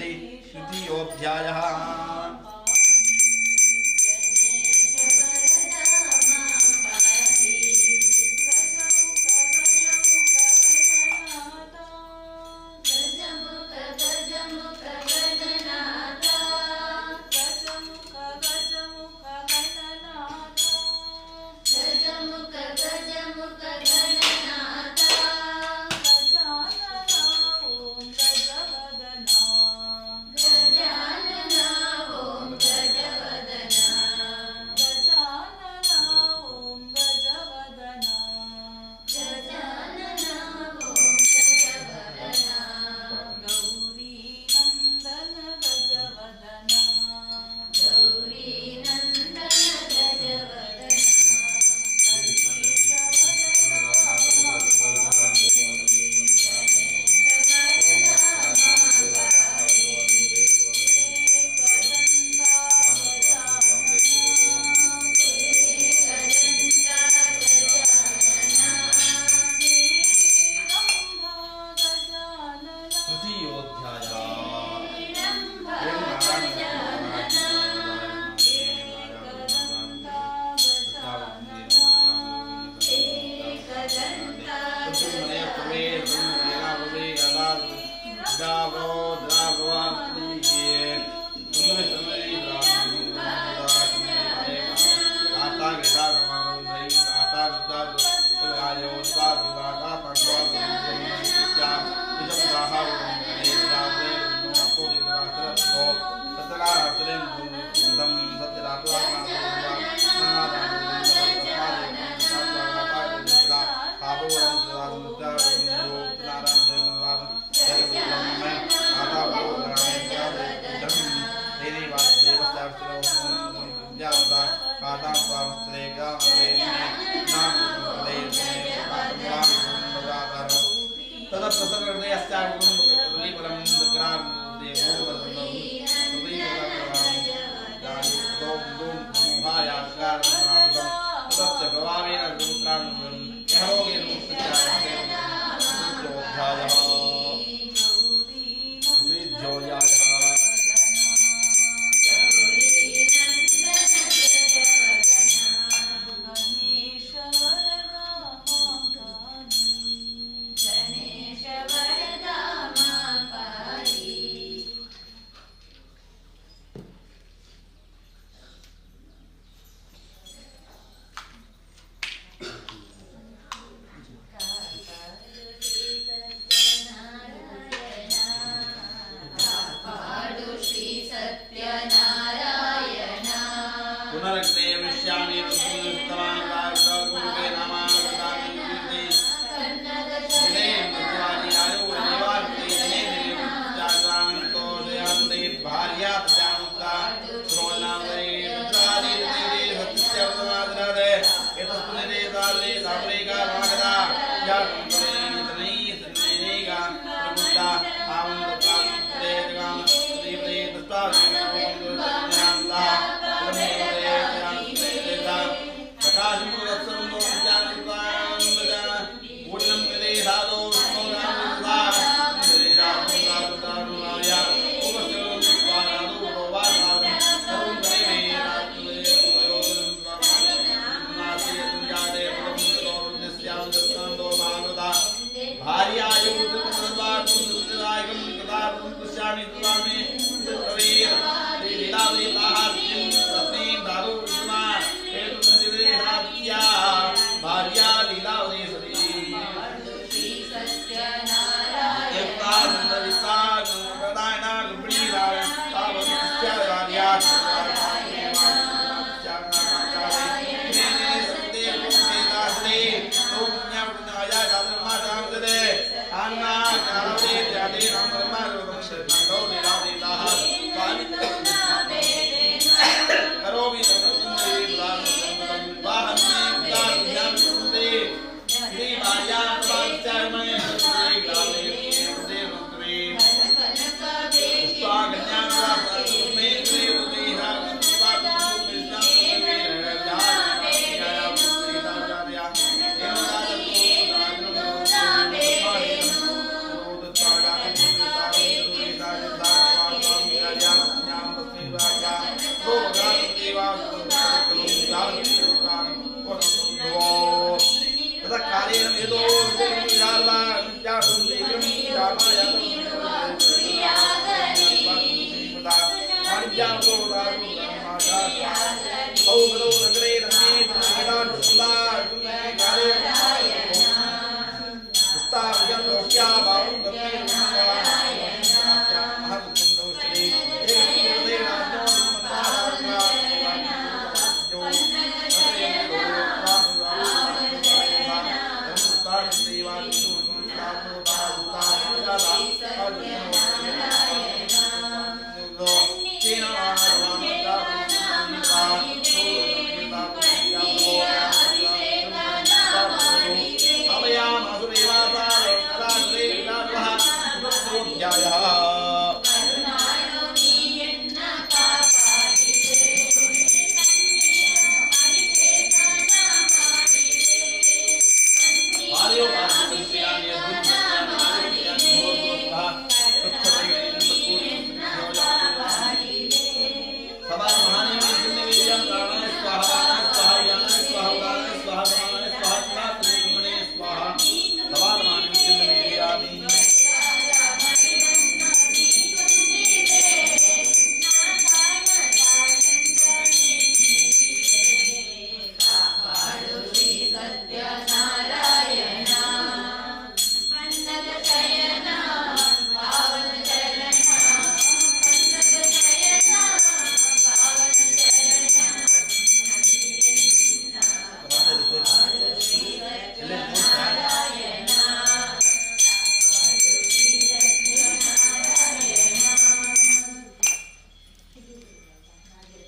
तृतीयोऽध्यायः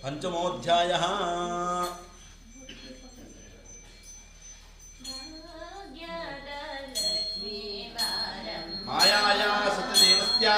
पंचमोऽध्यायः मायाया सत्यदेवस्या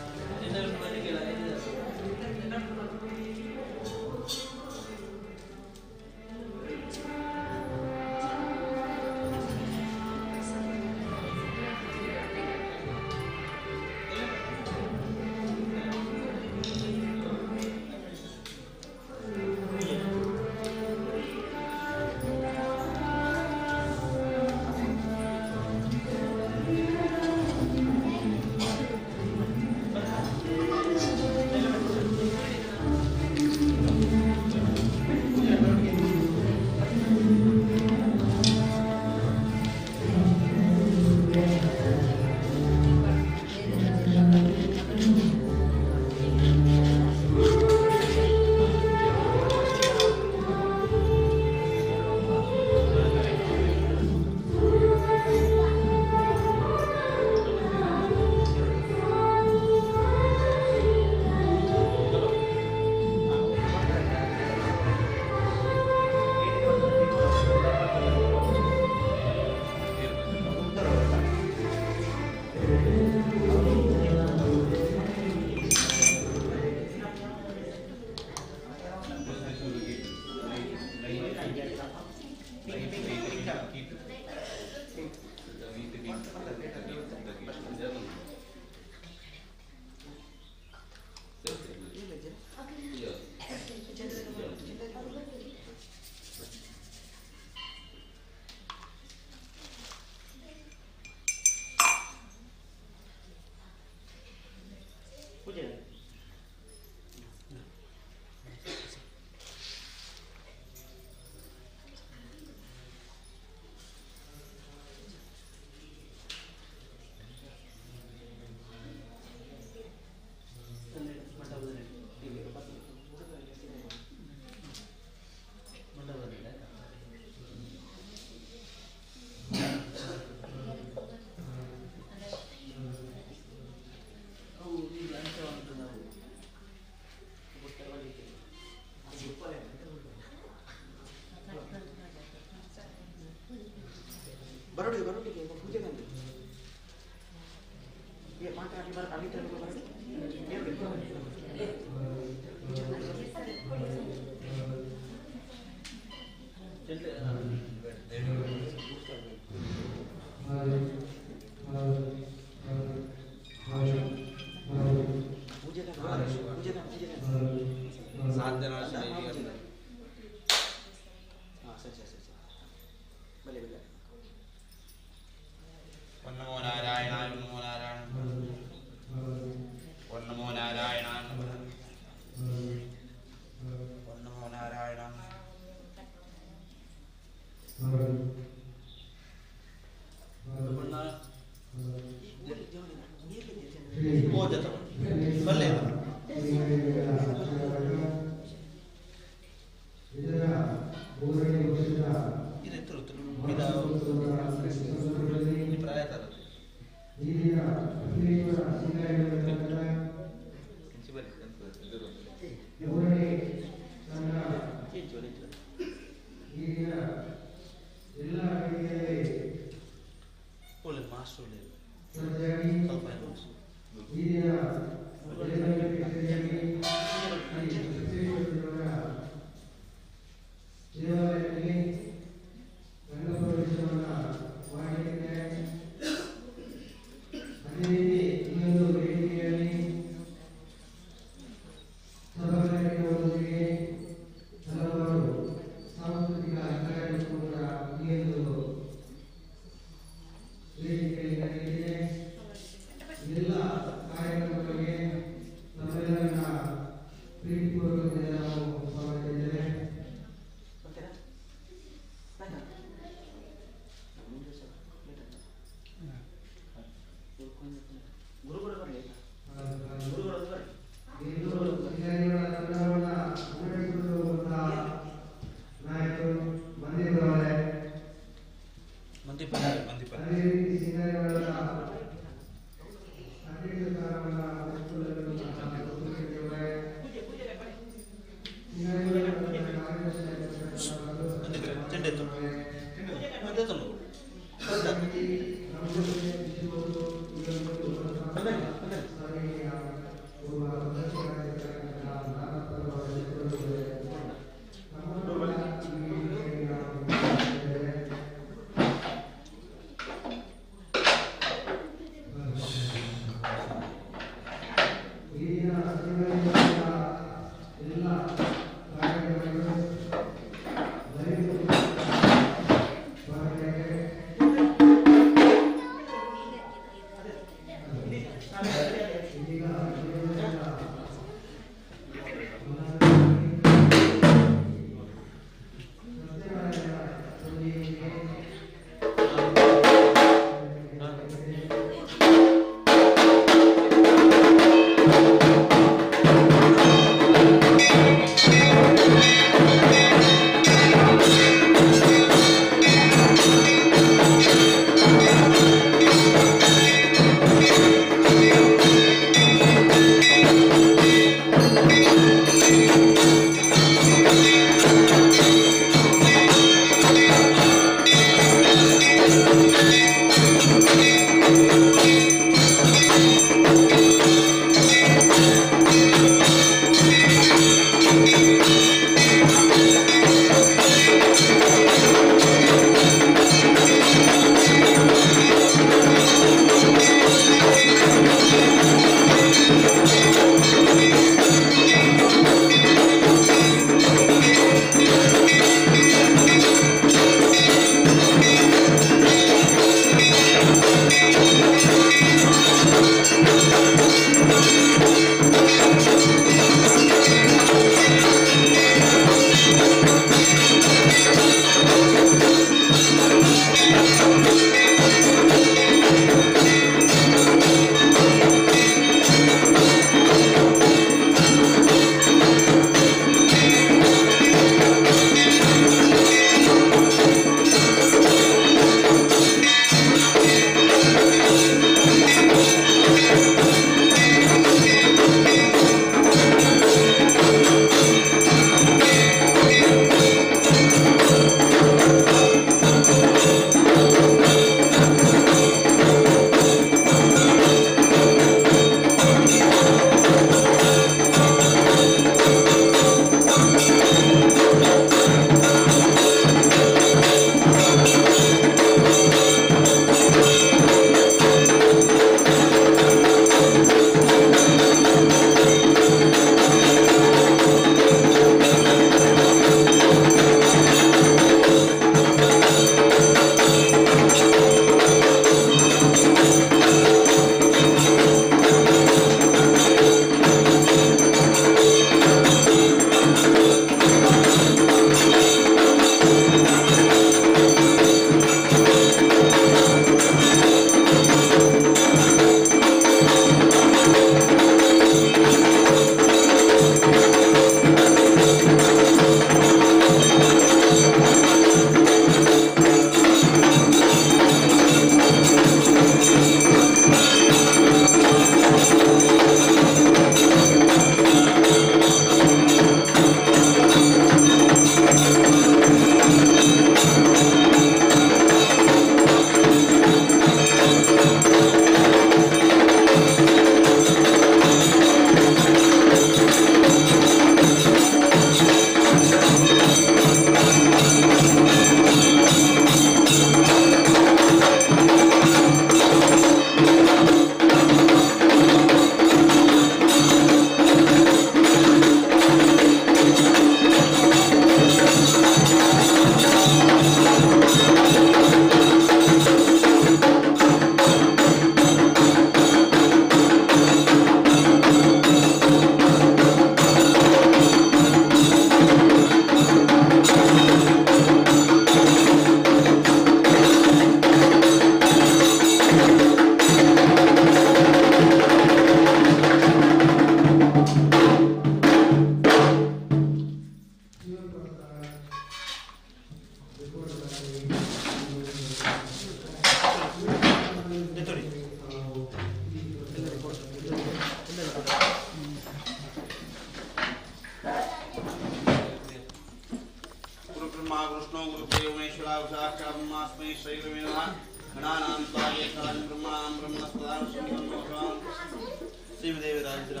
ಶ್ರೀಮದೇವಿ ರಾಜರ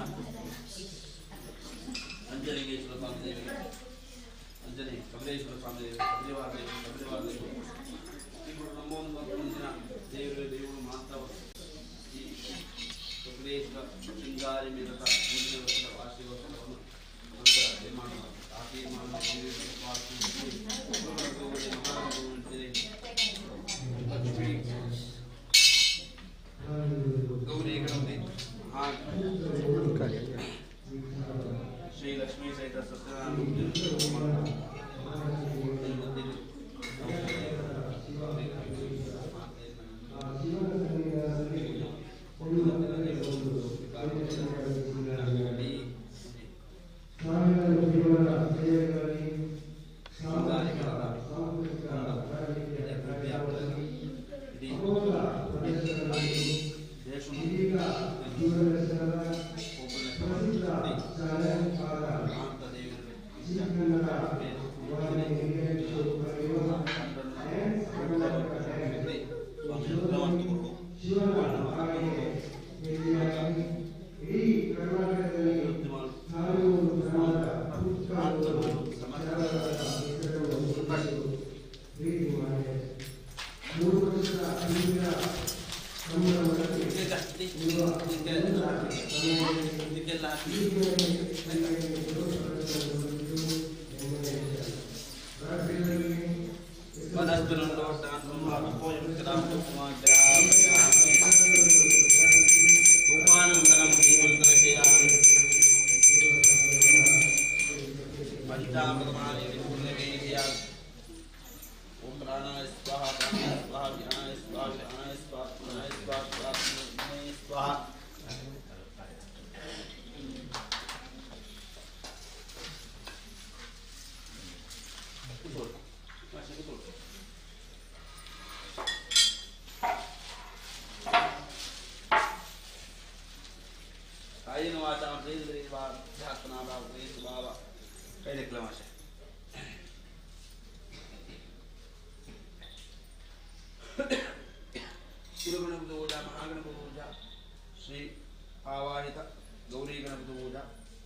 ಅಂಜಲಿಂಗೇಶ್ವರ ಸ್ವಾಮಿ ದೇವರಿಗೆ ಅಂಜಲಿ ಕಮಲೇಶ್ವರ ಸ್ವಾಮಿ ದೇವರಿಗೆ ಕಪಿಲವಾರ ದೇವರು ಇಬ್ಬರು ನಮ್ಮೊಂದು ಮುಂದಿನ ದೇವರು ಮಾತ್ರ ಈ ಕಪಿಲೇಶ್ವರ ಶೃಂಗಾರಿ ಮೇಲದ ಮುಂದಿನ ವರ್ಷದ ವಾರ್ಷಿಕೋತ್ಸವವನ್ನು ನಿರ್ಮಾಣ ಆ ತೀರ್ಮಾನ ಗೌರಿ ಗಣಪತಿ ಶ್ರೀ ಲಕ್ಷ್ಮೀ ಸಹಿತ श्री आवाहित गौरी गणपति पूजा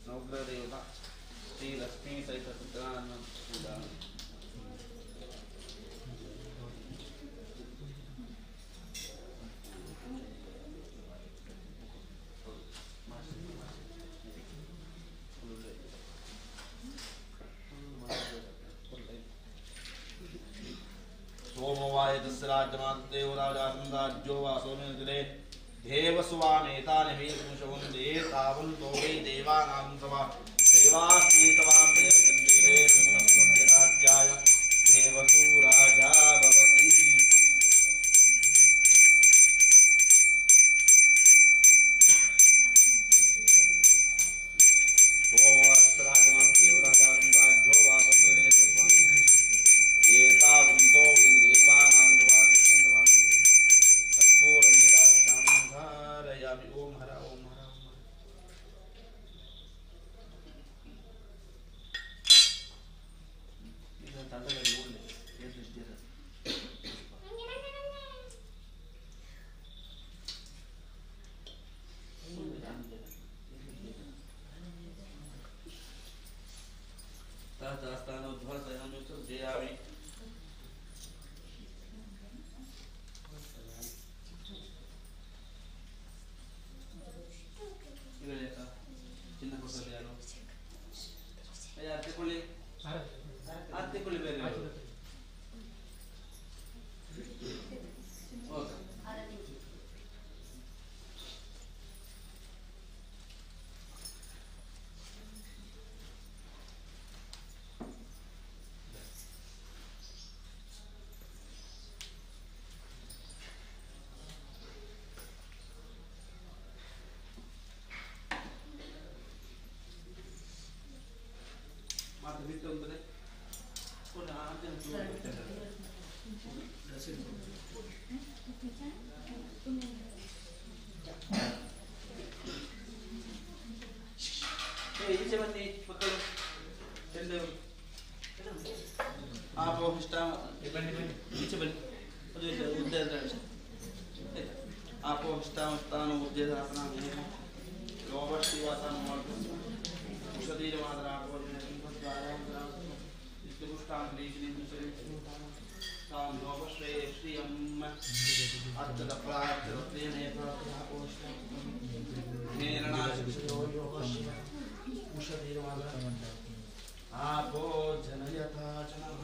नवग्रह देवता श्री लक्ष्मी सहित सत्यनारायण पूजा सोमवाय दस्राज्यमादेवराजाज्यो वासोमिन्द्रे देवसुवामेतानिवेदमुषवन्दे तावन्तो वै देवानां सवा देवास्मीतवां देवचन्द्रे नमोनस्वद्यराज्याय देवसु राजा भवति सोमवासराजमादेवराजाज्यो वासोमिन्द्रे एतावन्तो वै देवानां सवा धारयामि ओम हर ओम हर इधर ताजा कर बोल ले ये दृष्टि है ताजा स्थान उद्भव से हम तो जयामि आप उत्तानो उद्यदासना में लोभश्रीवासन मर्दस उषधीर मात्रा कोर्जन द्वारा इष्टपुष्टां लीजनी दूसरे ताम लोभश्रे श्रीयम अत्यंत प्राप्त रत्ने प्राप्त उषधीर मात्रा आपो जनयथा जनः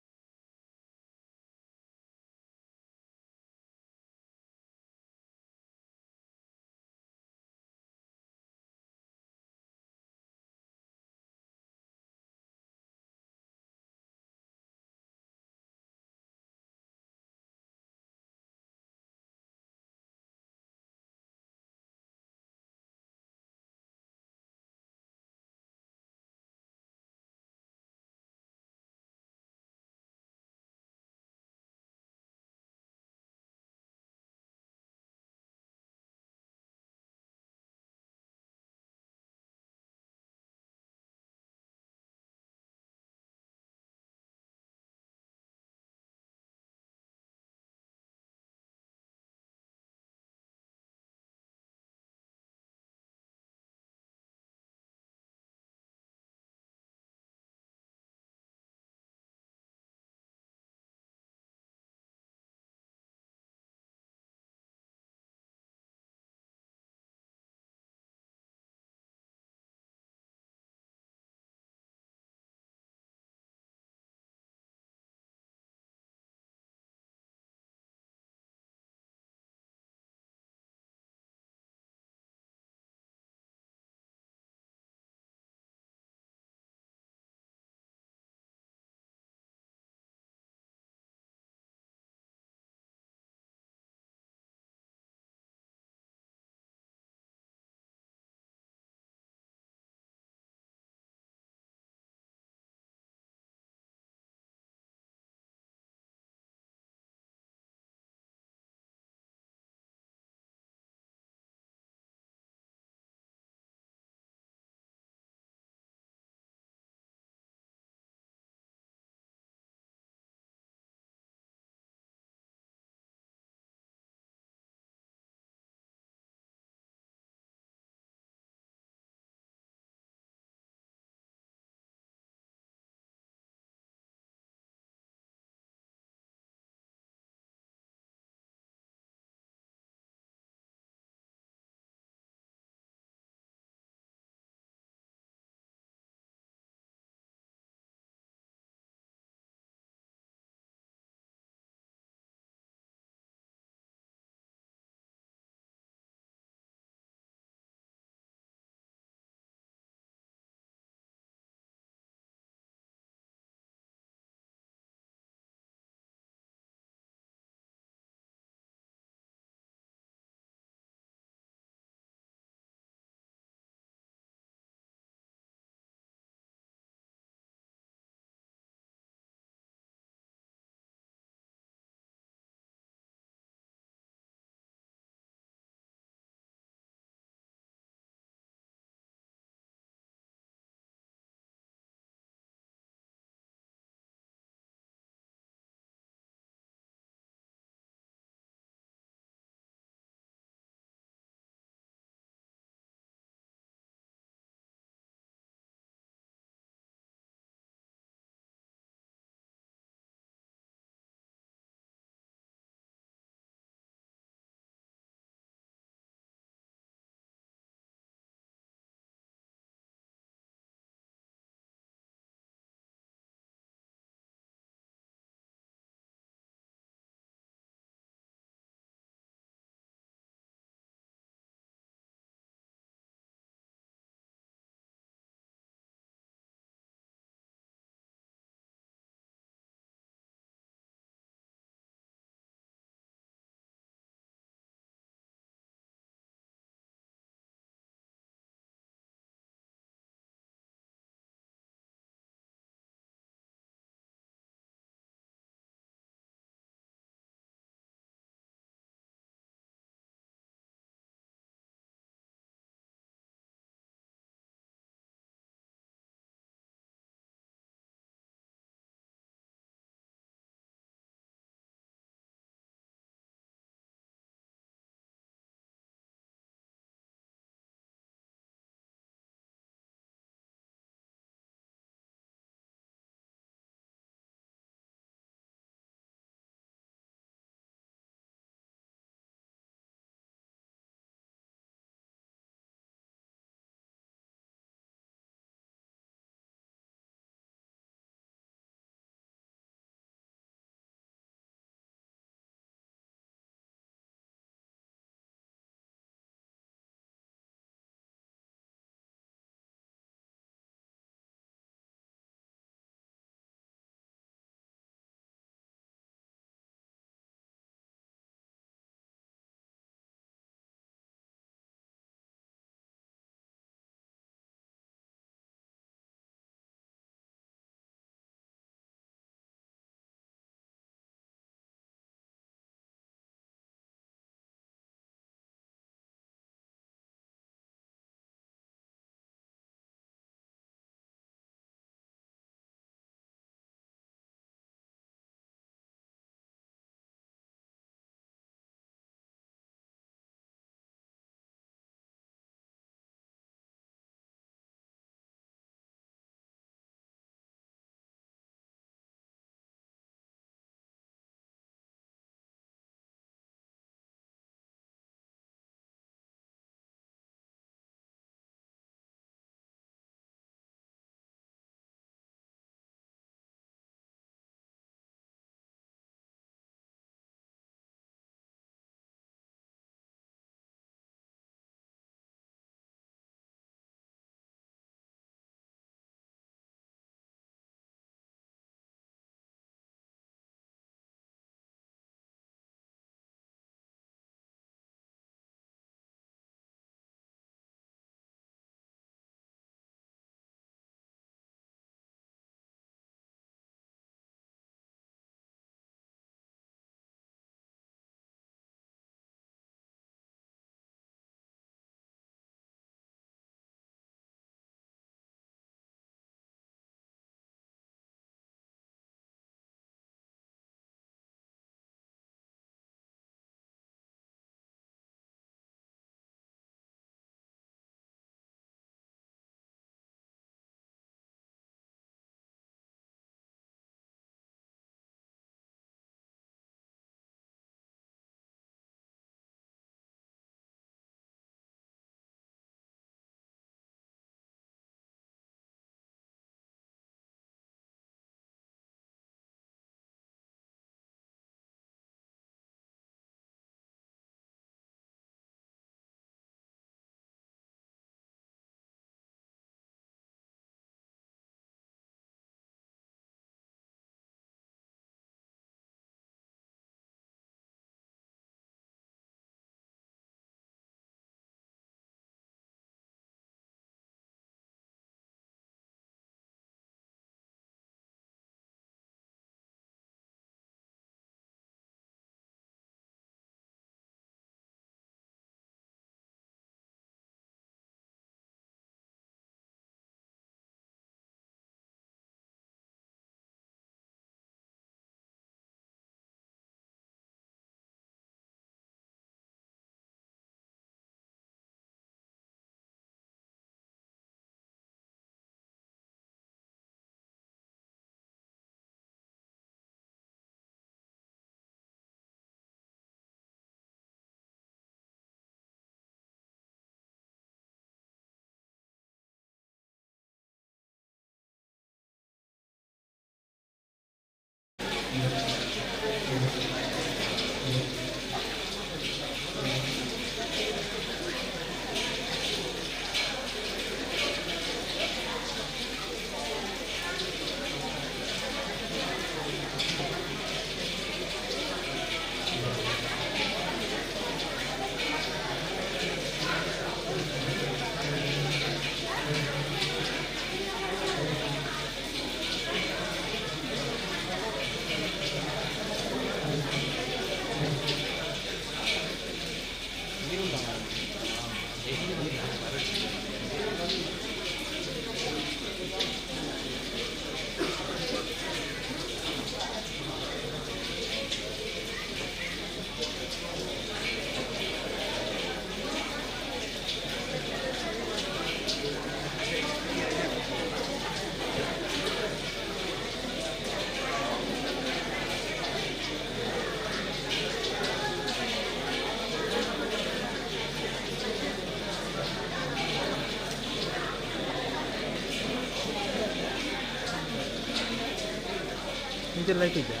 लाइट ಇದೆಯಾ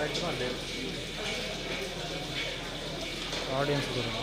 ರೆಡ್ ಮಾಡಿ ಆಡಿಯನ್ಸ್ ಬರೋದು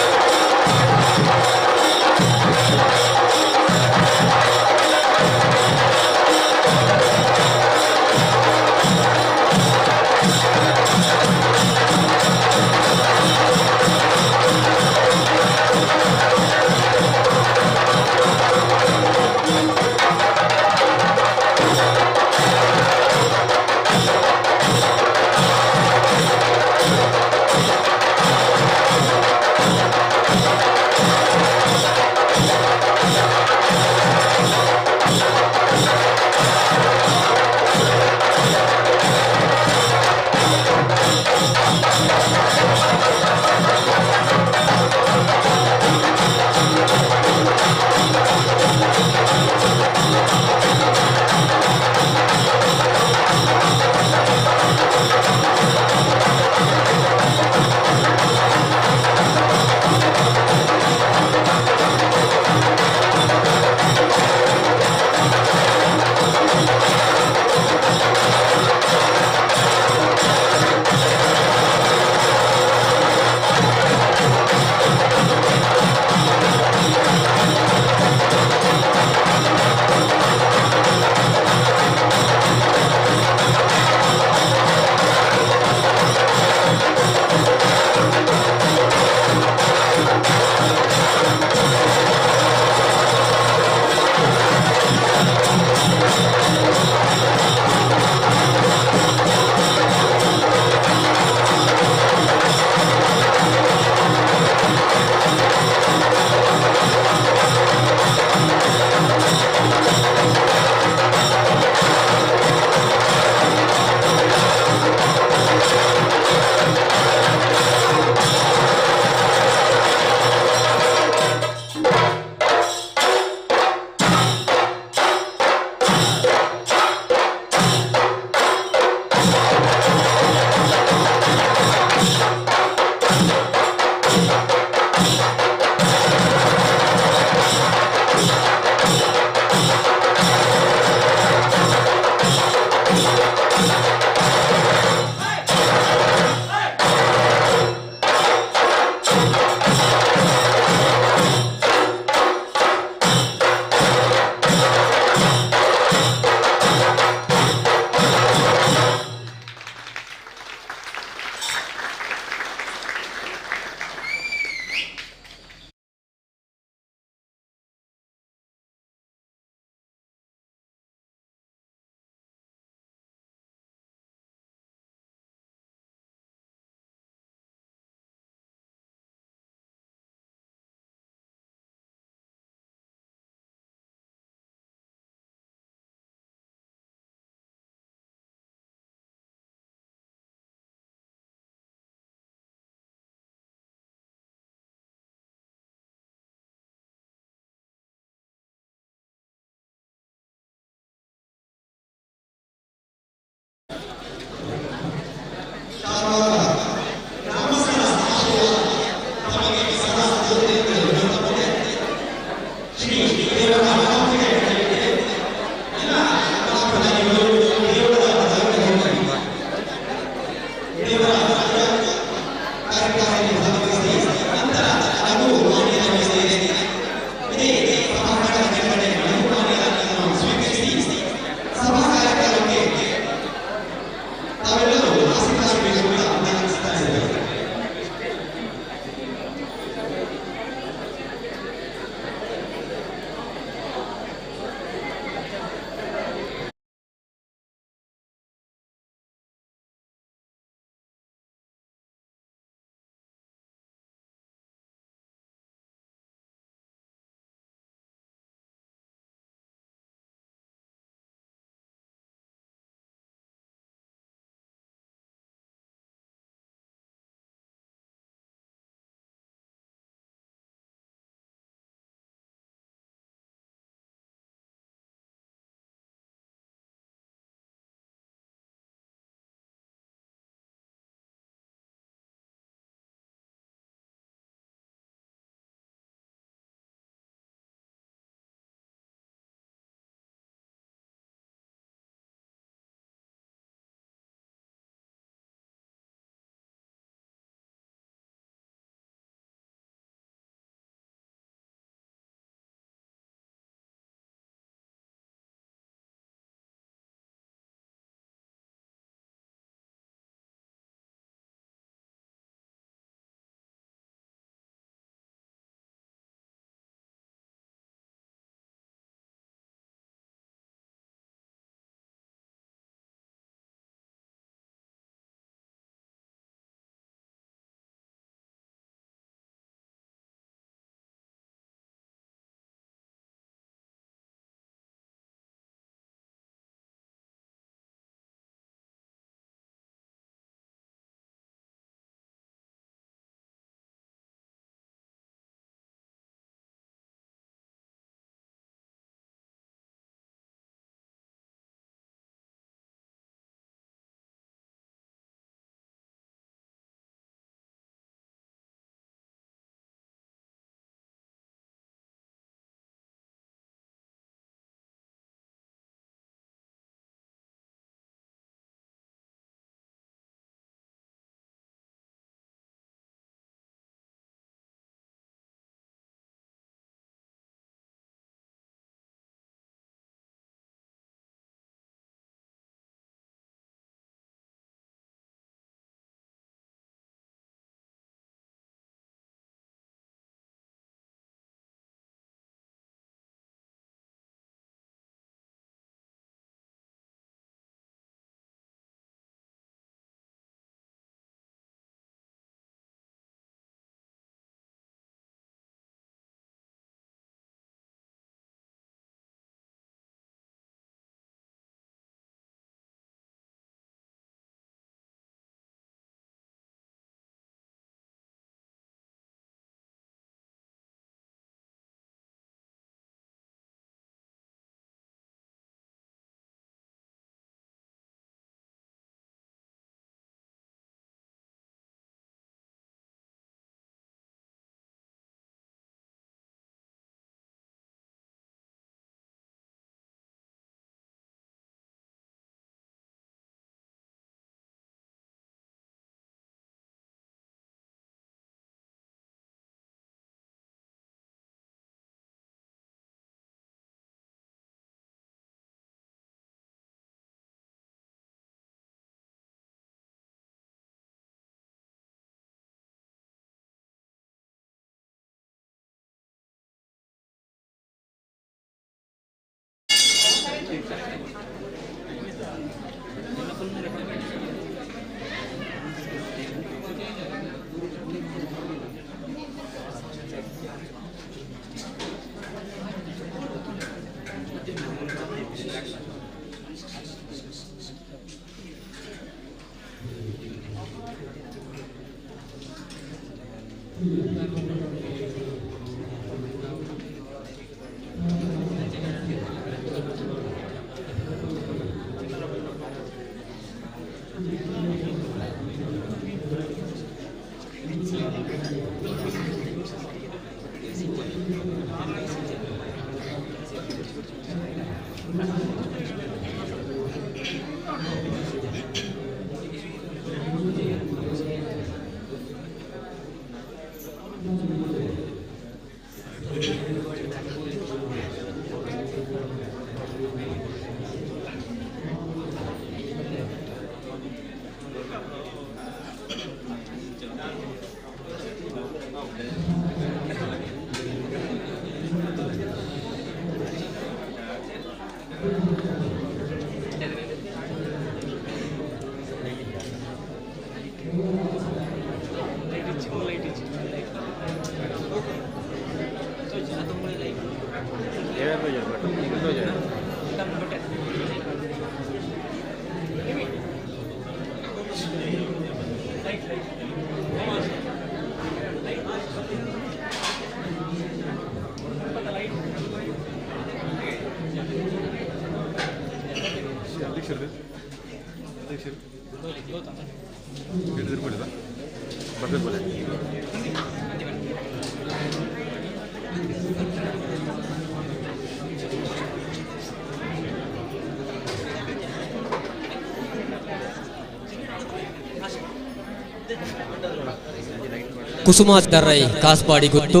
ಕುಸುಮಾಚಾರ್ಯ ಕಾಸ್ಪಾಡಿ ಗುತ್ತು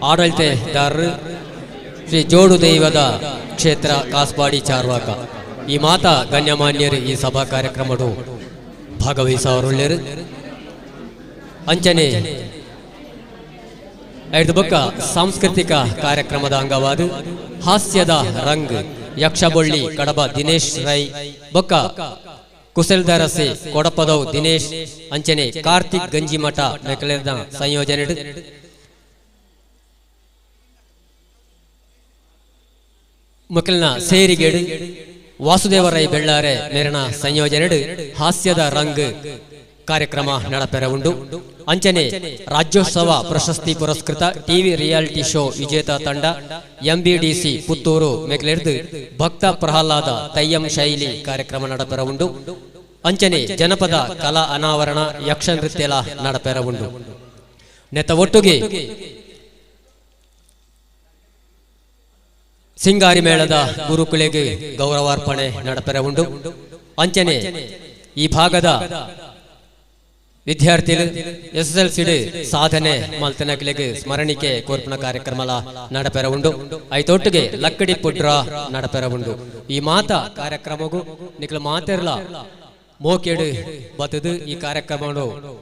ಆಡಳಿತದಾರರು ಶ್ರೀ ಜೋಡು ದೈವದ ಕ್ಷೇತ್ರ ಕಾಸ್ಪಾಡಿ ಚಾರ್ವಾಕ ಈ ಮಾತಾ ಗಣ್ಯಮಾನ್ಯರು ಈ ಸಭಾ ಕಾರ್ಯಕ್ರಮಡು ಭಾಗವಹಿಸವರುಳ್ಳೆರು ಅಂಚನೆ ಐದು ಬೊಕ್ಕ ಸಾಂಸ್ಕೃತಿಕ ಕಾರ್ಯಕ್ರಮದ ಅಂಗವಾದ ಹಾಸ್ಯದ ರಂಗ್ ಯಕ್ಷಬೊಳ್ಳಿ ಕಡಬ ದಿನೇಶ್ ರೈ ಬೊಕ್ಕ ಕುಸಲ್ದಾರಸೆ ಕೊಡಪದವು ದಿನೇಶ್ ಅಂಚನೆ ಕಾರ್ತಿಕ್ ಗಂಜಿಮಠ ಮೆಕಲೇರ್ದ ಸಂಯೋಜನೆ ಮಕ್ಕಳನ್ನ ಸೇರಿಗೇಡು ವಾಸುದೇವರೈ ಬೆಳ್ಳಾರೆ ಮೇರನ ಸಂಯೋಜನೆ ಹಾಸ್ಯದ ರಂಗ್ ಕಾರ್ಯಕ್ರಮ ನಡಪೆರ ಉಂಡು ಅಂಚನೆ ರಾಜ್ಯೋತ್ಸವ ಪ್ರಶಸ್ತಿ ಪುರಸ್ಕೃತ ಟಿವಿ ರಿಯಾಲಿಟಿ ಶೋ ವಿಜೇತ ತಂಡ ಎಂಬಿಡಿಸಿ ಪುತ್ತೂರು ಮೆಕ್ಲೆರ್ದು ಭಕ್ತ ಪ್ರಹ್ಲಾದ ತಯ್ಯಂ ಶೈಲಿ ಕಾರ್ಯಕ್ರಮ ನಡಪೆರ ಉಂಡು ಅಂಚನೆ ಜನಪದ ಕಲಾ ಅನಾವರಣ ಯಕ್ಷ ನೃತ್ಯಲ ನಡಪೆರ ಉಂಡು ನೆತ ಒಟ್ಟುಗೆ ಸಿಂಗಾರಿ ಮೇಳದ ಗುರುಕುಲೆಗೆ ಗೌರವಾರ್ಪಣೆ ನಡಪೆರ ಉಂಡು ಅಂಚನೆ ಈ ಭಾಗದ ವಿದ್ಯಾರ್ಥಿಗಳು SSLC ಸಾಧನೆ ಮಲ್ತನಕ್ಲೆಗೆ ಸ್ಮರಣಿಕೆ ಕೋರ್ಪಣ ಕಾರ್ಯಕ್ರಮ ನಡಪೆರ ಉಂಡು ಐತೊಟ್ಟಿಗೆ ಲಕ್ಕಡಿ ಪುಡ್ರ ನಡಪೆರ ಉಂಡು ಈ ಮಾತಾ ಕಾರ್ಯಕ್ರಮಗೂ ನಿಕ್ಲ ಮಾತೆರ್ಲ ಮೋಕೆಡು ಬತ್ತದು ಈ ಕಾರ್ಯಕ್ರಮ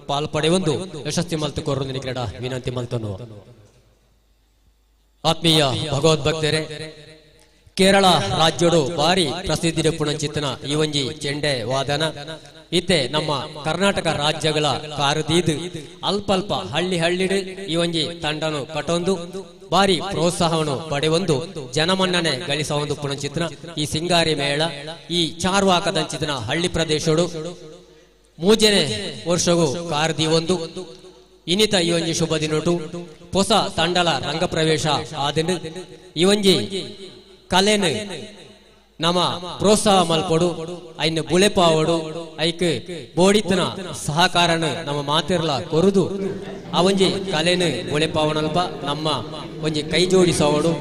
ಪಾಲ್ಪಡೆಯೊಂದು ಯಶಸ್ವಿ ಮಲ್ತು ಕೋರು ನಿಕ್ಲಡ ವಿನಂತಿ ಮಲ್ತನು ಆತ್ಮೀಯ ಭಗವದ್ಭಕ್ತರೇ ಕೇರಳ ರಾಜ್ಯಡು ಬಾರಿ ಪ್ರಸಿದ್ಧಿ ಪುಣಚಿತ್ತನ ಈ ಒಂಜಿ ಚೆಂಡೆ ವಾದನ ಇತ್ತೆ ನಮ್ಮ ಕರ್ನಾಟಕ ರಾಜ್ಯಗಳ ಕಾರದೀದು ಅಲ್ಪಲ್ಪ ಹಳ್ಳಿ ಹಳ್ಳಿಡು ಈ ಒಂಜಿ ತಂಡನು ಕಟೊಂದು ಬಾರಿ ಪ್ರೋತ್ಸಾಹವನ್ನು ಪಡೆಯೊಂದು ಜನಮನ್ನಣೆ ಗಳಿಸುವ ಪುಣಚಿತ್ತನ ಈ ಸಿಂಗಾರಿ ಮೇಳ ಈ ಚಾರ್ವಾಕದಂಚಿತನ ಹಳ್ಳಿ ಪ್ರದೇಶಡು ಮೂಜನೆ ವರ್ಷಗೂ ಕಾರದಿ ಒಂದು ಇನಿತ ಈ ಒಂಜಿ ಶುಭ ದಿನಟು ಹೊಸ ತಂಡಲ ರಂಗ ಪ್ರವೇಶ ಆದಿನ ಈ ಒಂಜಿ ಕಲೆನು ನಮ್ಮ ಪ್ರೋತ್ಸಾಹ ಮಲ್ಪಡು ಐನ ಬುಳೆಪಾವಡು ಐಕ್ ಬೋಡಿತನ ಸಹಕಾರನು ನಮ್ಮ ಮಾತಿರ್ಲ ಕೊರುದು ಆ ಒಂಜಿ ಕಲೆನು ಬುಳೆಪಾವನಲ್ಪ ನಮ್ಮ ಒಂಜಿ ಕೈ ಜೋಡಿಸೋಡು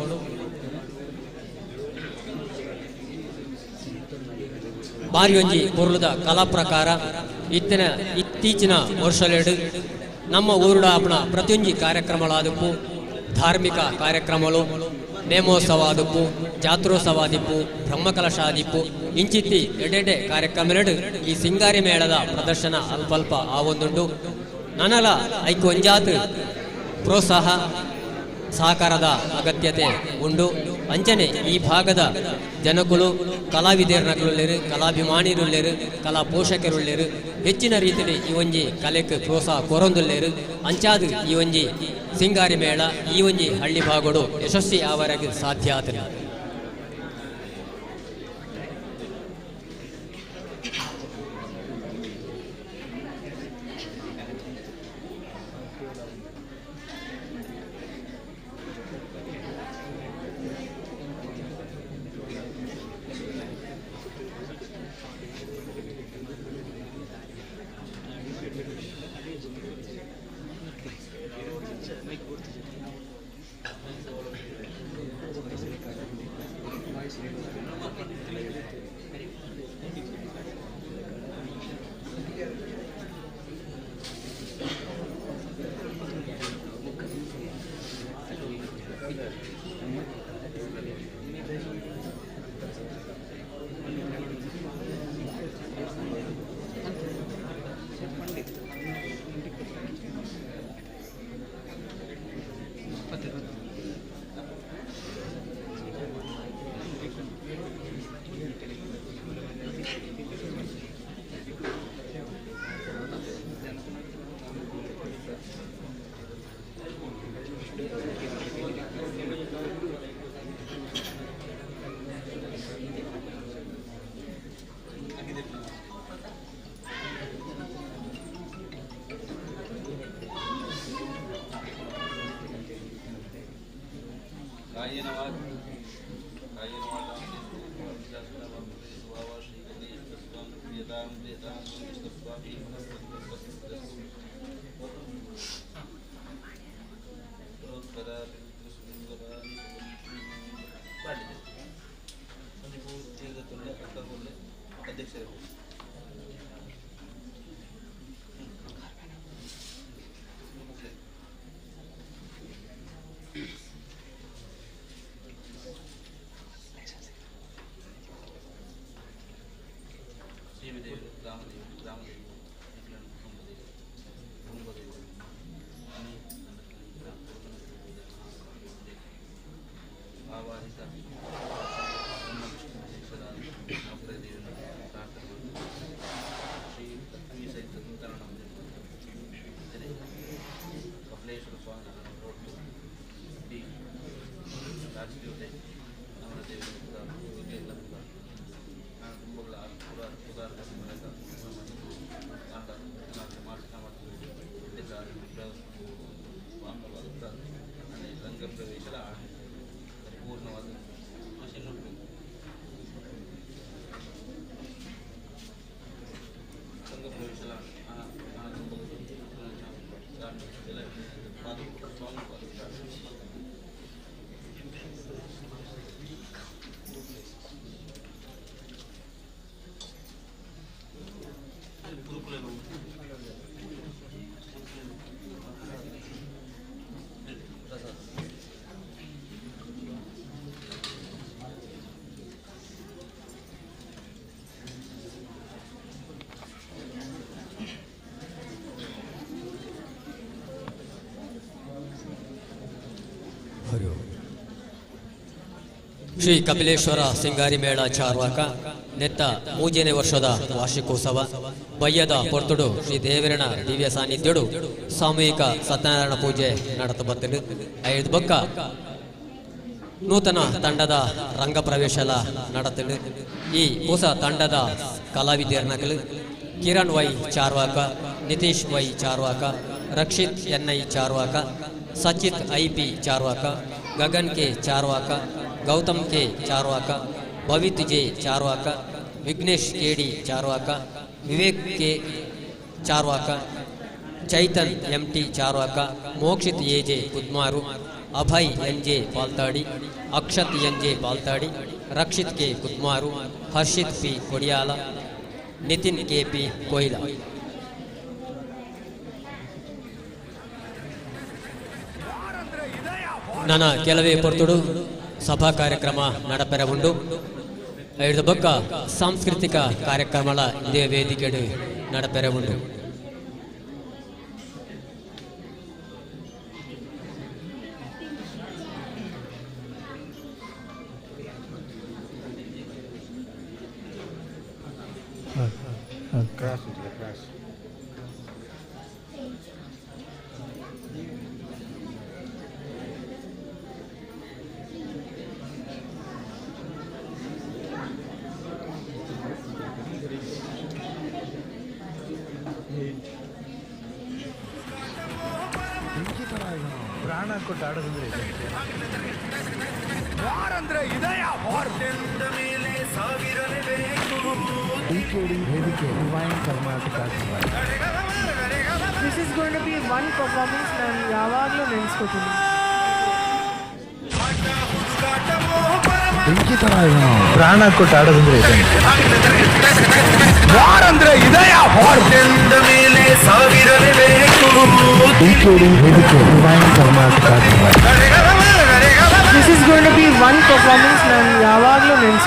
ಬಾರಿ ಒಂಜಿ ಪೊರ್ಲುದ ಕಲಾ ಪ್ರಕಾರ ಇತ್ತೀಚಿನ ವರ್ಷಲೆಡು ನಮ್ಮ ಊರುಡ ಅಪ್ಪನ ಪ್ರತಿಯೊಂದು ಕಾರ್ಯಕ್ರಮಗಳಾದಪ್ಪು ಧಾರ್ಮಿಕ ಕಾರ್ಯಕ್ರಮಗಳು ನೇಮೋತ್ಸವ ಆದಪ್ಪು ಜಾತ್ರೋತ್ಸವ ಆದಿಪ್ಪು ಬ್ರಹ್ಮಕಲಶ ಆದಿಪ್ಪು ಇಂಚಿತ್ತಿ ಎಡೆಡೆ ಕಾರ್ಯಕ್ರಮ ಈ ಸಿಂಗಾರಿ ಮೇಳದ ಪ್ರದರ್ಶನ ಅಲ್ಪಲ್ಪ ಆವೊಂದುಂಡು ನನಲ ಐಕ್ ಒಂಜಾತ್ ಪ್ರೋತ್ಸಾಹ ಸಹಕಾರದ ಅಗತ್ಯತೆ ಉಂಡು ಅಂಚನೆ ಈ ಭಾಗದ ಜನಗಳು ಕಲಾವಿದರನಗಳುಳ್ಳೆರು ಕಲಾಭಿಮಾನಿರುಳ್ಳೆರು ಕಲಾ ಪೋಷಕರುಳ್ಳೆರು ಹೆಚ್ಚಿನ ರೀತಿಯಲ್ಲಿ ಈ ಒಂಜಿ ಕಲೆಗೆ ಪ್ರೋತ್ಸಾಹ ಕೊರೊಂದುಲ್ಲೇರು ಅಂಚಾದು ಈ ಒಂಜಿ ಸಿಂಗಾರಿ ಮೇಳ ಈ ಒಂಜಿ ಹಳ್ಳಿ ಭಾಗಡು ಯಶಸ್ವಿ ಆವರೆಗೆ ಸಾಧ್ಯ ಆತನು ಶ್ರೀ ಕಪಿಲೇಶ್ವರ ಸಿಂಗಾರಿ ಮೇಳ ಚಾರ್ವಾಕ ನೆತ್ತ 3ನೇ ವರ್ಷದ ವಾರ್ಷಿಕೋತ್ಸವ ಬಯ್ಯದ ಪೊರ್ತುಡು ಶ್ರೀ ದೇವರನ ದಿವ್ಯ ಸಾನ್ನಿಧ್ಯಡು ಸಾಮೂಹಿಕ ಸತ್ಯನಾರಾಯಣ ಪೂಜೆ ನಡತ ಬಂದಿದ್ದು ಐದು ಬೊಕ್ಕ ನೂತನ ತಂಡದ ರಂಗ ಪ್ರವೇಶಲ ನಡತಿದ್ದು ಈ ಹೊಸ ತಂಡದ ಕಲಾವಿದರನಗಳು Kiran Y Charvaka, Nitish Y Charvaka, Rakshith NI Charvaka, Sachith IP Charvaka, Gagan K Charvaka, Gautham K Charvaka, Bhavith J Charvaka, Vignesh KD Charvaka, Vivek K Charvaka, Chaitan MT Charvaka, Mokshith AJ Kudmaru, Abhay NJ Paltadi, Akshath NJ Paltadi, Rakshith K Kudmaru, Harshith P Kodiyala, Nithin K P Koila. ನನ್ನ ಕೆಲವೇ ಪೊರ್ತುಡು ಸಭಾ ಕಾರ್ಯಕ್ರಮ ನಡಪೆರ ಉಂಡು. ಐದು ಬೊಕ್ಕ ಸಾಂಸ್ಕೃತಿಕ ಕಾರ್ಯಕ್ರಮಗಳ ಇದೇ ವೇದಿಕೆಡು ನಡಪೆರ ಉಂಡು. ಪ್ರಾಣ ಕೊಟ್ಟು ಆಡೋದಂದ್ರೆ ವಾರಂದ್ರೆ ಇದೆಯ ವಾರ್ತೆಂದ ಮೇಲೆ ಸಾವಿರಲೇಬೇಕು ವೇದಿಕೆ divine Karnataka. This is going to be one performance ನಾನು ಯಾವಾಗಲೂ ನೆನೆಸ್ಕೊತೀನಿ. ಬೆಂಕಿ ತರ ಪ್ರಾಣ ಕೊಟ್ಟು ಆಡೋದಂದ್ರೆ ವಾರಂದ್ರೆ ಇದೆಯ ವಾರ್ತೆಂದ ಮೇಲೆ ಸಾವಿರಲೇಬೇಕು ವೇದಿಕೆ ಡಿವೈನ್ ಕರ್ನಾಟಕ.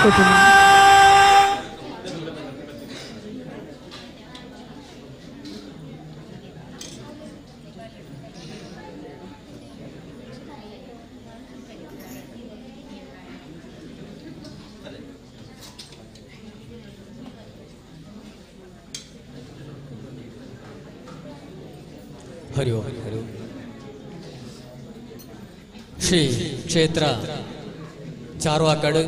ಕೇಳಿಸ್ಕೊತೀನಿ. ಹರಿ ಓಂ ಹರಿ ಓಂ. ಶ್ರೀ ಕ್ಷೇತ್ರ ಚಾರ್ವಾಕಡ್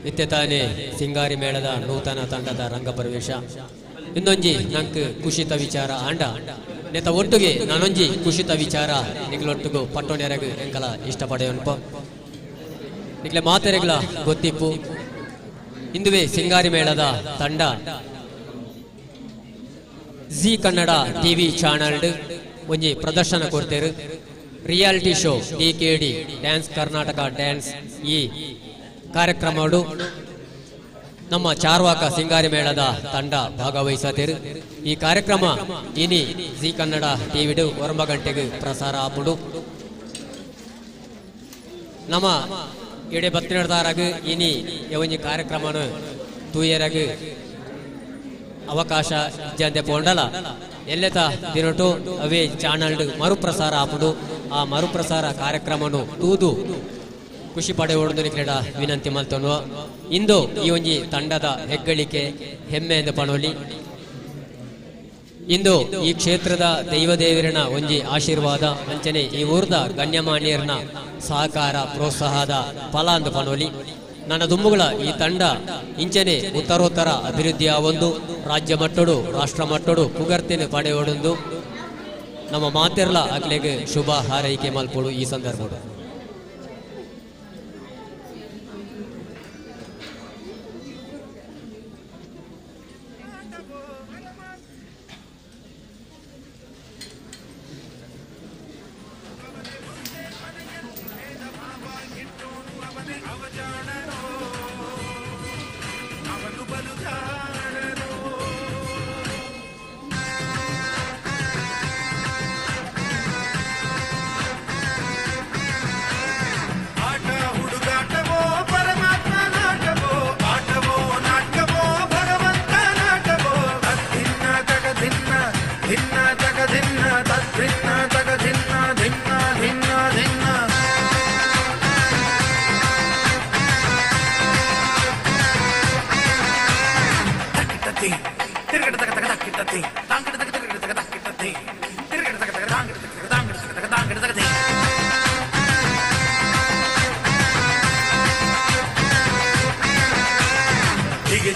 ಇತ್ತೆ ತಾನೇ ಸಿಂಗಾರಿ ಮೇಳದ ನೂತನ ತಂಡದ ರಂಗ ಪ್ರವೇಶ ಇನ್ನೊಂಜಿ ನಂಕ್ ಖುಷಿತ ವಿಚಾರ ಆಂಡ ನೆತ ಒಟ್ಟಿಗೆ ನಾನೊಂಜಿ ಖುಷಿತ ವಿಚಾರ ನಿಗ್ಲೊಟ್ಟಿಗೂ ಪಟ್ಟೋನೆರಗ್ ಎಂಕಲ ಇಷ್ಟಪಡೆಯನ್ಪ ನಿಗ್ಲೆ ಮಾತೆರೆಗ್ಲ ಗೊತ್ತಿಪ್ಪು ಇಂದುವೆ ಸಿಂಗಾರಿ ಮೇಳದ ತಂಡ ಜಿ ಕನ್ನಡ ಟಿವಿ ಚಾನಲ್ ಒಂಜಿ ಪ್ರದರ್ಶನ ಕೊಡ್ತೇರು reality show DKD dance Karnataka dance ಈ ಕಾರ್ಯಕ್ರಮಗಳು ನಮ್ಮ ಚಾರ್ವಾಕ ಸಿಂಗಾರಿ ಮೇಳದ ತಂಡ ಭಾಗವಹಿಸತೇರು. ಈ ಕಾರ್ಯಕ್ರಮ ಇನಿ ಜಿ ಕನ್ನಡ ಟಿವಿಡು 9 ಗಂಟೆಗೆ ಪ್ರಸಾರ ಆಪುಡು. ನಮ್ಮ ಎಡೆ ಬತ್ತಿನದಾರಾಗ ಇನಿ ಒಂಜಿ ಕಾರ್ಯಕ್ರಮನು ತೂಯರಾಗ ಅವಕಾಶ ಇಜ್ಜಂತೆ ಪೋಂಡಲ ಎಲ್ಲೆತ ದಿನಟು ಅವೇ ಚಾನಲ್ ಮರುಪ್ರಸಾರ ಆಪುಡು. ಆ ಮರುಪ್ರಸಾರ ಕಾರ್ಯಕ್ರಮನು ತೂದು ಖುಷಿ ಪಡೆಯುವುದು ಕ್ರೀಡಾ ವಿನಂತಿ ಮಲ್ತನು. ಇಂದು ಈ ಒಂಜಿ ತಂಡದ ಹೆಗ್ಗಳಿಕೆ ಹೆಮ್ಮೆ ಎಂದು ಪಣೋಲಿ. ಇಂದು ಈ ಕ್ಷೇತ್ರದ ದೈವದೇವರಿನ ಒಂಜಿ ಆಶೀರ್ವಾದ ಅಂಚನೆ ಈ ಊರ್ದ ಗಣ್ಯಮಾನ್ಯರನ ಸಹಕಾರ ಪ್ರೋತ್ಸಾಹದ ಫಲ ಎಂದು ಪಣೋಲಿ. ನನ್ನ ದುಂಬುಗಳ ಈ ತಂಡ ಇಂಚನೆ ಉತ್ತರೋತ್ತರ ಅಭಿವೃದ್ಧಿಯ ಒಂದು ರಾಜ್ಯ ಮಟ್ಟಡು ರಾಷ್ಟ್ರ ಮಟ್ಟಡು ಪುಗರ್ತಿನ ಪಡೆಯೋಡೊಂದು ನಮ್ಮ ಮಾತೆರ್ಲ ಅಕ್ಲೆಗೆ ಶುಭ ಹಾರೈಕೆ ಮಲ್ಪಡು. ಈ ಸಂದರ್ಭ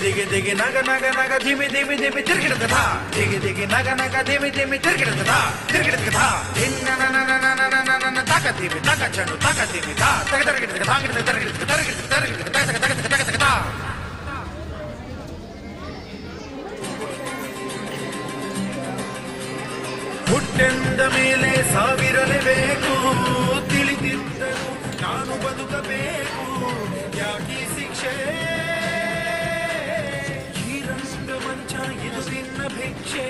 ದಿಗಿ ದಿಗಿ ನಗ ನಗ ನಗ ಧಿಮಿ ಧಿಮಿ ಧಿಮಿ ತಿರುಗಿಡದ ದಿಗಿ ದಿಗಿ ನಗ ನಗ ಧಿಮಿ ಧಿಮಿ ತಿರುಗಿಡದ ತಿರುಗಿಡದ ಧಿನ್ನ ನನ ನನ ನನ ನನ ತಕ ಧಿಮಿ ತಕ ಚಂಡು ತಕ ಧಿಮಿ ತಾ ತಕ ತರಗಿಡದ ತಾಂಗಿಡದ ತರಗಿಡದ ತರಗಿಡದ ತರಗಿಡದ ತಕ ತಕ ತಕ ತಕ ತಕ ತಾ ಹುಟ್ಟೆಂದ ಮೇಲೆ ಸಾವಿರಲೇಬೇಕು ತಿಳಿದಿದ್ದರು ನಾನು ಬದುಕಬೇಕು ಯಾಕಿ ಶಿಕ್ಷೆ ಮಂಚ ಇದು ನಿನ್ನ ಭಿಕ್ಷೆ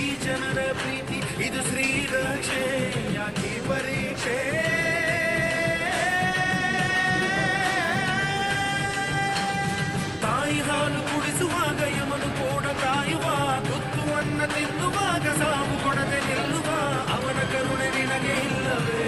ಈ ಜನರ ಪ್ರೀತಿ ಇದು ಶ್ರೀರಕ್ಷೆ ಯಾಕೆ ಪರೀಕ್ಷೆ ತಾಯಿ ಹಾಲು ಕುಡಿಸುವಾಗ ಯಮನು ಕೋಡ ಕಾಯುವ ತುತ್ತುವನ್ನ ತಿನ್ನುವಾಗ ಸಾವು ಕೊಡದೆ ನಿಲ್ಲುವ ಅವನ ಕರುಣೆ ನಿನಗೆ ಇಲ್ಲವೇ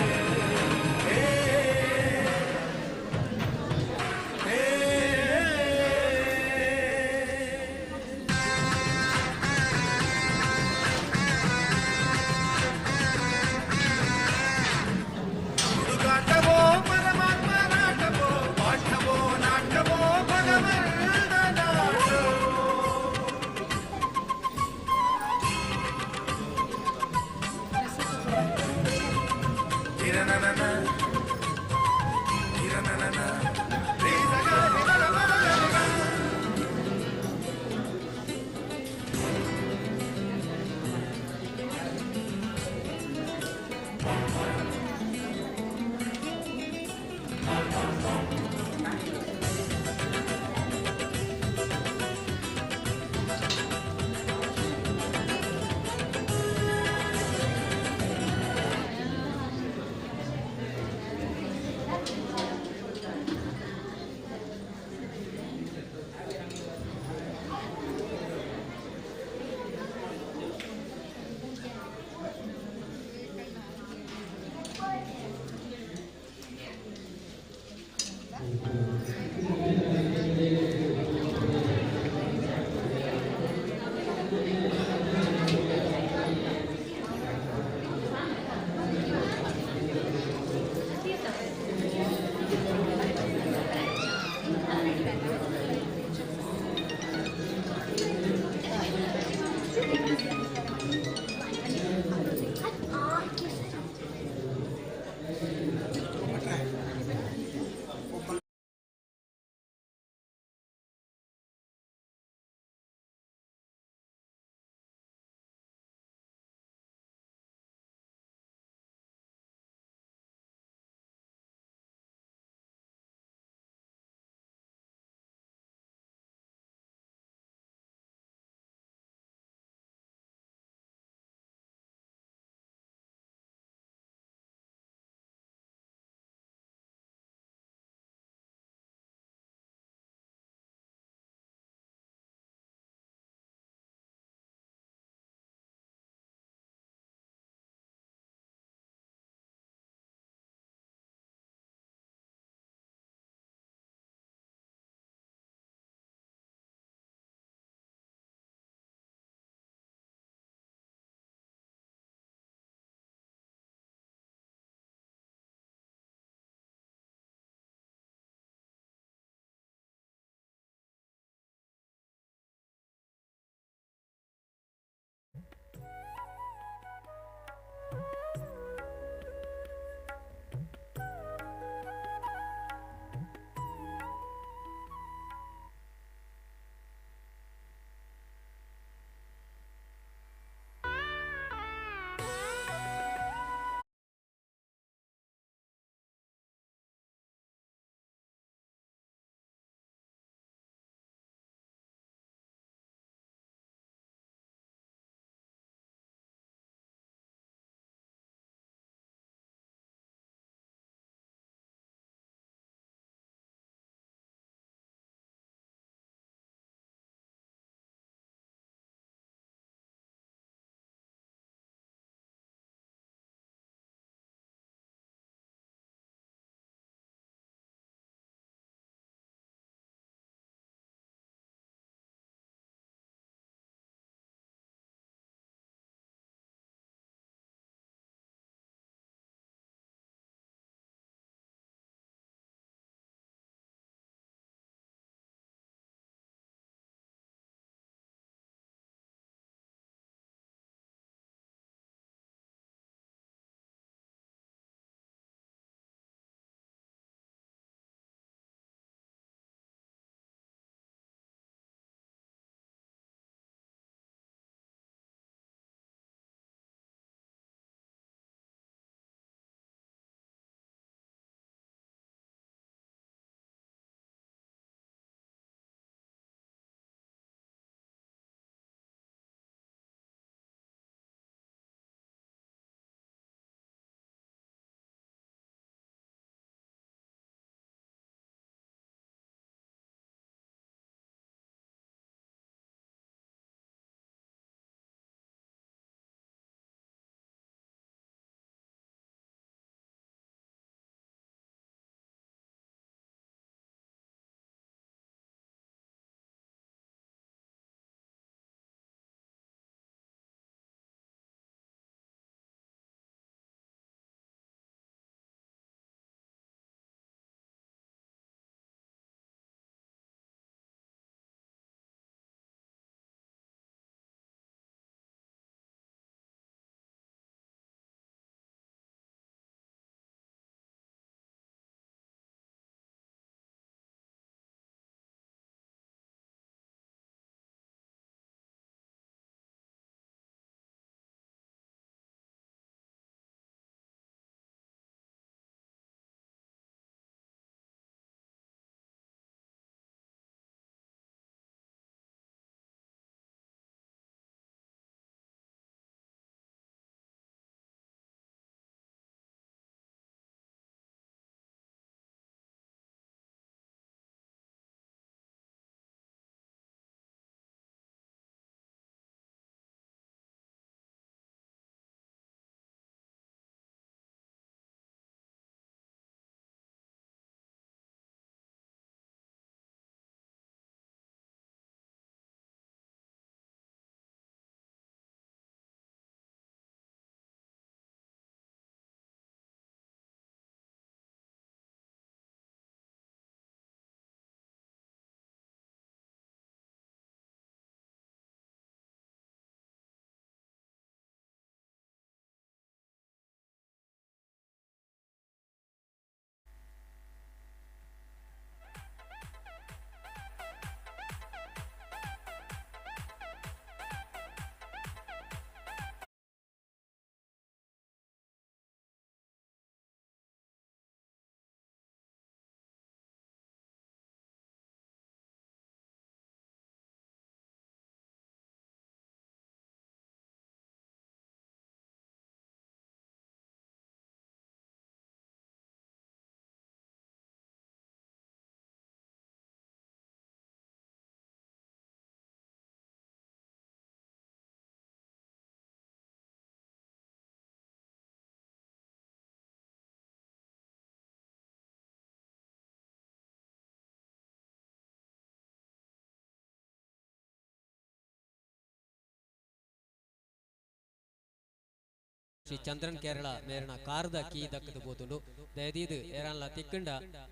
ಶ್ರೀ ಚಂದ್ರನ್ ಕೇರಳ ಮೇರನ ಕಾರದ ಕೀ ದಕ್ಕದು ಬೋತುಂಡು ದಯದೀದು ಏರನ್ಲ ತಿಕ್ಕಂಡ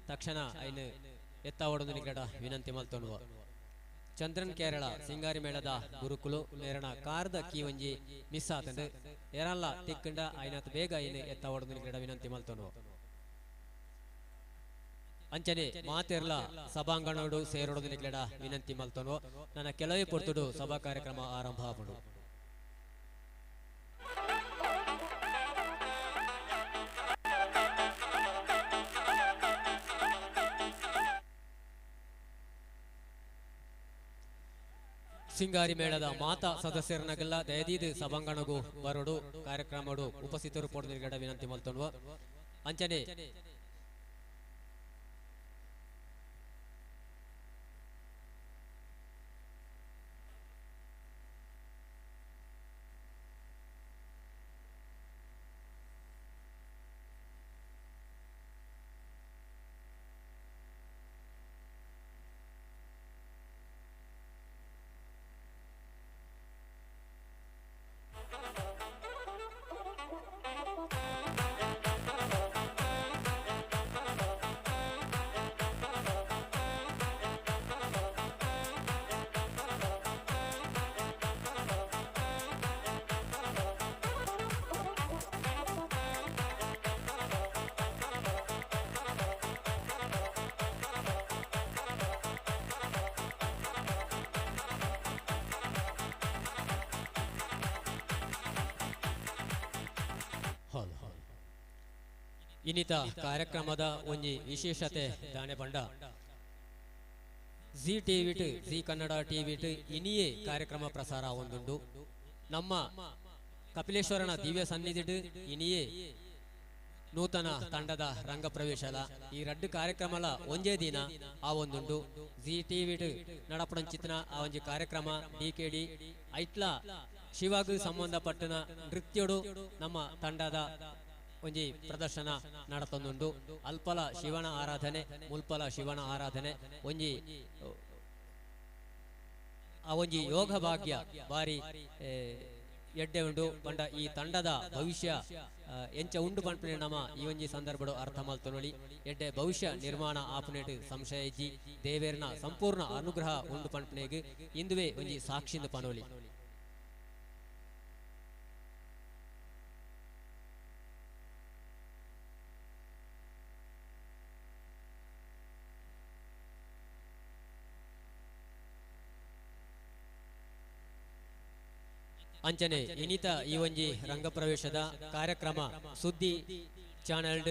ತಕ್ಷಣ ಐನು ಎತ್ತ ಓಡೊಂದು ನಿಗಡ ವಿನಂತಿ ಮಲ್ತೊಂಡುವ ಚಂದ್ರನ್ ಕೇರಳ ಸಿಂಗಾರಿ ಮೇಳದ ಗುರುಕುಲು ಮೇರನ ಕಾರದ ಕೀ ಒಂಜಿ ಮಿಸ್ ಆತಂಡು ಏರನ್ಲ ತಿಕ್ಕಂಡ ಐನತ್ ಬೇಗ ಐನು ಎತ್ತ ಓಡೊಂದು ನಿಗಡ ವಿನಂತಿ ಮಲ್ತೊಂಡುವ ಅಂಚನೆ ಮಾತೆರ್ಲ ಸಭಾಂಗಣೋಡು ಸೇರೋಡು ನಿಗಡ ವಿನಂತಿ ಮಲ್ತೊಂಡುವ ನನ್ನ ಕೆಲವೇ ಪೊರ್ತುಡು ಸಭಾ ಕಾರ್ಯಕ್ರಮ ಆರಂಭ ಆಪಡು ಸಿಂಗಾರಿ ಮೇಳದ ಮಾತಾ ಸದಸ್ಯರನಗೆಲ್ಲ ದಯದೀದು ಸಭಾಂಗಣಗೂ ಬರೋಡು ಕಾರ್ಯಕ್ರಮಡು ಉಪಸ್ಥಿತರು ಪೊಡ ನಿಗಡ ವಿನಂತಿ ಮಲ್ತೊಂಡುವ ಅಂಚನೆ ಇನ್ನಿತ ಕಾರ್ಯಕ್ರಮದ ಒಂಜಿ ವಿಶೇಷತೆ ದಾನೆ ಪಂಡ ಜಿ ಟಿವಿಟ್ ಜಿ ಕನ್ನಡ ಟಿವಿಟ್ ಇನಿಯೇ ಕಾರ್ಯಕ್ರಮ ಪ್ರಸಾರ ಒಂದುಂಡು ನಮ್ಮ ಕಪಿಲೇಶ್ವರನ ದಿವ್ಯ ಸನ್ನಿಧಿಡ್ ಇನಿಯೇ ನೂತನ ತಂಡದ ರಂಗ ಪ್ರವೇಶಲ ಈ ರಡ್ಡು ಕಾರ್ಯಕ್ರಮಲ ಒಂಜೇ ದಿನ ಆ ಒಂದುಂಡು ಜಿ ಟಿವಿಟ್ ನಡಪಡಂಚಿತ್ನ ಆ ಒಂಜಿ ಕಾರ್ಯಕ್ರಮ ಡಿಕೆಡಿ ಐಟ್ಲ ಶಿವಾಗ್ ಸಂಬಂಧಪಟ್ಟನ ನೃತ್ಯಡು ನಮ್ಮ ತಂಡದ ಒಂಜಿ ಪ್ರದರ್ಶನ ನಡತೊಂದುಂಡು ಅಲ್ಪಲ ಶಿವನ ಆರಾಧನೆ ಮುಲ್ಪಲ ಶಿವನ ಆರಾಧನೆ ಒಂಜಿ ಆ ಒಂಜಿ ಯೋಗ ಭಾಗ್ಯ ಬಾರಿ ಎಡ್ಡೆ ಉಂಡು ಪಂಡ ಈ ತಂಡದ ಭವಿಷ್ಯ ಎಂಚ ಉಂಡು ಪಂಪನೆ ನಮ ಈ ಒಂಜಿ ಸಂದರ್ಭಡು ಅರ್ಥ ಮಲ್ತೊನೊಲಿ ಎಡ್ಡೆ ಭವಿಷ್ಯ ನಿರ್ಮಾಣ ಆಪನೇಟ್ ಸಂಶಯ ಇಜ್ಜಿ ದೇವೇರ್ನ ಸಂಪೂರ್ಣ ಅನುಗ್ರಹ ಉಂಡು ಪಂಪನೆಗ್ ಇಂದುವೆ ಒಂಜಿ ಸಾಕ್ಷಿಂದು ಪನೋಲಿ ಅಂಚನೆ ಇನಿತ ಈ ಒಂಜಿ ರಂಗ ಪ್ರವೇಶದ ಕಾರ್ಯಕ್ರಮ ಸುದ್ದಿ ಚಾನೆಲ್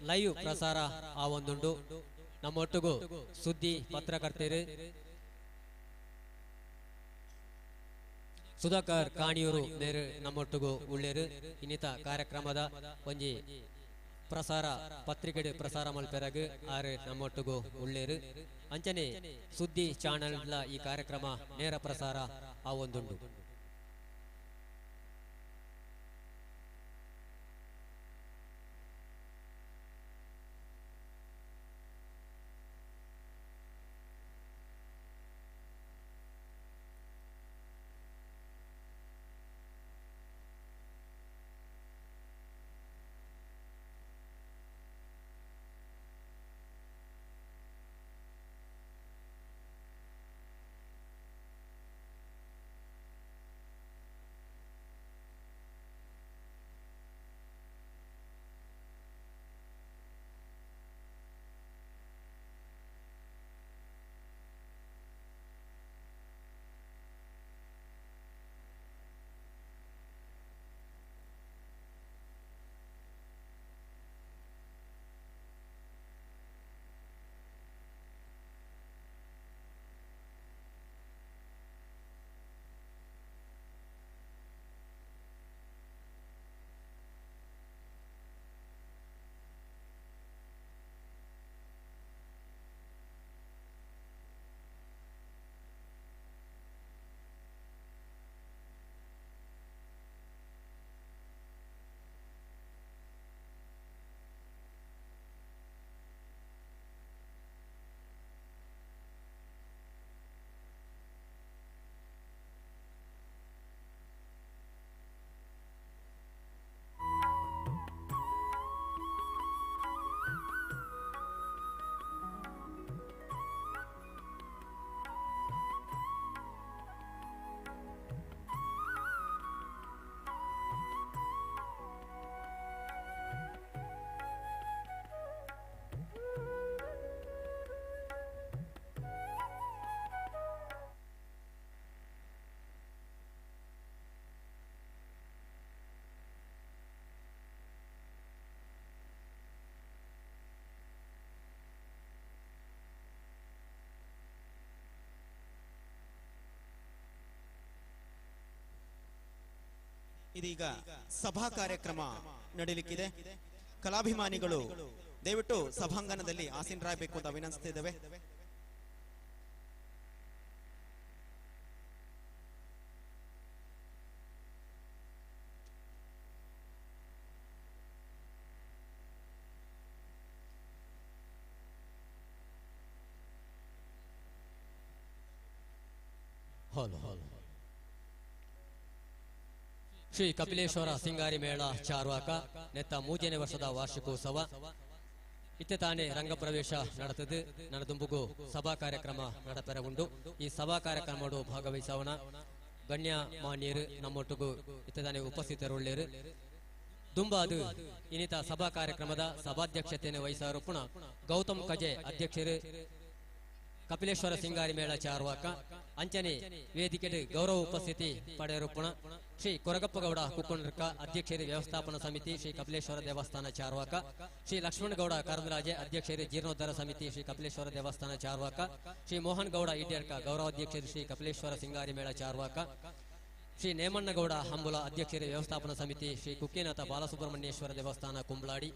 ಲೈವ್ ಪ್ರಸಾರ ಆ ಒಂದುಂಡು ನಮ್ಮೊಟ್ಟಿಗೂ ಸುದ್ದಿ ಪತ್ರಕರ್ತರು ಸುಧಾಕರ್ ಕಾಣಿಯೂರು ನೇರು ನಮ್ಮೊಟ್ಟಿಗೂ ಉಳ್ಳೇರು ಇನ್ನಿತ ಕಾರ್ಯಕ್ರಮದ ಒಂಜಿ ಪ್ರಸಾರ ಪತ್ರಿಕೆ ಪ್ರಸಾರ ಮಲ್ಪೆರಗ್ ಆರು ನಮ್ಮೊಟ್ಟಿಗೂ ಉಳ್ಳೇರು ಅಂಚನೆ ಸುದ್ದಿ ಚಾನೆಲ್ ಈ ಕಾರ್ಯಕ್ರಮ ನೇರ ಪ್ರಸಾರ ಆ ಒಂದುಂಡು ಇದೀಗ ಸಭಾ ಕಾರ್ಯಕ್ರಮ ನಡೆಯಲಿಕ್ಕಿದೆ. ಕಲಾಭಿಮಾನಿಗಳು ದಯವಿಟ್ಟು ಸಭಾಂಗಣದಲ್ಲಿ ಆಸೀನರಾಗಬೇಕು ಅಂತ ವಿನಂತಿಸುತ್ತಿದ್ದೇವೆ. ಶ್ರೀ ಕಪಿಲೇಶ್ವರ ಸಿಂಗಾರಿ ಮೇಳ ಚಾರ್ವಾಕ ನೆತ್ತ 3ನೇ ವರ್ಷದ ವಾರ್ಷಿಕೋತ್ಸವ ಇತ್ತೆ ತಾನೇ ರಂಗ ಪ್ರವೇಶ ನಡೆತದು. ನನ್ನ ದುಂಬುಗು ಸಭಾ ಕಾರ್ಯಕ್ರಮ ನಡಪೆರ ಉಂಡು. ಈ ಸಭಾ ಕಾರ್ಯಕ್ರಮ ಭಾಗವಹಿಸೋಣ. ಗಣ್ಯ ಮಾನ್ಯರು ನಮ್ಮೊಟ್ಟಿಗೂ ಇತ್ತೆ ತಾನೇ ಉಪಸ್ಥಿತರುಳ್ಳೇರು. ದುಂಬಾದು ಇನ್ನಿತ ಸಭಾ ಕಾರ್ಯಕ್ರಮದ ಸಭಾಧ್ಯಕ್ಷತೆಯನ್ನು ವಹಿಸಾರು ಪುಣ ಗೌತಮ್ ಕಜೆ ಅಧ್ಯಕ್ಷರು ಕಪಿಲೇಶ್ವರ ಸಿಂಗಾರಿ ಮೇಳ ಚಾರ್ವಾಕ ಅಂಚನೆ ವೇದಿಕೆಗೆ ಗೌರವ ಉಪಸ್ಥಿತಿ ಪಡೆಯರುಪುಣ ಶ್ರೀ ಕೊರಗಪ್ಪಗೌಡ ಕುಕ್ಕೊಂಡ್ರಕ ಅಧ್ಯಕ್ಷರು ವ್ಯವಸ್ಥಾಪನಾ ಸಮಿತಿ ಶ್ರೀ ಕಪಿಲೇಶ್ವರ ದೇವಸ್ಥಾನ ಚಾರ್ವಾಕ, ಶ್ರೀ ಲಕ್ಷ್ಮಣಗೌಡ ಕರದರಾಜೆ ಅಧ್ಯಕ್ಷರು ಜೀರ್ಣೋದ್ಧಾರ ಸಮಿತಿ ಶ್ರೀ ಕಪಿಲೇಶ್ವರ ದೇವಸ್ಥಾನ ಚಾರ್ವಾಕ, ಶ್ರೀ ಮೋಹನ್ ಗೌಡ ಇಡ್ಯರ್ಕ ಗೌರವಾಧ್ಯಕ್ಷರು ಶ್ರೀ ಕಪಿಲೇಶ್ವರ ಸಿಂಗಾರಿ ಮೇಳ ಚಾರ್ವಾಕ, ಶ್ರೀ ನೇಮಣ್ಣಗೌಡ ಹಂಬುಲ ಅಧ್ಯಕ್ಷರು ವ್ಯವಸ್ಥಾಪನಾ ಸಮಿತಿ ಶ್ರೀ ಕುಕ್ಕಿನಾಥ ಬಾಲಸುಬ್ರಹ್ಮಣ್ಯೇಶ್ವರ ದೇವಸ್ಥಾನ ಕುಂಬ್ಲಾಡಿ,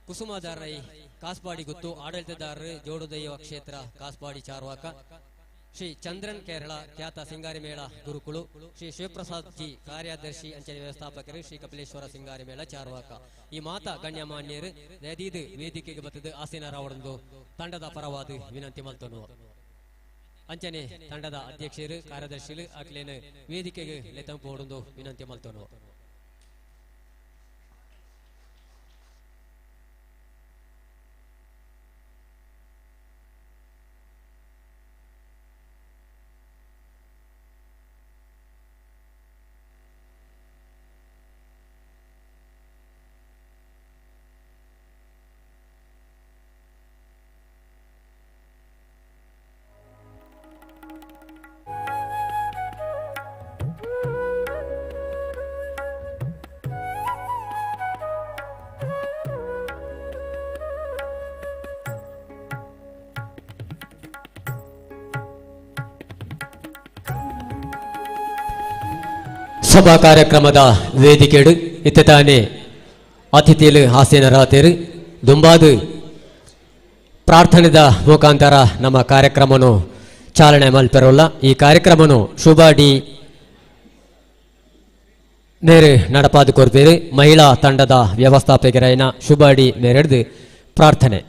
ಕುಸುಮಾಧಾರೈ ಕಾಸ್ಪಾಡಿ ಗುತ್ತು ಆಡಳಿತದಾರರು ಜೋಡುದೈವ ಕ್ಷೇತ್ರ ಕಾಸ್ಪಾಡಿ ಚಾರ್ವಾಕ, ಶ್ರೀ ಚಂದ್ರನ್ ಕೇರಳ ಖ್ಯಾತ ಸಿಂಗಾರಿ ಮೇಳ ಗುರುಕುಳು, ಶ್ರೀ ಶಿವಪ್ರಸಾದ್ ಜಿ ಕಾರ್ಯದರ್ಶಿ ಅಂಚನೆ ವ್ಯವಸ್ಥಾಪಕರು ಶ್ರೀ ಕಪಿಲೇಶ್ವರ ಸಿಂಗಾರಿ ಮೇಳ ಚಾರ್ವಾಕ. ಈ ಮಾತ ಗಣ್ಯಮಾನ್ಯರು ದಯದೀದು ವೇದಿಕೆಗೆ ಬತ್ತದು ಆಸೀನರಾವಡೊಂದು ತಂಡದ ಪರವಾದ ವಿನಂತಿ ಮಲ್ತನು. ಅಂಚನೆ ತಂಡದ ಅಧ್ಯಕ್ಷರು ಕಾರ್ಯದರ್ಶಿಗಳು ಅಕ್ಲೇನು ವೇದಿಕೆಗೆ ಲೆತಂಪು ಹೊಡೊಂದು ವಿನಂತಿ ಮಲ್ತನು. ಸಭಾ ಕಾರ್ಯಕ್ರಮದ ವೇದಿಕೆಡು ಇತ್ತೆ ತಾನೇ ಅತಿಥಿಲು ಹಾಸೇನರಾತೇರು ದುಂಬಾದು ಪ್ರಾರ್ಥನೆದ ಮುಖಾಂತರ ನಮ್ಮ ಕಾರ್ಯಕ್ರಮನು ಚಾಲನೆ ಮಲ್ಪೆರೋಲ್ಲ. ಈ ಕಾರ್ಯಕ್ರಮನು ಶುಭಾಡಿ ನೇರು ನಡಪಾದು ಕೊರ್ಪೇರು ಮಹಿಳಾ ತಂಡದ ವ್ಯವಸ್ಥಾಪಕರೈನ ಶುಭಾಡಿ ಮೇರೆಡ್ದು ಪ್ರಾರ್ಥನೆ.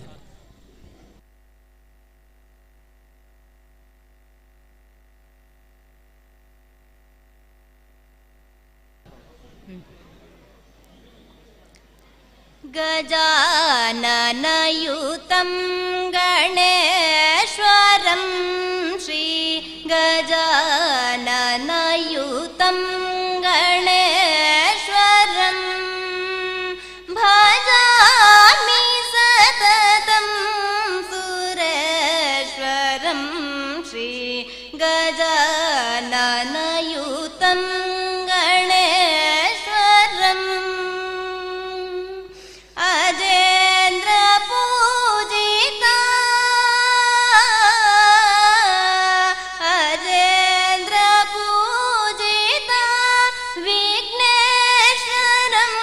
गजाननयुतं गणेश्वरं श्री गजाननयुतं गणेश्वरं भजामि सततं सुरेश्वरं श्री गजाननयुतं गणेश्वरम् अजेन्द्र पूजिता अजेन्द्र पूजिता विघ्नेश्वरम्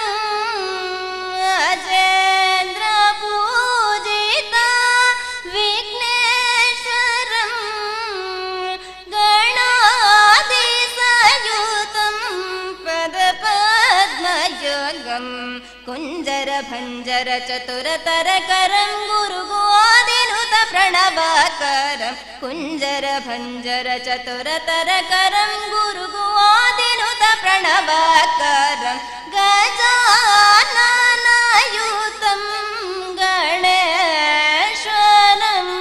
अजेन्द्र पूजिता विघ्नेश्वरम् गणादिसयुतं पदपद्मयुगम् कुंजर भंजर चतुरतरकरं गुरुगोदिनुत प्रणवाकरं कुंजर भंजर चतुरतरकरं गुरुगोदिनुत प्रणवाकरं गजाननयुतं गणेश्वरम्.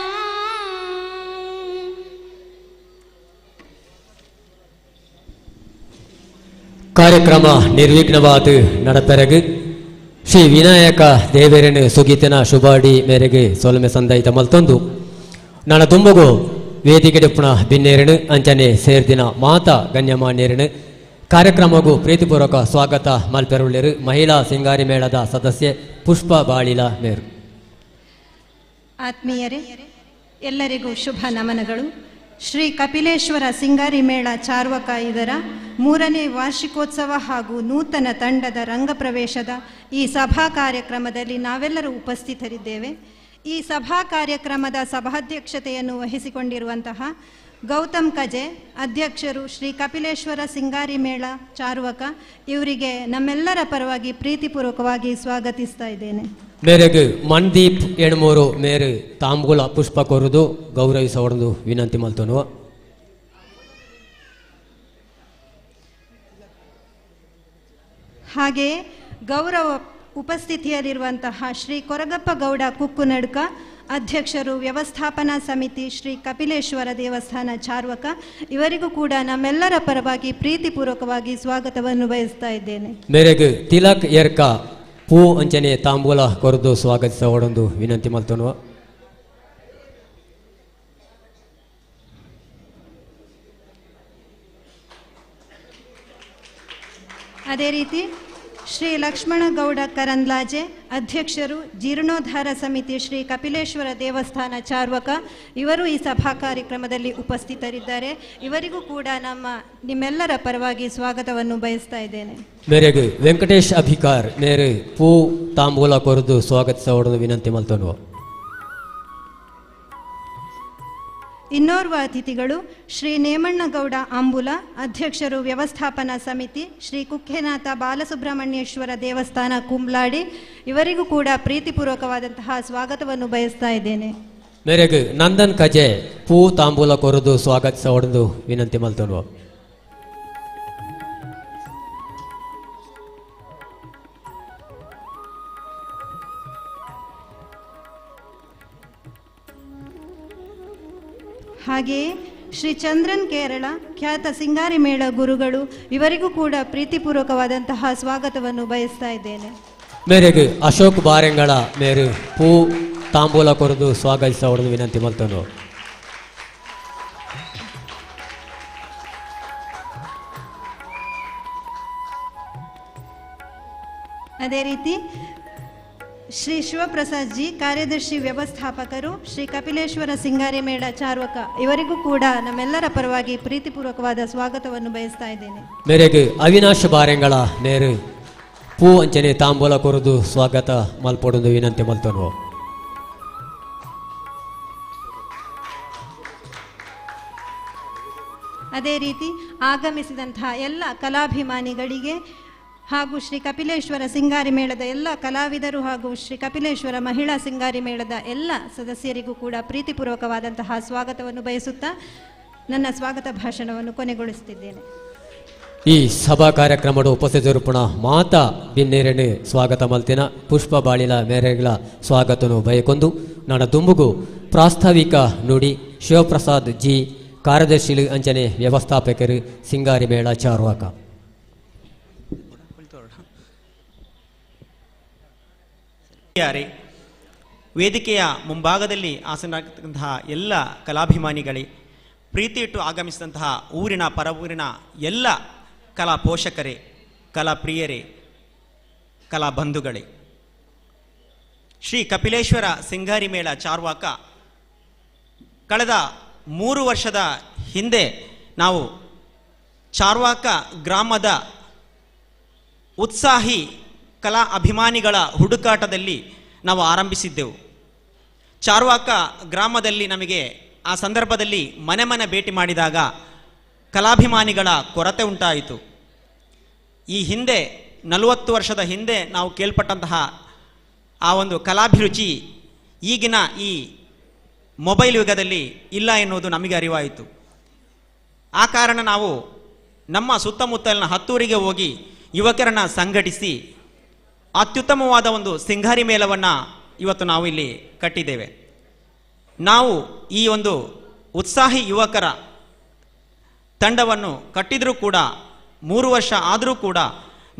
ಕಾರ್ಯಕ್ರಮ ನಿರ್ವಿಘ್ನವಾದ ನಡಪೆರಗು ಶ್ರೀ ವಿನಾಯಕ ದೇವರನು ಸುಗೀತನ ಶುಭಾಡಿ ಮೇರೆಗೆ ಸೋಲಮೆ ಸಂದೈತ ಮಲ್ತೊಂದು ನನ್ನ ತುಂಬಗು ವೇದಿಕೆ ಪುಣ ಭಿನ್ನೇರನು ಅಂಚನೆ ಸೇರ್ದಿನ ಮಾತಾ ಗಣ್ಯಮಾನ್ಯರನು ಕಾರ್ಯಕ್ರಮಗೂ ಪ್ರೀತಿಪೂರ್ವಕ ಸ್ವಾಗತ ಮಲ್ಪೆರುಳ್ಳೆರು ಮಹಿಳಾ ಸಿಂಗಾರಿ ಮೇಳದ ಸದಸ್ಯೆ ಪುಷ್ಪ ಬಾಳಿಲ ಮೇರು. ಆತ್ಮೀಯರೇ, ಎಲ್ಲರಿಗೂ ಶುಭ ನಮನಗಳು. ಶ್ರೀ ಕಪಿಲೇಶ್ವರ ಸಿಂಗಾರಿ ಮೇಳ ಚಾರ್ವಕ ಇದರ 3ನೇ ವಾರ್ಷಿಕೋತ್ಸವ ಹಾಗೂ ನೂತನ ತಂಡದ ರಂಗಪ್ರವೇಶದ ಈ ಸಭಾ ಕಾರ್ಯಕ್ರಮದಲ್ಲಿ ನಾವೆಲ್ಲರೂ ಉಪಸ್ಥಿತರಿದ್ದೇವೆ. ಈ ಸಭಾ ಕಾರ್ಯಕ್ರಮದ ಸಭಾಧ್ಯಕ್ಷತೆಯನ್ನು ವಹಿಸಿಕೊಂಡಿರುವಂತಹ ಗೌತಮ್ ಕಜೆ, ಅಧ್ಯಕ್ಷರು ಶ್ರೀ ಕಪಿಲೇಶ್ವರ ಸಿಂಗಾರಿ ಮೇಳ ಚಾರ್ವಕ, ಇವರಿಗೆ ನಮ್ಮೆಲ್ಲರ ಪರವಾಗಿ ಪ್ರೀತಿಪೂರ್ವಕವಾಗಿ ಸ್ವಾಗತಿಸ್ತಾ ಇದ್ದೇನೆ. ಮೇರೆಗೆ ಮನ್ದೀಪ್ ಎಣ್ಮೂರು ಮೇರೆ ತಾಂಬೂಲ ಪುಷ್ಪ ಕೊರುದು ಗೌರವಿಸೋದು ವಿನಂತಿ ಮಾಡ್ತನು. ಹಾಗೆಯೇ ಗೌರವ ಉಪಸ್ಥಿತಿಯಲ್ಲಿರುವಂತಹ ಶ್ರೀ ಕೊರಗಪ್ಪ ಗೌಡ ಕುಕ್ಕುನಡ್ಕ, ಅಧ್ಯಕ್ಷರು ವ್ಯವಸ್ಥಾಪನಾ ಸಮಿತಿ ಶ್ರೀ ಕಪಿಲೇಶ್ವರ ದೇವಸ್ಥಾನ ಚಾರ್ವಕ, ಇವರಿಗೂ ಕೂಡ ನಮ್ಮೆಲ್ಲರ ಪರವಾಗಿ ಪ್ರೀತಿಪೂರ್ವಕವಾಗಿ ಸ್ವಾಗತವನ್ನು ಬಯಸ್ತಾ ಇದ್ದೇನೆ. ಮೇರೆಗೆ ತಿಲಕ್ ಏರ್ಕ ಪೂ ಅಂಚನೆ ತಾಂಬೂಲ ಕೊರದು ಸ್ವಾಗತಿಸೋದು ವಿನಂತಿ ಮಾಡ್ತನು. ಅದೇ ರೀತಿ ಶ್ರೀ ಲಕ್ಷ್ಮಣಗೌಡ ಕರಂದ್ಲಾಜೆ, ಅಧ್ಯಕ್ಷರು ಜೀರ್ಣೋದ್ಧಾರ ಸಮಿತಿ ಶ್ರೀ ಕಪಿಲೇಶ್ವರ ದೇವಸ್ಥಾನ ಚಾರ್ವಕ, ಇವರು ಈ ಸಭಾ ಕಾರ್ಯಕ್ರಮದಲ್ಲಿ ಉಪಸ್ಥಿತರಿದ್ದಾರೆ. ಇವರಿಗೂ ಕೂಡ ನಿಮ್ಮೆಲ್ಲರ ಪರವಾಗಿ ಸ್ವಾಗತವನ್ನು ಬಯಸ್ತಾ ಇದ್ದೇನೆ. ಮೇರೆಗೆ ವೆಂಕಟೇಶ್ ಅಭಿಕಾರ್ ಮೇರೆ ಪೂ ತಾಂಬೂಲ ಕೊರದು ಸ್ವಾಗತಿಸೋದು ವಿನಂತಿ ಮಾಡ್ತನು. ಇನ್ನೋರ್ವ ಅತಿಥಿಗಳು ಶ್ರೀ ನೇಮಣ್ಣಗೌಡ ಆಂಬುಲ, ಅಧ್ಯಕ್ಷರು ವ್ಯವಸ್ಥಾಪನಾ ಸಮಿತಿ ಶ್ರೀ ಕುಖ್ಯನಾಥ ಬಾಲಸುಬ್ರಹ್ಮಣ್ಯೇಶ್ವರ ದೇವಸ್ಥಾನ ಕುಂಬ್ಲಾಡಿ, ಇವರಿಗೂ ಕೂಡ ಪ್ರೀತಿಪೂರ್ವಕವಾದಂತಹ ಸ್ವಾಗತವನ್ನು ಬಯಸ್ತಾ ಇದ್ದೇನೆ. ಮೇರೆಗೆ ನಂದನ್ ಕಜೆ ಪೂ ತಾಂಬೂಲ ಕೊರದು ಸ್ವಾಗತಿಸೋದು ವಿನಂತಿ ಮಾಡ್ತನು. ಹಾಗೆಯೇ ಶ್ರೀ ಚಂದ್ರನ್ ಕೇರಳ, ಖ್ಯಾತ ಸಿಂಗಾರಿ ಮೇಳ ಗುರುಗಳು, ಇವರಿಗೂ ಕೂಡ ಪ್ರೀತಿಪೂರ್ವಕವಾದಂತಹ ಸ್ವಾಗತವನ್ನು ಬಯಸ್ತಾ ಇದ್ದೇನೆ. ಮೇರೆಗೆ ಅಶೋಕ್ ಬಾರೆಂಗಳ ಮೇರೆ ಪೂ ತಾಂಬೂಲ ಕೊರದು ಸ್ವಾಗತಿಸೋದು ವಿನಂತಿ ಮಾಡ್ತನು. ಅದೇ ರೀತಿ ಶ್ರೀ ಶಿವಪ್ರಸಾದ್ ಜಿ, ಕಾರ್ಯದರ್ಶಿ ವ್ಯವಸ್ಥಾಪಕರು ಶ್ರೀ ಕಪಿಲೇಶ್ವರ ಸಿಂಗಾರಿ ಮೇಳ ಚಾರ್ವಕ, ಇವರಿಗೂ ಕೂಡ ನಮ್ಮೆಲ್ಲರ ಪರವಾಗಿ ಪ್ರೀತಿಪೂರ್ವಕವಾದ ಸ್ವಾಗತವನ್ನು ಬಯಸ್ತಾ ಇದ್ದೇನೆ. ಮೇರೆಗೆ ಅವಿನಾಶ್ ಬಾರೆಂಗಳ ಮೇರೆ ಪೂ ಅಂಚನೆ ತಾಂಬೂಲ ಕೊರದು ಸ್ವಾಗತ ಮಲ್ಪಡೋದು ವಿನಂತಿ ಮಲ್ತನು. ಅದೇ ರೀತಿ ಆಗಮಿಸಿದಂತಹ ಎಲ್ಲ ಕಲಾಭಿಮಾನಿಗಳಿಗೆ ಹಾಗೂ ಶ್ರೀ ಕಪಿಲೇಶ್ವರ ಸಿಂಗಾರಿ ಮೇಳದ ಎಲ್ಲ ಕಲಾವಿದರು ಹಾಗೂ ಶ್ರೀ ಕಪಿಲೇಶ್ವರ ಮಹಿಳಾ ಸಿಂಗಾರಿ ಮೇಳದ ಎಲ್ಲ ಸದಸ್ಯರಿಗೂ ಕೂಡ ಪ್ರೀತಿಪೂರ್ವಕವಾದಂತಹ ಸ್ವಾಗತವನ್ನು ಬಯಸುತ್ತಾ ನನ್ನ ಸ್ವಾಗತ ಭಾಷಣವನ್ನು ಕೊನೆಗೊಳಿಸುತ್ತಿದ್ದೇನೆ. ಈ ಸಭಾ ಕಾರ್ಯಕ್ರಮದ ಉಪಸ್ಥಿತರುಪುಣ ಮಾತಾ ಬಿನ್ನೇರನೆ ಸ್ವಾಗತ ಮಲ್ತಿನ ಪುಷ್ಪ ಬಾಳಿಲ ಮೇರೆಗಳ ಸ್ವಾಗತನು ಬಯಕೊಂದು ನನ್ನ ತುಂಬುಗು ಪ್ರಾಸ್ತಾವಿಕ ನುಡಿ ಶಿವಪ್ರಸಾದ್ ಜಿ, ಕಾರ್ಯದರ್ಶಿ ಅಂಚನೆ ವ್ಯವಸ್ಥಾಪಕರು ಸಿಂಗಾರಿ ಮೇಳ ಚಾರ್ವಾಕ. ವೇದಿಕೆಯ ಮುಂಭಾಗದಲ್ಲಿ ಆಸನರಾಗಿರ್ತಕ್ಕಂತಹ ಎಲ್ಲ ಕಲಾಭಿಮಾನಿಗಳೇ, ಪ್ರೀತಿ ಇಟ್ಟು ಆಗಮಿಸಿದಂತಹ ಊರಿನ ಪರವೂರಿನ ಎಲ್ಲ ಕಲಾ ಪೋಷಕರೇ, ಕಲಾ ಪ್ರಿಯರೇ, ಕಲಾ ಬಂಧುಗಳೇ, ಶ್ರೀ ಕಪಿಲೇಶ್ವರ ಸಿಂಗಾರಿ ಮೇಳ ಚಾರ್ವಾಕ ಕಳೆದ 3 ವರ್ಷದ ಹಿಂದೆ ನಾವು ಚಾರ್ವಾಕ ಗ್ರಾಮದ ಉತ್ಸಾಹಿ ಕಲಾ ಅಭಿಮಾನಿಗಳ ಹುಡುಕಾಟದಲ್ಲಿ ನಾವು ಆರಂಭಿಸಿದ್ದೆವು. ಚಾರ್ವಾಕ ಗ್ರಾಮದಲ್ಲಿ ನಮಗೆ ಆ ಸಂದರ್ಭದಲ್ಲಿ ಮನೆ ಮನೆ ಭೇಟಿ ಮಾಡಿದಾಗ ಕಲಾಭಿಮಾನಿಗಳ ಕೊರತೆ ಉಂಟಾಯಿತು. ಈ ಹಿಂದೆ 40 ವರ್ಷದ ಹಿಂದೆ ನಾವು ಕೇಳ್ಪಟ್ಟಂತಹ ಆ ಒಂದು ಕಲಾಭಿರುಚಿ ಈಗಿನ ಈ ಮೊಬೈಲ್ ಯುಗದಲ್ಲಿ ಇಲ್ಲ ಎನ್ನುವುದು ನಮಗೆ ಅರಿವಾಯಿತು. ಆ ಕಾರಣ ನಾವು ನಮ್ಮ ಸುತ್ತಮುತ್ತಲಿನ ಹತ್ತೂರಿಗೆ ಹೋಗಿ ಯುವಕರನ್ನು ಸಂಘಟಿಸಿ ಅತ್ಯುತ್ತಮವಾದ ಒಂದು ಸಿಂಗಾರಿ ಮೇಳವನ್ನು ಇವತ್ತು ನಾವು ಇಲ್ಲಿ ಕಟ್ಟಿದ್ದೇವೆ. ನಾವು ಈ ಒಂದು ಉತ್ಸಾಹಿ ಯುವಕರ ತಂಡವನ್ನು ಕಟ್ಟಿದರೂ ಕೂಡ 3 ವರ್ಷ ಆದರೂ ಕೂಡ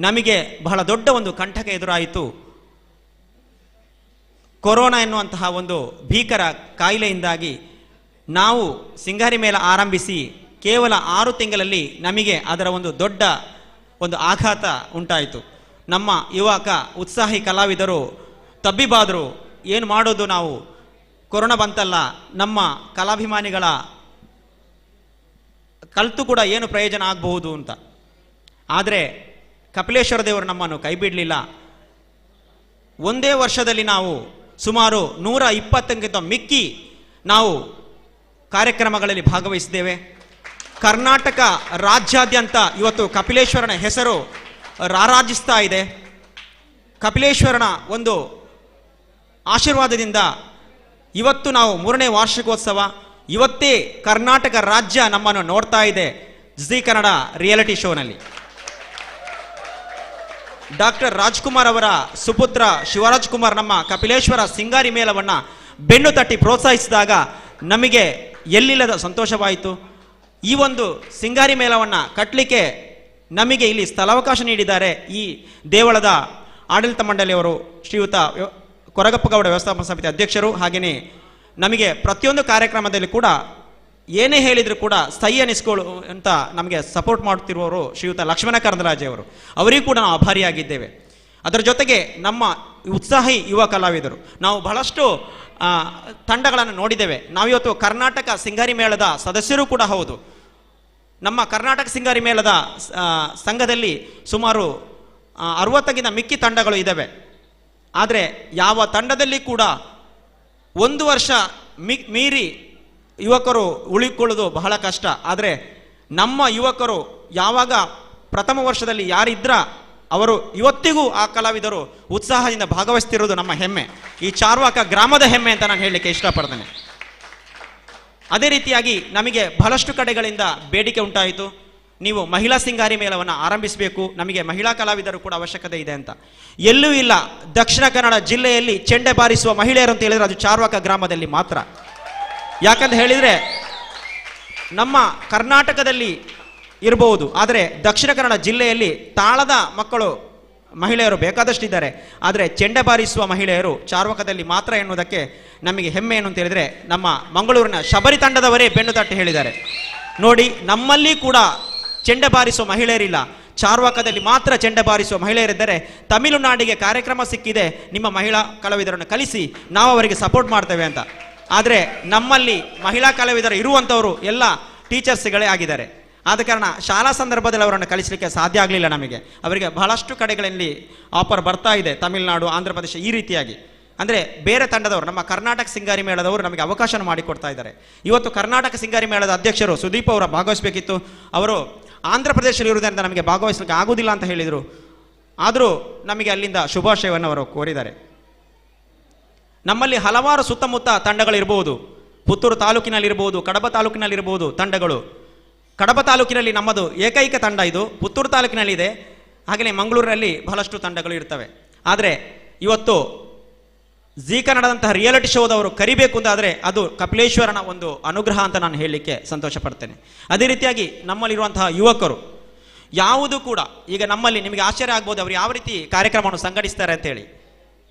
ನಮಗೆ ಬಹಳ ದೊಡ್ಡ ಒಂದು ಕಂಟಕ ಎದುರಾಯಿತು. ಕೊರೋನಾ ಎನ್ನುವಂತಹ ಒಂದು ಭೀಕರ ಕಾಯಿಲೆಯಿಂದಾಗಿ ನಾವು ಸಿಂಗಾರಿ ಮೇಳ ಆರಂಭಿಸಿ ಕೇವಲ 6 ತಿಂಗಳಲ್ಲಿ ನಮಗೆ ಅದರ ಒಂದು ದೊಡ್ಡ ಒಂದು ಆಘಾತ ಉಂಟಾಯಿತು. ನಮ್ಮ ಯುವಕ ಉತ್ಸಾಹಿ ಕಲಾವಿದರು ತಬ್ಬಿಬಾದರು, ಏನು ಮಾಡೋದು, ನಾವು ಕೊರೋನಾ ಬಂತಲ್ಲ, ನಮ್ಮ ಕಲಾಭಿಮಾನಿಗಳ ಕಲಿತು ಕೂಡ ಏನು ಪ್ರಯೋಜನ ಆಗಬಹುದು ಅಂತ. ಆದರೆ ಕಪಿಲೇಶ್ವರ ದೇವರು ನಮ್ಮನ್ನು ಕೈ ಬಿಡಲಿಲ್ಲ. ಒಂದೇ ವರ್ಷದಲ್ಲಿ ನಾವು ಸುಮಾರು 120ಕ್ಕಿಂತ ಮಿಕ್ಕಿ ನಾವು ಕಾರ್ಯಕ್ರಮಗಳಲ್ಲಿ ಭಾಗವಹಿಸಿದ್ದೇವೆ. ಕರ್ನಾಟಕ ರಾಜ್ಯಾದ್ಯಂತ ಇವತ್ತು ಕಪಿಲೇಶ್ವರನ ಹೆಸರು ರಾರಾಜಿಸ್ತಾ ಇದೆ. ಕಪಿಲೇಶ್ವರನ ಒಂದು ಆಶೀರ್ವಾದದಿಂದ ಇವತ್ತು ನಾವು 3ನೇ ವಾರ್ಷಿಕೋತ್ಸವ, ಇವತ್ತೇ ಕರ್ನಾಟಕ ರಾಜ್ಯ ನಮ್ಮನ್ನು ನೋಡ್ತಾ ಇದೆ ಜೀ ಕನ್ನಡ ರಿಯಾಲಿಟಿ ಶೋನಲ್ಲಿ. ಡಾಕ್ಟರ್ ರಾಜ್ಕುಮಾರ್ ಅವರ ಸುಪುತ್ರ ಶಿವರಾಜ್ ಕುಮಾರ್ ನಮ್ಮ ಕಪಿಲೇಶ್ವರ ಸಿಂಗಾರಿ ಮೇಳವನ್ನು ಬೆನ್ನು ತಟ್ಟಿ ಪ್ರೋತ್ಸಾಹಿಸಿದಾಗ ನಮಗೆ ಎಲ್ಲಿಲ್ಲದ ಸಂತೋಷವಾಯಿತು. ಈ ಒಂದು ಸಿಂಗಾರಿ ಮೇಳವನ್ನು ಕಟ್ಟಲಿಕ್ಕೆ ನಮಗೆ ಇಲ್ಲಿ ಸ್ಥಳಾವಕಾಶ ನೀಡಿದ್ದಾರೆ ಈ ದೇವಳದ ಆಡಳಿತ ಮಂಡಳಿಯವರು, ಶ್ರೀಯುತ ಕೊರಗಪ್ಪಗೌಡ ವ್ಯವಸ್ಥಾಪನಾ ಸಮಿತಿ ಅಧ್ಯಕ್ಷರು. ಹಾಗೆಯೇ ನಮಗೆ ಪ್ರತಿಯೊಂದು ಕಾರ್ಯಕ್ರಮದಲ್ಲಿ ಕೂಡ ಏನೇ ಹೇಳಿದರೂ ಕೂಡ ಸಹಿ ಅನಿಸ್ಕೊಳ್ಳು ಅಂತ ನಮಗೆ ಸಪೋರ್ಟ್ ಮಾಡುತ್ತಿರುವವರು ಶ್ರೀಯುತ ಲಕ್ಷ್ಮಣ ಕರಂದರಾಜೆ ಅವರು, ಅವರಿಗೂ ಕೂಡ ನಾವು ಆಭಾರಿಯಾಗಿದ್ದೇವೆ. ಅದರ ಜೊತೆಗೆ ನಮ್ಮ ಉತ್ಸಾಹಿ ಯುವ ಕಲಾವಿದರು, ನಾವು ಬಹಳಷ್ಟು ತಂಡಗಳನ್ನು ನೋಡಿದ್ದೇವೆ. ನಾವಿವತ್ತು ಕರ್ನಾಟಕ ಸಿಂಗಾರಿ ಮೇಳದ ಸದಸ್ಯರು ಕೂಡ ಹೌದು. ನಮ್ಮ ಕರ್ನಾಟಕ ಸಿಂಗಾರಿ ಮೇಳದ ಸಂಘದಲ್ಲಿ ಸುಮಾರು 60ಕ್ಕಿಂತ ಮಿಕ್ಕಿ ತಂಡಗಳು ಇದ್ದಾವೆ. ಆದರೆ ಯಾವ ತಂಡದಲ್ಲಿ ಕೂಡ 1 ವರ್ಷ ಮೀರಿ ಯುವಕರು ಉಳಿಕೊಳ್ಳೋದು ಬಹಳ ಕಷ್ಟ. ಆದರೆ ನಮ್ಮ ಯುವಕರು ಯಾವಾಗ ಪ್ರಥಮ ವರ್ಷದಲ್ಲಿ ಯಾರಿದ್ರ ಅವರು ಇವತ್ತಿಗೂ ಆ ಕಲಾವಿದರು ಉತ್ಸಾಹದಿಂದ ಭಾಗವಹಿಸ್ತಿರೋದು ನಮ್ಮ ಹೆಮ್ಮೆ, ಈ ಚಾರ್ವಾಕ ಗ್ರಾಮದ ಹೆಮ್ಮೆ ಅಂತ ನಾನು ಹೇಳಲಿಕ್ಕೆ ಇಷ್ಟಪಡ್ತೇನೆ. ಅದೇ ರೀತಿಯಾಗಿ ನಮಗೆ ಬಹಳಷ್ಟು ಕಡೆಗಳಿಂದ ಬೇಡಿಕೆ ಉಂಟಾಯಿತು, ನೀವು ಮಹಿಳಾ ಸಿಂಗಾರಿ ಮೇಳವನ್ನು ಆರಂಭಿಸಬೇಕು, ನಮಗೆ ಮಹಿಳಾ ಕಲಾವಿದರು ಕೂಡ ಅವಶ್ಯಕತೆ ಇದೆ ಅಂತ. ಎಲ್ಲೂ ಇಲ್ಲ. ದಕ್ಷಿಣ ಕನ್ನಡ ಜಿಲ್ಲೆಯಲ್ಲಿ ಚೆಂಡೆ ಬಾರಿಸುವ ಮಹಿಳೆಯರು ಅಂತ ಹೇಳಿದರೆ ಅದು ಚಾರ್ವಾಕ ಗ್ರಾಮದಲ್ಲಿ ಮಾತ್ರ. ಯಾಕಂತ ಹೇಳಿದರೆ ನಮ್ಮ ಕರ್ನಾಟಕದಲ್ಲಿ ಇರಬಹುದು, ಆದರೆ ದಕ್ಷಿಣ ಕನ್ನಡ ಜಿಲ್ಲೆಯಲ್ಲಿ ತಾಳದ ಮಕ್ಕಳು ಮಹಿಳೆಯರು ಬೇಕಾದಷ್ಟಿದ್ದಾರೆ. ಆದರೆ ಚೆಂಡೆ ಬಾರಿಸುವ ಮಹಿಳೆಯರು ಚಾರ್ವಾಕದಲ್ಲಿ ಮಾತ್ರ ಎನ್ನುವುದಕ್ಕೆ ನಮಗೆ ಹೆಮ್ಮೆ ಏನು ಅಂತ ಹೇಳಿದರೆ ನಮ್ಮ ಮಂಗಳೂರಿನ ಶಬರಿ ತಂಡದವರೇ ಬೆನ್ನು ತಟ್ಟಿ ಹೇಳಿದ್ದಾರೆ. ನೋಡಿ, ನಮ್ಮಲ್ಲಿ ಕೂಡ ಚೆಂಡೆ ಬಾರಿಸುವ ಮಹಿಳೆಯರಿಲ್ಲ, ಚಾರ್ವಾಕದಲ್ಲಿ ಮಾತ್ರ ಚೆಂಡೆ ಬಾರಿಸುವ ಮಹಿಳೆಯರಿದ್ದರೆ ತಮಿಳುನಾಡಿಗೆ ಕಾರ್ಯಕ್ರಮ ಸಿಕ್ಕಿದೆ, ನಿಮ್ಮ ಮಹಿಳಾ ಕಲಾವಿದರನ್ನು ಕಲಿಸಿ, ನಾವು ಅವರಿಗೆ ಸಪೋರ್ಟ್ ಮಾಡ್ತೇವೆ ಅಂತ. ಆದರೆ ನಮ್ಮಲ್ಲಿ ಮಹಿಳಾ ಕಲಾವಿದರು ಇರುವಂಥವರು ಎಲ್ಲ ಟೀಚರ್ಸ್ಗಳೇ ಆಗಿದ್ದಾರೆ. ಆದ ಕಾರಣ ಶಾಲಾ ಸಂದರ್ಭದಲ್ಲಿ ಅವರನ್ನು ಕಲಿಸಲಿಕ್ಕೆ ಸಾಧ್ಯ ಆಗಲಿಲ್ಲ ನಮಗೆ. ಅವರಿಗೆ ಬಹಳಷ್ಟು ಕಡೆಗಳಲ್ಲಿ ಆಫರ್ ಬರ್ತಾ ಇದೆ, ತಮಿಳುನಾಡು, ಆಂಧ್ರ ಪ್ರದೇಶ, ಈ ರೀತಿಯಾಗಿ. ಅಂದರೆ ಬೇರೆ ತಂಡದವರು, ನಮ್ಮ ಕರ್ನಾಟಕ ಸಿಂಗಾರಿ ಮೇಳದವರು ನಮಗೆ ಅವಕಾಶ ಮಾಡಿಕೊಡ್ತಾ ಇದ್ದಾರೆ. ಇವತ್ತು ಕರ್ನಾಟಕ ಸಿಂಗಾರಿ ಮೇಳದ ಅಧ್ಯಕ್ಷರು ಸುದೀಪ್ ಅವರ ಭಾಗವಹಿಸಬೇಕಿತ್ತು, ಅವರು ಆಂಧ್ರ ಪ್ರದೇಶದಲ್ಲಿ ಇರುವುದರಿಂದ ನಮಗೆ ಭಾಗವಹಿಸಲಿಕ್ಕೆ ಆಗುವುದಿಲ್ಲ ಅಂತ ಹೇಳಿದರು. ಆದರೂ ನಮಗೆ ಅಲ್ಲಿಂದ ಶುಭಾಶಯವನ್ನು ಅವರು ಕೋರಿದ್ದಾರೆ. ನಮ್ಮಲ್ಲಿ ಹಲವಾರು ಸುತ್ತಮುತ್ತ ತಂಡಗಳಿರ್ಬೋದು, ಪುತ್ತೂರು ತಾಲೂಕಿನಲ್ಲಿರ್ಬೋದು, ಕಡಬ ತಾಲೂಕಿನಲ್ಲಿರ್ಬೋದು ತಂಡಗಳು. ಕಡಬ ತಾಲೂಕಿನಲ್ಲಿ ನಮ್ಮದು ಏಕೈಕ ತಂಡ ಇದು, ಪುತ್ತೂರು ತಾಲೂಕಿನಲ್ಲಿದೆ, ಹಾಗೆಯೇ ಮಂಗಳೂರಿನಲ್ಲಿ ಬಹಳಷ್ಟು ತಂಡಗಳು ಇರ್ತವೆ. ಆದರೆ ಇವತ್ತು ಜೀ ಕನ್ನಡದಂತಹ ರಿಯಾಲಿಟಿ ಶೋದವರು ಕರಿಬೇಕು ಅಂತಾದರೆ ಅದು ಕಪಿಲೇಶ್ವರನ ಒಂದು ಅನುಗ್ರಹ ಅಂತ ನಾನು ಹೇಳಲಿಕ್ಕೆ ಸಂತೋಷ ಪಡ್ತೇನೆ. ಅದೇ ರೀತಿಯಾಗಿ ನಮ್ಮಲ್ಲಿರುವಂತಹ ಯುವಕರು ಯಾವುದು ಕೂಡ, ಈಗ ನಮ್ಮಲ್ಲಿ ನಿಮಗೆ ಆಶ್ಚರ್ಯ ಆಗ್ಬೋದು ಅವರು ಯಾವ ರೀತಿ ಕಾರ್ಯಕ್ರಮವನ್ನು ಸಂಘಟಿಸ್ತಾರೆ ಅಂತೇಳಿ.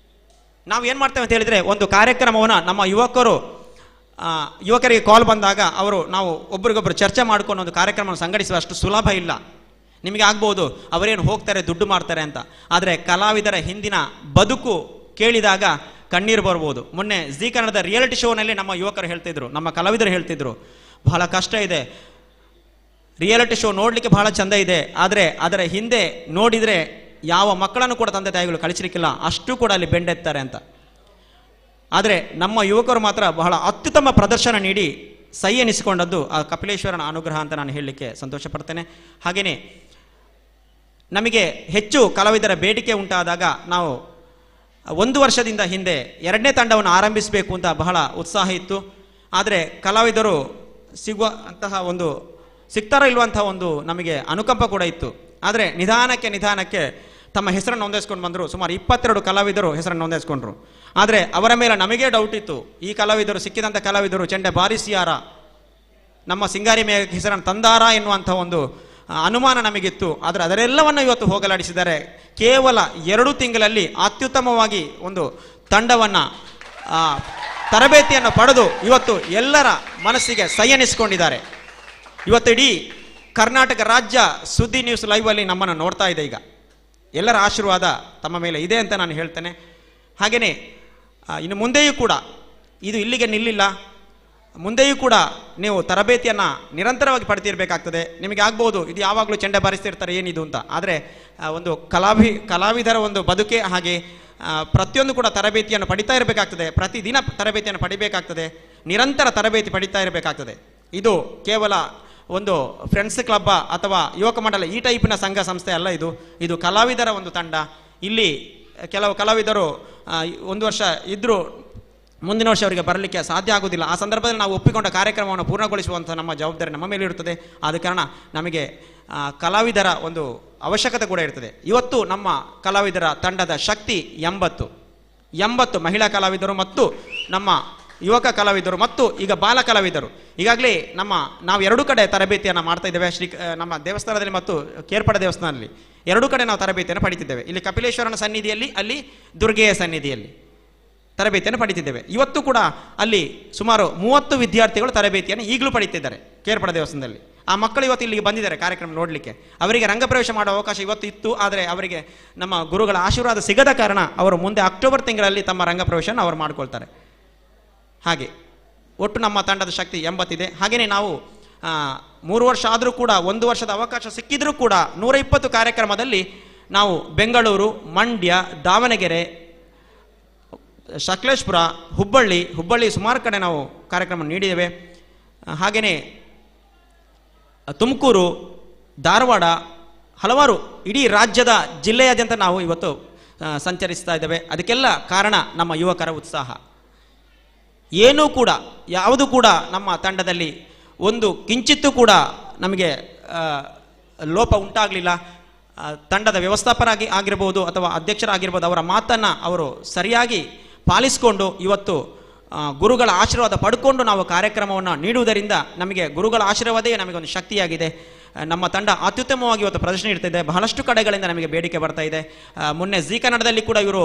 ನಾವು ಏನು ಮಾಡ್ತೇವೆ ಅಂತ ಹೇಳಿದರೆ, ಒಂದು ಕಾರ್ಯಕ್ರಮವನ್ನು ನಮ್ಮ ಯುವಕರಿಗೆ ಕಾಲ್ ಬಂದಾಗ ನಾವು ಒಬ್ರಿಗೊಬ್ಬರು ಚರ್ಚೆ ಮಾಡ್ಕೊಂಡು ಒಂದು ಕಾರ್ಯಕ್ರಮವನ್ನು ಸಂಘಟಿಸುವ ಅಷ್ಟು ಸುಲಭ ಇಲ್ಲ. ನಿಮಗೆ ಆಗ್ಬೋದು ಅವರೇನು ಹೋಗ್ತಾರೆ ದುಡ್ಡು ಮಾಡ್ತಾರೆ ಅಂತ, ಆದರೆ ಕಲಾವಿದರ ಹಿಂದಿನ ಬದುಕು ಕೇಳಿದಾಗ ಕಣ್ಣೀರು ಬರ್ಬೋದು. ಮೊನ್ನೆ ಜೀ ಕನ್ನಡದ ರಿಯಾಲಿಟಿ ಶೋನಲ್ಲಿ ನಮ್ಮ ಯುವಕರು ಹೇಳ್ತಿದ್ರು, ನಮ್ಮ ಕಲಾವಿದರು ಹೇಳ್ತಿದ್ರು, ಬಹಳ ಕಷ್ಟ ಇದೆ, ರಿಯಾಲಿಟಿ ಶೋ ನೋಡಲಿಕ್ಕೆ ಬಹಳ ಚಂದ ಇದೆ, ಆದರೆ ಅದರ ಹಿಂದೆ ನೋಡಿದರೆ ಯಾವ ಮಕ್ಕಳನ್ನು ಕೂಡ ತಂದೆ ತಾಯಿಗಳು ಕಳಿಸಲಿಕ್ಕಿಲ್ಲ, ಅಷ್ಟು ಕೂಡ ಅಲ್ಲಿ ಬೆಂಡೆತ್ತಾರೆ ಅಂತ. ಆದರೆ ನಮ್ಮ ಯುವಕರು ಮಾತ್ರ ಬಹಳ ಅತ್ಯುತ್ತಮ ಪ್ರದರ್ಶನ ನೀಡಿ ಸೈ ಎನಿಸಿಕೊಂಡದ್ದು ಆ ಕಪಿಲೇಶ್ವರನ ಅನುಗ್ರಹ ಅಂತ ನಾನು ಹೇಳಲಿಕ್ಕೆ ಸಂತೋಷ ಪಡ್ತೇನೆ. ಹಾಗೆಯೇ ನಮಗೆ ಹೆಚ್ಚು ಕಲಾವಿದರ ಬೇಡಿಕೆ ಉಂಟಾದಾಗ ನಾವು 1 ವರ್ಷದಿಂದ ಹಿಂದೆ 2ನೇ ತಂಡವನ್ನು ಆರಂಭಿಸಬೇಕು ಅಂತ ಬಹಳ ಉತ್ಸಾಹ ಇತ್ತು. ಆದರೆ ಕಲಾವಿದರು ಸಿಗ್ತಾರೋ ಇಲ್ವಂತಹ ಒಂದು ನಮಗೆ ಅನುಕಂಪ ಕೂಡ ಇತ್ತು. ಆದರೆ ನಿಧಾನಕ್ಕೆ ತಮ್ಮ ಹೆಸರನ್ನು ನೋಂದಾಯಿಸ್ಕೊಂಡು ಬಂದರು. ಸುಮಾರು 22 ಕಲಾವಿದರು ಹೆಸರನ್ನು ನೋಂದಾಯಿಸ್ಕೊಂಡ್ರು. ಆದರೆ ಅವರ ಮೇಲೆ ನಮಗೇ ಡೌಟ್ ಇತ್ತು, ಈ ಕಲಾವಿದರು ಸಿಕ್ಕಿದಂಥ ಕಲಾವಿದರು ಚೆಂಡೆ ಬಾರಿಸಿಯಾರ, ನಮ್ಮ ಸಿಂಗಾರಿ ಮೇಳಕ್ಕೆ ಹೆಸರನ್ನು ತಂದಾರ ಎನ್ನುವಂಥ ಒಂದು ಅನುಮಾನ ನಮಗಿತ್ತು. ಆದರೆ ಅದರೆಲ್ಲವನ್ನು ಇವತ್ತು ಹೋಗಲಾಡಿಸಿದ್ದಾರೆ. ಕೇವಲ 2 ತಿಂಗಳಲ್ಲಿ ಅತ್ಯುತ್ತಮವಾಗಿ ಒಂದು ತಂಡವನ್ನು ತರಬೇತಿಯನ್ನು ಪಡೆದು ಇವತ್ತು ಎಲ್ಲರ ಮನಸ್ಸಿಗೆ ಸೈ ಎನಿಸಿಕೊಂಡಿದ್ದಾರೆ. ಇವತ್ತು ಇಡೀ ಕರ್ನಾಟಕ ರಾಜ್ಯ ಸುದ್ದಿ ನ್ಯೂಸ್ ಲೈವಲ್ಲಿ ನಮ್ಮನ್ನು ನೋಡ್ತಾ ಇದೆ. ಈಗ ಎಲ್ಲರ ಆಶೀರ್ವಾದ ತಮ್ಮ ಮೇಲೆ ಇದೆ ಅಂತ ನಾನು ಹೇಳ್ತೇನೆ. ಹಾಗೆಯೇ ಇನ್ನು ಮುಂದೆಯೂ ಕೂಡ ಇದು ಇಲ್ಲಿಗೆ ನಿಲ್ಲಿಲ್ಲ. ಮುಂದೆಯೂ ಕೂಡ ನೀವು ತರಬೇತಿಯನ್ನು ನಿರಂತರವಾಗಿ ಪಡ್ತಿರ್ಬೇಕಾಗ್ತದೆ. ನಿಮಗೆ ಆಗ್ಬೋದು ಇದು ಯಾವಾಗಲೂ ಚೆಂಡೆ ಬಾರಿಸ್ತಿರ್ತಾರೆ ಏನಿದು ಅಂತ, ಆದರೆ ಒಂದು ಕಲಾವಿದರ ಒಂದು ಬದುಕೆ ಹಾಗೆ ಪ್ರತಿಯೊಂದು ಕೂಡ ತರಬೇತಿಯನ್ನು ಪಡಿತಾ ಇರಬೇಕಾಗ್ತದೆ. ಪ್ರತಿದಿನ ತರಬೇತಿಯನ್ನು ಪಡಿಬೇಕಾಗ್ತದೆ, ನಿರಂತರ ತರಬೇತಿ ಪಡಿತಾ ಇರಬೇಕಾಗ್ತದೆ. ಇದು ಕೇವಲ ಒಂದು ಫ್ರೆಂಡ್ಸ್ ಕ್ಲಬ್ಬ ಅಥವಾ ಯುವಕ ಮಂಡಲ ಈ ಟೈಪಿನ ಸಂಘ ಸಂಸ್ಥೆ ಅಲ್ಲ. ಇದು ಕಲಾವಿದರ ಒಂದು ತಂಡ. ಇಲ್ಲಿ ಕೆಲವು ಕಲಾವಿದರು ಒಂದು ವರ್ಷ ಇದ್ದರೂ ಮುಂದಿನ ವರ್ಷ ಅವರಿಗೆ ಬರಲಿಕ್ಕೆ ಸಾಧ್ಯ ಆಗುವುದಿಲ್ಲ. ಆ ಸಂದರ್ಭದಲ್ಲಿ ನಾವು ಒಪ್ಪಿಕೊಂಡ ಕಾರ್ಯಕ್ರಮವನ್ನು ಪೂರ್ಣಗೊಳಿಸುವಂಥ ನಮ್ಮ ಜವಾಬ್ದಾರಿ ನಮ್ಮ ಮೇಲೆ ಇರುತ್ತದೆ. ಆದ ಕಾರಣ ನಮಗೆ ಕಲಾವಿದರ ಒಂದು ಅವಶ್ಯಕತೆ ಕೂಡ ಇರ್ತದೆ. ಇವತ್ತು ನಮ್ಮ ಕಲಾವಿದರ ತಂಡದ ಶಕ್ತಿ 80 ಮಹಿಳಾ ಕಲಾವಿದರು ಮತ್ತು ನಮ್ಮ ಯುವಕ ಕಲಾವಿದರು ಮತ್ತು ಈಗ ಬಾಲ ಕಲಾವಿದರು. ಈಗಾಗಲೇ ನಾವು ಎರಡು ಕಡೆ ತರಬೇತಿಯನ್ನು ಮಾಡ್ತಾ ಇದ್ದೇವೆ. ನಮ್ಮ ದೇವಸ್ಥಾನದಲ್ಲಿ ಮತ್ತು ಕೇರ್ಪಡ ದೇವಸ್ಥಾನದಲ್ಲಿ ಎರಡು ಕಡೆ ನಾವು ತರಬೇತಿಯನ್ನು ಪಡಿತಿದ್ದೇವೆ. ಇಲ್ಲಿ ಕಪಿಲೇಶ್ವರನ ಸನ್ನಿಧಿಯಲ್ಲಿ, ಅಲ್ಲಿ ದುರ್ಗೆಯ ಸನ್ನಿಧಿಯಲ್ಲಿ ತರಬೇತಿಯನ್ನು ಪಡಿತಿದ್ದೇವೆ. ಇವತ್ತು ಕೂಡ ಅಲ್ಲಿ ಸುಮಾರು 30 ವಿದ್ಯಾರ್ಥಿಗಳು ತರಬೇತಿಯನ್ನು ಈಗಲೂ ಪಡಿತಿದ್ದಾರೆ ಕೇರ್ಪಡ ದೇವಸ್ಥಾನದಲ್ಲಿ. ಆ ಮಕ್ಕಳು ಇವತ್ತು ಇಲ್ಲಿಗೆ ಬಂದಿದ್ದಾರೆ ಕಾರ್ಯಕ್ರಮ ನೋಡಲಿಕ್ಕೆ. ಅವರಿಗೆ ರಂಗಪ್ರವೇಶ ಮಾಡುವ ಅವಕಾಶ ಇವತ್ತು ಇತ್ತು, ಆದರೆ ಅವರಿಗೆ ನಮ್ಮ ಗುರುಗಳ ಆಶೀರ್ವಾದ ಸಿಗದ ಕಾರಣ ಅವರು ಮುಂದೆ ಅಕ್ಟೋಬರ್ ತಿಂಗಳಲ್ಲಿ ತಮ್ಮ ರಂಗಪ್ರವೇಶನ ಅವರು ಮಾಡಿಕೊಳ್ತಾರೆ. ಹಾಗೆ ಒಟ್ಟು ನಮ್ಮ ತಂಡದ ಶಕ್ತಿ 80 ಇದೆ. ಹಾಗೆಯೇ ನಾವು 3 ವರ್ಷ ಆದರೂ ಕೂಡ 1 ವರ್ಷದ ಅವಕಾಶ ಸಿಕ್ಕಿದ್ರೂ ಕೂಡ 120 ಕಾರ್ಯಕ್ರಮದಲ್ಲಿ ನಾವು ಬೆಂಗಳೂರು, ಮಂಡ್ಯ, ದಾವಣಗೆರೆ, ಸಕಲೇಶ್ಪುರ, ಹುಬ್ಬಳ್ಳಿ ಸುಮಾರು ಕಡೆ ನಾವು ಕಾರ್ಯಕ್ರಮ ನೀಡಿದ್ದೇವೆ. ಹಾಗೆಯೇ ತುಮಕೂರು, ಧಾರವಾಡ, ಹಲವಾರು ಇಡೀ ರಾಜ್ಯದ ಜಿಲ್ಲೆಯಾದ್ಯಂತ ನಾವು ಇವತ್ತು ಸಂಚರಿಸ್ತಾ ಇದ್ದೇವೆ. ಅದಕ್ಕೆಲ್ಲ ಕಾರಣ ನಮ್ಮ ಯುವಕರ ಉತ್ಸಾಹ. ಏನೂ ಕೂಡ ಯಾವುದು ಕೂಡ ನಮ್ಮ ತಂಡದಲ್ಲಿ ಒಂದು ಕಿಂಚಿತ್ತೂ ಕೂಡ ನಮಗೆ ಲೋಪ ಉಂಟಾಗಲಿಲ್ಲ. ತಂಡದ ವ್ಯವಸ್ಥಾಪಕರಾಗಿ ಆಗಿರ್ಬೋದು ಅಥವಾ ಅಧ್ಯಕ್ಷರಾಗಿರ್ಬೋದು, ಅವರ ಮಾತನ್ನು ಅವರು ಸರಿಯಾಗಿ ಪಾಲಿಸಿಕೊಂಡು ಇವತ್ತು ಗುರುಗಳ ಆಶೀರ್ವಾದ ಪಡ್ಕೊಂಡು ನಾವು ಕಾರ್ಯಕ್ರಮವನ್ನು ನೀಡುವುದರಿಂದ ನಮಗೆ ಗುರುಗಳ ಆಶೀರ್ವಾದವೇ ನಮಗೊಂದು ಶಕ್ತಿಯಾಗಿದೆ. ನಮ್ಮ ತಂಡ ಅತ್ಯುತ್ತಮವಾಗಿ ಇವತ್ತು ಪ್ರದರ್ಶನ ಇಡ್ತಿದೆ. ಬಹಳಷ್ಟು ಕಡೆಗಳಿಂದ ನಮಗೆ ಬೇಡಿಕೆ ಬರ್ತಾ ಇದೆ. ಮೊನ್ನೆ ಜೀ ಕನ್ನಡದಲ್ಲಿ ಕೂಡ ಇವರು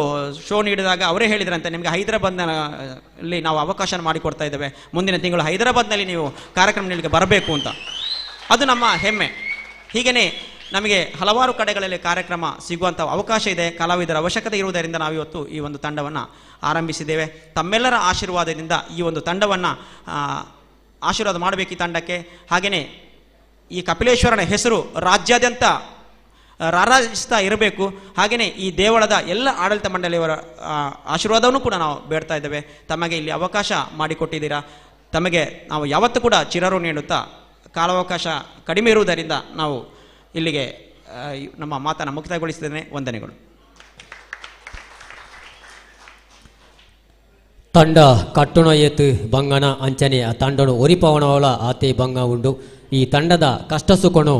ಶೋ ನೀಡಿದಾಗ ಅವರೇ ಹೇಳಿದ್ರಂತೆ, ನಿಮಗೆ ಹೈದರಾಬಾದ್ನಲ್ಲಿ ನಾವು ಅವಕಾಶ ಮಾಡಿಕೊಡ್ತಾ ಇದ್ದೇವೆ, ಮುಂದಿನ ತಿಂಗಳು ಹೈದರಾಬಾದ್ನಲ್ಲಿ ನೀವು ಕಾರ್ಯಕ್ರಮ ನೀಡಲಿಕ್ಕೆ ಬರಬೇಕು ಅಂತ. ಅದು ನಮ್ಮ ಹೆಮ್ಮೆ. ಹೀಗೇ ನಮಗೆ ಹಲವಾರು ಕಡೆಗಳಲ್ಲಿ ಕಾರ್ಯಕ್ರಮ ಸಿಗುವಂಥ ಅವಕಾಶ ಇದೆ. ಕಲಾವಿದರ ಅವಶ್ಯಕತೆ ಇರುವುದರಿಂದ ನಾವು ಇವತ್ತು ಈ ಒಂದು ತಂಡವನ್ನು ಆರಂಭಿಸಿದ್ದೇವೆ. ತಮ್ಮೆಲ್ಲರ ಆಶೀರ್ವಾದದಿಂದ ಈ ಒಂದು ತಂಡವನ್ನು ಆಶೀರ್ವಾದ ಮಾಡಬೇಕು ಈ ತಂಡಕ್ಕೆ. ಹಾಗೆಯೇ ಈ ಕಪಿಲೇಶ್ವರನ ಹೆಸರು ರಾಜ್ಯಾದ್ಯಂತ ರಾರಾಜಿಸ್ತಾ ಇರಬೇಕು. ಹಾಗೆಯೇ ಈ ದೇವಳದ ಎಲ್ಲ ಆಡಳಿತ ಮಂಡಳಿಯವರ ಆಶೀರ್ವಾದವನ್ನು ಕೂಡ ನಾವು ಬೇಡ್ತಾ ಇದ್ದೇವೆ. ತಮಗೆ ಇಲ್ಲಿ ಅವಕಾಶ ಮಾಡಿಕೊಟ್ಟಿದ್ದೀರಾ, ತಮಗೆ ನಾವು ಯಾವತ್ತೂ ಕೂಡ ಚಿರರು ನೀಡುತ್ತಾ ಕಾಲಾವಕಾಶ ಕಡಿಮೆ ಇರುವುದರಿಂದ ನಾವು ಇಲ್ಲಿಗೆ ನಮ್ಮ ಮಾತನ್ನು ಮುಕ್ತಾಯಗೊಳಿಸಿದ್ದೇನೆ. ವಂದನೆಗಳು. ತಂಡ ಕಟ್ಟುಣ ಏತು ಬಂಗನ ಅಂಚನೆ ಆ ತಂಡನು ಒರಿಪವನವಳ ಆತೆ ಬಂಗ ಉಂಡು. ಈ ತಂಡದ ಕಷ್ಟ ಸುಖನು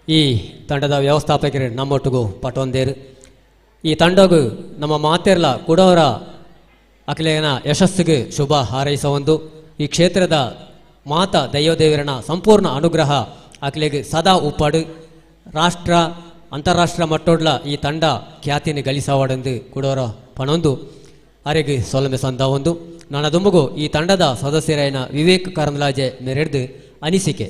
ಈ ತಂಡದ ವ್ಯವಸ್ಥಾಪಕರು ನಮ್ಮೊಟ್ಟಿಗೂ ಪಟೊಂದೇರು. ಈ ತಂಡಗೂ ನಮ್ಮ ಮಾತೆರ್ಲ ಕುಡವರ ಅಖಿಲೇನ ಯಶಸ್ಸಿಗೆ ಶುಭ ಹಾರೈಸೊಂದು. ಈ ಕ್ಷೇತ್ರದ ಮಾತ ದೈವದೇವರನ ಸಂಪೂರ್ಣ ಅನುಗ್ರಹ ಅಖಿಲೆಗೆ ಸದಾ ಉಪ್ಪಾಡು. ರಾಷ್ಟ್ರ ಅಂತಾರಾಷ್ಟ್ರ ಮಟ್ಟೋಡ್ಲ ಈ ತಂಡ ಖ್ಯಾತಿಯನ್ನು ಗಳಿಸವಾಡೆಂದು ಕುಡವರ ಪಣೊಂದು ಅರೆಗೆ ಸೊಲಮೆ ಸಂದ ಒಂದು. ನನ್ನ ದುಂಬುಗು ಈ ತಂಡದ ಸದಸ್ಯರಾಯನ ವಿವೇಕ್ ಕರಂದ್ಲಾಜೆ ಮೇರೆಡ್ದು ಅನಿಸಿಕೆ.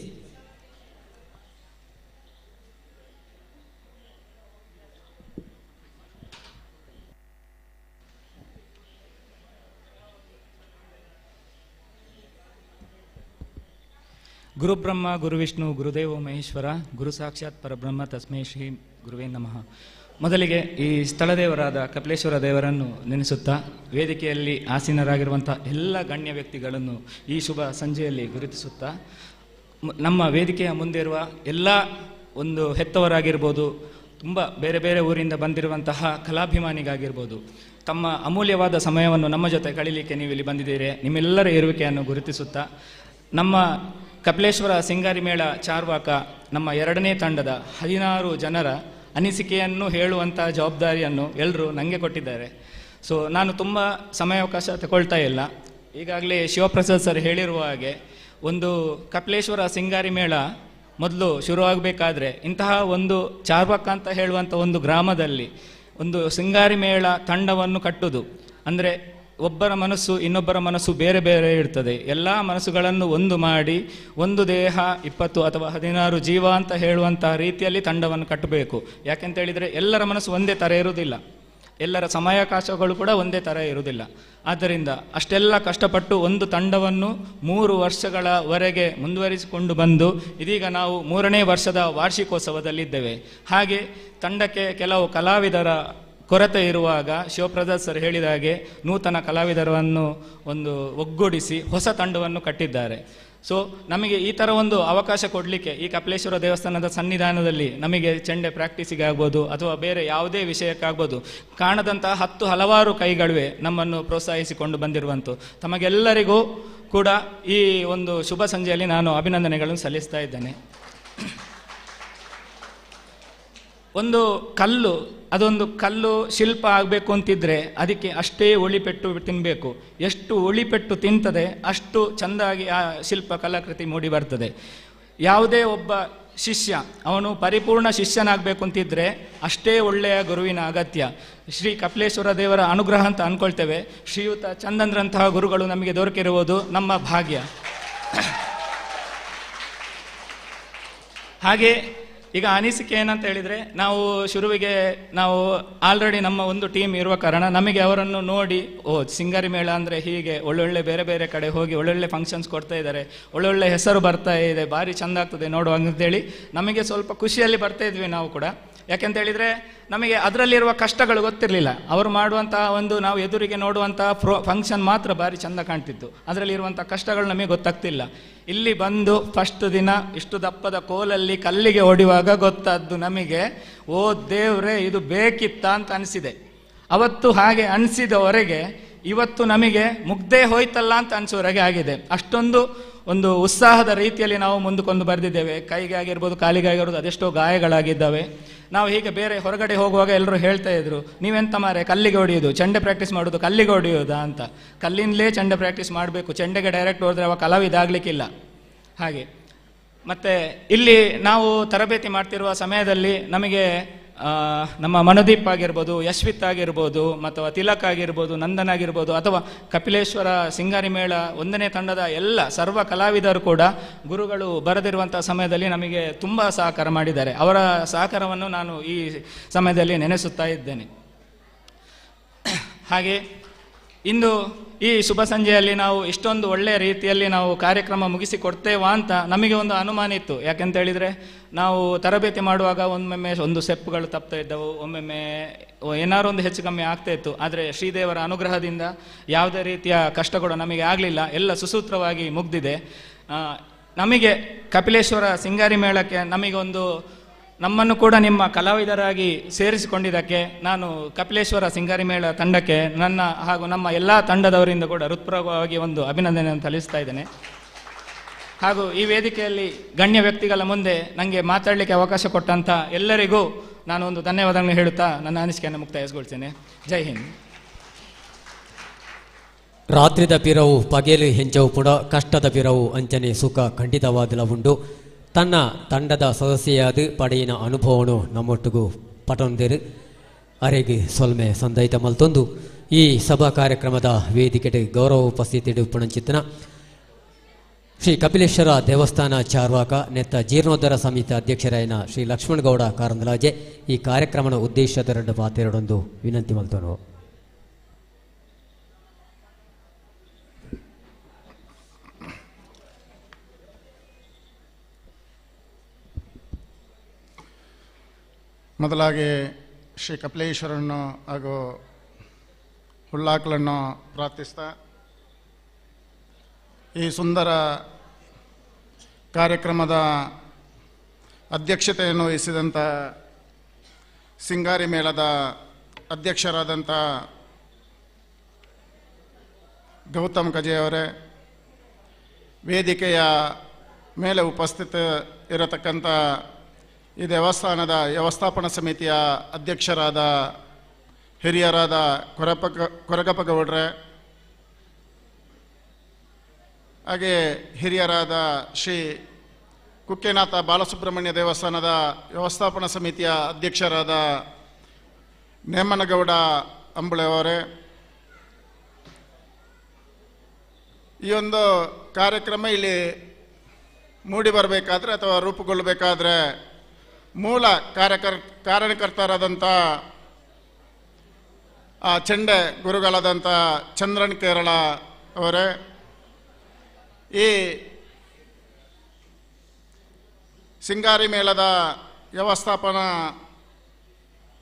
ಗುರುಬ್ರಹ್ಮ ಗುರುವಿಷ್ಣು ಗುರುದೇವೋ ಮಹೇಶ್ವರ ಗುರು ಸಾಕ್ಷಾತ್ ಪರಬ್ರಹ್ಮ ತಸ್ಮೈ ಶ್ರೀ ಗುರುವೇ ನಮಃ. ಮೊದಲಿಗೆ ಈ ಸ್ಥಳದೇವರಾದ ಕಪಿಲೇಶ್ವರ ದೇವರನ್ನು ನೆನೆಸುತ್ತಾ ವೇದಿಕೆಯಲ್ಲಿ ಆಸೀನರಾಗಿರುವಂಥ ಎಲ್ಲ ಗಣ್ಯ ವ್ಯಕ್ತಿಗಳನ್ನು ಈ ಶುಭ ಸಂಜೆಯಲ್ಲಿ ಗುರುತಿಸುತ್ತಾ ನಮ್ಮ ವೇದಿಕೆಯ ಮುಂದೆ ಇರುವ ಎಲ್ಲ ಒಂದು ಹೆತ್ತವರಾಗಿರ್ಬೋದು, ತುಂಬ ಬೇರೆ ಬೇರೆ ಊರಿಂದ ಬಂದಿರುವಂತಹ ಕಲಾಭಿಮಾನಿಗಾಗಿರ್ಬೋದು, ತಮ್ಮ ಅಮೂಲ್ಯವಾದ ಸಮಯವನ್ನು ನಮ್ಮ ಜೊತೆ ಕಳೀಲಿಕ್ಕೆ ನೀವು ಇಲ್ಲಿ ಬಂದಿದ್ದೀರಿ. ನಿಮ್ಮೆಲ್ಲರ ಇರುವಿಕೆಯನ್ನು ಗುರುತಿಸುತ್ತಾ ನಮ್ಮ ಕಪಿಲೇಶ್ವರ ಸಿಂಗಾರಿ ಮೇಳ ಚಾರ್ವಾಕ ನಮ್ಮ 2ನೇ ತಂಡದ 16 ಜನರ ಅನಿಸಿಕೆಯನ್ನು ಹೇಳುವಂಥ ಜವಾಬ್ದಾರಿಯನ್ನು ಎಲ್ಲರೂ ನನಗೆ ಕೊಟ್ಟಿದ್ದಾರೆ. ಸೊ ನಾನು ತುಂಬ ಸಮಯಾವಕಾಶ ತಗೊಳ್ತಾ ಇಲ್ಲ. ಈಗಾಗಲೇ ಶಿವಪ್ರಸಾದ್ ಸರ್ ಹೇಳಿರುವ ಹಾಗೆ ಒಂದು ಕಪಿಲೇಶ್ವರ ಸಿಂಗಾರಿ ಮೇಳ ಮೊದಲು ಶುರುವಾಗಬೇಕಾದ್ರೆ ಇಂತಹ ಒಂದು ಚಾರ್ವಾಕ ಅಂತ ಹೇಳುವಂಥ ಒಂದು ಗ್ರಾಮದಲ್ಲಿ ಒಂದು ಸಿಂಗಾರಿ ಮೇಳ ತಂಡವನ್ನು ಕಟ್ಟುವುದು ಅಂದರೆ ಒಬ್ಬರ ಮನಸ್ಸು ಇನ್ನೊಬ್ಬರ ಮನಸ್ಸು ಬೇರೆ ಬೇರೆ ಇರ್ತದೆ. ಎಲ್ಲ ಮನಸ್ಸುಗಳನ್ನು ಒಂದು ಮಾಡಿ ಒಂದು ದೇಹ 20 ಅಥವಾ 16 ಜೀವ ಅಂತ ಹೇಳುವಂಥ ರೀತಿಯಲ್ಲಿ ತಂಡವನ್ನು ಕಟ್ಟಬೇಕು. ಯಾಕೆಂತೇಳಿದರೆ ಎಲ್ಲರ ಮನಸ್ಸು ಒಂದೇ ಥರ ಇರುವುದಿಲ್ಲ. ಎಲ್ಲರ ಸಮಯಾವಕಾಶಗಳು ಕೂಡ ಒಂದೇ ಥರ ಇರುವುದಿಲ್ಲ. ಆದ್ದರಿಂದ ಅಷ್ಟೆಲ್ಲ ಕಷ್ಟಪಟ್ಟು ಒಂದು ತಂಡವನ್ನು 3 ವರ್ಷಗಳವರೆಗೆ ಮುಂದುವರಿಸಿಕೊಂಡು ಬಂದು ಇದೀಗ ನಾವು 3ನೇ ವರ್ಷದ ವಾರ್ಷಿಕೋತ್ಸವದಲ್ಲಿದ್ದೇವೆ. ಹಾಗೆ ತಂಡಕ್ಕೆ ಕೆಲವು ಕಲಾವಿದರ ಕೊರತೆ ಇರುವಾಗ ಶಿವಪ್ರಸಾದ್ ಸರ್ ಹೇಳಿದ ಹಾಗೆ ನೂತನ ಕಲಾವಿದರನ್ನು ಒಂದು ಒಗ್ಗೂಡಿಸಿ ಹೊಸ ತಂಡವನ್ನು ಕಟ್ಟಿದ್ದಾರೆ. ಸೊ ನಮಗೆ ಈ ಥರ ಒಂದು ಅವಕಾಶ ಕೊಡಲಿಕ್ಕೆ ಈ ಕಪಿಲೇಶ್ವರ ದೇವಸ್ಥಾನದ ಸನ್ನಿಧಾನದಲ್ಲಿ ನಮಗೆ ಚೆಂಡೆ ಪ್ರಾಕ್ಟೀಸಿಗೆ ಆಗ್ಬೋದು ಅಥವಾ ಬೇರೆ ಯಾವುದೇ ವಿಷಯಕ್ಕಾಗ್ಬೋದು ಕಾಣದಂತಹ ಹಲವಾರು ಕೈಗಳಿವೆ ನಮ್ಮನ್ನು ಪ್ರೋತ್ಸಾಹಿಸಿಕೊಂಡು ಬಂದಿರುವಂಥ ತಮಗೆಲ್ಲರಿಗೂ ಕೂಡ ಈ ಒಂದು ಶುಭ ಸಂಜೆಯಲ್ಲಿ ನಾನು ಅಭಿನಂದನೆಗಳನ್ನು ಸಲ್ಲಿಸ್ತಾ ಇದ್ದೇನೆ. ಒಂದು ಕಲ್ಲು ಅದೊಂದು ಕಲ್ಲು ಶಿಲ್ಪ ಆಗಬೇಕು ಅಂತಿದ್ರೆ ಅದಕ್ಕೆ ಅಷ್ಟೇ ಒಳಿಪೆಟ್ಟು ತಿನ್ನಬೇಕು. ಎಷ್ಟು ಒಳಿಪೆಟ್ಟು ತಿಂತದೆ ಅಷ್ಟು ಚೆಂದಾಗಿ ಆ ಶಿಲ್ಪ ಕಲಾಕೃತಿ ಮೂಡಿ ಬರ್ತದೆ. ಯಾವುದೇ ಒಬ್ಬ ಶಿಷ್ಯ ಅವನು ಪರಿಪೂರ್ಣ ಶಿಷ್ಯನಾಗಬೇಕು ಅಂತಿದ್ರೆ ಅಷ್ಟೇ ಒಳ್ಳೆಯ ಗುರುವಿನ ಅಗತ್ಯ. ಶ್ರೀ ಕಪಿಲೇಶ್ವರ ದೇವರ ಅನುಗ್ರಹ ಅಂತ ಅಂದ್ಕೊಳ್ತೇವೆ. ಶ್ರೀಯುತ ಚಂದನ್ರಂತಹ ಗುರುಗಳು ನಮಗೆ ದೊರಕಿರುವುದು ನಮ್ಮ ಭಾಗ್ಯ. ಹಾಗೆ ಈಗ ಅನಿಸಿಕೆ ಏನಂತ ಹೇಳಿದರೆ, ನಾವು ಶುರುವಿಗೆ ನಾವು ಆಲ್ರೆಡಿ ನಮ್ಮ ಒಂದು ಟೀಮ್ ಇರುವ ಕಾರಣ ನಮಗೆ ಅವರನ್ನು ನೋಡಿ ಸಿಂಗಾರಿ ಮೇಳ ಅಂದರೆ ಹೀಗೆ ಒಳ್ಳೊಳ್ಳೆ ಬೇರೆ ಬೇರೆ ಕಡೆ ಹೋಗಿ ಒಳ್ಳೊಳ್ಳೆ ಫಂಕ್ಷನ್ಸ್ ಕೊಡ್ತಾ ಇದ್ದಾರೆ, ಒಳ್ಳೊಳ್ಳೆ ಹೆಸರು ಬರ್ತಾ ಇದೆ, ಭಾರಿ ಚೆಂದ ಆಗ್ತದೆ ನೋಡುವಾಗ ಅಂತೇಳಿ ನಮಗೆ ಸ್ವಲ್ಪ ಖುಷಿಯಲ್ಲಿ ಬರ್ತಾ ಇದ್ವಿ ನಾವು ಕೂಡ. ಯಾಕೆಂತ ಹೇಳಿದರೆ ನಮಗೆ ಅದರಲ್ಲಿರುವ ಕಷ್ಟಗಳು ಗೊತ್ತಿರಲಿಲ್ಲ. ಅವರು ಮಾಡುವಂತಹ ಒಂದು ನಾವು ಎದುರಿಗೆ ನೋಡುವಂತಹ ಫಂಕ್ಷನ್ ಮಾತ್ರ ಭಾರಿ ಚೆಂದ ಕಾಣ್ತಿತ್ತು, ಅದರಲ್ಲಿರುವಂಥ ಕಷ್ಟಗಳು ನಮಗೆ ಗೊತ್ತಾಗ್ತಿಲ್ಲ. ಇಲ್ಲಿ ಬಂದು ಫಸ್ಟ್ ದಿನ ಇಷ್ಟು ದಪ್ಪದ ಕೋಲಲ್ಲಿ ಕಲ್ಲಿಗೆ ಹೊಡೆಯುವಾಗ ಗೊತ್ತಾದ್ದು ನಮಗೆ, ಓ ದೇವ್ರೆ ಇದು ಬೇಕಿತ್ತಾ ಅಂತ ಅನಿಸಿದೆ. ಅವತ್ತು ಹಾಗೆ ಅನಿಸಿದವರೆಗೆ ಇವತ್ತು ನಮಗೆ ಮುಗ್ದೇ ಹೋಯ್ತಲ್ಲ ಅಂತ ಅನಿಸೋವರೆಗೆ ಆಗಿದೆ. ಅಷ್ಟೊಂದು ಒಂದು ಉತ್ಸಾಹದ ರೀತಿಯಲ್ಲಿ ನಾವು ಮುಂದಕ್ಕೊಂದು ಬರೆದಿದ್ದೇವೆ. ಕೈಗೆ ಆಗಿರ್ಬೋದು, ಕಾಲಿಗೆ ಆಗಿರ್ಬೋದು, ಅದೆಷ್ಟೋ ಗಾಯಗಳಾಗಿದ್ದಾವೆ. ನಾವು ಹೀಗೆ ಬೇರೆ ಹೊರಗಡೆ ಹೋಗುವಾಗ ಎಲ್ಲರೂ ಹೇಳ್ತಾ ಇದ್ರು, ನೀವೆಂತ ಮಾರೆ ಕಲ್ಲಿಗೆ ಹೊಡೆಯೋದು, ಚೆಂಡೆ ಪ್ರಾಕ್ಟೀಸ್ ಮಾಡೋದು ಕಲ್ಲಿಗೆ ಹೊಡೆಯೋದಾ ಅಂತ. ಕಲ್ಲಿಂದಲೇ ಚೆಂಡೆ ಪ್ರಾಕ್ಟೀಸ್ ಮಾಡಬೇಕು, ಚೆಂಡೆಗೆ ಡೈರೆಕ್ಟ್ ಹೋದರೆ ಅವ ಕಲಾವಿದ ಆಗಲಿಕ್ಕಿಲ್ಲ. ಹಾಗೆ ಮತ್ತು ಇಲ್ಲಿ ನಾವು ತರಬೇತಿ ಮಾಡ್ತಿರುವ ಸಮಯದಲ್ಲಿ ನಮಗೆ ನಮ್ಮ ಮನದೀಪ್ ಆಗಿರ್ಬೋದು, ಯಶ್ವಿತ್ ಆಗಿರ್ಬೋದು, ಅಥವಾ ತಿಲಕ್ ಆಗಿರ್ಬೋದು, ನಂದನ್ ಆಗಿರ್ಬೋದು, ಅಥವಾ ಕಪಿಲೇಶ್ವರ ಸಿಂಗಾರಿ ಮೇಳ 1ನೇ ತಂಡದ ಎಲ್ಲ ಸರ್ವ ಕಲಾವಿದರು ಕೂಡ ಗುರುಗಳು ಬರೆದಿರುವಂಥ ಸಮಯದಲ್ಲಿ ನಮಗೆ ತುಂಬ ಸಹಕಾರ ಮಾಡಿದ್ದಾರೆ. ಅವರ ಸಹಕಾರವನ್ನು ನಾನು ಈ ಸಮಯದಲ್ಲಿ ನೆನೆಸುತ್ತಾ ಇದ್ದೇನೆ. ಹಾಗೆ ಇಂದು ಈ ಶುಭ ಸಂಜೆಯಲ್ಲಿ ನಾವು ಇಷ್ಟೊಂದು ಒಳ್ಳೆಯ ರೀತಿಯಲ್ಲಿ ನಾವು ಕಾರ್ಯಕ್ರಮ ಮುಗಿಸಿಕೊಡ್ತೇವಾ ಅಂತ ನಮಗೆ ಒಂದು ಅನುಮಾನ ಇತ್ತು. ಯಾಕೆಂತ ಹೇಳಿದರೆ ನಾವು ತರಬೇತಿ ಮಾಡುವಾಗ ಒಮ್ಮೊಮ್ಮೆ ಒಂದು ಸ್ಟೆಪ್ಗಳು ತಪ್ತಾ ಇದ್ದವು, ಒಮ್ಮೊಮ್ಮೆ ಏನಾರು ಒಂದು ಹೆಚ್ಚು ಕಮ್ಮಿ ಆಗ್ತಾ ಇತ್ತು. ಆದರೆ ಶ್ರೀದೇವರ ಅನುಗ್ರಹದಿಂದ ಯಾವುದೇ ರೀತಿಯ ಕಷ್ಟಗಳು ನಮಗೆ ಆಗಲಿಲ್ಲ, ಎಲ್ಲ ಸುಸೂತ್ರವಾಗಿ ಮುಗ್ದಿದೆ. ನಮಗೆ ಕಪಿಲೇಶ್ವರ ಸಿಂಗಾರಿ ಮೇಳಕ್ಕೆ ನಮ್ಮನ್ನು ಕೂಡ ನಿಮ್ಮ ಕಲಾವಿದರಾಗಿ ಸೇರಿಸಿಕೊಂಡಿದ್ದಕ್ಕೆ ನಾನು ಕಪಿಲೇಶ್ವರ ಸಿಂಗಾರಿ ಮೇಳ ತಂಡಕ್ಕೆ ನನ್ನ ಹಾಗೂ ನಮ್ಮ ಎಲ್ಲ ತಂಡದವರಿಂದ ಕೂಡ ಹೃತ್ಪೂರ್ವಕವಾಗಿ ಒಂದು ಅಭಿನಂದನೆಯನ್ನು ಸಲ್ಲಿಸ್ತಾ ಇದ್ದೇನೆ. ಹಾಗೂ ಈ ವೇದಿಕೆಯಲ್ಲಿ ಗಣ್ಯ ವ್ಯಕ್ತಿಗಳ ಮುಂದೆ ನನಗೆ ಮಾತಾಡಲಿಕ್ಕೆ ಅವಕಾಶ ಕೊಟ್ಟಂಥ ಎಲ್ಲರಿಗೂ ನಾನು ಒಂದು ಧನ್ಯವಾದಗಳನ್ನು ಹೇಳುತ್ತಾ ನನ್ನ ಅನಿಸಿಕೆಯನ್ನು ಮುಕ್ತಾಯಗೊಳಿಸ್ತೇನೆ. ಜೈ ಹಿಂದ್. ರಾತ್ರಿದ ಪಿರವು ಪಗೇಲು ಹೆಂಚವು ಪುಡ ಕಷ್ಟದ ಪಿರವು ಅಂಚನೆ ಸುಖ ಖಂಡಿತವಾದಲವುಂಡು. ತನ್ನ ತಂಡದ ಸದಸ್ಯೆಯಾದ ಪಡೆಯಿನ ಅನುಭವನು ನಮ್ಮೊಟ್ಟಿಗೂ ಪಟೊಂದಿರು ಅರೆಗೆ ಸೊಲ್ಮೆ ಸಂದೈತ ಮಲ್ತೊಂದು ಈ ಸಭಾ ಕಾರ್ಯಕ್ರಮದ ವೇದಿಕೆಗೆ ಗೌರವ ಉಪಸ್ಥಿತಿ ಪುಣಂಚಿತ್ತನ ಶ್ರೀ ಕಪಿಲೇಶ್ವರ ದೇವಸ್ಥಾನ ಚಾರ್ವಾಕ ನೆತ್ತ ಜೀರ್ಣೋದ್ಧಾರ ಸಮಿತಿ ಅಧ್ಯಕ್ಷರಾಯನ ಶ್ರೀ ಲಕ್ಷ್ಮಣಗೌಡ ಕಾರಂದಲಾಜೆ ಈ ಕಾರ್ಯಕ್ರಮದ ಉದ್ದೇಶದ ಎರಡು ಮಾತೆರಡೊಂದು ವಿನಂತಿ ಮಲ್ತನು. ಮೊದಲಾಗಿ ಶ್ರೀ ಕಪಿಲೇಶ್ವರನ್ನು ಹಾಗೂ ಹುಳ್ಳಾಕಲನ್ನು ಪ್ರಾರ್ಥಿಸ್ತಾ ಈ ಸುಂದರ ಕಾರ್ಯಕ್ರಮದ ಅಧ್ಯಕ್ಷತೆಯನ್ನು ವಹಿಸಿದಂಥ ಸಿಂಗಾರಿ ಮೇಳದ ಅಧ್ಯಕ್ಷರಾದಂಥ ಗೌತಮ್ ಕಜೆಯವರೇ, ವೇದಿಕೆಯ ಮೇಲೆ ಉಪಸ್ಥಿತ ಇರತಕ್ಕಂಥ ಈ ದೇವಸ್ಥಾನದ ವ್ಯವಸ್ಥಾಪನಾ ಸಮಿತಿಯ ಅಧ್ಯಕ್ಷರಾದ ಹಿರಿಯರಾದ ಕೊರಗಪ್ಪ ಗೌಡ್ರೆ, ಹಾಗೆ ಹಿರಿಯರಾದ ಶ್ರೀ ಕುಕ್ಕೆನಾಥ ಬಾಲಸುಬ್ರಹ್ಮಣ್ಯ ದೇವಸ್ಥಾನದ ವ್ಯವಸ್ಥಾಪನಾ ಸಮಿತಿಯ ಅಧ್ಯಕ್ಷರಾದ ನೇಮನಗೌಡ ಅಂಬಳೆಯವರೇ, ಈ ಒಂದು ಕಾರ್ಯಕ್ರಮ ಇಲ್ಲಿ ಮೂಡಿ ಬರಬೇಕಾದ್ರೆ ಅಥವಾ ರೂಪುಗೊಳ್ಳಬೇಕಾದ್ರೆ ಮೂಲ ಕಾರಣಕರ್ತರಾದಂಥ ಆ ಚೆಂಡೆ ಗುರುಗಳಾದಂಥ ಚಂದ್ರನ್ ಕೇರಳ ಅವರೇ, ಈ ಸಿಂಗಾರಿ ಮೇಳದ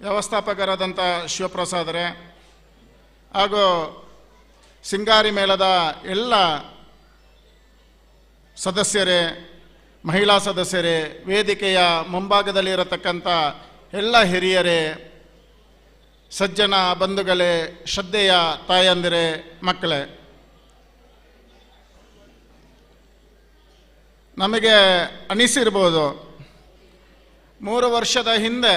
ವ್ಯವಸ್ಥಾಪಕರಾದಂಥ ಶಿವಪ್ರಸಾದರೇ ಹಾಗೂ ಸಿಂಗಾರಿ ಮೇಳದ ಎಲ್ಲ ಸದಸ್ಯರೇ, ಮಹಿಳಾ ಸದಸ್ಯರೇ, ವೇದಿಕೆಯ ಮುಂಭಾಗದಲ್ಲಿರತಕ್ಕಂಥ ಎಲ್ಲ ಹಿರಿಯರೇ, ಸಜ್ಜನ ಬಂಧುಗಳೇ, ಶ್ರದ್ಧೆಯ ತಾಯಂದಿರೇ, ಮಕ್ಕಳೇ, ನಮಗೆ ಅನಿಸಿರ್ಬೋದು 3 ವರ್ಷದ ಹಿಂದೆ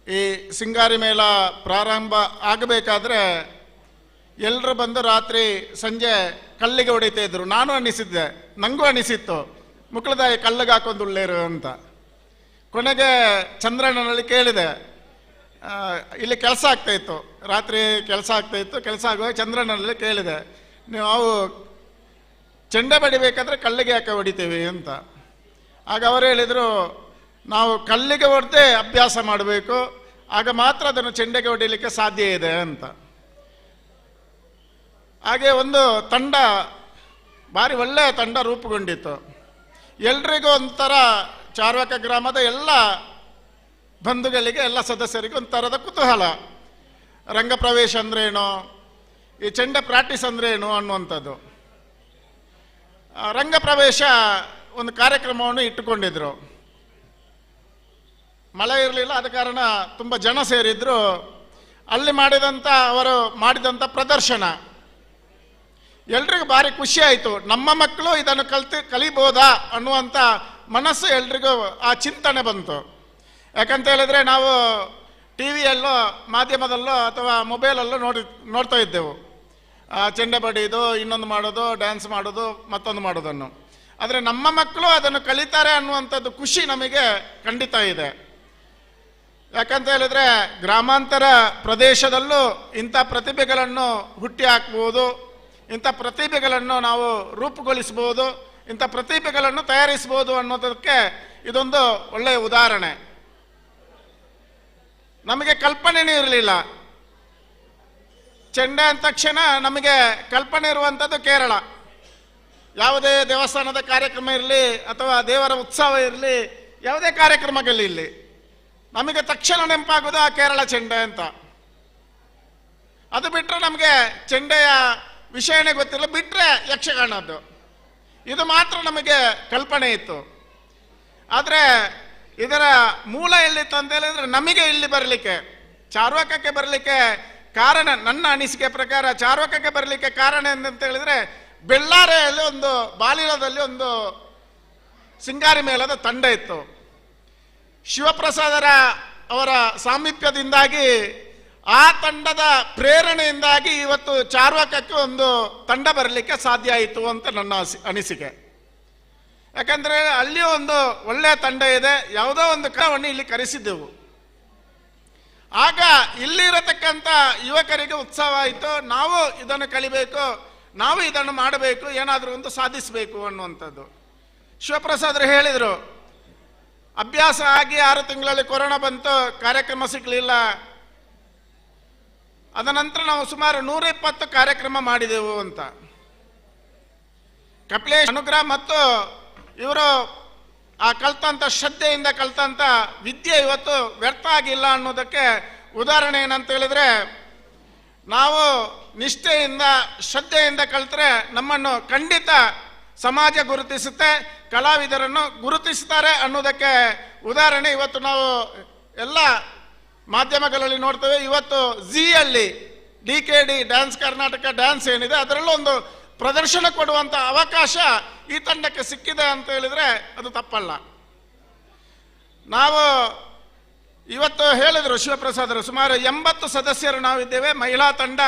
ಈ ಸಿಂಗಾರಿ ಮೇಳ ಪ್ರಾರಂಭ ಆಗಬೇಕಾದ್ರೆ ಎಲ್ಲರೂ ಬಂದು ರಾತ್ರಿ ಸಂಜೆ ಕಲ್ಲಿಗೆ ಹೊಡಿತಾ ಇದ್ರು. ನಾನು ಅನಿಸಿದ್ದೆ, ನನಗೂ ಅನಿಸಿತ್ತು ಮುಕ್ಕಳದಾಯಿ ಕಲ್ಲಿಗೆ ಹಾಕೊಂಡು ಉಳ್ಳೇರು ಅಂತ. ಕೊನೆಗೆ ಚಂದ್ರಣ್ಣನಲ್ಲಿ ಕೇಳಿದೆ, ಇಲ್ಲಿ ಕೆಲಸ ಆಗ್ತಾಯಿತ್ತು, ರಾತ್ರಿ ಕೆಲಸ ಆಗ್ತಾಯಿತ್ತು. ಕೆಲಸ ಆಗುವಾಗ ಚಂದ್ರಣ್ಣನಲ್ಲಿ ಕೇಳಿದೆ, ನಾವು ಚೆಂಡೆ ಬಡಿಬೇಕಾದ್ರೆ ಕಲ್ಲಿಗೆ ಯಾಕೆ ಹೊಡಿತೀವಿ ಅಂತ. ಆಗ ಅವರು ಹೇಳಿದರು, ನಾವು ಕಲ್ಲಿಗೆ ಹೊಡೆದೇ ಅಭ್ಯಾಸ ಮಾಡಬೇಕು, ಆಗ ಮಾತ್ರ ಅದನ್ನು ಚೆಂಡೆಗೆ ಹೊಡಿಲಿಕ್ಕೆ ಸಾಧ್ಯ ಇದೆ ಅಂತ. ಹಾಗೆ ಒಂದು ತಂಡ, ಭಾರಿ ಒಳ್ಳೆಯ ತಂಡ ರೂಪುಗೊಂಡಿತ್ತು. ಎಲ್ರಿಗೂ ಒಂಥರ ಚಾರ್ವಾಕ ಗ್ರಾಮದ ಎಲ್ಲ ಬಂಧುಗಳಿಗೆ, ಎಲ್ಲ ಸದಸ್ಯರಿಗೆ ಒಂಥರದ ಕುತೂಹಲ. ರಂಗಪ್ರವೇಶ ಅಂದ್ರೇನು, ಈ ಚೆಂಡೆ ಪ್ರಾಕ್ಟೀಸ್ ಅಂದ್ರೇನು ಅನ್ನುವಂಥದ್ದು. ರಂಗಪ್ರವೇಶ ಒಂದು ಕಾರ್ಯಕ್ರಮವನ್ನು ಇಟ್ಟುಕೊಂಡಿದ್ರು. ಮಳೆ ಇರಲಿಲ್ಲ, ಆದ ಕಾರಣ ತುಂಬ ಜನ ಸೇರಿದ್ರು. ಅಲ್ಲಿ ಅವರು ಮಾಡಿದಂಥ ಪ್ರದರ್ಶನ ಎಲ್ರಿಗೂ ಭಾರಿ ಖುಷಿ ಆಯಿತು. ನಮ್ಮ ಮಕ್ಕಳು ಇದನ್ನು ಕಲಿಬೋದಾ ಅನ್ನುವಂಥ ಮನಸ್ಸು ಎಲ್ರಿಗೂ ಆ ಚಿಂತನೆ ಬಂತು. ಯಾಕಂತ ಹೇಳಿದ್ರೆ ನಾವು ಟಿ ವಿಯಲ್ಲೋ ಮಾಧ್ಯಮದಲ್ಲೋ ಅಥವಾ ಮೊಬೈಲಲ್ಲೋ ನೋಡ್ತಾ ಇದ್ದೆವು, ಚೆಂಡೆ ಬಡಿಯೋದು, ಇನ್ನೊಂದು ಮಾಡೋದು, ಡ್ಯಾನ್ಸ್ ಮಾಡೋದು, ಮತ್ತೊಂದು ಮಾಡೋದನ್ನು. ಆದರೆ ನಮ್ಮ ಮಕ್ಕಳು ಅದನ್ನು ಕಲಿತಾರೆ ಅನ್ನುವಂಥದ್ದು ಖುಷಿ ನಮಗೆ ಖಂಡಿತ ಇದೆ. ಯಾಕಂತ ಹೇಳಿದ್ರೆ ಗ್ರಾಮಾಂತರ ಪ್ರದೇಶದಲ್ಲೂ ಇಂಥ ಪ್ರತಿಭೆಗಳನ್ನು ಹುಟ್ಟಿ ಹಾಕ್ಬೋದು, ಇಂಥ ಪ್ರತಿಭೆಗಳನ್ನು ನಾವು ರೂಪುಗೊಳಿಸ್ಬೋದು, ಇಂಥ ಪ್ರತಿಭೆಗಳನ್ನು ತಯಾರಿಸ್ಬೋದು ಅನ್ನೋದಕ್ಕೆ ಇದೊಂದು ಒಳ್ಳೆಯ ಉದಾಹರಣೆ. ನಮಗೆ ಕಲ್ಪನೆನೇ ಇರಲಿಲ್ಲ. ಚೆಂಡೆ ಅಂದ ತಕ್ಷಣ ನಮಗೆ ಕಲ್ಪನೆ ಇರುವಂಥದ್ದು ಕೇರಳ. ಯಾವುದೇ ದೇವಸ್ಥಾನದ ಕಾರ್ಯಕ್ರಮ ಇರಲಿ ಅಥವಾ ದೇವರ ಉತ್ಸವ ಇರಲಿ, ಯಾವುದೇ ಕಾರ್ಯಕ್ರಮಗಳಿರಲಿ, ನಮಗೆ ತಕ್ಷಣ ನೆನಪಾಗೋದು ಆ ಕೇರಳ ಚೆಂಡೆ ಅಂತ. ಅದು ಬಿಟ್ಟರೆ ನಮಗೆ ಚೆಂಡೆಯ ವಿಷಯನೇ ಗೊತ್ತಿಲ್ಲ. ಬಿಟ್ಟರೆ ಯಕ್ಷಗಾನದ್ದು, ಇದು ಮಾತ್ರ ನಮಗೆ ಕಲ್ಪನೆ ಇತ್ತು. ಆದರೆ ಇದರ ಮೂಲ ಎಲ್ಲಿತ್ತು ಅಂತ ಹೇಳಿದ್ರೆ, ನಮಗೆ ಇಲ್ಲಿ ಬರಲಿಕ್ಕೆ, ಚಾರ್ವಾಕಕ್ಕೆ ಬರಲಿಕ್ಕೆ ಕಾರಣ, ನನ್ನ ಅನಿಸಿಕೆ ಪ್ರಕಾರ ಚಾರ್ವಾಕಕ್ಕೆ ಬರಲಿಕ್ಕೆ ಕಾರಣ ಅಂತ ಹೇಳಿದ್ರೆ, ಬೆಳ್ಳಾರೆಯಲ್ಲಿ ಒಂದು ಬಾಲಿಲದಲ್ಲಿ ಒಂದು ಸಿಂಗಾರಿ ಮೇಳದ ತಂಡ ಇತ್ತು. ಶಿವಪ್ರಸಾದರ ಅವರ ಸಾಮೀಪ್ಯದಿಂದಾಗಿ, ಆ ತಂಡದ ಪ್ರೇರಣೆಯಿಂದಾಗಿ ಇವತ್ತು ಚಾರ್ವಾಕಕ್ಕೆ ಒಂದು ತಂಡ ಬರಲಿಕ್ಕೆ ಸಾಧ್ಯ ಆಯಿತು ಅಂತ ನನ್ನ ಅನಿಸಿಕೆ. ಯಾಕಂದರೆ ಅಲ್ಲಿ ಒಂದು ಒಳ್ಳೆಯ ತಂಡ ಇದೆ. ಯಾವುದೋ ಒಂದು ಕಾರಣವನ್ನು ಇಲ್ಲಿ ಕರೆಸಿದ್ದೆವು. ಆಗ ಇಲ್ಲಿರತಕ್ಕಂಥ ಯುವಕರಿಗೆ ಉತ್ಸವ ಆಯಿತು, ನಾವು ಇದನ್ನು ಕಲಿಬೇಕು, ನಾವು ಇದನ್ನು ಮಾಡಬೇಕು, ಏನಾದರೂ ಒಂದು ಸಾಧಿಸಬೇಕು ಅನ್ನುವಂಥದ್ದು. ಶಿವಪ್ರಸಾದರು ಹೇಳಿದರು, ಅಭ್ಯಾಸ ಆಗಿ 6 ತಿಂಗಳಲ್ಲಿ ಕೊರೋನಾ ಬಂತು, ಕಾರ್ಯಕ್ರಮ ಸಿಗಲಿಲ್ಲ. ಅದ ನಂತರ ನಾವು ಸುಮಾರು 120 ಕಾರ್ಯಕ್ರಮ ಮಾಡಿದೆವು ಅಂತ. ಕಪಿಲೇಶ್ ಅನುಗ್ರಹ ಮತ್ತು ಇವರು ಆ ಕಲ್ತಂತ ಶ್ರದ್ಧೆಯಿಂದ ಕಲ್ತಂತ ವಿದ್ಯೆ ಇವತ್ತು ವ್ಯರ್ಥ ಆಗಿಲ್ಲ ಅನ್ನೋದಕ್ಕೆ ಉದಾಹರಣೆ ಏನಂತ ಹೇಳಿದ್ರೆ, ನಾವು ನಿಷ್ಠೆಯಿಂದ ಶ್ರದ್ಧೆಯಿಂದ ಕಲ್ತರೆ ನಮ್ಮನ್ನು ಖಂಡಿತ ಸಮಾಜ ಗುರುತಿಸುತ್ತೆ, ಕಲಾವಿದರನ್ನು ಗುರುತಿಸ್ತಾರೆ ಅನ್ನೋದಕ್ಕೆ ಉದಾಹರಣೆ ಇವತ್ತು ನಾವು ಎಲ್ಲ ಮಾಧ್ಯಮಗಳಲ್ಲಿ ನೋಡ್ತೇವೆ. ಇವತ್ತು ಝೀಯಲ್ಲಿ DKD ಡ್ಯಾನ್ಸ್ ಕರ್ನಾಟಕ ಡ್ಯಾನ್ಸ್ ಏನಿದೆ, ಅದರಲ್ಲೂ ಒಂದು ಪ್ರದರ್ಶನ ಕೊಡುವಂಥ ಅವಕಾಶ ಈ ತಂಡಕ್ಕೆ ಸಿಕ್ಕಿದೆ ಅಂತ ಹೇಳಿದ್ರೆ ಅದು ತಪ್ಪಲ್ಲ. ನಾವು ಇವತ್ತು ಹೇಳಿದರು ಶಿವಪ್ರಸಾದರು, ಸುಮಾರು 80 ಸದಸ್ಯರು ನಾವಿದ್ದೇವೆ. ಮಹಿಳಾ ತಂಡ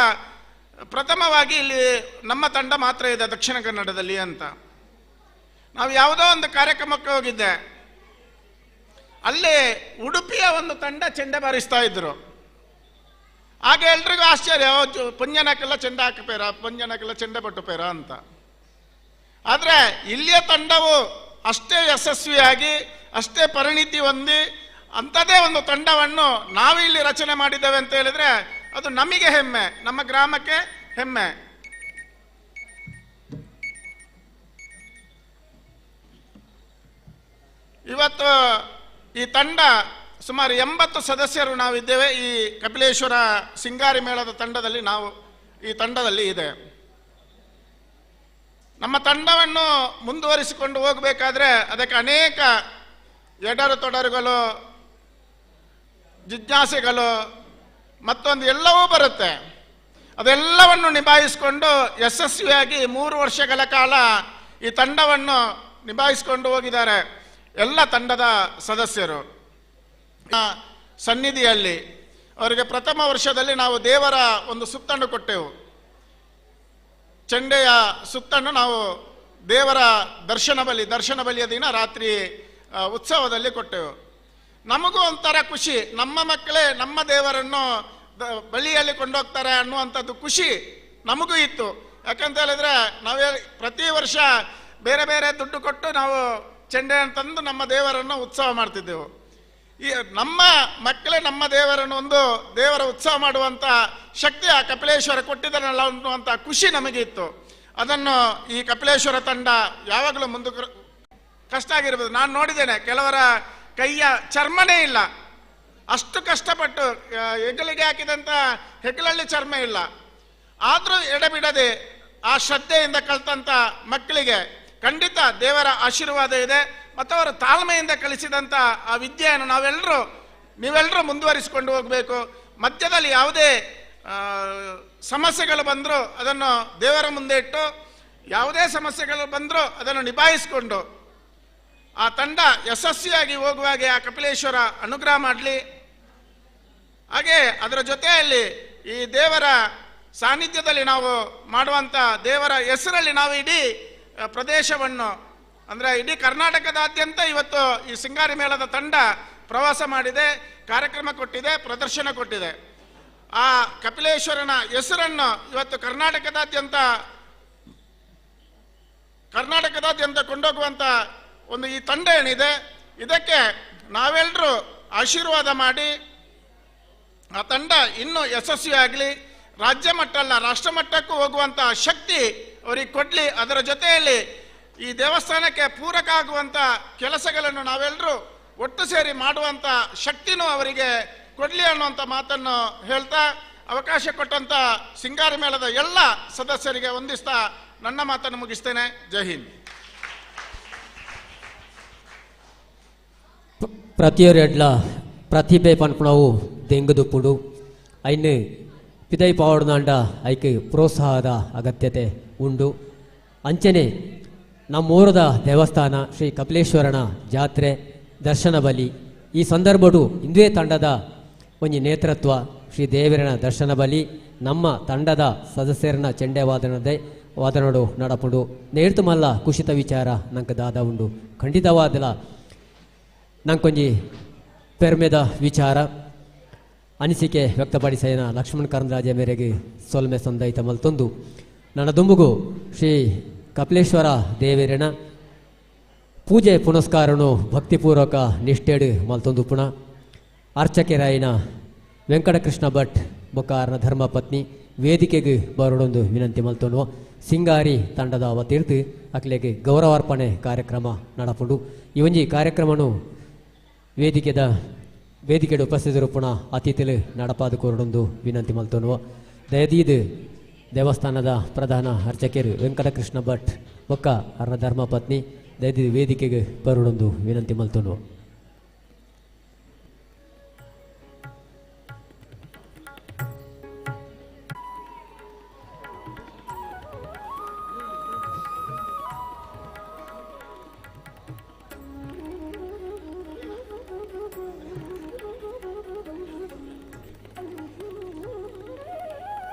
ಪ್ರಥಮವಾಗಿ ಇಲ್ಲಿ ನಮ್ಮ ತಂಡ ಮಾತ್ರ ಇದೆ ದಕ್ಷಿಣ ಕನ್ನಡದಲ್ಲಿ ಅಂತ. ನಾವು ಯಾವುದೋ ಒಂದು ಕಾರ್ಯಕ್ರಮಕ್ಕೆ ಹೋಗಿದ್ದೆ, ಅಲ್ಲಿ ಉಡುಪಿಯ ಒಂದು ತಂಡ ಚೆಂಡೆ ಬಾರಿಸ್ತಾ ಇದ್ರು. ಆಗ ಎಲ್ರಿಗೂ ಆಶ್ಚರ್ಯ, ಪುಂಜನಕ್ಕೆಲ್ಲ ಚೆಂಡೆ ಹಾಕಪೇರ, ಪುಂಜನಕ್ಕೆಲ್ಲ ಚೆಂಡೆ ಬಟ್ಟುಪೇರ ಅಂತ. ಆದರೆ ಇಲ್ಲಿಯ ತಂಡವು ಅಷ್ಟೇ ಯಶಸ್ವಿಯಾಗಿ, ಅಷ್ಟೇ ಪರಿಣಿತಿ ಹೊಂದಿ ಅಂಥದ್ದೇ ಒಂದು ತಂಡವನ್ನು ನಾವಿಲ್ಲಿ ರಚನೆ ಮಾಡಿದ್ದೇವೆ ಅಂತ ಹೇಳಿದ್ರೆ ಅದು ನಮಗೆ ಹೆಮ್ಮೆ, ನಮ್ಮ ಗ್ರಾಮಕ್ಕೆ ಹೆಮ್ಮೆ. ಇವತ್ತು ಈ ತಂಡ ಸುಮಾರು 80 ಸದಸ್ಯರು ನಾವಿದ್ದೇವೆ. ಈ ಕಪಿಲೇಶ್ವರ ಸಿಂಗಾರಿ ಮೇಳದ ತಂಡದಲ್ಲಿ ನಾವು ಈ ತಂಡದಲ್ಲಿ ಇದೆ. ನಮ್ಮ ತಂಡವನ್ನು ಮುಂದುವರಿಸಿಕೊಂಡು ಹೋಗಬೇಕಾದ್ರೆ ಅದಕ್ಕೆ ಅನೇಕ ಎಡರು ತೊಡರುಗಳು, ಜಿಜ್ಞಾಸೆಗಳು, ಮತ್ತೊಂದು ಎಲ್ಲವೂ ಬರುತ್ತೆ. ಅದೆಲ್ಲವನ್ನು ನಿಭಾಯಿಸಿಕೊಂಡು ಯಶಸ್ವಿಯಾಗಿ 3 ವರ್ಷಗಳ ಕಾಲ ಈ ತಂಡವನ್ನು ನಿಭಾಯಿಸಿಕೊಂಡು ಹೋಗಿದ್ದಾರೆ ಎಲ್ಲ ತಂಡದ ಸದಸ್ಯರು. ಸನ್ನಿಧಿಯಲ್ಲಿ ಅವರಿಗೆ ಪ್ರಥಮ ವರ್ಷದಲ್ಲಿ ನಾವು ದೇವರ ಒಂದು ಸುತ್ತನ್ನು ಕೊಟ್ಟೆವು. ಚೆಂಡೆಯ ಸುತ್ತನ್ನು ನಾವು ದೇವರ ದರ್ಶನ ಬಲಿಯ ದಿನ ರಾತ್ರಿ ಉತ್ಸವದಲ್ಲಿ ಕೊಟ್ಟೆವು. ನಮಗೂ ಒಂಥರ ಖುಷಿ, ನಮ್ಮ ಮಕ್ಕಳೇ ನಮ್ಮ ದೇವರನ್ನು ಬಲಿಯಲ್ಲಿ ಕೊಂಡೋಗ್ತಾರೆ ಅನ್ನುವಂಥದ್ದು ಖುಷಿ ನಮಗೂ ಇತ್ತು. ಯಾಕಂತ ಹೇಳಿದ್ರೆ ನಾವೇ ಪ್ರತಿ ವರ್ಷ ಬೇರೆ ಬೇರೆ ದುಡ್ಡು ಕೊಟ್ಟು ನಾವು ಚೆಂಡೆ ಅಂತಂದು ನಮ್ಮ ದೇವರನ್ನು ಉತ್ಸವ ಮಾಡ್ತಿದ್ದೆವು. ಈ ನಮ್ಮ ಮಕ್ಕಳೇ ನಮ್ಮ ದೇವರನ್ನು ಒಂದು ದೇವರ ಉತ್ಸವ ಮಾಡುವಂಥ ಶಕ್ತಿ ಆ ಕಪಿಲೇಶ್ವರ ಕೊಟ್ಟಿದ್ದಾನಲ್ಲ ಅನ್ನುವಂಥ ಖುಷಿ ನಮಗೆ ಇತ್ತು. ಅದನ್ನು ಈ ಕಪಿಲೇಶ್ವರ ತಂಡ ಯಾವಾಗಲೂ ಮುಂದಕ್ಕೆ ಕಷ್ಟ ಆಗಿರ್ಬೋದು. ನಾನು ನೋಡಿದ್ದೇನೆ, ಕೆಲವರ ಕೈಯ ಚರ್ಮನೇ ಇಲ್ಲ, ಅಷ್ಟು ಕಷ್ಟಪಟ್ಟು ಹೆಗಲಿಗೆ ಹಾಕಿದಂಥ ಹೆಗಲಲ್ಲಿ ಚರ್ಮ ಇಲ್ಲ, ಆದರೂ ಎಡೆಬಿಡದೆ ಆ ಶ್ರದ್ಧೆಯಿಂದ ಕಲ್ತಂಥ ಮಕ್ಕಳಿಗೆ ಖಂಡಿತ ದೇವರ ಆಶೀರ್ವಾದ ಇದೆ. ಮತ್ತು ಅವರು ತಾಳ್ಮೆಯಿಂದ ಕಲಿಸಿದಂಥ ಆ ವಿದ್ಯೆಯನ್ನು ನೀವೆಲ್ಲರೂ ಮುಂದುವರಿಸಿಕೊಂಡು ಹೋಗಬೇಕು. ಮಧ್ಯದಲ್ಲಿ ಯಾವುದೇ ಸಮಸ್ಯೆಗಳು ಬಂದರೂ ಅದನ್ನು ದೇವರ ಮುಂದೆ ಇಟ್ಟು, ಯಾವುದೇ ಸಮಸ್ಯೆಗಳು ಬಂದರೂ ಅದನ್ನು ನಿಭಾಯಿಸಿಕೊಂಡು ಆ ತಂಡ ಯಶಸ್ವಿಯಾಗಿ ಹೋಗುವಾಗೆ ಆ ಕಪಿಲೇಶ್ವರ ಅನುಗ್ರಹ ಮಾಡಲಿ. ಹಾಗೆ ಅದರ ಜೊತೆಯಲ್ಲಿ ಈ ದೇವರ ಸಾನ್ನಿಧ್ಯದಲ್ಲಿ ನಾವು ಮಾಡುವಂಥ ದೇವರ ಹೆಸರಲ್ಲಿ ನಾವು ಇಡೀ ಪ್ರದೇಶವನ್ನು, ಅಂದರೆ ಇಡೀ ಕರ್ನಾಟಕದಾದ್ಯಂತ ಇವತ್ತು ಈ ಸಿಂಗಾರಿ ಮೇಳದ ತಂಡ ಪ್ರವಾಸ ಮಾಡಿದೆ, ಕಾರ್ಯಕ್ರಮ ಕೊಟ್ಟಿದೆ, ಪ್ರದರ್ಶನ ಕೊಟ್ಟಿದೆ. ಆ ಕಪಿಲೇಶ್ವರನ ಹೆಸರನ್ನು ಇವತ್ತು ಕರ್ನಾಟಕದಾದ್ಯಂತ ಕೊಂಡೋಗುವಂಥ ಒಂದು ಈ ತಂಡ ಏನಿದೆ, ಇದಕ್ಕೆ ನಾವೆಲ್ಲರೂ ಆಶೀರ್ವಾದ ಮಾಡಿ ಆ ತಂಡ ಇನ್ನೂ ಯಶಸ್ವಿಯಾಗಲಿ, ರಾಜ್ಯ ಮಟ್ಟ ಅಲ್ಲ ರಾಷ್ಟ್ರ ಮಟ್ಟಕ್ಕೂ ಹೋಗುವಂಥ ಶಕ್ತಿ ಅವರಿಗೆ ಕೊಡಲಿ. ಅದರ ಜೊತೆಯಲ್ಲಿ ಈ ದೇವಸ್ಥಾನಕ್ಕೆ ಪೂರಕ ಆಗುವಂಥ ಕೆಲಸಗಳನ್ನು ನಾವೆಲ್ಲರೂ ಒಟ್ಟು ಸೇರಿ ಮಾಡುವಂಥ ಶಕ್ತಿನೂ ಅವರಿಗೆ ಕೊಡಲಿ ಅನ್ನುವಂಥ ಮಾತನ್ನು ಹೇಳ್ತಾ, ಅವಕಾಶ ಕೊಟ್ಟಂಥ ಸಿಂಗಾರಿ ಮೇಳದ ಎಲ್ಲ ಸದಸ್ಯರಿಗೆ ವಂದಿಸ್ತಾ ನನ್ನ ಮಾತನ್ನು ಮುಗಿಸ್ತೇನೆ. ಜೈ ಹಿಂದ್. ಪ್ರತಿಯೊರೆಡ್ಲ ಪ್ರತಿಭೆ ಪನ್ಪುಣವು ದೆಂಗದುಪ್ಪುಡು ಐನು ಪಿದೈ ಪಾವಡ್ನಾಂಡ ಐಕೆ ಪ್ರೋತ್ಸಾಹದ ಅಗತ್ಯತೆ ಉಂಡು. ಅಂಚನೆ ನಮ್ಮೂರದ ದೇವಸ್ಥಾನ ಶ್ರೀ ಕಪಿಲೇಶ್ವರನ ಜಾತ್ರೆ ದರ್ಶನ ಬಲಿ ಈ ಸಂದರ್ಭಡು ಇಂದುವೆ ತಂಡದ ಒಂಜಿ ನೇತೃತ್ವ ಶ್ರೀ ದೇವರನ ದರ್ಶನ ಬಲಿ ನಮ್ಮ ತಂಡದ ಸದಸ್ಯರನ ಚೆಂಡೆ ವಾದನಡು ನಡಪುಂಡು. ನೇರ್ತು ಮಲ್ಲ ಕುಶಿತ ವಿಚಾರ ನಂಗೆ ದಾದ ಉಂಡು. ಖಂಡಿತವಾದಲ ನಂಗೊಂಜಿ ಪೆರ್ಮೆದ ವಿಚಾರ ಅನಿಸಿಕೆ ವ್ಯಕ್ತಪಡಿಸೇನ ಲಕ್ಷ್ಮಣ್ ಕರಂದ್ರಾಜೆ ಮೇರೆಗೆ ಸೊಲ್ಮೆ ಸಂದೈತ ಮಲ್ತೊಂದು ನನ್ನ ದುಂಬುಗು ಶ್ರೀ ಕಪಿಲೇಶ್ವರ ದೇವರಿನ ಪೂಜೆ ಪುನಸ್ಕಾರನು ಭಕ್ತಿಪೂರ್ವಕ ನಿಷ್ಠೆಡು ಮಲ್ತೊಂದು ಪುಣ ಅರ್ಚಕೆರಾಯಿನ ವೆಂಕಟಕೃಷ್ಣ ಭಟ್ ಬೊಕ್ಕಾರನ ಧರ್ಮಪತ್ನಿ ವೇದಿಕೆಗೆ ಬರೋಡೊಂದು ವಿನಂತಿ ಮಲ್ತೊಂಡು. ಸಿಂಗಾರಿ ತಂಡದ ಅವತೀರ್ತು ಅಕ್ಲೆಗೆ ಗೌರವಾರ್ಪಣೆ ಕಾರ್ಯಕ್ರಮ ನಡಪುಂಡು. ಈ ಒಂಜಿ ಕಾರ್ಯಕ್ರಮನು ವೇದಿಕೆಡು ಉಪಸ್ಥಿತರು ಪುಣ ಅತಿಥಿಲು ನಡಪಾದು ಕೋರಡೊಂದು ವಿನಂತಿ ಮಲ್ತೊಂಡು. ದಯದೀದು ದೇವಸ್ಥಾನದ ಪ್ರಧಾನ ಅರ್ಚಕರು ವೆಂಕಟಕೃಷ್ಣ ಭಟ್ ಬೊಕ್ಕ ಅರ್ನ ಧರ್ಮಪತ್ನಿ ದಯದೀದು ವೇದಿಕೆಗೆ ಬರೋಡೊಂದು ವಿನಂತಿ ಮಲ್ತೊಂಡು.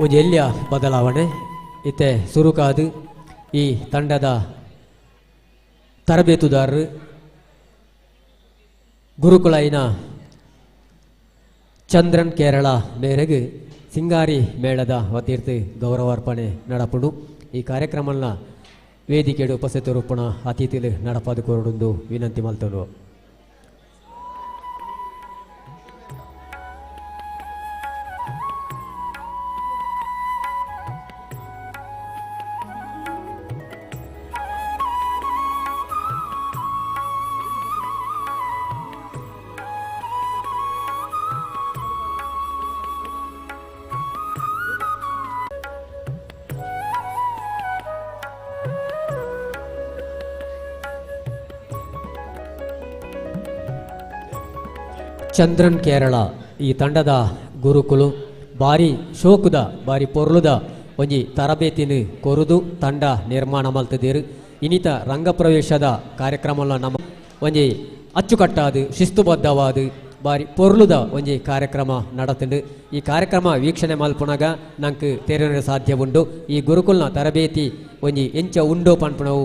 ಒಂದು ಎಲ್ಲಿಯ ಬದಲಾವಣೆ ಇತ್ತೆ ಸುರುಕಾದು ಈ ತಂಡದ ತರಬೇತುದಾರರು ಗುರುಕುಲೈನ ಚಂದ್ರನ್ ಕೇರಳ ಮೇರೆಗೆ ಸಿಂಗಾರಿ ಮೇಳದ ವತೀರ್ಥ ಗೌರವಾರ್ಪಣೆ ನಡಪುಡು. ಈ ಕಾರ್ಯಕ್ರಮನ ವೇದಿಕೆಡು ಉಪಸ್ಥಿತರು ಪುಣ ಅತಿಥಿಲು ನಡಪಾದು ಕೋರಡೊಂದು ವಿನಂತಿ ಮಲ್ತನು. ಚಂದ್ರನ್ ಕೇರಳ ಈ ತಂಡದ ಗುರುಕುಲು ಬಾರಿ ಶೋಕುದ ಬಾರಿ ಪೊರ್ಲುದ ಒಂಜಿ ತರಬೇತಿನ ಕೊರುದು ತಂಡ ನಿರ್ಮಾಣ ಮಲ್ತದೇರು ಇನ್ನಿತ ರಂಗಪ್ರವೇಶದ ಕಾರ್ಯಕ್ರಮ ನಮ್ಮ ಒಂಜಿ ಅಚ್ಚುಕಟ್ಟಾದ ಶಿಸ್ತುಬದ್ಧವಾದ ಬಾರಿ ಪೊರ್ಲುದ ಒಂಜಿ ಕಾರ್ಯಕ್ರಮ ನಡತುಂಡು ಈ ಕಾರ್ಯಕ್ರಮ ವೀಕ್ಷಣೆ ಮಲ್ಪುನಾಗ ನಂಗೆ ತೆರೆಯಲು ಸಾಧ್ಯ ಉಂಡು ಈ ಗುರುಕುಲ್ನ ತರಬೇತಿ ಒಂಜಿ ಎಂಚ ಉಂಡೋ ಪನ್ಪುಣವು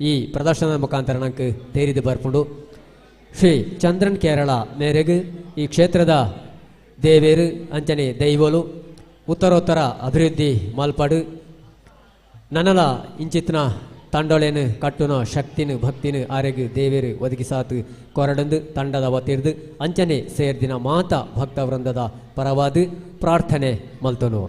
ಈ ಪ್ರದರ್ಶನದ ಮುಖಾಂತರ ನಂಗೆ ತೇರಿದು ಬರ್ಪುಂಡು ಶ್ರೀ ಚಂದ್ರನ್ ಕೇರಳ ಮೇರೆಗೆ ಈ ಕ್ಷೇತ್ರದ ದೇವೇರು ಅಂಚನೆ ದೈವಲು ಉತ್ತರೋತ್ತರ ಅಭಿವೃದ್ಧಿ ಮಲ್ಪಡು ನನಲ ಇಂಚಿತ್ನ ತಂಡೊಳೆನು ಕಟ್ಟುನ ಶಕ್ತಿನ ಭಕ್ತಿನ ಆರೆಗೆ ದೇವೇರು ಒದಗಿಸಾತು ಕೊರಡಂದು ತಂಡದ ಒತ್ತಿರ್ದು ಅಂಚನೆ ಸೇರ್ದಿನ ಮಾತ ಭಕ್ತ ವೃಂದದ ಪರವಾದ ಪ್ರಾರ್ಥನೆ ಮಲ್ತನು.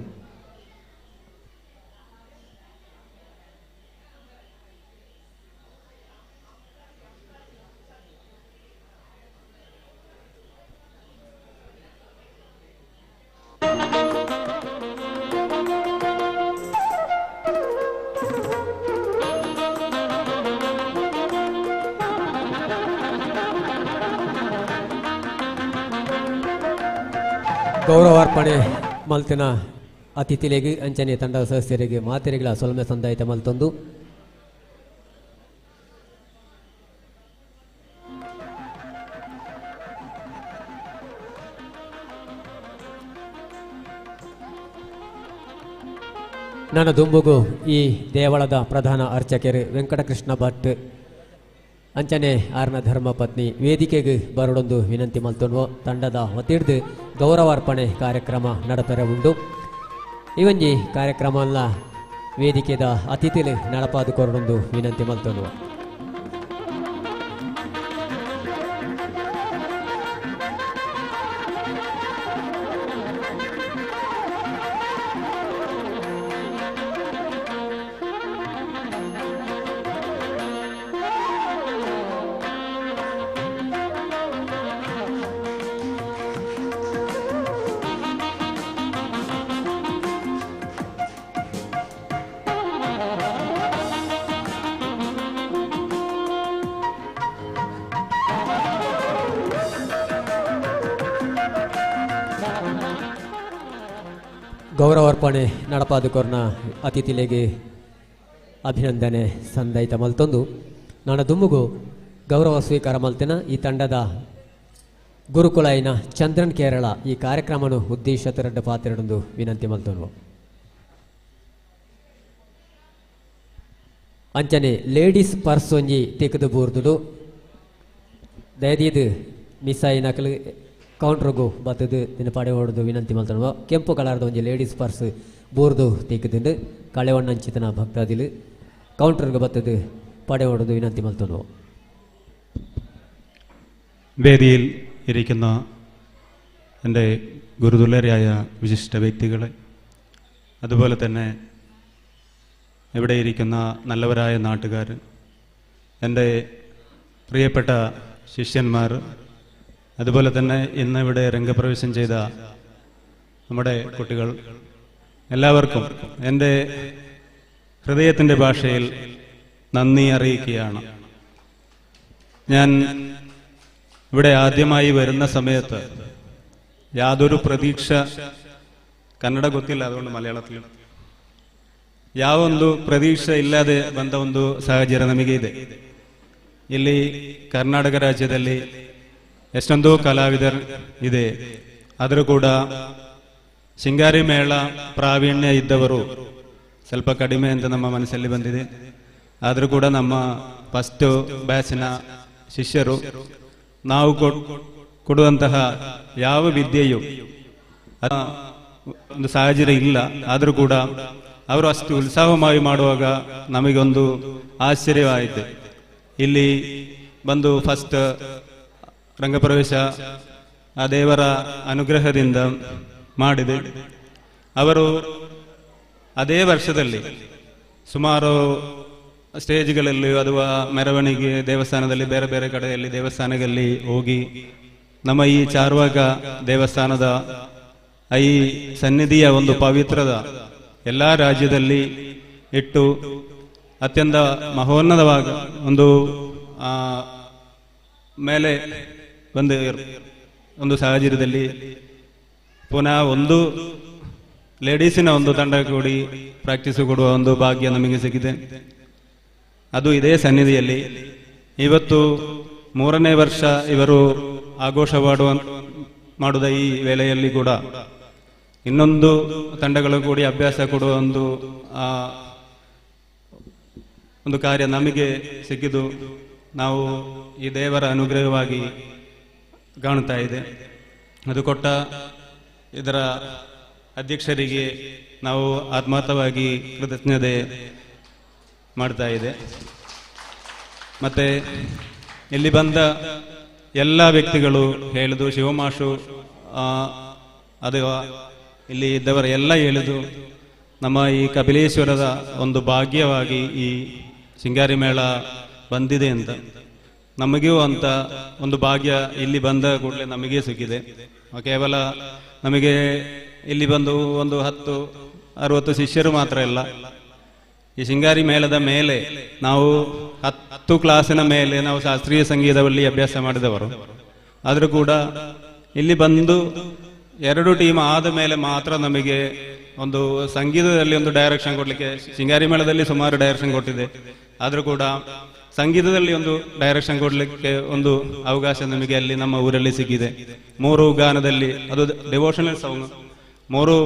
ಗೌರವಾರ್ಪಣೆ ಮಲ್ತಿನ ಅತಿಥಿಗಳಿಗೆ ಅಂಚನೆ ತಂಡದ ಸದಸ್ಯರಿಗೆ ಮಾತೆರೆಗಳ ಸೊಲ್ಮೆ ಸಂದಾಯಿತ ಮಲ್ತೊಂದು ನನ್ನ ದುಂಬುಗು ಈ ದೇವಳದ ಪ್ರಧಾನ ಅರ್ಚಕರು ವೆಂಕಟಕೃಷ್ಣ ಭಟ್ ಅಂಚನೆ ಆರ್ನ ಧರ್ಮಪತ್ನಿ ವೇದಿಕೆಗೆ ಬರಡೊಂದು ವಿನಂತಿ ಮಲ್ತೊಂಡು ತಂಡದ ಒತ್ತಿಡ್ದು ಗೌರವಾರ್ಪಣೆ ಕಾರ್ಯಕ್ರಮ ನಡಪರೆ ಉಂಡು ಇವೊಂಜಿ ಕಾರ್ಯಕ್ರಮ ವೇದಿಕೆದ ಅತಿಥಿಲು ನಡಪಾದು ಕೊರಡೊಂದು ವಿನಂತಿ ಮಲ್ತೊಂಡು. ಗೌರವಾರ್ಪಣೆ ನಡಪಾದುಕೊರ್ನ ಅತಿಥಿಲೆಗೆ ಅಭಿನಂದನೆ ಸಂದಾಯಿತ ಮಲ್ತೊಂದು ನನ್ನ ದುಮ್ಮುಗು ಗೌರವ ಸ್ವೀಕಾರ ಮಲ್ತಿನ ಈ ತಂಡದ ಗುರುಕುಲೈನ ಚಂದ್ರನ್ ಕೇರಳ ಈ ಕಾರ್ಯಕ್ರಮನು ಉದ್ದೇಶಿತ ಪಾತ್ರೆಡೊಂದು ವಿನಂತಿ ಮಲ್ತೊಂದು ಅಂಚನೆ ಲೇಡೀಸ್ ಪರ್ಸ್ ಒಂಜಿ ತೆಗೆದು ಬೂರ್ದುಡು ದಯದೀದು ಮಿಸ್ ಆಯಿ ನಕಲು ಕೌಂಟ್ರಿಗೂ ಬತ್ತದು ದಿನ ಪಡೆ ಹೊಡೆದು ವಿನಂತಿ ಮಲ್ತೊಂಡು ಕೆಂಪು ಕಲರ್ದ ಒಂಜಿ ಲೇಡೀಸ್ ಪರ್ಸ್ ಬೋರ್ದು ತೆಗೆದು ಕಳೆವಣ್ಣಂಚಿತನ ಭಕ್ತಾದಿಲು കൗണ്ടർക്ക് പത്തത് പടയോടത് വിനന്തി മൽത്തുന്നു. വേദിയിൽ ഇരിക്കുന്ന എൻ്റെ ഗുരുതുല്യരായ വിശിഷ്ട വ്യക്തികളെ, അതുപോലെ തന്നെ ഇവിടെ ഇരിക്കുന്ന നല്ലവരായ നാട്ടുകാർ, എൻ്റെ പ്രിയപ്പെട്ട ശിഷ്യന്മാർ, അതുപോലെ തന്നെ ഇന്ന് ഇവിടെ രംഗപ്രവേശം ചെയ്ത നമ്മുടെ കുട്ടികൾ, എല്ലാവർക്കും എൻ്റെ ഹൃദയത്തിൻ്റെ ഭാഷയിൽ നന്ദി അറിയിക്കുകയാണ്. ഞാൻ ഇവിടെ ആദ്യമായി വരുന്ന സമയത്ത് യാതൊരു പ്രതീക്ഷ, ಕನ್ನಡ ಗೊತ್ತಿಲ್ಲ, അതുകൊണ്ട് ಮಲಯಾಳത്തിൽ ಯಾವೊಂದು ಪ್ರತೀಕ್ಷೆ ಇಲ್ಲದೆ ಬಂದ ಒಂದು ಸಾಹಚರ್ಯ ನಮಗೆ ಇದೆ. ಇಲ್ಲಿ ಕರ್ನಾಟಕ ರಾಜ್ಯದಲ್ಲಿ ಎಷ್ಟೊಂದು ಕಲಾವಿದರು ಇದೆ, ಆದರೂ ಕೂಡ ಶೃಂಗಾರಿ ಮೇಳ ಪ್ರಾವೀಣ್ಯ ಇದ್ದವರು ಸ್ವಲ್ಪ ಕಡಿಮೆ ಅಂತ ನಮ್ಮ ಮನಸ್ಸಲ್ಲಿ ಬಂದಿದೆ. ಆದರೂ ಕೂಡ ನಮ್ಮ ಫಸ್ಟ್ ಬ್ಯಾಚಿನ ಶಿಷ್ಯರು ನಾವು ಕೊಡುವಂತಹ ಯಾವ ವಿದ್ಯೆಯು ಒಂದು ಸಾಹಚರ್ಯ ಇಲ್ಲ, ಆದರೂ ಕೂಡ ಅವರು ಅಷ್ಟು ಉತ್ಸಾಹವಾಗಿ ಮಾಡುವಾಗ ನಮಗೊಂದು ಆಶ್ಚರ್ಯವಾಯಿತು. ಇಲ್ಲಿ ಬಂದು ಫಸ್ಟ್ ರಂಗಪ್ರವೇಶ ಆ ದೇವರ ಅನುಗ್ರಹದಿಂದ ಮಾಡಿದೆ. ಅವರು ಅದೇ ವರ್ಷದಲ್ಲಿ ಸುಮಾರು ಸ್ಟೇಜ್ಗಳಲ್ಲಿ ಅಥವಾ ಮೆರವಣಿಗೆ ದೇವಸ್ಥಾನದಲ್ಲಿ ಬೇರೆ ಬೇರೆ ಕಡೆಯಲ್ಲಿ ದೇವಸ್ಥಾನಗಳಲ್ಲಿ ಹೋಗಿ ನಮ್ಮ ಈ ಚಾರ್ವಾಕ ದೇವಸ್ಥಾನದ ಈ ಸನ್ನಿಧಿಯ ಒಂದು ಪವಿತ್ರದ ಎಲ್ಲ ರಾಜ್ಯದಲ್ಲಿ ಇಟ್ಟು ಅತ್ಯಂತ ಮಹೋನ್ನತವಾಗ ಒಂದು ಮೇಲೆ ಬಂದು ಒಂದು ಸಾಹಚರ್ಯದಲ್ಲಿ ಪುನಃ ಒಂದು ಲೇಡೀಸಿನ ಒಂದು ತಂಡ ಕೂಡಿ ಪ್ರಾಕ್ಟೀಸ್ ಕೊಡುವ ಒಂದು ಭಾಗ್ಯ ನಮಗೆ ಸಿಕ್ಕಿದೆ. ಅದು ಇದೇ ಸನ್ನಿಧಿಯಲ್ಲಿ ಇವತ್ತು 3ನೇ ವರ್ಷ ಇವರು ಆಘೋಷ ಮಾಡುವ ಈ ವೇಳೆಯಲ್ಲಿ ಕೂಡ ಇನ್ನೊಂದು ತಂಡಗಳು ಕೂಡಿ ಅಭ್ಯಾಸ ಕೊಡುವ ಒಂದು ಕಾರ್ಯ ನಮಗೆ ಸಿಕ್ಕಿದ್ದು ನಾವು ಈ ದೇವರ ಅನುಗ್ರಹವಾಗಿ ಕಾಣುತ್ತಾ ಇದೆ. ಅದು ಕೊಟ್ಟ ಇದರ ಅಧ್ಯಕ್ಷರಿಗೆ ನಾವು ಆತ್ಮಾರ್ಥವಾಗಿ ಕೃತಜ್ಞತೆ ಮಾಡ್ತಾ ಇದೆ. ಮತ್ತೆ ಇಲ್ಲಿ ಬಂದ ಎಲ್ಲ ವ್ಯಕ್ತಿಗಳು ಹೇಳಿದು, ಶಿವಮಾಷು ಅದು ಇಲ್ಲಿ ಇದ್ದವರ ಎಲ್ಲ ಹೇಳಿದು, ನಮ್ಮ ಈ ಕಪಿಲೇಶ್ವರದ ಒಂದು ಭಾಗ್ಯವಾಗಿ ಈ ಶೃಂಗಾರಿ ಮೇಳ ಬಂದಿದೆ ಅಂತ. ನಮಗೂ ಅಂತ ಒಂದು ಭಾಗ್ಯ ಇಲ್ಲಿ ಬಂದ ಕೂಡಲೇ ನಮಗೆ ಸಿಕ್ಕಿದೆ. ಕೇವಲ ನಮಗೆ ಇಲ್ಲಿ ಬಂದು ಒಂದು 10-60 ಶಿಷ್ಯರು ಮಾತ್ರ ಇಲ್ಲ. ಈ ಶೃಂಗಾರಿ ಮೇಳದ ಮೇಲೆ ನಾವು 10 ಕ್ಲಾಸಿನ ಮೇಲೆ ನಾವು ಶಾಸ್ತ್ರೀಯ ಸಂಗೀತದಲ್ಲಿ ಅಭ್ಯಾಸ ಮಾಡಿದವರು. ಆದರೂ ಕೂಡ ಇಲ್ಲಿ ಬಂದು 2 ಟೀಮ್ ಆದ ಮೇಲೆ ಮಾತ್ರ ನಮಗೆ ಒಂದು ಸಂಗೀತದಲ್ಲಿ ಒಂದು ಡೈರೆಕ್ಷನ್ ಕೊಡ್ಲಿಕ್ಕೆ, ಶೃಂಗಾರಿ ಮೇಳದಲ್ಲಿ ಸುಮಾರು ಡೈರೆಕ್ಷನ್ ಕೊಟ್ಟಿದೆ, ಆದರೂ ಕೂಡ ಸಂಗೀತದಲ್ಲಿ ಒಂದು ಡೈರೆಕ್ಷನ್ ಕೊಡ್ಲಿಕ್ಕೆ ಒಂದು ಅವಕಾಶ ನಮಗೆ ಅಲ್ಲಿ ನಮ್ಮ ಊರಲ್ಲಿ ಸಿಕ್ಕಿದೆ. 3 ಗಾನದಲ್ಲಿ, ಅದು ಡಿವೋಷನಲ್ ಸಾಂಗ್, 3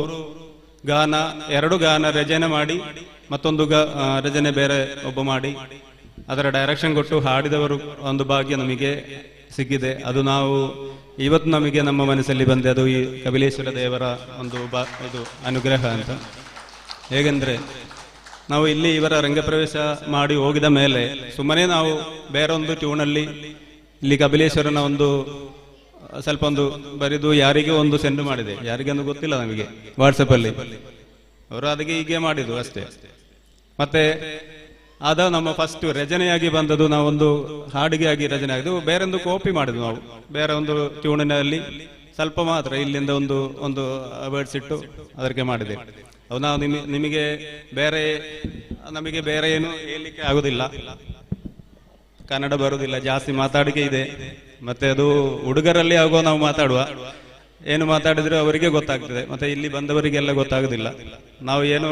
ಗಾನ, 2 ಗಾನ ರಚನೆ ಮಾಡಿ ಮತ್ತೊಂದು ರಚನೆ ಬೇರೆ ಒಬ್ಬ ಮಾಡಿ ಅದರ ಡೈರೆಕ್ಷನ್ ಕೊಟ್ಟು ಹಾಡಿದವರು ಒಂದು ಭಾಗ್ಯ ನಮಗೆ ಸಿಕ್ಕಿದೆ. ಅದು ನಾವು ಇವತ್ತು ನಮಗೆ ನಮ್ಮ ಮನಸ್ಸಲ್ಲಿ ಬಂದೆ, ಅದು ಈ ಕಪಿಲೇಶ್ವರ ದೇವರ ಒಂದು ಅನುಗ್ರಹ ಅಂತ. ಹೇಗೆಂದ್ರೆ ನಾವು ಇಲ್ಲಿ ಇವರ ರಂಗಪ್ರವೇಶ ಮಾಡಿ ಹೋಗಿದ ಮೇಲೆ ಸುಮ್ಮನೆ ನಾವು ಬೇರೊಂದು ಟ್ಯೂನಲ್ಲಿ ಇಲ್ಲಿ ಕಪಿಲೇಶ್ವರನ ಒಂದು ಸ್ವಲ್ಪ ಒಂದು ಬರೆದು ಯಾರಿಗೂ ಒಂದು ಸೆಂಡ್ ಮಾಡಿದೆ, ಯಾರಿಗೊಂದು ಗೊತ್ತಿಲ್ಲ ನಮಗೆ, ವಾಟ್ಸಪ್ ಅಲ್ಲಿ ಅವರು ಅದಕ್ಕೆ ಹೀಗೆ ಮಾಡಿದ್ದು ಅಷ್ಟೇ. ಮತ್ತೆ ಅದ ನಮ್ಮ ಫಸ್ಟ್ ರಚನೆಯಾಗಿ ಬಂದದ್ದು, ನಾವೊಂದು ಹಾಡಿಗೆ ಆಗಿ ರಚನೆ ಆಗಿದ್ದು, ಬೇರೊಂದು ಕಾಪಿ ಮಾಡಿದ್ವು ನಾವು ಬೇರೆ ಒಂದು ಟ್ಯೂನಿನಲ್ಲಿ ಸ್ವಲ್ಪ ಮಾತ್ರ ಇಲ್ಲಿಂದ ಒಂದು ವರ್ಡ್ಸ್ ಇಟ್ಟು ಅದಕ್ಕೆ ಮಾಡಿದೆ. ಅದು ನಾವು ನಮಗೆ ಬೇರೆ ಏನು ಹೇಳಲಿಕ್ಕೆ ಆಗುದಿಲ್ಲ, ಕನ್ನಡ ಬರುವುದಿಲ್ಲ, ಜಾಸ್ತಿ ಮಾತಾಡಿಕೆ ಇದೆ. ಮತ್ತೆ ಅದು ಹುಡುಗರಲ್ಲಿ ಆಗುವ ನಾವು ಮಾತಾಡುವ, ಏನು ಮಾತಾಡಿದ್ರೆ ಅವರಿಗೆ ಗೊತ್ತಾಗ್ತದೆ, ಮತ್ತೆ ಇಲ್ಲಿ ಬಂದವರಿಗೆಲ್ಲ ಗೊತ್ತಾಗುದಿಲ್ಲ. ನಾವು ಏನು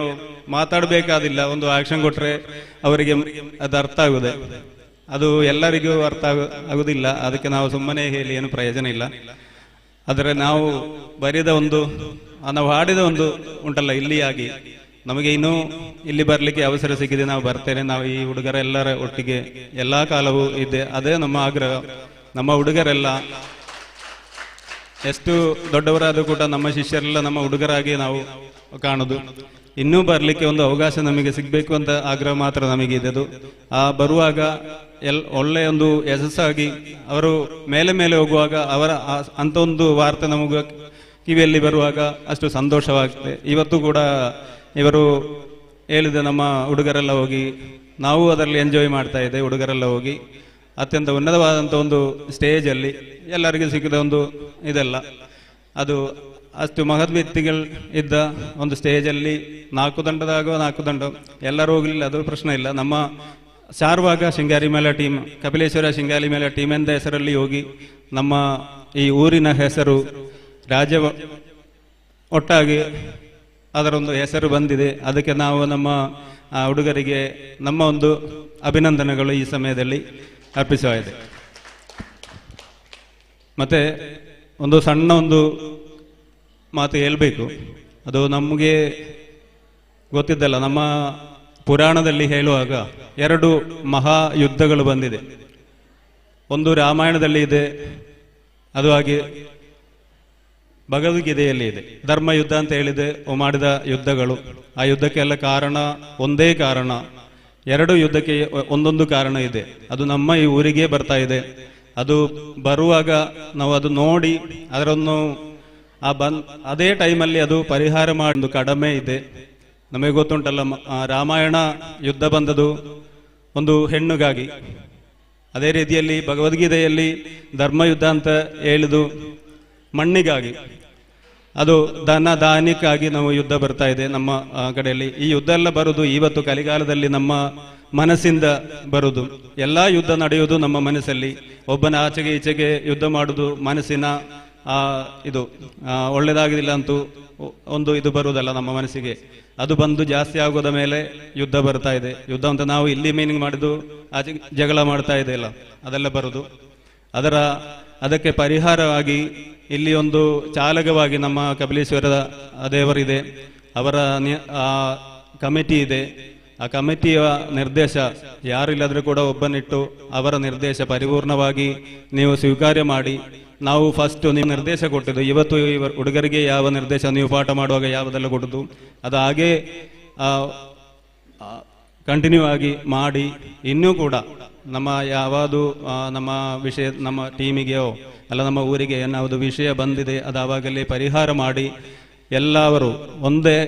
ಮಾತಾಡಬೇಕಾದಿಲ್ಲ, ಒಂದು ಆಕ್ಷನ್ ಕೊಟ್ರೆ ಅವರಿಗೆ ಅದು ಅರ್ಥ ಆಗುದೆ, ಅದು ಎಲ್ಲರಿಗೂ ಅರ್ಥ ಆಗುದಿಲ್ಲ. ಅದಕ್ಕೆ ನಾವು ಸುಮ್ಮನೆ ಹೇಳಿ ಏನು ಪ್ರಯೋಜನ ಇಲ್ಲ. ಆದರೆ ನಾವು ಬರೆದ ನಾವು ಹಾಡಿದ ಉಂಟಲ್ಲ ಇಲ್ಲಿ ಆಗಿ ನಮಗೆ ಇನ್ನೂ ಇಲ್ಲಿ ಬರ್ಲಿಕ್ಕೆ ಅವಸರ ಸಿಕ್ಕಿದೆ, ನಾವು ಬರ್ತೇನೆ, ನಾವು ಈ ಹುಡುಗರೆಲ್ಲರ ಒಟ್ಟಿಗೆ ಎಲ್ಲಾ ಕಾಲವೂ ಇದೆ, ಅದೇ ನಮ್ಮ ಆಗ್ರಹ. ನಮ್ಮ ಹುಡುಗರೆಲ್ಲ ಎಷ್ಟು ದೊಡ್ಡವರಾದರೂ ಕೂಡ ನಮ್ಮ ಶಿಷ್ಯರೆಲ್ಲ ನಮ್ಮ ಹುಡುಗರಾಗಿ ನಾವು ಕಾಣುದು. ಇನ್ನೂ ಬರ್ಲಿಕ್ಕೆ ಒಂದು ಅವಕಾಶ ನಮಗೆ ಸಿಗ್ಬೇಕು ಅಂತ ಆಗ್ರಹ ಮಾತ್ರ ನಮಗೆ ಇದೆ. ಆ ಬರುವಾಗ ಒಳ್ಳೆಯ ಒಂದು ಯಶಸ್ಸಾಗಿ ಅವರು ಮೇಲೆ ಹೋಗುವಾಗ ಅವರ ಅಂತ ಒಂದು ವಾರ್ತೆ ನಮಗೆ ಕಿವಿಯಲ್ಲಿ ಬರುವಾಗ ಅಷ್ಟು ಸಂತೋಷವಾಗ್ತದೆ. ಇವತ್ತು ಕೂಡ ಇವರು ಹೇಳಿದ ನಮ್ಮ ಹುಡುಗರೆಲ್ಲ ಹೋಗಿ ನಾವು ಅದರಲ್ಲಿ ಎಂಜಾಯ್ ಮಾಡ್ತಾ ಇದ್ದೆ. ಹುಡುಗರೆಲ್ಲ ಹೋಗಿ ಅತ್ಯಂತ ಉನ್ನತವಾದಂಥ ಒಂದು ಸ್ಟೇಜಲ್ಲಿ ಎಲ್ಲರಿಗೂ ಸಿಕ್ಕಿದ ಒಂದು ಇದೆಲ್ಲ, ಅದು ಅಷ್ಟು ಮಹತ್ ವ್ಯಕ್ತಿಗಳು ಇದ್ದ ಒಂದು ಸ್ಟೇಜಲ್ಲಿ 4 ದಂಡದಾಗ 4 ದಂಡ ಎಲ್ಲರೂ ಹೋಗಲಿಲ್ಲ, ಅದು ಪ್ರಶ್ನೆ ಇಲ್ಲ. ನಮ್ಮ ಸಾರುವಾಗ ಶೃಂಗಾರಿ ಮೇಳ ಟೀಮ್, ಕಪಿಲೇಶ್ವರ ಶೃಂಗಾರಿ ಮೇಳ ಟೀಮ್ ಎಂದ ಹೆಸರಲ್ಲಿ ಹೋಗಿ ನಮ್ಮ ಈ ಊರಿನ ಹೆಸರು ರಾಜ್ಯ ಒಟ್ಟಾಗಿ ಅದರೊಂದು ಹೆಸರು ಬಂದಿದೆ. ಅದಕ್ಕೆ ನಾವು ನಮ್ಮ ಹುಡುಗರಿಗೆ ನಮ್ಮ ಒಂದು ಅಭಿನಂದನೆಗಳು ಈ ಸಮಯದಲ್ಲಿ ಅರ್ಪಿಸುತ್ತಿದೆ. ಮತ್ತೆ ಒಂದು ಸಣ್ಣ ಒಂದು ಮಾತು ಹೇಳಬೇಕು, ಅದು ನಮಗೆ ಗೊತ್ತಿದ್ದಲ್ಲ. ನಮ್ಮ ಪುರಾಣದಲ್ಲಿ ಹೇಳುವಾಗ 2 ಮಹಾ ಯುದ್ಧಗಳು ಬಂದಿದೆ. ಒಂದು ರಾಮಾಯಣದಲ್ಲಿ ಇದೆ, ಅದು ಹಾಗೆ ಭಗವದ್ಗೀತೆಯಲ್ಲಿ ಇದೆ. ಧರ್ಮ ಯುದ್ಧ ಅಂತ ಹೇಳಿದೆ ಮಾಡಿದ ಯುದ್ಧಗಳು. ಆ ಯುದ್ಧಕ್ಕೆಲ್ಲ ಕಾರಣ ಒಂದೇ ಕಾರಣ, 2 ಯುದ್ಧಕ್ಕೆ ಒಂದೊಂದು ಕಾರಣ ಇದೆ. ಅದು ನಮ್ಮ ಈ ಊರಿಗೆ ಬರ್ತಾ ಇದೆ. ಅದು ಬರುವಾಗ ನಾವು ಅದು ನೋಡಿ ಅದರನ್ನು ಅದೇ ಟೈಮಲ್ಲಿ ಅದು ಪರಿಹಾರ ಮಾಡೋದು ಕಡಿಮೆ ಇದೆ. ನಮಗೆ ಗೊತ್ತುಂಟಲ್ಲ, ರಾಮಾಯಣ ಯುದ್ಧ ಬಂದದು ಒಂದು ಹೆಣ್ಣುಗಾಗಿ, ಅದೇ ರೀತಿಯಲ್ಲಿ ಭಗವದ್ಗೀತೆಯಲ್ಲಿ ಧರ್ಮ ಯುದ್ಧ ಅಂತ ಹೇಳಿದು ಮಣ್ಣಿಗಾಗಿ. ಅದು ದಾನಿಕ್ಕಾಗಿ ನಾವು ಯುದ್ಧ ಬರ್ತಾ ಇದೆ ನಮ್ಮ ಕಡೆಯಲ್ಲಿ. ಈ ಯುದ್ಧ ಎಲ್ಲ ಬರುವುದು ಇವತ್ತು ಕಲಿಕಾಲದಲ್ಲಿ ನಮ್ಮ ಮನಸ್ಸಿಂದ ಬರುವುದು. ಎಲ್ಲಾ ಯುದ್ಧ ನಡೆಯುವುದು ನಮ್ಮ ಮನಸ್ಸಲ್ಲಿ. ಒಬ್ಬನ ಆಚೆಗೆ ಈಚೆಗೆ ಯುದ್ಧ ಮಾಡುವುದು ಮನಸ್ಸಿನ ಇದು ಒಳ್ಳೆಯದಾಗಿಲ್ಲ ಅಂತೂ ಒಂದು ಇದು ಬರುವುದಲ್ಲ ನಮ್ಮ ಮನಸ್ಸಿಗೆ. ಅದು ಬಂದು ಜಾಸ್ತಿ ಆಗೋದ ಮೇಲೆ ಯುದ್ಧ ಬರ್ತಾ ಇದೆ. ಯುದ್ಧ ಅಂತ ನಾವು ಇಲ್ಲಿ ಮೀನಿಂಗ್ ಮಾಡಿದ್ದು ಆಚೆ ಜಗಳ ಮಾಡ್ತಾ ಇದೆ ಅಲ್ಲ, ಅದೆಲ್ಲ ಬರುದು. ಅದಕ್ಕೆ ಪರಿಹಾರವಾಗಿ ಇಲ್ಲಿ ಒಂದು ಚಾಲಕವಾಗಿ ನಮ್ಮ ಕಪಿಲೇಶ್ವರದ ದೇವರಿದೆ, ಅವರ ಕಮಿಟಿ ಇದೆ. ಆ ಕಮಿಟಿಯ ನಿರ್ದೇಶ ಯಾರಿಲ್ಲದ್ರೂ ಕೂಡ ಒಬ್ಬನಿಟ್ಟು ಅವರ ನಿರ್ದೇಶ ಪರಿಪೂರ್ಣವಾಗಿ ನೀವು ಸ್ವೀಕಾರ ಮಾಡಿ. ನಾವು ಫಸ್ಟ್ ನೀವು ನಿರ್ದೇಶ ಕೊಟ್ಟಿದ್ದು, ಇವತ್ತು ಹುಡುಗರಿಗೆ ಯಾವ ನಿರ್ದೇಶ ನೀವು ಪಾಠ ಮಾಡುವಾಗ ಯಾವುದೆಲ್ಲ ಕೊಟ್ಟದ್ದು ಅದು ಹಾಗೇ ಕಂಟಿನ್ಯೂ ಆಗಿ ಮಾಡಿ. ಇನ್ನೂ ಕೂಡ ನಮ್ಮ ಯಾವುದು ನಮ್ಮ ವಿಷಯ ನಮ್ಮ ಟೀಮಿಗೆಯೋ ಅಲ್ಲ ನಮ್ಮ ಊರಿಗೆ ಏನಾವುದು ವಿಷಯ ಬಂದಿದೆ ಅದು ಆವಾಗಲೇ ಪರಿಹಾರ ಮಾಡಿ ಎಲ್ಲವರು ಒಂದೇ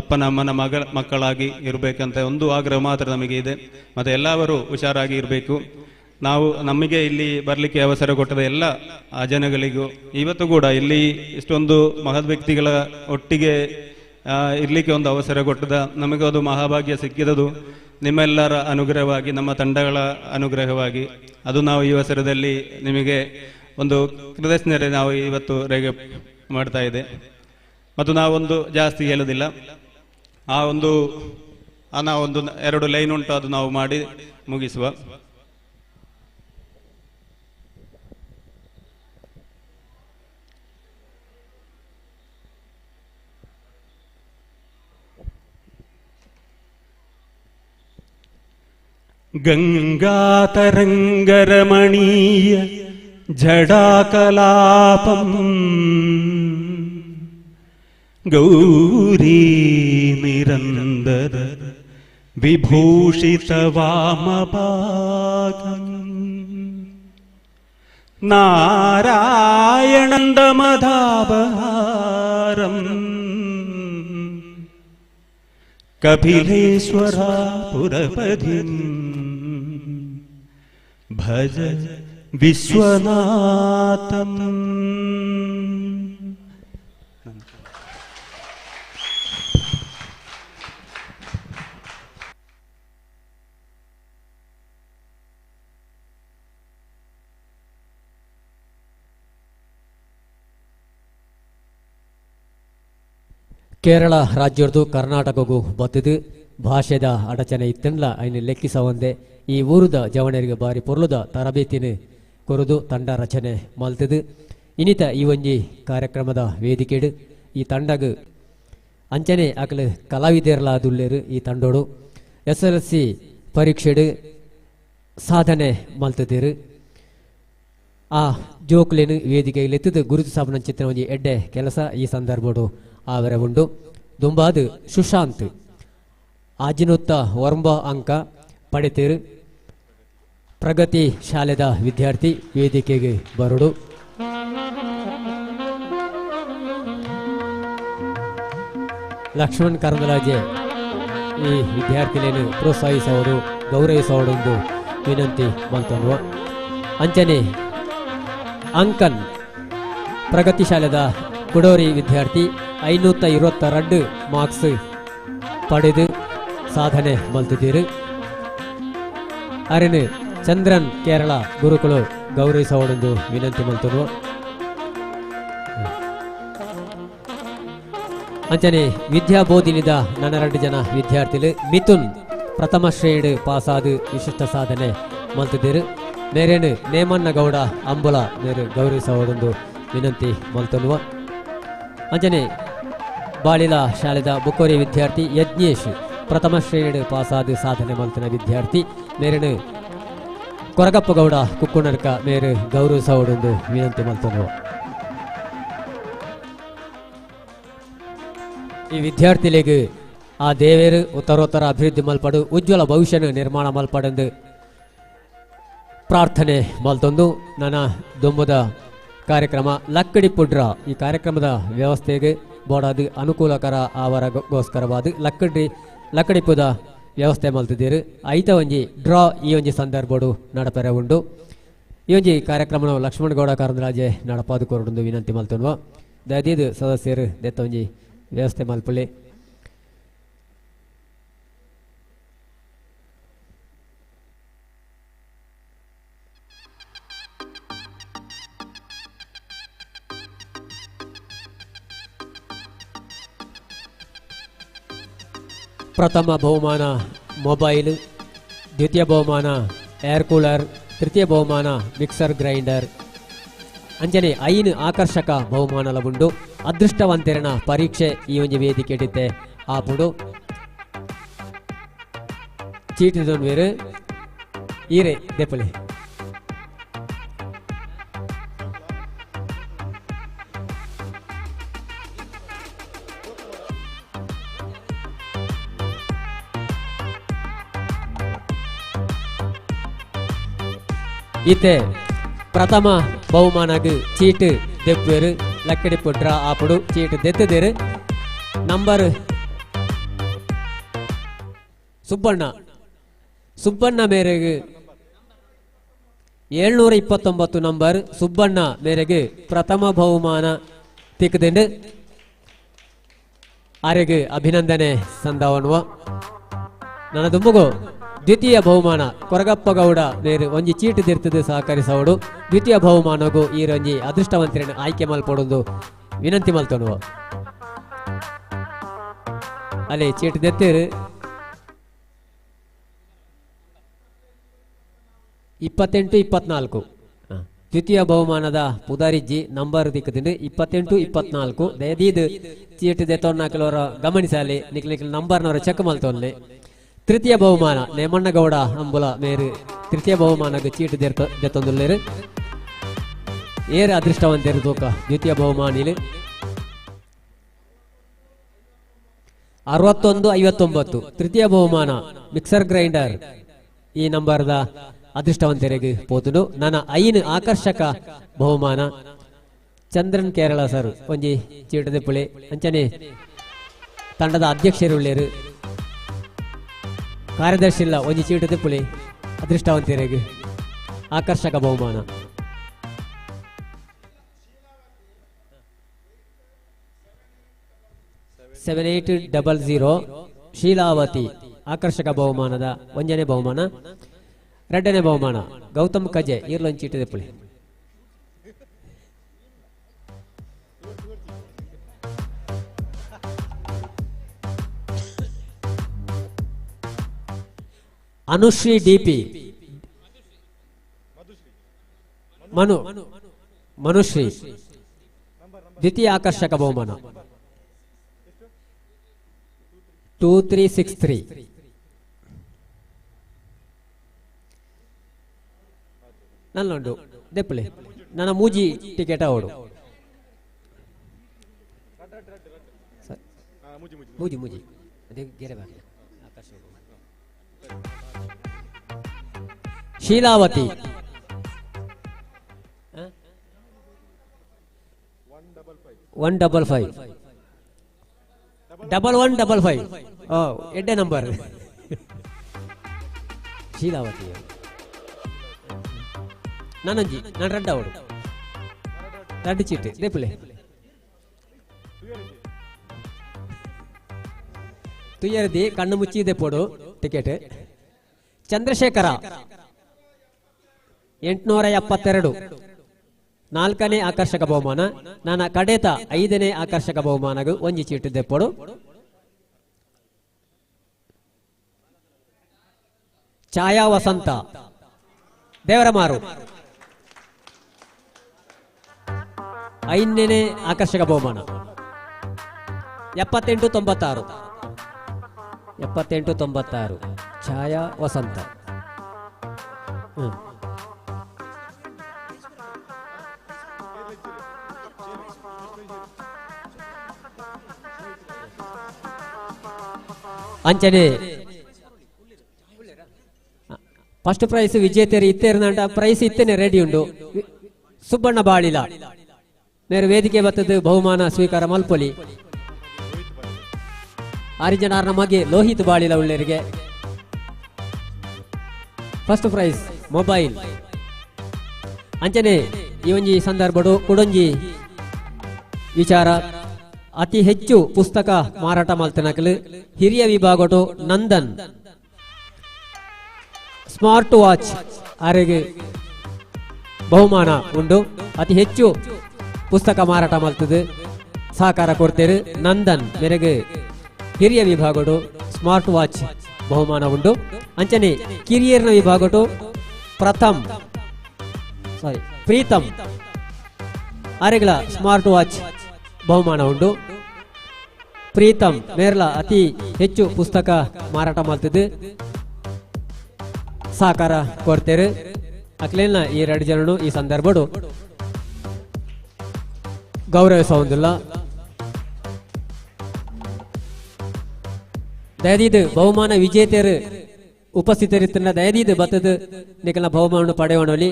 ಅಪ್ಪನ ಅಮ್ಮನ ಮಕ್ಕಳಾಗಿ ಇರಬೇಕಂತ ಒಂದು ಆಗ್ರಹ ಮಾತ್ರ ನಮಗೆ ಇದೆ. ಮತ್ತು ಎಲ್ಲವರು ಹುಷಾರಾಗಿ ಇರಬೇಕು. ನಮಗೆ ಇಲ್ಲಿ ಬರಲಿಕ್ಕೆ ಅವಸರ ಕೊಟ್ಟದ ಎಲ್ಲ ಆ ಜನಗಳಿಗೂ ಇವತ್ತು ಕೂಡ ಇಲ್ಲಿ ಇಷ್ಟೊಂದು ಮಹದ್ ವ್ಯಕ್ತಿಗಳ ಒಟ್ಟಿಗೆ ಇರಲಿಕ್ಕೆ ಒಂದು ಅವಸರ ಕೊಟ್ಟದ ನಮಗೆ ಅದು ಮಹಾಭಾಗ್ಯ ಸಿಕ್ಕಿದದು ನಿಮ್ಮೆಲ್ಲರ ಅನುಗ್ರಹವಾಗಿ, ನಮ್ಮ ತಂಡಗಳ ಅನುಗ್ರಹವಾಗಿ. ಅದು ನಾವು ಈ ಅವಸರದಲ್ಲಿ ನಿಮಗೆ ಒಂದು ಕೃತಜ್ಞತೆ ನಾವು ಇವತ್ತು ರೇಗೆ ಮಾಡ್ತಾ ಇದೆ. ಮತ್ತು ನಾವೊಂದು ಜಾಸ್ತಿ ಹೇಳೋದಿಲ್ಲ, ಒಂದು 2 ಲೈನ್ ಉಂಟು, ಅದು ನಾವು ಮಾಡಿ ಮುಗಿಸುವ. ಗಂಗಾತರಂಗರಮಣೀಯ ಜಡಾಕಲಾಪಂ ಗೌರೀ ನಿರಂದರ ವಿಭೂಷಿತ ವಾಮಭಾಗಂ ನಾರಾಯಣಂದಮಧಾಬಹಾರಂ ಕಪಿಲೇಶ್ವರಾಪುರಪಧಿಂ ಭಜ ವಿಶ್ವನಾಥಂ. ಕೇರಳ ರಾಜ್ಯದ್ದು ಕರ್ನಾಟಕಗೂ ಬತ್ತದು ಭಾಷೆದ ಅಡಚಣೆ ಇತ್ತಲ್ಲ ಐನು ಲೆಕ್ಕಿಸವಂದೆ ಈ ಊರುದ ಜವಣರಿಗೆ ಬಾರಿ ಪೊರ್ಲುದ ತರಬೇತಿನ ಕೊರದು ತಂಡ ರಚನೆ ಮಲ್ತದು. ಇನ್ನಿತ ಈ ಒಂಜಿ ಕಾರ್ಯಕ್ರಮದ ವೇದಿಕೆಡು ಈ ತಂಡಗ ಅಂಚನೆ ಅಕಲು ಕಲಾವಿದರ್ಲಾದುಲ್ಲೇರು. ಈ ತಂಡೋಡು SLC ಪರೀಕ್ಷೆಡು ಸಾಧನೆ ಮಲ್ತದೇರು. ಆ ಜೋಕ್ಲೇನು ವೇದಿಕೆಗೆ ಎತ್ತದು ಗುರುತು ಸಾಬನ ಚಿತ್ರ ಒಂಜಿ ಎಡ್ಡೆ ಕೆಲಸ ಈ ಸಂದರ್ಭಡು ಆವರ ಉಂಡು. ದುಂಬಾದು ಸುಶಾಂತ್ ಆಜಿನೊತ್ತ ವರ್ಂಬ ಅಂಕ ಪಡೆತೇರು. ಪ್ರಗತಿ ಶಾಲೆದ ವಿದ್ಯಾರ್ಥಿ ವೇದಿಕೆಗೆ ಬರಡು. ಲಕ್ಷ್ಮಣ್ ಕರಂದಲಾಜೆ ಈ ವಿದ್ಯಾರ್ಥಿಗಳನ್ನು ಪ್ರೋತ್ಸಾಹಿಸುವುದು ಗೌರವಿಸುವುದೊಂದು ವಿನಂತಿ ಮಲ್ತನ್ವ. ಅಂಚನೆ ಅಂಕನ್ ಪ್ರಗತಿ ಶಾಲೆದ ಕುಡೋರಿ ವಿದ್ಯಾರ್ಥಿ 522 ಮಾರ್ಕ್ಸ್ ಪಡೆದು ಸಾಧನೆ ಮಲ್ತಿದ್ದೀರು. ಅರೆನು ಚಂದ್ರನ್ ಕೇರಳ ಗುರುಗಳು ಗೌರವಿಸುವುದೊಂದು ವಿನಂತಿ ಮಲ್ತನು. ಅಂಚನೆ ವಿದ್ಯಾಬೋಧಿನಿದ 42 ಜನ ವಿದ್ಯಾರ್ಥಿಗಳು ಮಿಥುನ್ ಪ್ರಥಮ ಶ್ರೇಣಿ ಪಾಸಾದು ವಿಶಿಷ್ಟ ಸಾಧನೆ ಮಲ್ತಿದ್ದೀರು. ಮೇರೇನು ನೇಮನ್ನ ಗೌಡ ಅಂಬುಲ ಮೇರೆ ಗೌರವಿಸುವುದೊಂದು ವಿನಂತಿ ಮಲ್ತನುವ. ಅಂಚನೆ ಬಾಳಿಲ ಶಾಲೆದ ಬುಕೋರಿ ವಿದ್ಯಾರ್ಥಿ ಯಜ್ಞೇಶ್ ಪ್ರಥಮ ಶ್ರೇಣಿ ಪಾಸಾದು ಸಾಧನೆ ಮಲ್ತಿನ ವಿದ್ಯಾರ್ಥಿ ಮೇರೇನು ಕೊರಗಪ್ಪ ಗೌಡ ಕುಕ್ಕುಣರ್ಕ ಮೇರೆ ಗೌರವಿಸುವುದೊಂದು ವಿನಂತಿ ಮಲ್ತನುವ. ಈ ವಿದ್ಯಾರ್ಥಿಗಳಿಗೆ ಆ ದೇವೇರು ಉತ್ತರೋತ್ತರ ಅಭಿವೃದ್ಧಿ ಮಲ್ಪಡು ಉಜ್ವಲ ಭವಿಷ್ಯನ ನಿರ್ಮಾಣ ಮಲ್ಪಡೆಂದು ಪ್ರಾರ್ಥನೆ ಮಲ್ತೊಂದು ನನ್ನ ದೊಂಬದ ಕಾರ್ಯಕ್ರಮ ಲಕ್ಕಡಿ ಪುಡ್ರ ಈ ಕಾರ್ಯಕ್ರಮದ ವ್ಯವಸ್ಥೆಗೆ ಬೋಡಾದು ಅನುಕೂಲಕರ ಆವರಗೋಸ್ಕರವಾದ ಲಕ್ಕಡಿಪುದ ವ್ಯವಸ್ಥೆ ಮಲ್ತಿದ್ದೀರು. ಐತ ಒಂಜಿ ಡ್ರಾ ಈ ಒಂಜಿ ಸಂದರ್ಭಡು ನಡಪೆರೆ ಉಂಡು. ಈ ಒಂಜಿ ಕಾರ್ಯಕ್ರಮ ಲಕ್ಷ್ಮಣ್ ಗೌಡ ಕಾರಂದರಾಜೆ ನಡಪಾದು ಕೊರಡೊಂದು ವಿನಂತಿ ಮಲ್ತನ್ವ. ದಯದೀದು ಸದಸ್ಯರು ದೆತ್ತ ಒಂಜಿ ವ್ಯವಸ್ಥೆ ಮಲ್ಪುಳ್ಳಿ. ಪ್ರಥಮ ಬಹುಮಾನ ಮೊಬೈಲ್, ದ್ವಿತೀಯ ಬಹುಮಾನ ಏರ್ ಕೂಲರ್, ತೃತೀಯ ಬಹುಮಾನ ಮಿಕ್ಸರ್ ಗ್ರೈಂಡರ್ ಅಂಚನೆ 5 ಆಕರ್ಷಕ ಬಹುಮಾನಲ ಉಂಡು. ಅದೃಷ್ಟವಂತೆರನ ಪರೀಕ್ಷೆ ಈ ಒಂದು ವೇದಿಕೆ ಇಟ್ಟಿದ್ದೆ ಆಪುಡು ಚೀಟಿದೊಂದು ಬೇರೆ ಈರೆ ದೆಪ್ಪಲೆ ಇತ್ತೆ ಪ್ರಥಮ ಬಹುಮಾನಗ್ ಚೀಟ್ ದೆಪ್ಪೇರು ಲಕ್ಕಡಿಪ್ಪು ಡ್ರಾ ಆಪುಡು ಚೀಟ್ ದೆತ್ತದೇರು ನಂಬರ್ ಸುಬ್ಬಣ್ಣ ಮೇರೆಗೆ 729 ನಂಬರ್ ಸುಬ್ಬಣ್ಣ ಮೇರೆಗೆ ಪ್ರಥಮ ಬಹುಮಾನ ತಿಕ್ಕದಿಂಡು ಆರೆಗೆ ಅಭಿನಂದನೆ ಸಂದಾವಣುವ ನನ್ನ ದುಮ್ಮಗು ದ್ವಿತೀಯ ಬಹುಮಾನ ಕೊರಗಪ್ಪ ಗೌಡ ಬೇರೆ ಒಂಜಿ ಚೀಟ್ ದಿರ್ತದೆ ಸಹಕರಿಸೋಡು ದ್ವಿತೀಯ ಬಹುಮಾನಗೂ ಈ ರಂಜಿ ಅದೃಷ್ಟವಂತರನ್ನು ಆಯ್ಕೆ ಮಲ್ಪಡೋದು ವಿನಂತಿ ಮಲ್ತೋಣುವ ಅಲ್ಲಿ ಚೀಟ್ ದೆತ್ತೇರು 28-24 ದ್ವಿತೀಯ ಬಹುಮಾನದ ಪುದಾರಿಜ್ಜಿ ನಂಬರ್ ದಿಕ್ಕದಿಂದ 28-24 ದಯದೀದು ಚೀಟ್ ದೆತ್ತೋನ್ನ ಕೆಲವರ ಗಮನಿಸಲಿ ನಿಕ್ಲಿಕ್ಕೆ ನಂಬರ್ನವರು ಚೆಕ್ ಮಲ್ತೋನ್ಲೆ ತೃತೀಯ ಬಹುಮಾನ ನೇಮಣ್ಣಗೌಡ ಅಂಬುಲ ಮೇರು ತೃತೀಯ ಬಹುಮಾನಕ್ಕೆ ಚೀಟ್ ದೆತ್ತೊಂದುಲ್ಲೇರು ಏರು ಅದೃಷ್ಟವಂತರು ತೂಕ ದ್ವಿತೀಯ ಬಹುಮಾನಿಲಿ 61-59 ತೃತೀಯ ಬಹುಮಾನ ಮಿಕ್ಸರ್ ಗ್ರೈಂಡರ್ ಈ ನಂಬರ್ದ ಅದೃಷ್ಟವಂತರಿಗೆ ಪೋತುಡು ನನ್ನ 5 ಆಕರ್ಷಕ ಬಹುಮಾನ ಚಂದ್ರನ್ ಕೇರಳ ಸರ್ ಒಂಜಿ ಚೀಟದ ಪುಳೆ ಅಂಚನೆ ತಂಡದ ಅಧ್ಯಕ್ಷರುಳ್ಳೇರು ಕಾರ್ಯದರ್ಶಿ ಇಲ್ಲ ಒಂಜಿ ಚೀಟದ ಪುಳೆ ಅದೃಷ್ಟವಂತರಿಗೆ ಆಕರ್ಷಕ ಬಹುಮಾನ 7800 ಶೀಲಾವತಿ ಆಕರ್ಷಕ ಬಹುಮಾನದ ಒಂಜನೇ ಬಹುಮಾನ. ಎರಡನೇ ಬಹುಮಾನ ಗೌತಮ್ ಕಜೆ ಇರ್ಲೊಂದು ಚೀಟಿದೆ ಪುಳಿ. ಅನುಶ್ರೀ ಡಿಪಿ ಮನುಶ್ರೀ ದ್ವಿತೀಯ ಆಕರ್ಷಕ ಬಹುಮಾನ 2363. ನಲ್ಲುಂಡು ದೆಪ್ಪಲೆ ನನ್ನ ಮೂಜಿ ಟಿಕೆಟ್ ಅವಡು ಮೂಜಿ ಮೂಜಿ ಅದೇ ಗೆರೆ ಬಾಗಿಲ ಶೀಲಾವತಿ 155 1155 ಎಡ್ಡೆ ನಂಬರ್ ಶೀಲಾವತಿ ನನಂಜಿ ನಾನು ರೆಡ್ ಅವಡು ರೆಡ್ ಚೀಟಿ ದೇಪಲೆ ತುಯ್ಯರದಿ ಕಣ್ಣು ಮುಚ್ಚಿದೆ ಪೋಡು ಟಿಕೆಟ್. ಚಂದ್ರಶೇಖರ 872 ನಾಲ್ಕನೇ ಆಕರ್ಷಕ ಬಹುಮಾನ. ನನ್ನ ಕಡೆತ 5ನೇ ಆಕರ್ಷಕ ಬಹುಮಾನಗೂ ಒಂಜಿ ಚೀಟಿದೆ ಪೋಡು. ಛಾಯಾ ವಸಂತ ದೇವರಮಾರು 5ನೇ ಆಕರ್ಷಕ ಬಹುಮಾನ 7896 ಛಾಯಾ ವಸಂತ. ಅಂಚನೆ ಫಸ್ಟ್ ಪ್ರೈಸ್ ವಿಜೇತರು ಇತ್ತೇರ್ನಂಟ ಪ್ರೈಸ್ ಇತ್ತೇನೆ ರೆಡಿ ಉಂಡು. ಸುಬ್ಬಣ್ಣ ಬಾಳಿಲ ಮೇರೆ ವೇದಿಕೆ ಬತ್ತದ ಬಹುಮಾನ ಸ್ವೀಕಾರ ಮಲ್ಪೊಲಿ. 6 ಜನರ ಮಗೆ ಲೋಹಿತ್ ಬಾಳಿಲ ಉಳ್ಳೇರಿಗೆ ಫಸ್ಟ್ ಪ್ರೈಸ್ ಮೊಬೈಲ್. ಅಂಚನೆ ಈ ಒಂಜಿ ಸಂದರ್ಭಡು ಕುಡೊಂಜಿ ವಿಚಾರ ಅತಿ ಹೆಚ್ಚು ಪುಸ್ತಕ ಮಾರಾಟ ಮಲ್ತನಕಲು ಹಿರಿಯ ವಿಭಾಗಟು ನಂದನ್ ಸ್ಮಾರ್ಟ್ ವಾಚ್ ಆರೆಗೆ ಬಹುಮಾನ ಉಂಡು. ಅತಿ ಹೆಚ್ಚು ಪುಸ್ತಕ ಮಾರಾಟ ಮಲ್ತದು ಸಹಕಾರ ಕೊಡ್ತೇರು ನಂದನ್ ಮೇರೆಗೆ ಹಿರಿಯ ವಿಭಾಗಡು ಸ್ಮಾರ್ಟ್ ವಾಚ್ ಬಹುಮಾನ ಉಂಟು. ಅಂಚನೆ ಕಿರಿಯರ್ನ ವಿಭಾಗಟು ಪ್ರೀತಮ್ ಆರೆಗಳ ಸ್ಮಾರ್ಟ್ ವಾಚ್ ಬಹುಮಾನ ಉಂಟು. ಪ್ರೀತಮ್ ಮೇರ್ಲ ಅತಿ ಹೆಚ್ಚು ಪುಸ್ತಕ ಮಾರಾಟ ಮಾಡ್ತಿದ್ದು ಸಹಕಾರ ಕೊಡ್ತೇವೆ. ಅಕ್ಲೇನ ಈ 2 ಜನನು ಈ ಸಂದರ್ಭಡು ಗೌರವಿಸುವುದಿಲ್ಲ. ದಯದೀದು ಬಹುಮಾನ ವಿಜೇತರು ಉಪಸ್ಥಿತರಿತ್ತಿನ ದಯದೀದು ಬತ್ತದ ನಿಖಲ್ನ ಬಹುಮಾನ ಪಡೆಯೋಣಲಿ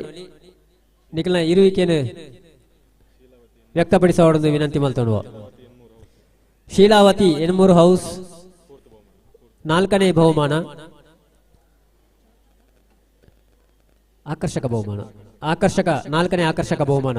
ನಿಖಲ್ನ ಇರುವಿಕೆಯನ್ನು ವ್ಯಕ್ತಪಡಿಸೋಣ ವಿನಂತಿ ಮಾಡ್ತೋಣ. ಶೀಲಾವತಿ ಎನ್ಮೂರು ಹೌಸ್ 4ನೇ ಬಹುಮಾನ ಆಕರ್ಷಕ 4ನೇ ಆಕರ್ಷಕ ಬಹುಮಾನ.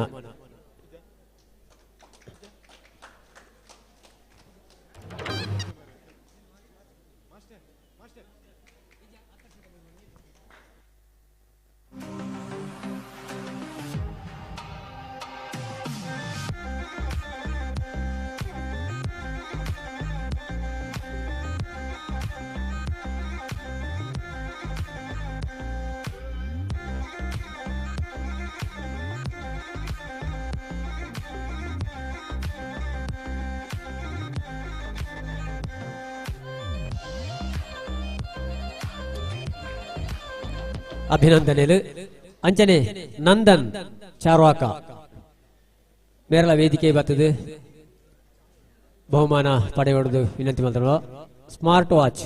ಅಭಿನಂದನೆಗಳು. ಅಂಚನೆ ನಂದನ್ ಚಾರ್ವಾಕ ಮೇರಳ ವೇದಿಕೆ ಬರ್ತದೆ ಬಹುಮಾನ ಪಡೆಯುವುದು ವಿನಂತಿ ಮಾಡ್ತಾರ. ಸ್ಮಾರ್ಟ್ ವಾಚ್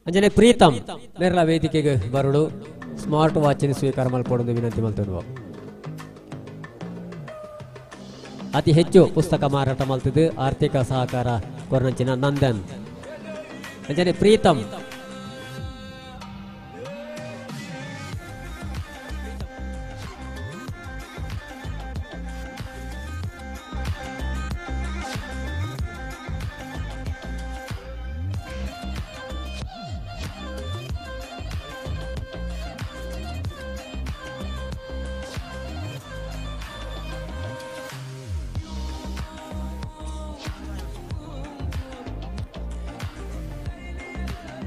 ಅಂಜನೆ ಪ್ರೀತಮ್ ಮೇರಳ ವೇದಿಕೆಗೆ ಬರಲು ಸ್ಮಾರ್ಟ್ ವಾಚ್ ಸ್ವೀಕಾರ ಮಾಡಿಕೊಡೋದು ವಿನಂತಿ ಮಾಡ್ತಾರ. ಅತಿ ಹೆಚ್ಚು ಪುಸ್ತಕ ಮಾರಾಟ ಮಾಡ್ತಿದ್ದು ಆರ್ಥಿಕ ಸಹಕಾರ ಕೊರನಂಚಿನ ನಂದನ್ ಅಂಜನೆ ಪ್ರೀತಮ್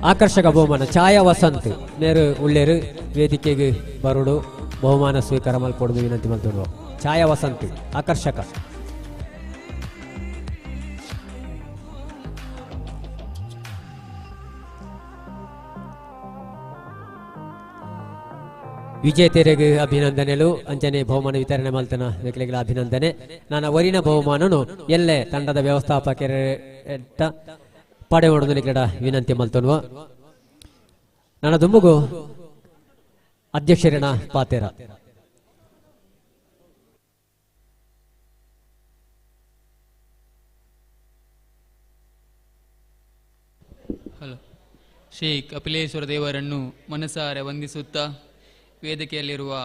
ಆಕರ್ಷಕ ಬಹುಮಾನ ಛಾಯಾ ವಸಂತ್ ನೇರು ಉಳ್ಳೇರು ವೇದಿಕೆಗೆ ಬರುಡು ಬಹುಮಾನ ಸ್ವೀಕಾರ ಮಾಡಿಕೊಡೋದು ವಿನಂತಿ ಮಾಡ್ತಿರುವ. ಛಾಯಾ ವಸಂತ್ ಆಕರ್ಷಕ. ವಿಜೇತರಿಗೆ ಅಭಿನಂದನೆಗಳು. ಅಂಚನೆ ಬಹುಮಾನ ವಿತರಣೆ ಮಾಡ್ತಾನ ವ್ಯಕ್ತಿಗಳ ಅಭಿನಂದನೆ. ನನ್ನ ವರಿನ ಬಹುಮಾನನು ಎಲ್ಲೇ ತಂಡದ ವ್ಯವಸ್ಥಾಪಕರ ಪಡೆಯೋಣ ನಿಕಟ ವಿನಂತಿ ಮಲ್ತನ್ವ. ನನ್ನ ದುಂಬುಗು ಅಧ್ಯಕ್ಷರಿನ ಪಾತೆರ ಹಲೋ. ಶ್ರೀ ಕಪಿಲೇಶ್ವರ ದೇವರನ್ನು ಮನಸಾರೆ ವಂದಿಸುತ್ತಾ ವೇದಿಕೆಯಲ್ಲಿರುವ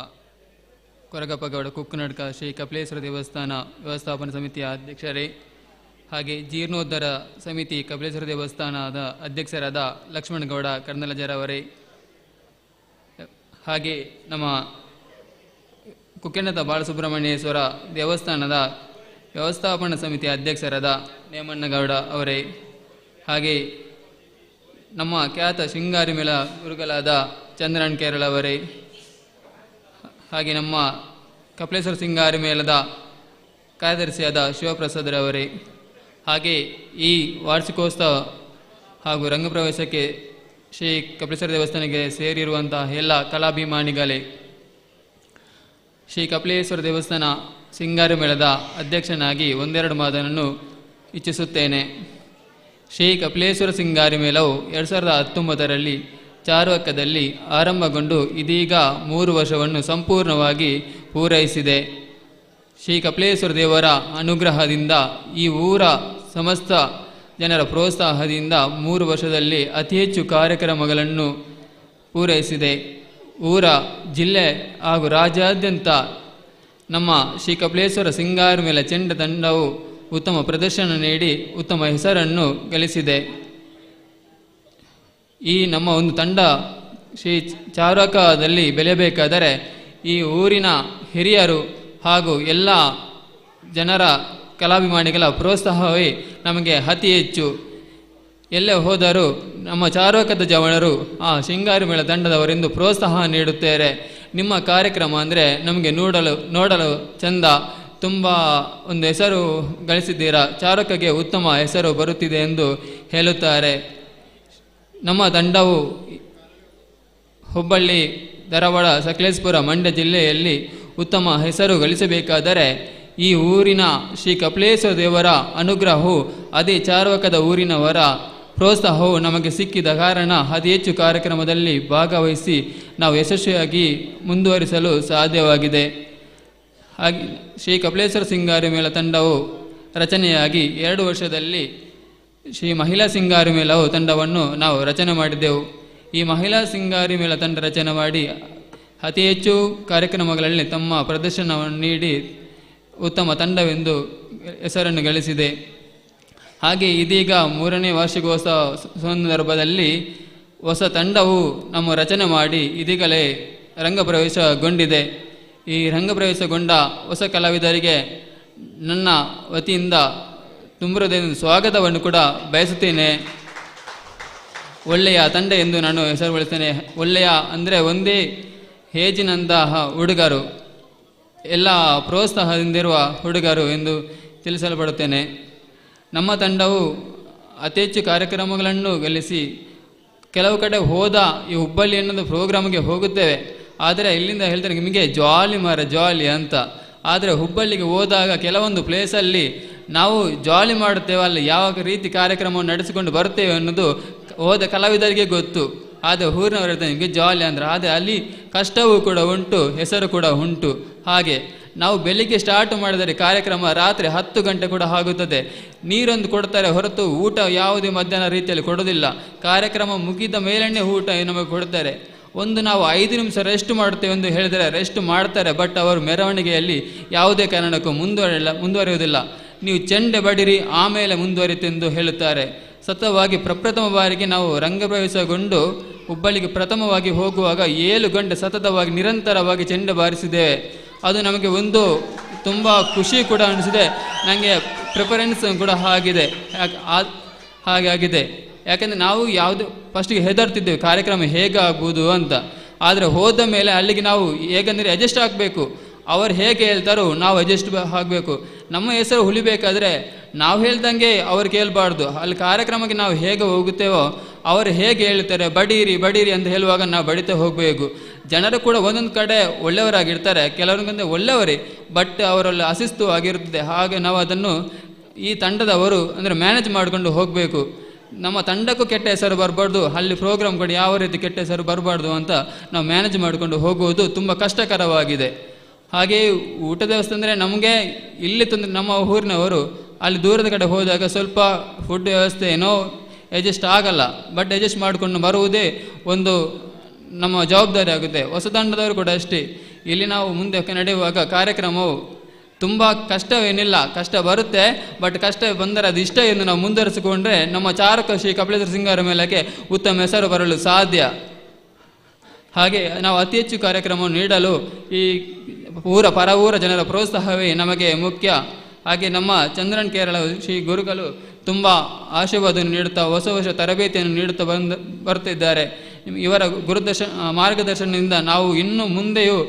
ಕೊರಗಪ್ಪಗೌಡ ಕುಕ್ಕನಡ್ಕ ಶ್ರೀ ಕಪಿಲೇಶ್ವರ ದೇವಸ್ಥಾನ ವ್ಯವಸ್ಥಾಪನಾ ಸಮಿತಿಯ ಅಧ್ಯಕ್ಷರೇ, ಹಾಗೆ ಜೀರ್ಣೋದ್ಧಾರ ಸಮಿತಿ ಕಪಿಲೇಶ್ವರ ದೇವಸ್ಥಾನದ ಅಧ್ಯಕ್ಷರಾದ ಲಕ್ಷ್ಮಣಗೌಡ ಕರ್ನಲಜರವರೇ, ಹಾಗೆ ನಮ್ಮ ಕುಕ್ಕೆಣ್ಣದ ಬಾಲಸುಬ್ರಹ್ಮಣ್ಯೇಶ್ವರ ದೇವಸ್ಥಾನದ ವ್ಯವಸ್ಥಾಪನಾ ಸಮಿತಿಯ ಅಧ್ಯಕ್ಷರಾದ ನೇಮಣ್ಣಗೌಡ ಅವರೇ, ಹಾಗೆ ನಮ್ಮ ಖ್ಯಾತ ಶೃಂಗಾರಿ ಮೇಳ ಗುರುಗಳಾದ ಚಂದ್ರನ್ ಕೇರಳ ಅವರೇ, ಹಾಗೆ ನಮ್ಮ ಕಪಿಲೇಶ್ವರ ಶೃಂಗಾರಿ ಮೇಳದ ಕಾರ್ಯದರ್ಶಿಯಾದ ಶಿವಪ್ರಸಾದರವರೇ, ಹಾಗೆ ಈ ವಾರ್ಷಿಕೋತ್ಸವ ಹಾಗೂ ರಂಗಪ್ರವೇಶಕ್ಕೆ ಶ್ರೀ ಕಪಿಲೇಶ್ವರ ದೇವಸ್ಥಾನಕ್ಕೆ ಸೇರಿರುವಂತಹ ಎಲ್ಲ ಕಲಾಭಿಮಾನಿಗಳೇ, ಶ್ರೀ ಕಪಿಲೇಶ್ವರ ದೇವಸ್ಥಾನ ಶೃಂಗಾರಿ ಮೇಳದ ಅಧ್ಯಕ್ಷನಾಗಿ ಒಂದೆರಡು ಮಾತನ್ನು ಇಚ್ಛಿಸುತ್ತೇನೆ. ಶ್ರೀ ಕಪಿಲೇಶ್ವರ ಶೃಂಗಾರಿ ಮೇಳವು 2019ರಲ್ಲಿ ಚಾರ್ವಕದಲ್ಲಿ ಆರಂಭಗೊಂಡು ಇದೀಗ 3 ವರ್ಷವನ್ನು ಸಂಪೂರ್ಣವಾಗಿ ಪೂರೈಸಿದೆ. ಶ್ರೀ ಕಪಿಲೇಶ್ವರ ದೇವರ ಅನುಗ್ರಹದಿಂದ ಈ ಊರ ಸಮಸ್ತ ಜನರ ಪ್ರೋತ್ಸಾಹದಿಂದ 3 ವರ್ಷದಲ್ಲಿ ಅತಿ ಹೆಚ್ಚು ಕಾರ್ಯಕ್ರಮಗಳನ್ನು ಪೂರೈಸಿದೆ. ಊರ ಜಿಲ್ಲೆ ಹಾಗೂ ರಾಜ್ಯಾದ್ಯಂತ ನಮ್ಮ ಶ್ರೀ ಕಪಿಲೇಶ್ವರ ಶೃಂಗಾರಿ ಮೇಳ ಚೆಂಡ ತಂಡವು ಉತ್ತಮ ಪ್ರದರ್ಶನ ನೀಡಿ ಉತ್ತಮ ಹೆಸರನ್ನು ಗಳಿಸಿದೆ. ಈ ನಮ್ಮ ಒಂದು ತಂಡ ಶ್ರೀ ಚಾರ್ವಕದಲ್ಲಿ ಬೆಳೆಯಬೇಕಾದರೆ ಈ ಊರಿನ ಹಿರಿಯರು ಹಾಗೂ ಎಲ್ಲ ಜನರ ಕಲಾಭಿಮಾನಿಗಳ ಪ್ರೋತ್ಸಾಹವೇ ನಮಗೆ ಅತಿ ಹೆಚ್ಚು. ಎಲ್ಲೇ ಹೋದರೂ ನಮ್ಮ ಚಾರುಕದ ಜವಳರು ಆ ಶೃಂಗಾರಿ ಮೇಳ ತಂಡದವರೆಂದು ಪ್ರೋತ್ಸಾಹ ನೀಡುತ್ತಾರೆ. ನಿಮ್ಮ ಕಾರ್ಯಕ್ರಮ ಅಂದರೆ ನಮಗೆ ನೋಡಲು ಚಂದ, ತುಂಬ ಒಂದು ಹೆಸರು ಗಳಿಸಿದ್ದೀರಾ, ಚಾರುಕಗೆ ಉತ್ತಮ ಹೆಸರು ಬರುತ್ತಿದೆ ಎಂದು ಹೇಳುತ್ತಾರೆ. ನಮ್ಮ ತಂಡವು ಹುಬ್ಬಳ್ಳಿ, ಧಾರವಾಡ, ಸಕಲೇಶಪುರ, ಮಂಡ್ಯ ಜಿಲ್ಲೆಯಲ್ಲಿ ಉತ್ತಮ ಹೆಸರು ಗಳಿಸಬೇಕಾದರೆ ಈ ಊರಿನ ಶ್ರೀ ಕಪಿಲೇಶ್ವರ ದೇವರ ಅನುಗ್ರಹವು, ಅದೇ ಚಾರ್ವಕದ ಊರಿನವರ ಪ್ರೋತ್ಸಾಹವು ನಮಗೆ ಸಿಕ್ಕಿದ ಕಾರಣ ಅತಿ ಹೆಚ್ಚು ಕಾರ್ಯಕ್ರಮದಲ್ಲಿ ಭಾಗವಹಿಸಿ ನಾವು ಯಶಸ್ವಿಯಾಗಿ ಮುಂದುವರಿಸಲು ಸಾಧ್ಯವಾಗಿದೆ. ಹಾಗೆ ಶ್ರೀ ಕಪಿಲೇಶ್ವರ ಸಿಂಗಾರಿ ಮೇಳ ತಂಡವು ರಚನೆಯಾಗಿ 2 ವರ್ಷದಲ್ಲಿ ಶ್ರೀ ಮಹಿಳಾ ಸಿಂಗಾರಿ ಮೇಳವು ತಂಡವನ್ನು ನಾವು ರಚನೆ ಮಾಡಿದ್ದೆವು. ಈ ಮಹಿಳಾ ಸಿಂಗಾರಿ ಮೇಳ ತಂಡ ರಚನೆ ಮಾಡಿ ಅತಿ ಹೆಚ್ಚು ಕಾರ್ಯಕ್ರಮಗಳಲ್ಲಿ ತಮ್ಮ ಪ್ರದರ್ಶನವನ್ನು ನೀಡಿ ಉತ್ತಮ ತಂಡವೆಂದು ಹೆಸರನ್ನು ಗಳಿಸಿದೆ. ಹಾಗೆ ಇದೀಗ 3ನೇ ವಾರ್ಷಿಕೋತ್ಸವ ಸಂದರ್ಭದಲ್ಲಿ ಹೊಸ ತಂಡವು ನಮ್ಮ ರಚನೆ ಮಾಡಿ ಇದೀಗಲೇ ರಂಗಪ್ರವೇಶಗೊಂಡಿದೆ. ಈ ರಂಗಪ್ರವೇಶಗೊಂಡ ಹೊಸ ಕಲಾವಿದರಿಗೆ ನನ್ನ ವತಿಯಿಂದ ತುಂಬ ಸ್ವಾಗತವನ್ನು ಕೂಡ ಬಯಸುತ್ತೇನೆ. ಒಳ್ಳೆಯ ತಂಡ ಎಂದು ನಾನು ಹೆಸರುಗೊಳಿಸ್ತೇನೆ. ಒಳ್ಳೆಯ ಅಂದರೆ ಒಂದೇ ಏಜಿನಂತಹ ಹುಡುಗರು, ಎಲ್ಲ ಪ್ರೋತ್ಸಾಹದಿಂದಿರುವ ಹುಡುಗರು ಎಂದು ತಿಳಿಸಲ್ಪಡುತ್ತೇನೆ. ನಮ್ಮ ತಂಡವು ಅತಿ ಹೆಚ್ಚು ಕಾರ್ಯಕ್ರಮಗಳನ್ನು ಗಳಿಸಿ ಕೆಲವು ಕಡೆ ಹೋದ ಈ ಹುಬ್ಬಳ್ಳಿ ಅನ್ನೋದು ಪ್ರೋಗ್ರಾಮ್ಗೆ ಹೋಗುತ್ತೇವೆ. ಆದರೆ ಇಲ್ಲಿಂದ ಹೇಳ್ತಾರೆ ನಿಮಗೆ ಜಾಲಿ ಅಂತ. ಆದರೆ ಹುಬ್ಬಳ್ಳಿಗೆ ಹೋದಾಗ ಕೆಲವೊಂದು ಪ್ಲೇಸಲ್ಲಿ ನಾವು ಜಾಲಿ ಮಾಡುತ್ತೇವೆ, ಅಲ್ಲಿ ಯಾವ ರೀತಿ ಕಾರ್ಯಕ್ರಮವನ್ನು ನಡೆಸಿಕೊಂಡು ಬರುತ್ತೇವೆ ಅನ್ನೋದು ಹೋದ ಕಲಾವಿದರಿಗೆ ಗೊತ್ತು. ಆದರೆ ಊರಿನವರು ಹೇಳ್ತಾರೆ ನಿಮಗೆ ಜಾಲಿ ಅಂದರೆ, ಆದರೆ ಅಲ್ಲಿ ಕಷ್ಟವೂ ಕೂಡ ಉಂಟು, ಹೆಸರು ಕೂಡ ಉಂಟು. ಹಾಗೆ ನಾವು ಬೆಳಿಗ್ಗೆ ಸ್ಟಾರ್ಟ್ ಮಾಡಿದರೆ ಕಾರ್ಯಕ್ರಮ ರಾತ್ರಿ 10 ಗಂಟೆ ಕೂಡ ಆಗುತ್ತದೆ. ನೀರೊಂದು ಕೊಡ್ತಾರೆ ಹೊರತು ಊಟ ಯಾವುದೇ ಮಧ್ಯಾಹ್ನ ರೀತಿಯಲ್ಲಿ ಕೊಡೋದಿಲ್ಲ. ಕಾರ್ಯಕ್ರಮ ಮುಗಿದ ಮೇಲೇ ಊಟ ನಮಗೆ ಕೊಡ್ತಾರೆ. ನಾವು 5 ನಿಮಿಷ ರೆಸ್ಟ್ ಮಾಡ್ತೇವೆ ಎಂದು ಹೇಳಿದರೆ ರೆಸ್ಟ್ ಮಾಡ್ತಾರೆ, ಬಟ್ ಅವರು ಮೆರವಣಿಗೆಯಲ್ಲಿ ಯಾವುದೇ ಕಾರಣಕ್ಕೂ ಮುಂದುವರಿಯುವುದಿಲ್ಲ. ನೀವು ಚೆಂಡೆ ಬಡಿರಿ ಆಮೇಲೆ ಮುಂದುವರಿತೆಂದು ಹೇಳುತ್ತಾರೆ. ಸತತವಾಗಿ ಪ್ರಪ್ರಥಮ ಬಾರಿಗೆ ನಾವು ರಂಗಪ್ರವೇಶಗೊಂಡು ಹುಬ್ಬಳ್ಳಿಗೆ ಪ್ರಥಮವಾಗಿ ಹೋಗುವಾಗ 7 ಗಂಟೆ ಸತತವಾಗಿ ನಿರಂತರವಾಗಿ ಚೆಂಡೆ ಬಾರಿಸಿದ್ದೇವೆ. ಅದು ನಮಗೆ ಒಂದು ತುಂಬ ಖುಷಿ ಕೂಡ ಅನಿಸಿದೆ. ನನಗೆ ಪ್ರಿಫರೆನ್ಸ್ ಕೂಡ ಹಾಗಾಗಿದೆ. ಯಾಕೆಂದರೆ ನಾವು ಯಾವುದು ಫಸ್ಟಿಗೆ ಹೆದರ್ತಿದ್ದೇವೆ ಕಾರ್ಯಕ್ರಮ ಹೇಗೆ ಆಗ್ಬೋದು ಅಂತ. ಆದರೆ ಹೋದ ಮೇಲೆ ಅಲ್ಲಿಗೆ ನಾವು ಹೇಗೆಂದರೆ ಅಡ್ಜಸ್ಟ್ ಆಗಬೇಕು. ಅವರು ಹೇಗೆ ಹೇಳ್ತಾರೋ ನಾವು ಅಡ್ಜಸ್ಟ್ ಆಗಬೇಕು. ನಮ್ಮ ಹೆಸರು ಉಳಿಬೇಕಾದ್ರೆ ನಾವು ಹೇಳ್ದಂಗೆ ಅವ್ರು ಕೇಳಬಾರ್ದು. ಅಲ್ಲಿ ಕಾರ್ಯಕ್ರಮಕ್ಕೆ ನಾವು ಹೇಗೆ ಹೋಗುತ್ತೇವೋ ಅವರು ಹೇಗೆ ಹೇಳ್ತಾರೆ ಬಡೀರಿ ಅಂತ ಹೇಳುವಾಗ ನಾವು ಬಡಿತಾ ಹೋಗಬೇಕು. ಜನರು ಕೂಡ ಒಂದೊಂದು ಕಡೆ ಒಳ್ಳೆಯವರಾಗಿರ್ತಾರೆ, ಕೆಲವರಿಗಂದ್ರೆ ಒಳ್ಳೆಯವರೇ, ಬಟ್ ಅವರಲ್ಲಿ ಅಶಿಸ್ತು ಆಗಿರುತ್ತದೆ. ಹಾಗೆ ನಾವು ಅದನ್ನು ಈ ತಂಡದವರು ಅಂದರೆ ಮ್ಯಾನೇಜ್ ಮಾಡಿಕೊಂಡು ಹೋಗಬೇಕು. ನಮ್ಮ ತಂಡಕ್ಕೂ ಕೆಟ್ಟ ಹೆಸರು ಬರಬಾರ್ದು, ಅಲ್ಲಿ ಪ್ರೋಗ್ರಾಮ್ ಕೂಡ ಯಾವ ರೀತಿ ಕೆಟ್ಟ ಹೆಸರು ಬರಬಾರ್ದು ಅಂತ ನಾವು ಮ್ಯಾನೇಜ್ ಮಾಡಿಕೊಂಡು ಹೋಗುವುದು ತುಂಬ ಕಷ್ಟಕರವಾಗಿದೆ. ಹಾಗೆಯೇ ಊಟದ ವ್ಯವಸ್ಥೆ ಅಂದರೆ ನಮಗೆ ಇಲ್ಲಿ ನಮ್ಮ ಊರಿನವರು ಅಲ್ಲಿ ದೂರದ ಕಡೆ ಹೋದಾಗ ಸ್ವಲ್ಪ ಫುಡ್ ವ್ಯವಸ್ಥೆ ಏನೋ ಅಡ್ಜಸ್ಟ್ ಆಗಲ್ಲ, ಬಟ್ ಅಡ್ಜಸ್ಟ್ ಮಾಡಿಕೊಂಡು ಬರುವುದೇ ಒಂದು ನಮ್ಮ ಜವಾಬ್ದಾರಿ ಆಗುತ್ತೆ. ಹೊಸ ತಂಡದವರು ಕೂಡ ಅಷ್ಟೇ. ಇಲ್ಲಿ ನಾವು ಮುಂದೆ ನಡೆಯುವಾಗ ಕಾರ್ಯಕ್ರಮವು ತುಂಬ ಕಷ್ಟವೇನಿಲ್ಲ, ಕಷ್ಟ ಬರುತ್ತೆ, ಬಟ್ ಕಷ್ಟ ಬಂದರೆ ಅದು ಇಷ್ಟ ಎಂದು ನಾವು ಮುಂದುವರಿಸಿಕೊಂಡ್ರೆ ನಮ್ಮ ಚಾರಕ ಶ್ರೀ ಕಪಿಲೇಶ್ವರ ಸಿಂಗಾರಿ ಮೇಳಕ್ಕೆ ಉತ್ತಮ ಹೆಸರು ಬರಲು ಸಾಧ್ಯ. ಹಾಗೆ ನಾವು ಅತಿ ಹೆಚ್ಚು ಕಾರ್ಯಕ್ರಮವನ್ನು ನೀಡಲು ಈ ಪರವೂರ ಜನರ ಪ್ರೋತ್ಸಾಹವೇ ನಮಗೆ ಮುಖ್ಯ. ಹಾಗೆ ನಮ್ಮ ಚಂದ್ರನ್ ಕೇರಳ ಶ್ರೀ ಗುರುಗಳು ತುಂಬ ಆಶೀರ್ವಾದವನ್ನು ನೀಡುತ್ತಾ ಹೊಸ ತರಬೇತಿಯನ್ನು ನೀಡುತ್ತಾ ಬರ್ತಿದ್ದಾರೆ. ಇವರ ಮಾರ್ಗದರ್ಶನದಿಂದ ನಾವು ಇನ್ನು ಮುಂದೆಯೂ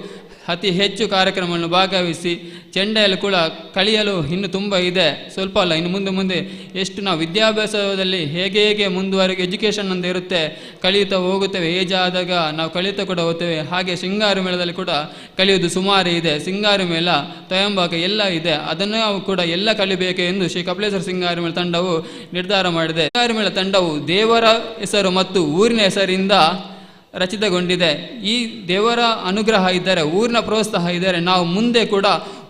ಅತಿ ಹೆಚ್ಚು ಕಾರ್ಯಕ್ರಮವನ್ನು ಭಾಗವಹಿಸಿ ಚೆಂಡೆಯಲ್ಲಿ ಕೂಡ ಕಲಿಯಲು ಇನ್ನು ತುಂಬ ಇದೆ, ಸ್ವಲ್ಪ ಅಲ್ಲ, ಇನ್ನು ಮುಂದೆ ಎಷ್ಟು ನಾವು ವಿದ್ಯಾಭ್ಯಾಸದಲ್ಲಿ ಹೇಗೆ ಮುಂದುವರೆಗೆ ಎಜುಕೇಷನ್ ಅಂತ ಇರುತ್ತೆ, ಕಲಿಯುತ್ತಾ ಹೋಗುತ್ತೇವೆ. ಏಜ್ ಆದಾಗ ನಾವು ಕಲಿಯುತ್ತಾ ಕೂಡ ಹೋಗ್ತೇವೆ. ಹಾಗೆ ಸಿಂಗಾರಿ ಮೇಳದಲ್ಲಿ ಕೂಡ ಕಲಿಯುವುದು ಸುಮಾರು ಇದೆ. ಸಿಂಗಾರಿ ಮೇಳ, ತಯಂಬಾಕ ಎಲ್ಲ ಇದೆ, ಅದನ್ನು ನಾವು ಕೂಡ ಎಲ್ಲ ಕಲಿಬೇಕು ಎಂದು ಶ್ರೀ ಕಪಿಲೇಶ್ವರ ಸಿಂಗಾರಿ ಮೇಳ ತಂಡವು ನಿರ್ಧಾರ ಮಾಡಿದೆ. ಸಿಂಗಾರಿ ಮೇಳ ತಂಡವು ದೇವರ ಹೆಸರು ಮತ್ತು ಊರಿನ ಹೆಸರಿಂದ ರಚಿತಗೊಂಡಿದೆ. ಈ ದೇವರ ಅನುಗ್ರಹ ಇದ್ದರೆ, ಊರಿನ ಪ್ರೋತ್ಸಾಹ ಇದ್ದರೆ ನಾವು ಮುಂದೆ ಕೂಡ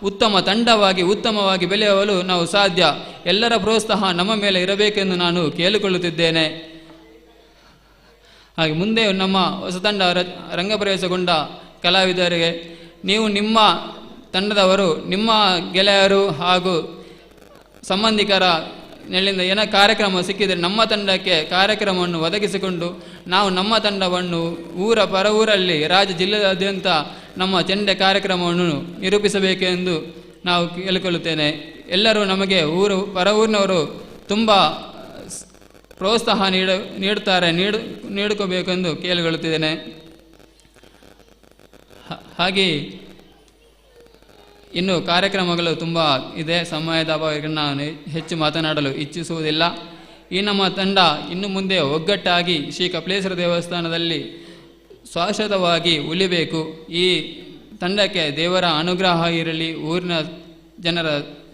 ಉತ್ತಮ ತಂಡವಾಗಿ ಉತ್ತಮವಾಗಿ ಬೆಳೆಯಲು ನಾವು ಸಾಧ್ಯ. ಎಲ್ಲರ ಪ್ರೋತ್ಸಾಹ ನಮ್ಮ ಮೇಲೆ ಇರಬೇಕೆಂದು ನಾನು ಕೇಳಿಕೊಳ್ಳುತ್ತಿದ್ದೇನೆ. ಹಾಗೆ ಮುಂದೆ ನಮ್ಮ ಹೊಸ ತಂಡ ರಂಗಪ್ರವೇಶಗೊಂಡ ಕಲಾವಿದರಿಗೆ ನೀವು ನಿಮ್ಮ ತಂಡದವರು, ನಿಮ್ಮ ಗೆಳೆಯರು ಹಾಗೂ ಸಂಬಂಧಿಕರ ನೆಲ್ಲಿಂದ ಏನೋ ಕಾರ್ಯಕ್ರಮ ಸಿಕ್ಕಿದರೆ ನಮ್ಮ ತಂಡಕ್ಕೆ ಕಾರ್ಯಕ್ರಮವನ್ನು ಒದಗಿಸಿಕೊಂಡು ನಾವು ನಮ್ಮ ತಂಡವನ್ನು ಪರ ಊರಲ್ಲಿ ಜಿಲ್ಲೆಯಾದ್ಯಂತ ನಮ್ಮ ಚೆಂಡೆ ಕಾರ್ಯಕ್ರಮವನ್ನು ನಿರೂಪಿಸಬೇಕೆಂದು ನಾವು ಕೇಳಿಕೊಳ್ಳುತ್ತೇನೆ. ಎಲ್ಲರೂ ನಮಗೆ ಹೊರ ಊರಿನವರು ತುಂಬ ಪ್ರೋತ್ಸಾಹ ನೀಡುತ್ತಾರೆ, ನೀಡಿಕೋಬೇಕೆಂದು ಕೇಳಿಕೊಳ್ಳುತ್ತಿದ್ದೇನೆ. ಹಾಗೆ ಇನ್ನು ಕಾರ್ಯಕ್ರಮಗಳು ತುಂಬ ಇದೆ. ಸಮಯದ ಅಭಾವಕ್ಕೆ ನಾನು ಹೆಚ್ಚು ಮಾತನಾಡಲು ಇಚ್ಛಿಸುವುದಿಲ್ಲ. ಈ ನಮ್ಮ ತಂಡ ಇನ್ನು ಮುಂದೆ ಒಗ್ಗಟ್ಟಾಗಿ ಶ್ರೀ ಕಪಿಲೇಶ್ವರ ದೇವಸ್ಥಾನದಲ್ಲಿ ಶಾಶ್ವತವಾಗಿ ಉಳಿಬೇಕು. ಈ ತಂಡಕ್ಕೆ ದೇವರ ಅನುಗ್ರಹ ಇರಲಿ, ಊರಿನ ಜನರ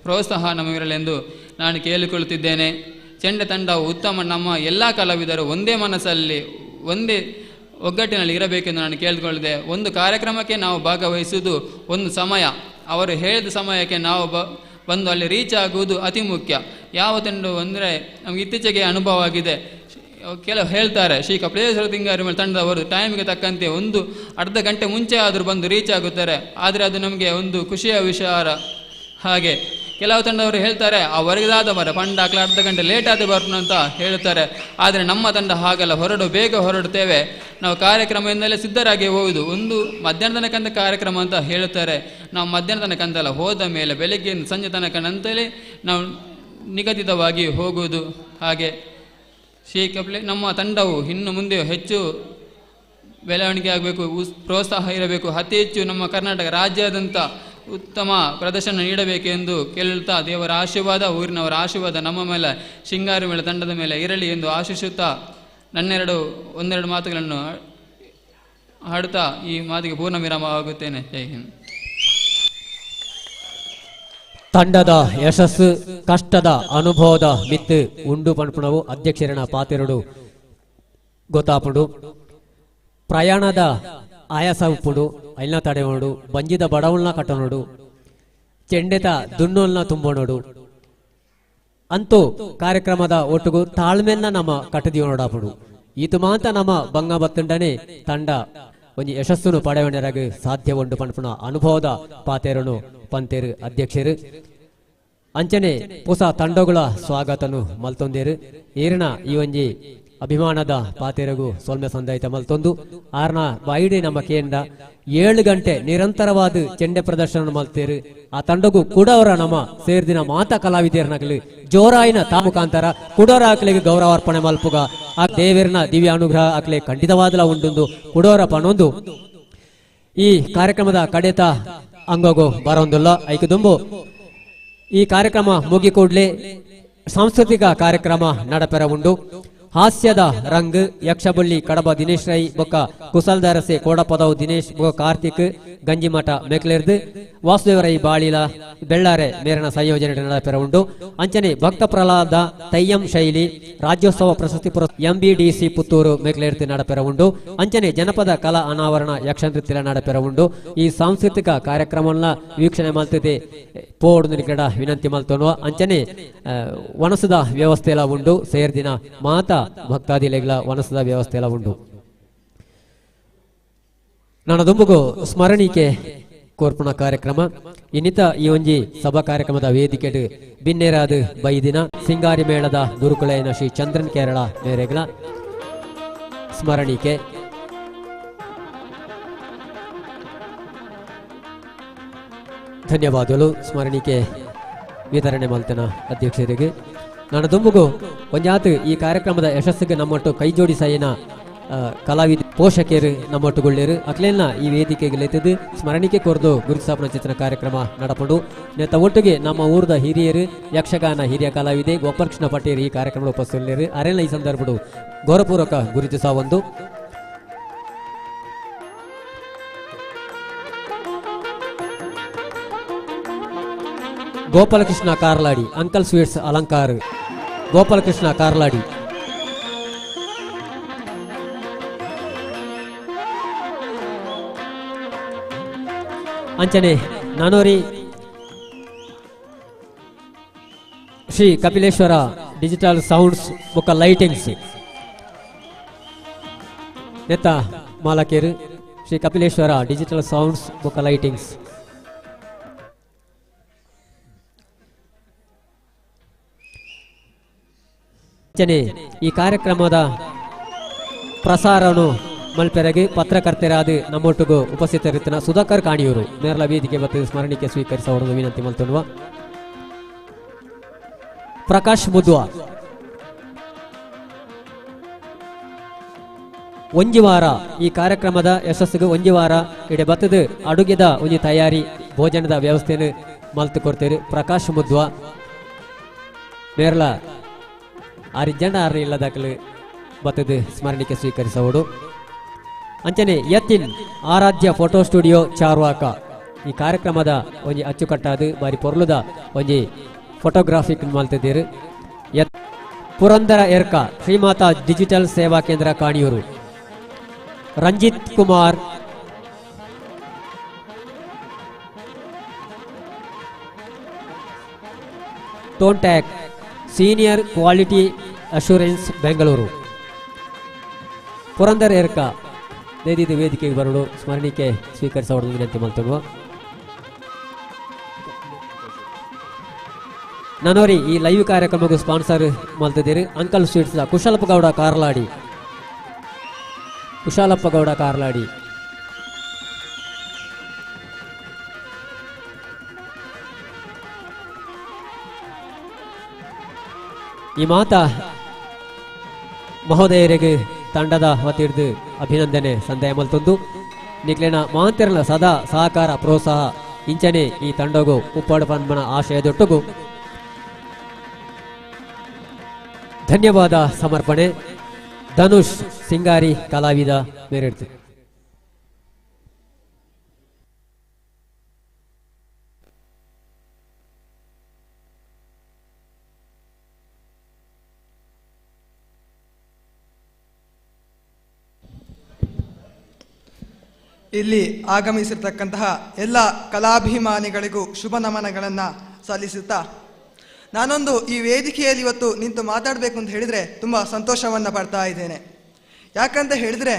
ಪ್ರೋತ್ಸಾಹ ನಮಗಿರಲೆಂದು ನಾನು ಕೇಳಿಕೊಳ್ಳುತ್ತಿದ್ದೇನೆ. ಚೆಂಡೆ ತಂಡವು ಉತ್ತಮ. ನಮ್ಮ ಎಲ್ಲ ಕಲಾವಿದರು ಒಂದೇ ಮನಸ್ಸಲ್ಲಿ ಒಂದೇ ಒಗ್ಗಟ್ಟಿನಲ್ಲಿ ಇರಬೇಕೆಂದು ನಾನು ಕೇಳಿಕೊಳ್ಳಿದೆ. ಒಂದು ಕಾರ್ಯಕ್ರಮಕ್ಕೆ ನಾವು ಭಾಗವಹಿಸುವುದು ಒಂದು ಸಮಯ, ಅವರು ಹೇಳಿದ ಸಮಯಕ್ಕೆ ನಾವು ಬಂದು ಅಲ್ಲಿ ರೀಚ್ ಆಗುವುದು ಅತಿ ಮುಖ್ಯ. ಯಾವ ತಂಡ ಅಂದರೆ ನಮಗೆ ಇತ್ತೀಚೆಗೆ ಅನುಭವ ಆಗಿದೆ. ಕೆಲವು ಹೇಳ್ತಾರೆ ಶ್ರೀ ಕಪಿಲೇಶ್ವರ ಸಿಂಗಾರಿ ಮೇಳ ತಂಡದವರು ಟೈಮಿಗೆ ತಕ್ಕಂತೆ ಒಂದು ಅರ್ಧ ಗಂಟೆ ಮುಂಚೆ ಆದರೂ ಬಂದು ರೀಚ್ ಆಗುತ್ತಾರೆ. ಆದರೆ ಅದು ನಮಗೆ ಒಂದು ಖುಷಿಯ ವಿಚಾರ. ಹಾಗೆ ಕೆಲವು ತಂಡವರು ಹೇಳ್ತಾರೆ ಅವರಿಗಾದ ಮರ ಪಂಡ ಹಾಕಲ ಅರ್ಧ ಗಂಟೆ ಲೇಟ್ ಆದ ಬರ್ನು ಅಂತ ಹೇಳುತ್ತಾರೆ. ಆದರೆ ನಮ್ಮ ತಂಡ ಹಾಗಲ್ಲ, ಬೇಗ ಹೊರಡುತ್ತೇವೆ. ನಾವು ಕಾರ್ಯಕ್ರಮದಿಂದಲೇ ಸಿದ್ಧರಾಗಿ ಹೋಗುವುದು. ಒಂದು ಮಧ್ಯಾಹ್ನ ತನಕಂತ ಕಾರ್ಯಕ್ರಮ ಅಂತ ಹೇಳುತ್ತಾರೆ. ನಾವು ಮಧ್ಯಾಹ್ನ ತನಕ ಅಂತಲ್ಲ, ಹೋದ ಮೇಲೆ ಬೆಳಗ್ಗೆ ಸಂಜೆ ತನಕಂತಲೇ ನಾವು ನಿಗದಿತವಾಗಿ ಹೋಗುವುದು. ಹಾಗೆ ನಮ್ಮ ತಂಡವು ಇನ್ನು ಮುಂದೆ ಹೆಚ್ಚು ಬೆಳವಣಿಗೆ ಆಗಬೇಕು, ಪ್ರೋತ್ಸಾಹ ಇರಬೇಕು. ಅತಿ ಹೆಚ್ಚು ನಮ್ಮ ಕರ್ನಾಟಕ ರಾಜ್ಯಾದ್ಯಂತ ಉತ್ತಮ ಪ್ರದರ್ಶನ ನೀಡಬೇಕೆಂದು ಕೇಳುತ್ತಾ ದೇವರ ಆಶೀರ್ವಾದ, ಊರಿನವರ ಆಶೀರ್ವಾದ ನಮ್ಮ ಮೇಲೆ ಶೃಂಗಾರಿ ಮೇಳ ತಂಡದ ಮೇಲೆ ಇರಲಿ ಎಂದು ಆಶಿಸುತ್ತಾ ಒಂದೆರಡು ಮಾತುಗಳನ್ನು ಹಾಡುತ್ತಾ ಈ ಮಾತಿಗೆ ಪೂರ್ಣ ವಿರಾಮವಾಗುತ್ತೇನೆ. ಜೈ ಹಿಂದ್. ತಂಡದ ಯಶಸ್ಸು ಕಷ್ಟದ ಅನುಭವದ ಮಿತ್ತು ಉಂಡು ಪಣಪುಣವು ಅಧ್ಯಕ್ಷರನ ಪಾತೆರಡು ಗೊತ್ತಾಪುಡು ಪ್ರಯಾಣದ ಆಯಾಸ ಉಪ್ಪುಡು ಅಲ್ನ ತಡೆಯೋಡು ಬಂಜಿದ ಬಡವಲ್ನ ಕಟ್ಟನೋಡು ಚೆಂಡೆತ ದುಣ್ಣೋಲ್ನ ತುಂಬೋಣೋಡು ಅಂತೂ ಕಾರ್ಯಕ್ರಮದ ಒಟ್ಟಿಗೂ ತಾಳ್ಮೆನ್ನ ನಮ್ಮ ಕಟ್ಟದಿ ನೋಡಾಪುಡು ಈತು ಮಾತ ನಮ್ಮ ಬಂಗ ಬತ್ತುಂಡನೆ ತಂಡ ಒಂದು ಯಶಸ್ಸನ್ನು ಪಡೆಯೊಂಡರಾಗ ಸಾಧ್ಯ ಉಂಡು ಪಣಪುಣ ಅನುಭವದ ಪಾತೆರನು ಪಂತೇರು ಅಧ್ಯಕ್ಷರು ಅಂಚನೆ ಹೊಸ ತಂಡಗಳ ಸ್ವಾಗತನು ಮಲ್ತೊಂದೇರು ಏರಿನ ಈ ಒಂಜಿ ಅಭಿಮಾನದ ಪಾತೆರಗು ಸೊಲ್ಮೆ ಸಂದಾಯಿತ ಮಲ್ತೊಂದು ಆರ್ನ ಬಾಯಿಡೆ ನಮ್ಮ ಕೇಂದ್ರ 7 ಗಂಟೆ ನಿರಂತರವಾದ ಚೆಂಡೆ ಪ್ರದರ್ಶನ ಮಲ್ತೇರು ಆ ತಂಡಗೂ ಕೂಡವರ ನಮ್ಮ ಸೇರ್ದಿನ ಮಾತಾ ಕಲಾವಿದರನಾಗಲಿ ಜೋರಾಯಿನ ತಾ ಮುಖಾಂತರ ಕುಡೋರ ಆಕಲಿಗೆ ಗೌರವಾರ್ಪಣೆ ಮಲ್ಪುಗ ಆ ದೇವರಿನ ದಿವ್ಯ ಅನುಗ್ರಹ ಆಕಲೆ ಖಂಡಿತವಾದಲ ಉಂಡು ಕುಡೋರ ಪಣೊಂದು ಈ ಕಾರ್ಯಕ್ರಮದ ಕಡೆತ ಅಂಗೋಗು ಬರೋಂದಿಲ್ಲ ಐಕು ದುಂಬು ಈ ಕಾರ್ಯಕ್ರಮ ಮುಗಿ ಕೂಡಲೇ ಸಾಂಸ್ಕೃತಿಕ ಕಾರ್ಯಕ್ರಮ ನಡಪೆರ ಉಂಡು ಹಾಸ್ಯದ ರಂಗ್ ಯಕ್ಷಬಳ್ಳಿ ಕಡಬ ದಿನೇಶ್ ರೈ ಬೊಕ್ಕ ಕುಸಲ್ದಾರಸೆ ಕೋಡಪದವು ದಿನೇಶ್ ಬೊಕ್ಕ ಕಾರ್ತಿಕ್ ಗಂಜಿಮಠ ಮೆಕ್ಲೆರ್ದು ವಾಸುದೇವರೈ ಬಾಳಿಲ ಬೆಳ್ಳಾರೆ ಮೇರನ ಸಂಯೋಜನೆ ನಡಪೆರ ಉಂಡು ಅಂಚನೆ ಭಕ್ತ ಪ್ರಹ್ಲಾದ ತಯ್ಯಂ ಶೈಲಿ ರಾಜ್ಯೋತ್ಸವ ಪ್ರಶಸ್ತಿ ಎಂಬಿಡಿಸಿ ಪುತ್ತೂರು ಮೆಕ್ಲೆರ್ತಿ ನಡಪೆರ ಉಂಡು ಅಂಚನೆ ಜನಪದ ಕಲಾ ಅನಾವರಣ ಯಕ್ಷನೃತ್ಯ ನಡಪೆರ ಉಂಡು ಈ ಸಾಂಸ್ಕೃತಿಕ ಕಾರ್ಯಕ್ರಮವನ್ನ ವೀಕ್ಷಣೆ ಮಲ್ತಿದೆ ಪೋಡು ನಿಕಡ ವಿನಂತಿ ಮಲ್ತೋನು ಅಂಚನೆ ವನಸದ ವ್ಯವಸ್ಥೆ ಎಲ್ಲ ಉಂಡು ಸೇರ್ದಿನ ಮಾತಾ ಭಕ್ತಾದಿಲೆಗಳ ವನಸದ ವ್ಯವಸ್ಥೆ ಎಲ್ಲ ಉಂಡು ನನ್ನ ದುಂಬುಗು ಸ್ಮರಣಿಕೆ ಕೋರ್ಪುಣ ಕಾರ್ಯಕ್ರಮ ಇನ್ನಿತ ಈ ಒಂಜಿ ಸಭಾ ಕಾರ್ಯಕ್ರಮದ ವೇದಿಕೆ ಬಿನ್ನೆರಾದ ಬೈದಿನ ಸಿಂಗಾರಿ ಮೇಳದ ಗುರುಕುಲಯನ ಶ್ರೀ ಚಂದ್ರನ್ ಕೇರಳ ಮೇರೆಗಳ ಸ್ಮರಣಿಕೆ ಧನ್ಯವಾದಗಳು ಸ್ಮರಣಿಕೆ ವಿತರಣೆ ಮಲ್ತನ ಅಧ್ಯಕ್ಷರಿಗೆ ನನ್ನ ದುಂಬುಗು ಒಂಜಾತು ಈ ಕಾರ್ಯಕ್ರಮದ ಯಶಸ್ಸಿಗೆ ನಮ್ಮೊಟ್ಟು ಕೈ ಜೋಡಿಸೈನ ಕಲಾವಿದ ಪೋಷಕರು ನಮ್ಮೊಟ್ಟುಗೊಳ್ಳೇರು ಅಕ್ಲೇನ ಈ ವೇದಿಕೆಗೆ ಲೆತ್ತದು ಸ್ಮರಣಿಕೆ ಕೊರ್ದು ಗುರುಸ್ಥಾಪನಾ ಚಿತ್ರಣ ಕಾರ್ಯಕ್ರಮ ನಡಪಡು ನೆತ್ತ ಒಟ್ಟಿಗೆ ನಮ್ಮ ಊರದ ಹಿರಿಯರು ಯಕ್ಷಗಾನ ಹಿರಿಯ ಕಲಾವಿದೆ ಗೋಪಾಲಕೃಷ್ಣ ಪಟೇಲ್ ಈ ಕಾರ್ಯಕ್ರಮ ಉಪಸ್ಥಿತರು ಅರೆಲ್ಲ ಈ ಸಂದರ್ಭಡು ಗೌರವಪೂರ್ವಕ ಗುರುತಿಸ ಒಂದು ಗೋಪಾಲಕೃಷ್ಣ ಕಾರ್ಲಾಡಿ ಅಂಕಲ್ ಸ್ವೀಟ್ಸ್ ಅಲಂಕಾರ ಗೋಪಾಲಕೃಷ್ಣ ಕಾರ್ಲಾಡಿ ಅಂಚನೆ ನಾನೋರಿ ಶ್ರೀ ಕಪಿಲೇಶ್ವರ ಡಿಜಿಟಲ್ ಸೌಂಡ್ಸ್ ಬೊಕ್ಕ ಲೈಟಿಂಗ್ಸ್ ನೆತ್ತ ಮಾಲಕೇರು ಶ್ರೀ ಕಪಿಲೇಶ್ವರ ಡಿಜಿಟಲ್ ಸೌಂಡ್ಸ್ ಬೊಕ್ಕ ಲೈಟಿಂಗ್ಸ್ ಈ ಕಾರ್ಯಕ್ರಮದ ಪ್ರಸಾರವನ್ನು ಮಲ್ಪೆರಗೆ ಪತ್ರಕರ್ತರಾದ ನಮ್ಮೊಟ್ಟಿಗೂ ಉಪಸ್ಥಿತರಿತ್ತಿನ ಸುಧಾಕರ್ ಕಾಣಿಯೂರು ನೇರಳ ವೇದಿಕೆ ಮತ್ತು ಸ್ಮರಣಿಕೆ ಸ್ವೀಕರಿಸುವ ವಿನಂತಿ ಮಲ್ತುವ. ಪ್ರಕಾಶ್ ಮುದ್ವಾ ಒಂಜಿ ವಾರ ಈ ಕಾರ್ಯಕ್ರಮದ ಯಶಸ್ಸಿಗೆ ಒಂಜಿ ವಾರ ಇಡೆ ಬತ್ತದ ಅಡುಗೆದ ಒಂಜಿ ತಯಾರಿ ಭೋಜನದ ವ್ಯವಸ್ಥೆಯನ್ನು ಮಲ್ತು ಕೊಡ್ತೇವೆ. ಪ್ರಕಾಶ್ ಮುದ್ವಾ ನೇರಳ 6 ಜನ 6 ಇಲ್ಲದಾಗಲು ಬತ್ತದ ಸ್ಮರಣಿಕೆ ಸ್ವೀಕರಿಸುವುದು. ಅಂಚನೆ ಯತ್ತಿನ್ ಆರಾಧ್ಯ ಫೋಟೋ ಸ್ಟುಡಿಯೋ ಚಾರ್ವಾಕ ಈ ಕಾರ್ಯಕ್ರಮದ ಒಂಜಿ ಅಚ್ಚುಕಟ್ಟಾದ ಬಾರಿ ಪೊರ್ಲುದ ಒಂಜಿ ಫೋಟೋಗ್ರಾಫಿಕ್ ಮಲ್ತಿದ್ದೀರು. ಪುರಂದರ ಎರ್ಕ ಶ್ರೀಮಾತಾ ಡಿಜಿಟಲ್ ಸೇವಾ ಕೇಂದ್ರ ಕಾಣಿಯೂರು. ರಂಜಿತ್ ಕುಮಾರ್ ಟೋನ್ಟ್ಯಾಕ್ senior quality assurance Bengaluru. Purandar Erka ನೇದಿದ ವೇದಿಕೆಗೆ ಬರಲು ಸ್ಮರಣಿಕೆ ಸ್ವೀಕರಿಸೋದು ವಿನಂತಿ ಮಾಡ್ತೇವೆ. ನಾನೋರಿ ಈ ಲೈವ್ ಕಾರ್ಯಕ್ರಮಕ್ಕೂ ಸ್ಪಾನ್ಸರ್ ಮಾಡ್ತಿದ್ದೀರಿ ಅಂಕಲ್ ಸ್ವೀಟ್ಸ್ ಕುಶಾಲಪ್ಪಗೌಡ ಕಾರ್ಲಾಡಿ. ಈ ಮಾತಾ ಮಹೋದಯರಿಗೆ ತಂಡದ ವತಿರ್ದು ಅಭಿನಂದನೆ ಸಂದೇಹ ಮಲ್ತೊಂದು ನಿಕ್ಲಿನ ಮಾಂತಿರಲ ಸದಾ ಸಹಕಾರ ಪ್ರೋತ್ಸಾಹ ಇಂಚನೆ ಈ ತಂಡಗೂ ಉಪ್ಪಾಡು ಪನ್ಮನ ಆಶಯದೊಟ್ಟುಗೂ ಧನ್ಯವಾದ ಸಮರ್ಪಣೆ. ಧನುಷ್ ಸಿಂಗಾರಿ ಕಲಾವಿದ ಮೇರೆಡ್ತು. ಇಲ್ಲಿ ಆಗಮಿಸಿರ್ತಕ್ಕಂತಹ ಎಲ್ಲ ಕಲಾಭಿಮಾನಿಗಳಿಗೂ ಶುಭ ನಮನಗಳನ್ನು ಸಲ್ಲಿಸುತ್ತಾ ನಾನೊಂದು ಈ ವೇದಿಕೆಯಲ್ಲಿ ಇವತ್ತು ನಿಂತು ಮಾತಾಡಬೇಕು ಅಂತ ಹೇಳಿದರೆ ತುಂಬ ಸಂತೋಷವನ್ನು ಪಡ್ತಾ ಇದ್ದೇನೆ. ಯಾಕಂತ ಹೇಳಿದರೆ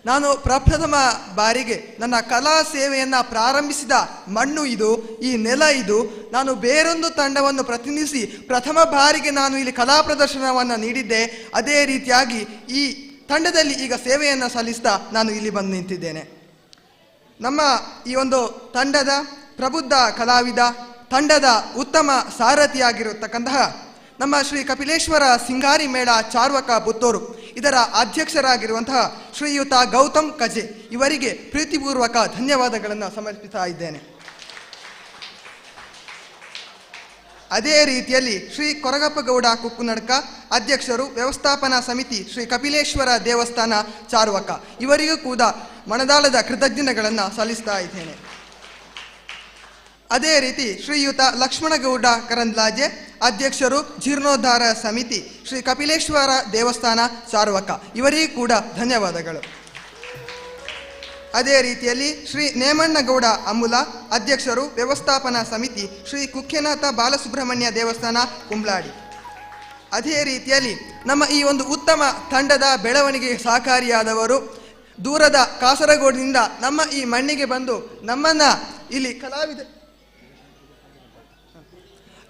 ನಾನು ಪ್ರಪ್ರಥಮ ಬಾರಿಗೆ ನನ್ನ ಕಲಾ ಸೇವೆಯನ್ನು ಪ್ರಾರಂಭಿಸಿದ ಮಣ್ಣು ಇದು, ಈ ನೆಲ ಇದು. ನಾನು ಬೇರೊಂದು ತಂಡವನ್ನು ಪ್ರತಿನಿಧಿಸಿ ಪ್ರಥಮ ಬಾರಿಗೆ ನಾನು ಇಲ್ಲಿ ಕಲಾ ಪ್ರದರ್ಶನವನ್ನು ನೀಡಿದ್ದೆ. ಅದೇ ರೀತಿಯಾಗಿ ಈ ತಂಡದಲ್ಲಿ ಈಗ ಸೇವೆಯನ್ನು ಸಲ್ಲಿಸ್ತಾ ನಾನು ಇಲ್ಲಿ ಬಂದು ನಿಂತಿದ್ದೇನೆ. ನಮ್ಮ ಈ ಒಂದು ತಂಡದ ಪ್ರಬುದ್ಧ ಕಲಾವಿದ, ತಂಡದ ಉತ್ತಮ ಸಾರಥಿಯಾಗಿರತಕ್ಕಂತಹ ನಮ್ಮ ಶ್ರೀ ಕಪಿಲೇಶ್ವರ ಸಿಂಗಾರಿ ಮೇಳ ಚಾರ್ವಕ ಪುತ್ತೂರು ಇದರ ಅಧ್ಯಕ್ಷರಾಗಿರುವಂತಹ ಶ್ರೀಯುತ ಗೌತಮ್ ಕಜೆ ಇವರಿಗೆ ಪ್ರೀತಿಪೂರ್ವಕ ಧನ್ಯವಾದಗಳನ್ನು ಸಮರ್ಪಿಸ್ತಾ ಇದ್ದೇನೆ. ಅದೇ ರೀತಿಯಲ್ಲಿ ಶ್ರೀ ಕೊರಗಪ್ಪಗೌಡ ಕುಕ್ಕುನಡ್ಕ ಅಧ್ಯಕ್ಷರು, ವ್ಯವಸ್ಥಾಪನಾ ಸಮಿತಿ ಶ್ರೀ ಕಪಿಲೇಶ್ವರ ದೇವಸ್ಥಾನ ಚಾರ್ವಕ ಇವರಿಗೂ ಕೂಡ ಮನದಾಳದ ಕೃತಜ್ಞತೆಗಳನ್ನು ಸಲ್ಲಿಸ್ತಾ ಇದ್ದೇನೆ. ಅದೇ ರೀತಿ ಶ್ರೀಯುತ ಲಕ್ಷ್ಮಣಗೌಡ ಕರಂದ್ಲಾಜೆ ಅಧ್ಯಕ್ಷರು, ಜೀರ್ಣೋದ್ಧಾರ ಸಮಿತಿ ಶ್ರೀ ಕಪಿಲೇಶ್ವರ ದೇವಸ್ಥಾನ ಚಾರ್ವಕ ಇವರಿಗೂ ಕೂಡ ಧನ್ಯವಾದಗಳು. ಅದೇ ರೀತಿಯಲ್ಲಿ ಶ್ರೀ ನೇಮಣ್ಣಗೌಡ ಅಮುಲ ಅಧ್ಯಕ್ಷರು, ವ್ಯವಸ್ಥಾಪನಾ ಸಮಿತಿ ಶ್ರೀ ಕುಖ್ಯನಾಥ ಬಾಲಸುಬ್ರಹ್ಮಣ್ಯ ದೇವಸ್ಥಾನ ಕುಂಬ್ಲಾಡಿ. ಅದೇ ರೀತಿಯಲ್ಲಿ ನಮ್ಮ ಈ ಒಂದು ಉತ್ತಮ ತಂಡದ ಬೆಳವಣಿಗೆಗೆ ಸಹಕಾರಿಯಾದವರು, ದೂರದ ಕಾಸರಗೋಡಿನಿಂದ ನಮ್ಮ ಈ ಮಣ್ಣಿಗೆ ಬಂದು ನಮ್ಮನ್ನು ಇಲ್ಲಿ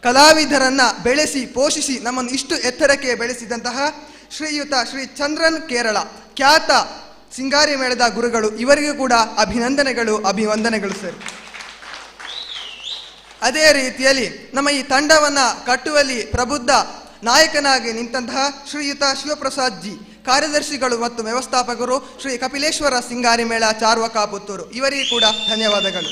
ಕಲಾವಿದರನ್ನು ಬೆಳೆಸಿ ಪೋಷಿಸಿ ನಮ್ಮನ್ನು ಇಷ್ಟು ಎತ್ತರಕ್ಕೆ ಬೆಳೆಸಿದಂತಹ ಶ್ರೀಯುತ ಶ್ರೀ ಚಂದ್ರನ್ ಕೇರಳ ಖ್ಯಾತ ಸಿಂಗಾರಿ ಮೇಳದ ಗುರುಗಳು ಇವರಿಗೂ ಕೂಡ ಅಭಿವಂದನೆಗಳು ಸರ್. ಅದೇ ರೀತಿಯಲ್ಲಿ ನಮ್ಮ ಈ ತಂಡವನ್ನು ಕಟ್ಟುವಲ್ಲಿ ಪ್ರಬುದ್ಧ ನಾಯಕನಾಗಿ ನಿಂತಹ ಶ್ರೀಯುತ ಶಿವಪ್ರಸಾದ್ ಜಿ ಕಾರ್ಯದರ್ಶಿಗಳು ಮತ್ತು ವ್ಯವಸ್ಥಾಪಕರು ಶ್ರೀ ಕಪಿಲೇಶ್ವರ ಸಿಂಗಾರಿ ಮೇಳ ಚಾರ್ವಕ ಪುತ್ತೂರು ಇವರಿಗೂ ಕೂಡ ಧನ್ಯವಾದಗಳು.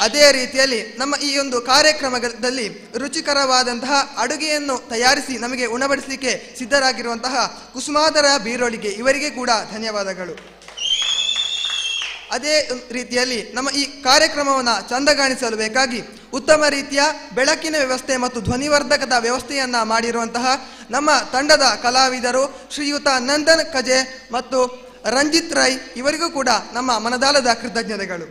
ಅದೇ ರೀತಿಯಲ್ಲಿ ನಮ್ಮ ಈ ಒಂದು ಕಾರ್ಯಕ್ರಮದಲ್ಲಿ ರುಚಿಕರವಾದಂತಹ ಅಡುಗೆಯನ್ನು ತಯಾರಿಸಿ ನಮಗೆ ಉಣಬಡಿಸಲಿಕ್ಕೆ ಸಿದ್ಧರಾಗಿರುವಂತಹ ಕುಸುಮಾದರ ಬೀರೊಳಿಗೆ ಇವರಿಗೆ ಕೂಡ ಧನ್ಯವಾದಗಳು. ಅದೇ ರೀತಿಯಲ್ಲಿ ನಮ್ಮ ಈ ಕಾರ್ಯಕ್ರಮವನ್ನು ಚಂದಗಾಣಿಸಲು ಬೇಕಾಗಿ ಉತ್ತಮ ರೀತಿಯ ಬೆಳಕಿನ ವ್ಯವಸ್ಥೆ ಮತ್ತು ಧ್ವನಿವರ್ಧಕದ ವ್ಯವಸ್ಥೆಯನ್ನು ಮಾಡಿರುವಂತಹ ನಮ್ಮ ತಂಡದ ಕಲಾವಿದರು ಶ್ರೀಯುತ ನಂದನ್ ಕಜೆ ಮತ್ತು ರಂಜಿತ್ ರೈ ಇವರಿಗೂ ಕೂಡ ನಮ್ಮ ಮನದಾಳದ ಕೃತಜ್ಞತೆಗಳು.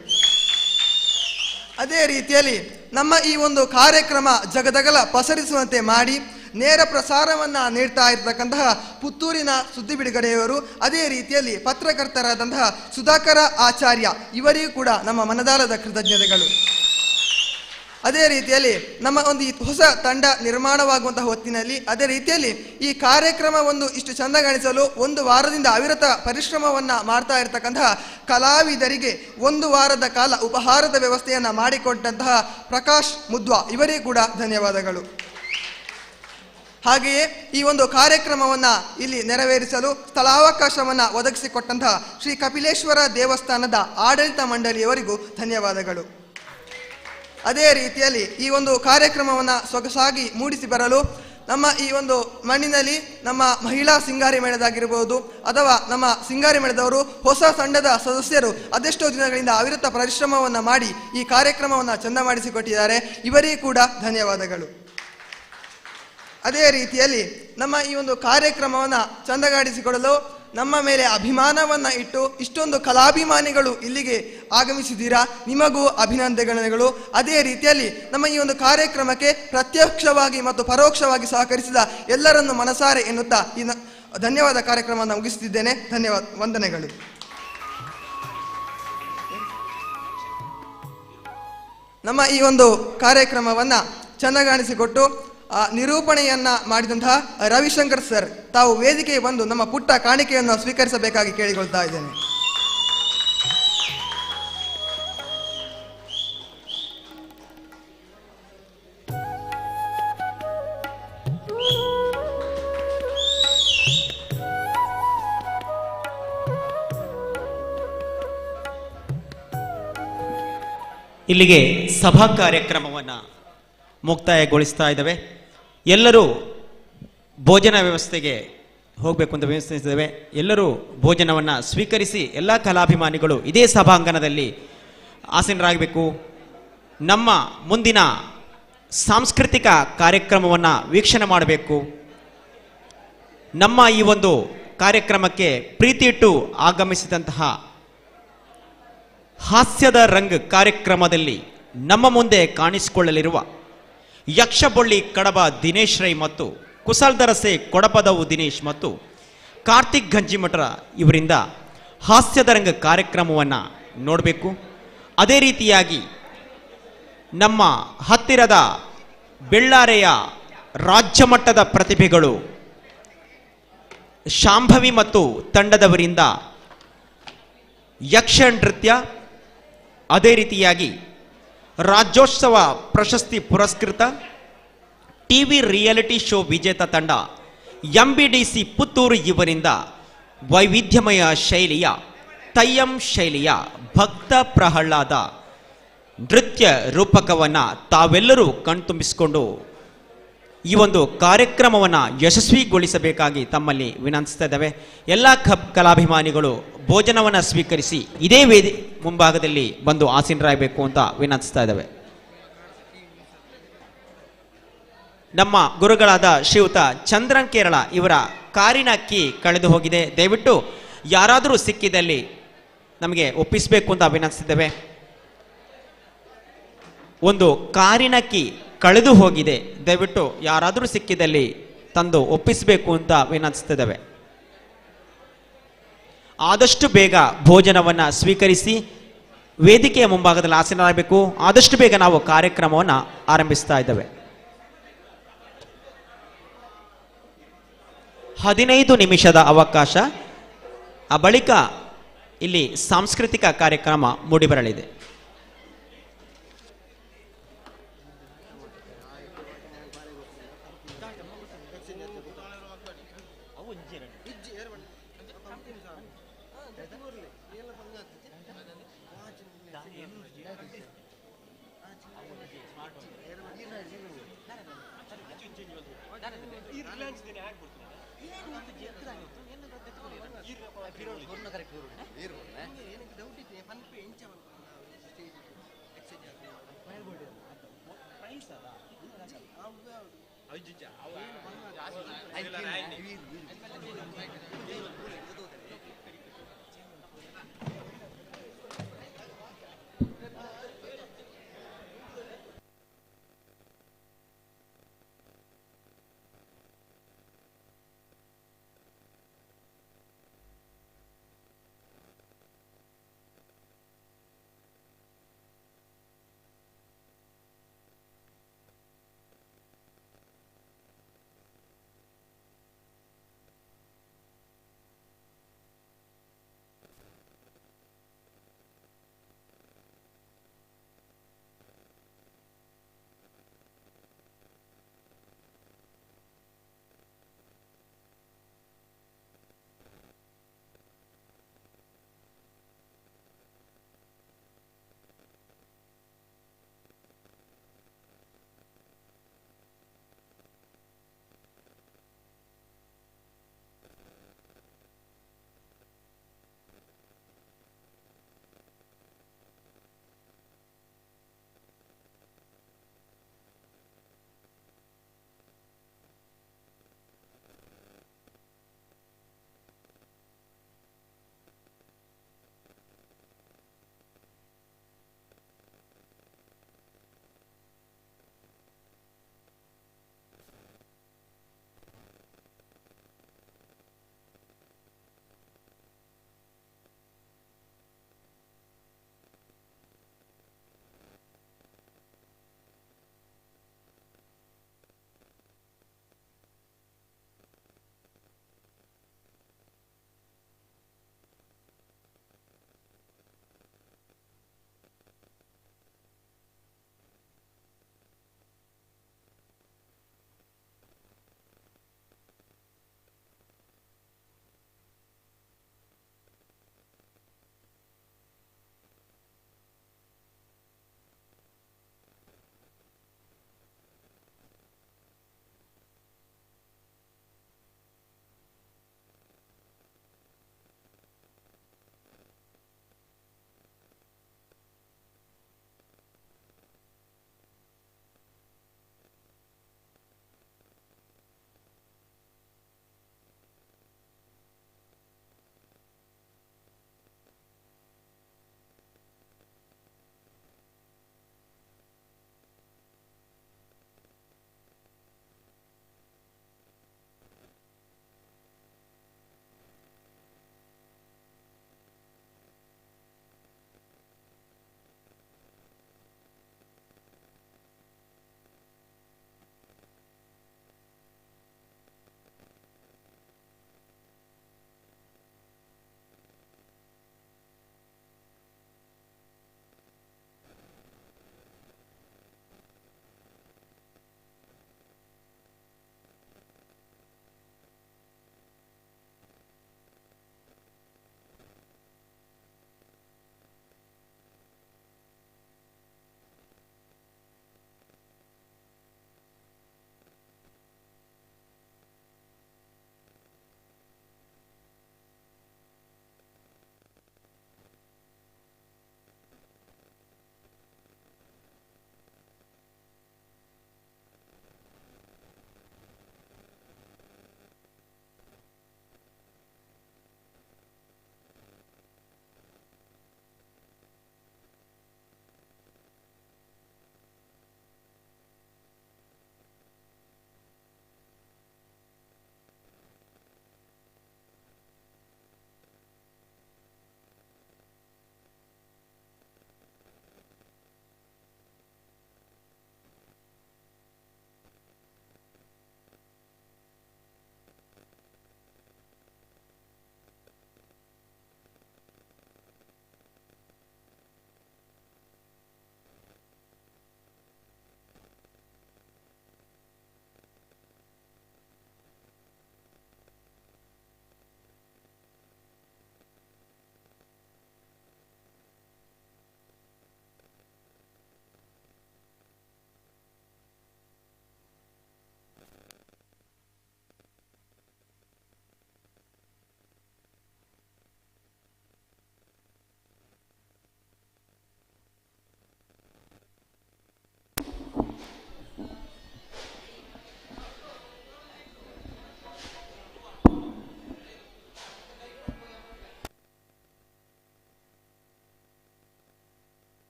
ಅದೇ ರೀತಿಯಲ್ಲಿ ನಮ್ಮ ಈ ಒಂದು ಕಾರ್ಯಕ್ರಮ ಜಗದಗಲ ಪಸರಿಸುವಂತೆ ಮಾಡಿ ನೇರ ಪ್ರಸಾರವನ್ನು ನೀಡ್ತಾ ಇರತಕ್ಕಂತಹ ಪುತ್ತೂರಿನ ಸುದ್ದಿ ಬಿಡುಗಡೆಯವರು, ಅದೇ ರೀತಿಯಲ್ಲಿ ಪತ್ರಕರ್ತರಾದಂತಹ ಸುಧಾಕರ ಆಚಾರ್ಯ ಇವರಿಗೂ ಕೂಡ ನಮ್ಮ ಮನದಾಳದ ಕೃತಜ್ಞತೆಗಳು. ಅದೇ ರೀತಿಯಲ್ಲಿ ನಮ್ಮ ಒಂದು ಈ ಹೊಸ ತಂಡ ನಿರ್ಮಾಣವಾಗುವಂತಹ ಹೊತ್ತಿನಲ್ಲಿ ಅದೇ ರೀತಿಯಲ್ಲಿ ಈ ಕಾರ್ಯಕ್ರಮ ಒಂದು ಇಷ್ಟು ಚಂದಗಾಣಿಸಲು ಒಂದು ವಾರದಿಂದ ಅವಿರತ ಪರಿಶ್ರಮವನ್ನು ಮಾಡ್ತಾ ಇರತಕ್ಕಂತಹ ಕಲಾವಿದರಿಗೆ ಒಂದು ವಾರದ ಕಾಲ ಉಪಹಾರದ ವ್ಯವಸ್ಥೆಯನ್ನು ಮಾಡಿಕೊಟ್ಟಂತಹ ಪ್ರಕಾಶ್ ಮುದ್ವಾ ಇವರಿಗೂ ಕೂಡ ಧನ್ಯವಾದಗಳು. ಹಾಗೆಯೇ ಈ ಒಂದು ಕಾರ್ಯಕ್ರಮವನ್ನು ಇಲ್ಲಿ ನೆರವೇರಿಸಲು ಸ್ಥಳಾವಕಾಶವನ್ನು ಒದಗಿಸಿಕೊಟ್ಟಂತಹ ಶ್ರೀ ಕಪಿಲೇಶ್ವರ ದೇವಸ್ಥಾನದ ಆಡಳಿತ ಮಂಡಳಿಯವರಿಗೂ ಧನ್ಯವಾದಗಳು. ಅದೇ ರೀತಿಯಲ್ಲಿ ಈ ಒಂದು ಕಾರ್ಯಕ್ರಮವನ್ನು ಸೊಗಸಾಗಿ ಮೂಡಿಸಿ ಬರಲು ನಮ್ಮ ಈ ಒಂದು ಮಣ್ಣಿನಲ್ಲಿ ನಮ್ಮ ಮಹಿಳಾ ಸಿಂಗಾರಿ ಮೇಳದಾಗಿರ್ಬೋದು ಅಥವಾ ನಮ್ಮ ಸಿಂಗಾರಿ ಮೇಳದವರು ಹೊಸ ತಂಡದ ಸದಸ್ಯರು ಅದೆಷ್ಟೋ ದಿನಗಳಿಂದ ಅವಿರತ ಪರಿಶ್ರಮವನ್ನು ಮಾಡಿ ಈ ಕಾರ್ಯಕ್ರಮವನ್ನು ಚಂದ ಮಾಡಿಸಿಕೊಟ್ಟಿದ್ದಾರೆ. ಇವರಿಗೂ ಕೂಡ ಧನ್ಯವಾದಗಳು. ಅದೇ ರೀತಿಯಲ್ಲಿ ನಮ್ಮ ಈ ಒಂದು ಕಾರ್ಯಕ್ರಮವನ್ನು ಚಂದಗಾಡಿಸಿಕೊಡಲು ನಮ್ಮ ಮೇಲೆ ಅಭಿಮಾನವನ್ನು ಇಟ್ಟು ಇಷ್ಟೊಂದು ಕಲಾಭಿಮಾನಿಗಳು ಇಲ್ಲಿಗೆ ಆಗಮಿಸಿದ್ದೀರಾ, ನಿಮಗೂ ಅಭಿನಂದನೆಗಳು. ಅದೇ ರೀತಿಯಲ್ಲಿ ನಮ್ಮ ಈ ಒಂದು ಕಾರ್ಯಕ್ರಮಕ್ಕೆ ಪ್ರತ್ಯಕ್ಷವಾಗಿ ಮತ್ತು ಪರೋಕ್ಷವಾಗಿ ಸಹಕರಿಸಿದ ಎಲ್ಲರನ್ನು ಮನಸಾರೆ ಎನ್ನುತ್ತಾ ಈ ಧನ್ಯವಾದ ಕಾರ್ಯಕ್ರಮವನ್ನು ಮುಗಿಸುತ್ತಿದ್ದೇನೆ. ಧನ್ಯವಾದ, ವಂದನೆಗಳು. ನಮ್ಮ ಈ ಒಂದು ಕಾರ್ಯಕ್ರಮವನ್ನು ಚಂದಗಾಣಿಸಿಕೊಟ್ಟು ನಿರೂಪಣೆಯನ್ನ ಮಾಡಿದಂತಹ ರವಿಶಂಕರ್ ಸರ್ ತಾವು ವೇದಿಕೆಗೆ ಬಂದು ನಮ್ಮ ಪುಟ್ಟ ಕಾಣಿಕೆಯನ್ನು ಸ್ವೀಕರಿಸಬೇಕಾಗಿ ಕೇಳಿಕೊಳ್ತಾ ಇದ್ದೇನೆ. ಇಲ್ಲಿಗೆ ಸಭಾ ಕಾರ್ಯಕ್ರಮವನ್ನು ಮುಕ್ತಾಯಗೊಳಿಸ್ತಾ ಇದ್ದೇವೆ. ಎಲ್ಲರೂ ಭೋಜನ ವ್ಯವಸ್ಥೆಗೆ ಹೋಗಬೇಕು ಅಂತ ವ್ಯವಸ್ಥಿಸಿದ್ದೇವೆ. ಎಲ್ಲರೂ ಭೋಜನವನ್ನು ಸ್ವೀಕರಿಸಿ ಎಲ್ಲ ಕಲಾಭಿಮಾನಿಗಳು ಇದೇ ಸಭಾಂಗಣದಲ್ಲಿ ಆಸೀನರಾಗಬೇಕು. ನಮ್ಮ ಮುಂದಿನ ಸಾಂಸ್ಕೃತಿಕ ಕಾರ್ಯಕ್ರಮವನ್ನು ವೀಕ್ಷಣೆ ಮಾಡಬೇಕು. ನಮ್ಮ ಈ ಒಂದು ಕಾರ್ಯಕ್ರಮಕ್ಕೆ ಪ್ರೀತಿ ಇಟ್ಟು ಆಗಮಿಸಿದಂತಹ ಹಾಸ್ಯದ ರಂಗ್ ಕಾರ್ಯಕ್ರಮದಲ್ಲಿ ನಮ್ಮ ಮುಂದೆ ಕಾಣಿಸಿಕೊಳ್ಳಲಿರುವ ಯಕ್ಷಬೊಳ್ಳಿ ಕಡಬ ದಿನೇಶ್ ರೈ ಮತ್ತು ಕುಸಲ್ದರಸೆ ಕೊಡಪದವು ದಿನೇಶ್ ಮತ್ತು ಕಾರ್ತಿಕ್ ಗಂಜಿಮಠ ಇವರಿಂದ ಹಾಸ್ಯದ ರಂಗ ಕಾರ್ಯಕ್ರಮವನ್ನು ನೋಡಬೇಕು. ಅದೇ ರೀತಿಯಾಗಿ ನಮ್ಮ ಹತ್ತಿರದ ಬೆಳ್ಳಾರೆಯ ರಾಜ್ಯ ಮಟ್ಟದ ಪ್ರತಿಭೆಗಳು ಶಾಂಭವಿ ಮತ್ತು ತಂಡದವರಿಂದ ಯಕ್ಷ ನೃತ್ಯ, ಅದೇ ರೀತಿಯಾಗಿ ರಾಜ್ಯೋತ್ಸವ ಪ್ರಶಸ್ತಿ ಪುರಸ್ಕೃತ ಟಿವಿ ರಿಯಾಲಿಟಿ ಶೋ ವಿಜೇತ ತಂಡ MBDC ಪುತ್ತೂರು ಇವರಿಂದ ವೈವಿಧ್ಯಮಯ ಶೈಲಿಯ ತಯ್ಯಂ ಶೈಲಿಯ ಭಕ್ತ ಪ್ರಹ್ಲಾದ ನೃತ್ಯ ರೂಪಕವನ್ನು ತಾವೆಲ್ಲರೂ ಕಣ್ತುಂಬಿಸಿಕೊಂಡು ಈ ಒಂದು ಕಾರ್ಯಕ್ರಮವನ್ನು ಯಶಸ್ವಿಗೊಳಿಸಬೇಕಾಗಿ ತಮ್ಮಲ್ಲಿ ವಿನಂತಿಸ್ತಾ ಇದ್ದೇವೆ. ಎಲ್ಲ ಕಲಾಭಿಮಾನಿಗಳು ಭೋಜನವನ್ನು ಸ್ವೀಕರಿಸಿ ಇದೇ ಮುಂಭಾಗದಲ್ಲಿ ಬಂದು ಆಸೀನರಾಗಬೇಕು ಅಂತ ವಿನಂತಿಸ್ತಾ ಇದ್ದೇವೆ. ನಮ್ಮ ಗುರುಗಳಾದ ಶ್ರೀಯುತ ಚಂದ್ರನ್ ಕೇರಳ ಇವರ ಕಾರಿನ ಕೀ ಕಳೆದು ಹೋಗಿದೆ. ದಯವಿಟ್ಟು ಯಾರಾದರೂ ಸಿಕ್ಕಿದಲ್ಲಿ ನಮಗೆ ಒಪ್ಪಿಸಬೇಕು ಅಂತ ವಿನಂತಿಸಿದ್ದೇವೆ. ಒಂದು ಕಾರಿನ ಕೀ ಕಳೆದು ಹೋಗಿದೆ, ದಯವಿಟ್ಟು ಯಾರಾದರೂ ಸಿಕ್ಕಿದಲ್ಲಿ ತಂದು ಒಪ್ಪಿಸಬೇಕು ಅಂತ ವಿನಂತಿಸ್ತಿದ್ದೇವೆ. ಆದಷ್ಟು ಬೇಗ ಭೋಜನವನ್ನು ಸ್ವೀಕರಿಸಿ ವೇದಿಕೆಯ ಮುಂಭಾಗದಲ್ಲಿ ಆಸೀನರಾಗಬೇಕು. ಆದಷ್ಟು ಬೇಗ ನಾವು ಕಾರ್ಯಕ್ರಮವನ್ನು ಆರಂಭಿಸ್ತಾ ಇದ್ದೇವೆ. 15 ನಿಮಿಷದ ಅವಕಾಶ, ಆ ಬಳಿಕ ಇಲ್ಲಿ ಸಾಂಸ್ಕೃತಿಕ ಕಾರ್ಯಕ್ರಮ ಮೂಡಿಬರಲಿದೆ.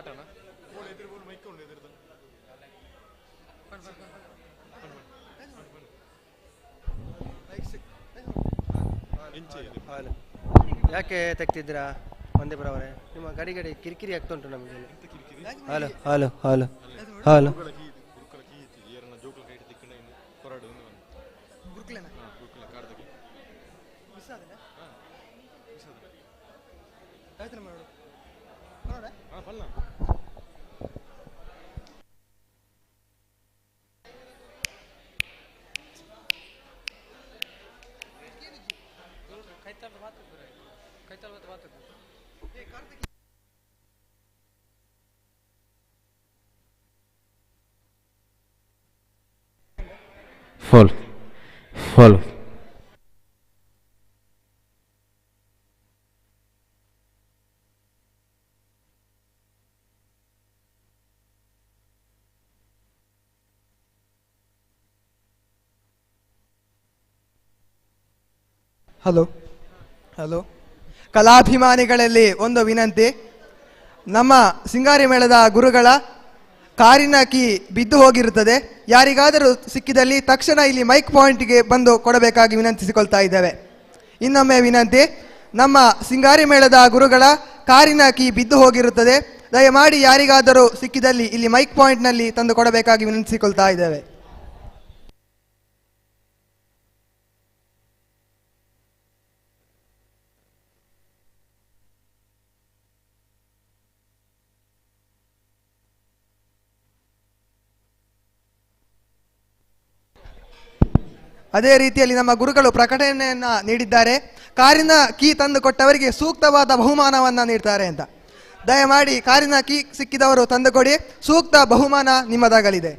ಆಟನಾ ಯಾಕೆ ತೆಗ್ತಿದ್ದೀರಾ ಮಂದಿಪುರವರೇ? ನಿಮ್ಮ ಗಡಿ ಗಡಿ ಕಿರಿಕಿರಿ ಆಗ್ತಾ ಉಂಟು ನಮಗೆ. ಹಾಲು ಹಾಲು ಹಾಲು ಹಾಲು ಫಾಲ್ ಫಾಲ್ ಹಲೋ ಹಲೋ ಕಲಾಭಿಮಾನಿಗಳಲ್ಲಿ ಒಂದು ವಿನಂತಿ. ನಮ್ಮ ಸಿಂಗಾರಿ ಮೇಳದ ಗುರುಗಳ ಕಾರಿನ ಕೀ ಬಿದ್ದು ಹೋಗಿರುತ್ತದೆ. ಯಾರಿಗಾದರೂ ಸಿಕ್ಕಿದಲ್ಲಿ ತಕ್ಷಣ ಇಲ್ಲಿ ಮೈಕ್ ಪಾಯಿಂಟ್ಗೆ ಬಂದು ಕೊಡಬೇಕಾಗಿ ವಿನಂತಿಸಿಕೊಳ್ತಾ ಇದ್ದೇವೆ. ಇನ್ನೊಮ್ಮೆ ವಿನಂತಿ, ನಮ್ಮ ಸಿಂಗಾರಿ ಮೇಳದ ಗುರುಗಳ ಕಾರಿನ ಕೀ ಬಿದ್ದು ಹೋಗಿರುತ್ತದೆ. ದಯಮಾಡಿ ಯಾರಿಗಾದರೂ ಸಿಕ್ಕಿದಲ್ಲಿ ಇಲ್ಲಿ ಮೈಕ್ ಪಾಯಿಂಟ್ನಲ್ಲಿ ತಂದು ಕೊಡಬೇಕಾಗಿ ವಿನಂತಿಸಿಕೊಳ್ತಾ ಇದ್ದೇವೆ. ಅದೇ ರೀತಿಯಲ್ಲಿ ನಮ್ಮ ಗುರುಗಳು ಪ್ರಕಟಣೆಯನ್ನ ನೀಡಿದ್ದಾರೆ. ಕಾರಿನ ಕೀ ತಂದು ಕೊಟ್ಟವರಿಗೆ ಸೂಕ್ತವಾದ ಬಹುಮಾನವನ್ನು ನೀಡ್ತಾರೆ ಅಂತ. ದಯಮಾಡಿ ಕಾರಿನ ಕೀ ಸಿಕ್ಕಿದವರು ತಂದುಕೊಡಿ, ಸೂಕ್ತ ಬಹುಮಾನ ನಿಮ್ಮದಾಗಲಿದೆ.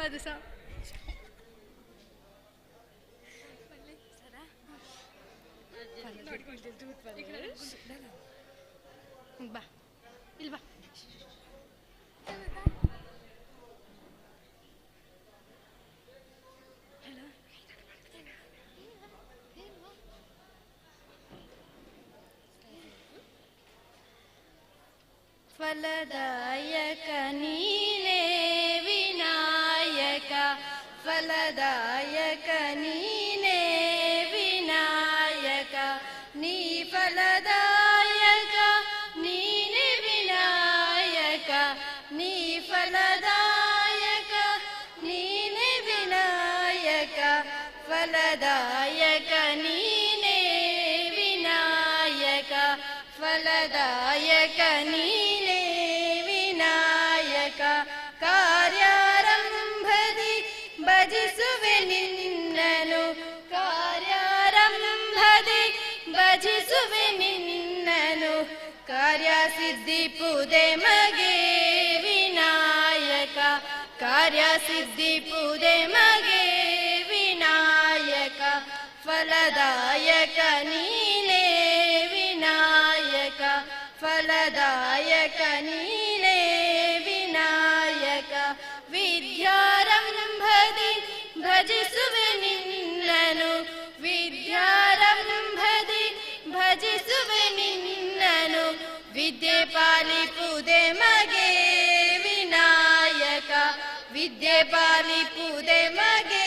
ಅದು ಸಹ ಬಾ ಇಲ್ವಾ ಫಲದಾಯಕ ನೀನೇ ವಿನಾಯಕ ಫಲದಾಯಕ ನೀನೇ ವಿನಾಯಕ ನೀ ಫಲದಾಯಕ ನೀನೇ ವಿನಾಯಕ ನೀ ಫಲದಾಯಕ ನೀನೇ ವಿನಾಯಕ ಫಲದಾಯಕ ನೀನೇ ವಿನಾಯಕ ಫಲದಾಯಕ ನೀನೇ ವಿನಾಯಕ ಕಾರ್ಯಾರಂಭದಿ ಭಜಿಸುವೆ ನಿನ್ನನು ಕಾರ್ಯಾರಂಭದಿ ಭಜಿಸುವೆ ನಿನ್ನನು ಕಾರ್ಯ ಸಿದ್ಧಿಪುದೆ ಮಗೆ ವಿನಾಯಕ ಕಾರ್ಯ ಸಿದ್ಧಿಪುದೆ ಮಗೆ ವಿನಾಯಕ ಫಲದಾಯಕ ನೀನೇ ವಿನಾಯಕ ಫಲದಾಯಕ ನೀನೇ ವಿನಾಯಕ ವಿದ್ಯಾರಂಭದಿ ಭಜಿಸುವೆ ನಿನ್ನನು ವಿದ್ಯಾರಂಭದಿ ಭಜಿಸುವೆ ನಿನ್ನನು ವಿದ್ಯೆ ಪಾಲಿಪುದೆ ಮಗೆ ವಿನಾಯಕ ವಿದ್ಯೆ ಪಾಲಿಪುದೆ ಮಗೆ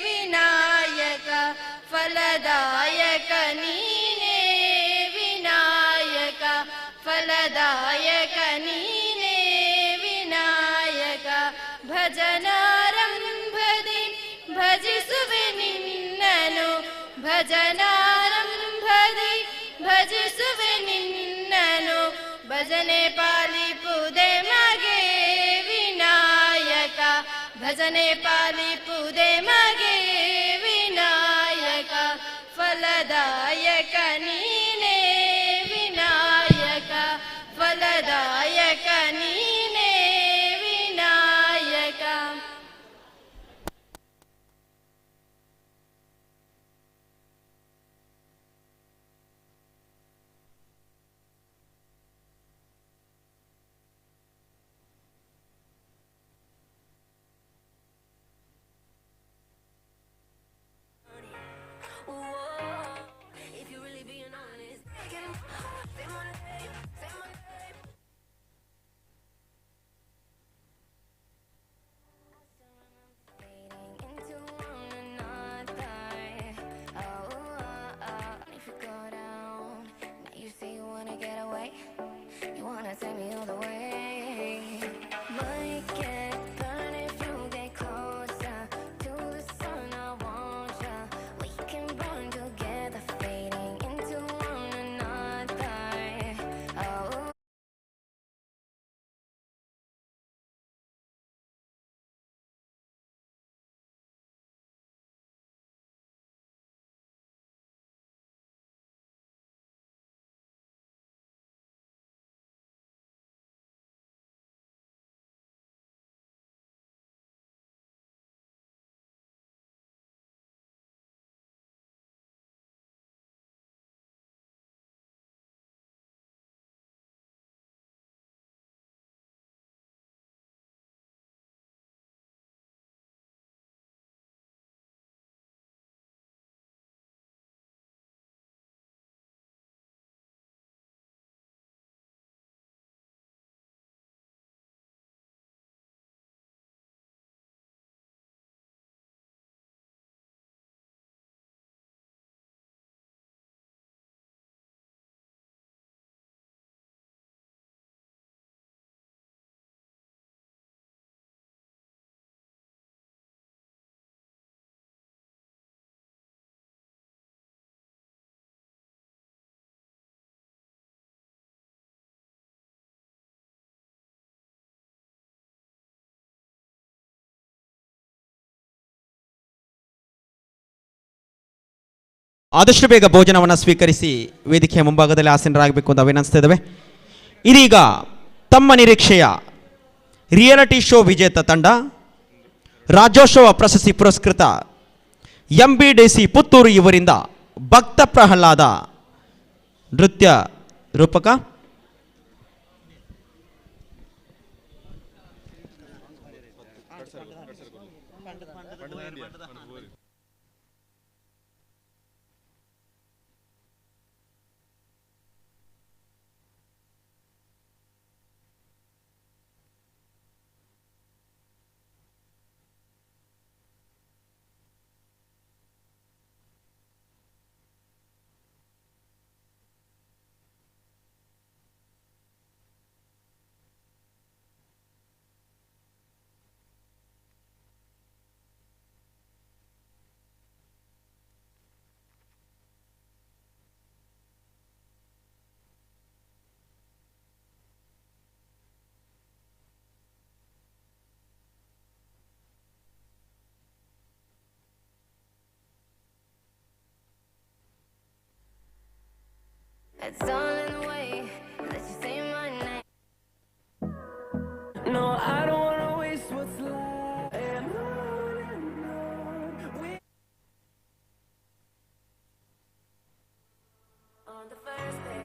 ವಿನಾಯಕ ಫಲದಾಯಕ ನೀನೇ ವಿನಾಯಕ ಫಲದಾಯಕ ನೀನೇ ವಿನಾಯಕ ಭಜನಾರಂಭದಿ ಭಜಿಸುವೆ ನಿನ್ನನು ಭಜನಾರಂಭದಿ ಭಜಿಸುವೆ ನಿನ್ನನು ಭಜನೆ ಪಾಲಿಪುದೆ ಮಗೆ ವಿನಾಯಕ ಭಜನೆ ಪಾಲಿಪುದೆ ಮಗೆ ವಿನಾಯಕ ಫಲದಾಯಕ ನೀನೇ ವಿನಾಯಕ ಫಲದಾಯಕ ನೀನೇ ವಿನಾಯಕ ಆದಷ್ಟು ಬೇಗ ಭೋಜನವನ್ನು ಸ್ವೀಕರಿಸಿ ವೇದಿಕೆಯ ಮುಂಭಾಗದಲ್ಲಿ ಆಸೀನರಾಗಬೇಕು ಅಂತ ವಿನಂತಿಸ್ತಾ ಇದ್ದೇವೆ. ಇದೀಗ ತಮ್ಮ ನಿರೀಕ್ಷೆಯ ರಿಯಾಲಿಟಿ ಶೋ ವಿಜೇತ ತಂಡ ರಾಜ್ಯೋತ್ಸವ ಪ್ರಶಸ್ತಿ ಪುರಸ್ಕೃತ MBDC ಪುತ್ತೂರು ಇವರಿಂದ ಭಕ್ತ ಪ್ರಹ್ಲಾದ ನೃತ್ಯ ರೂಪಕ. It's all in the way that you say my name. No, I don't wanna waste what's left. And on on the first day.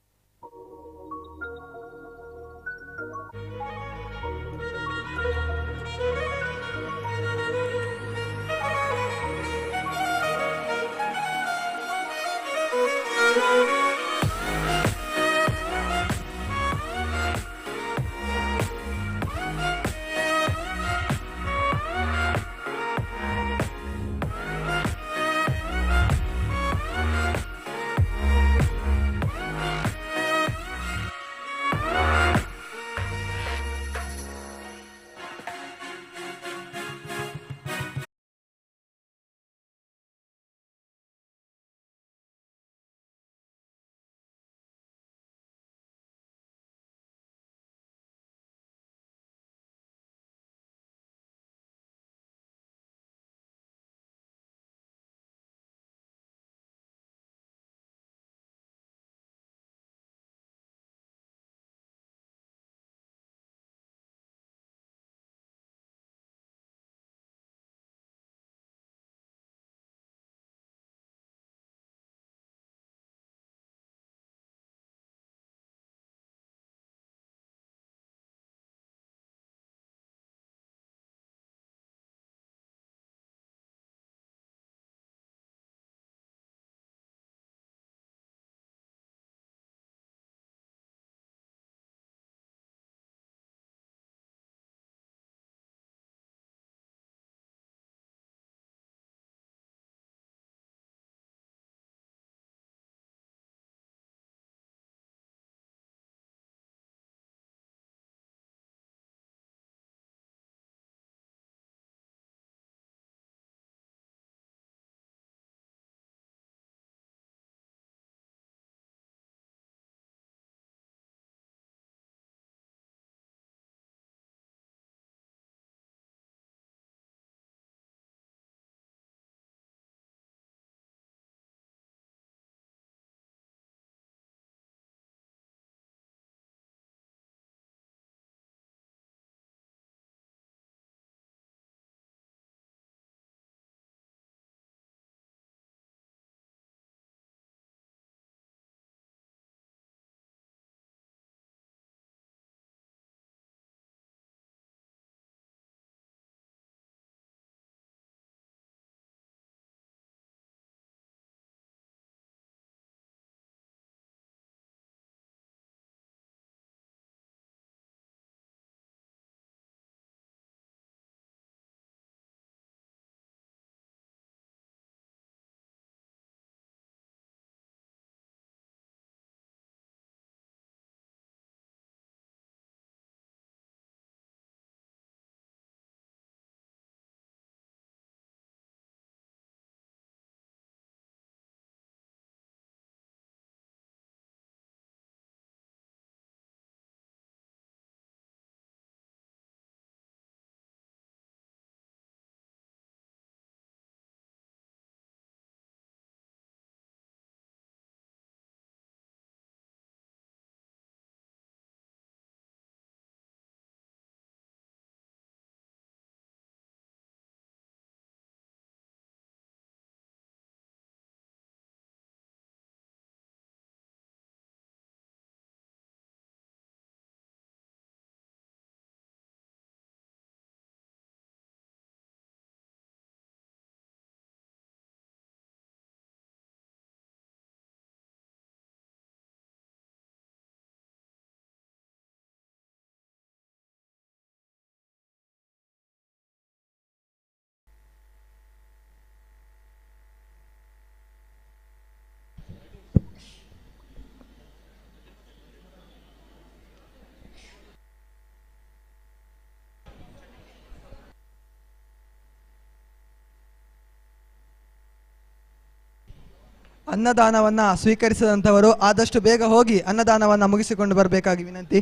ಅನ್ನದಾನವನ್ನು ಸ್ವೀಕರಿಸಿದಂಥವರು ಆದಷ್ಟು ಬೇಗ ಹೋಗಿ ಅನ್ನದಾನವನ್ನು ಮುಗಿಸಿಕೊಂಡು ಬರಬೇಕಾಗಿ ವಿನಂತಿ.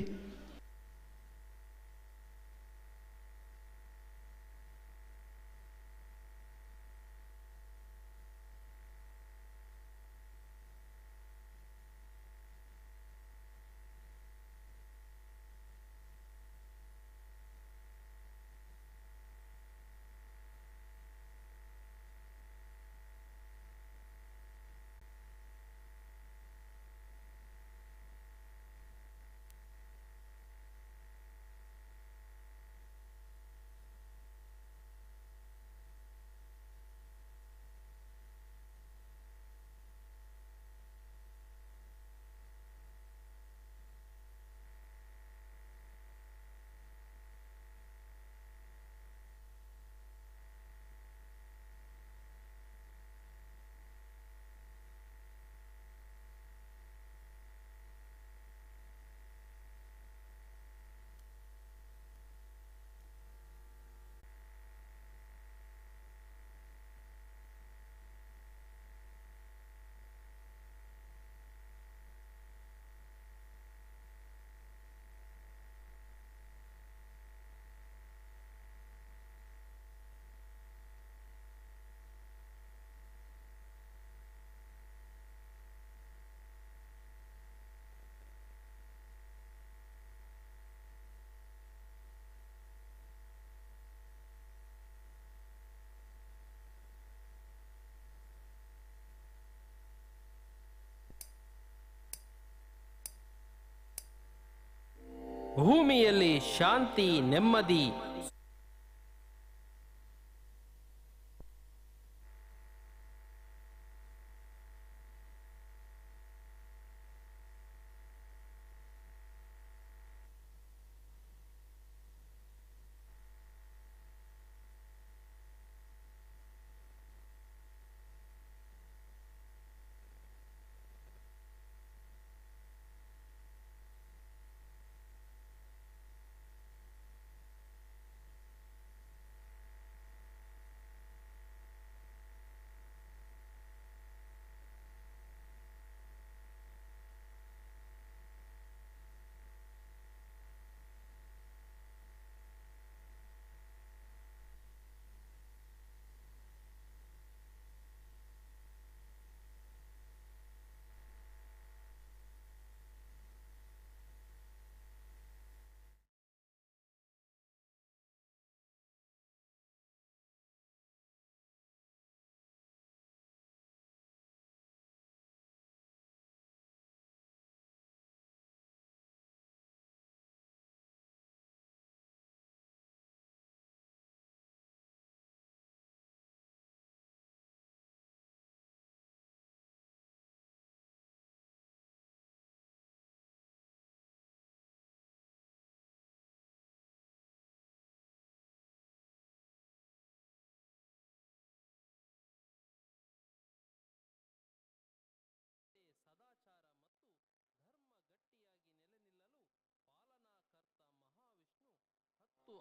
ಭೂಮಿಯಲ್ಲಿ ಶಾಂತಿ ನೆಮ್ಮದಿ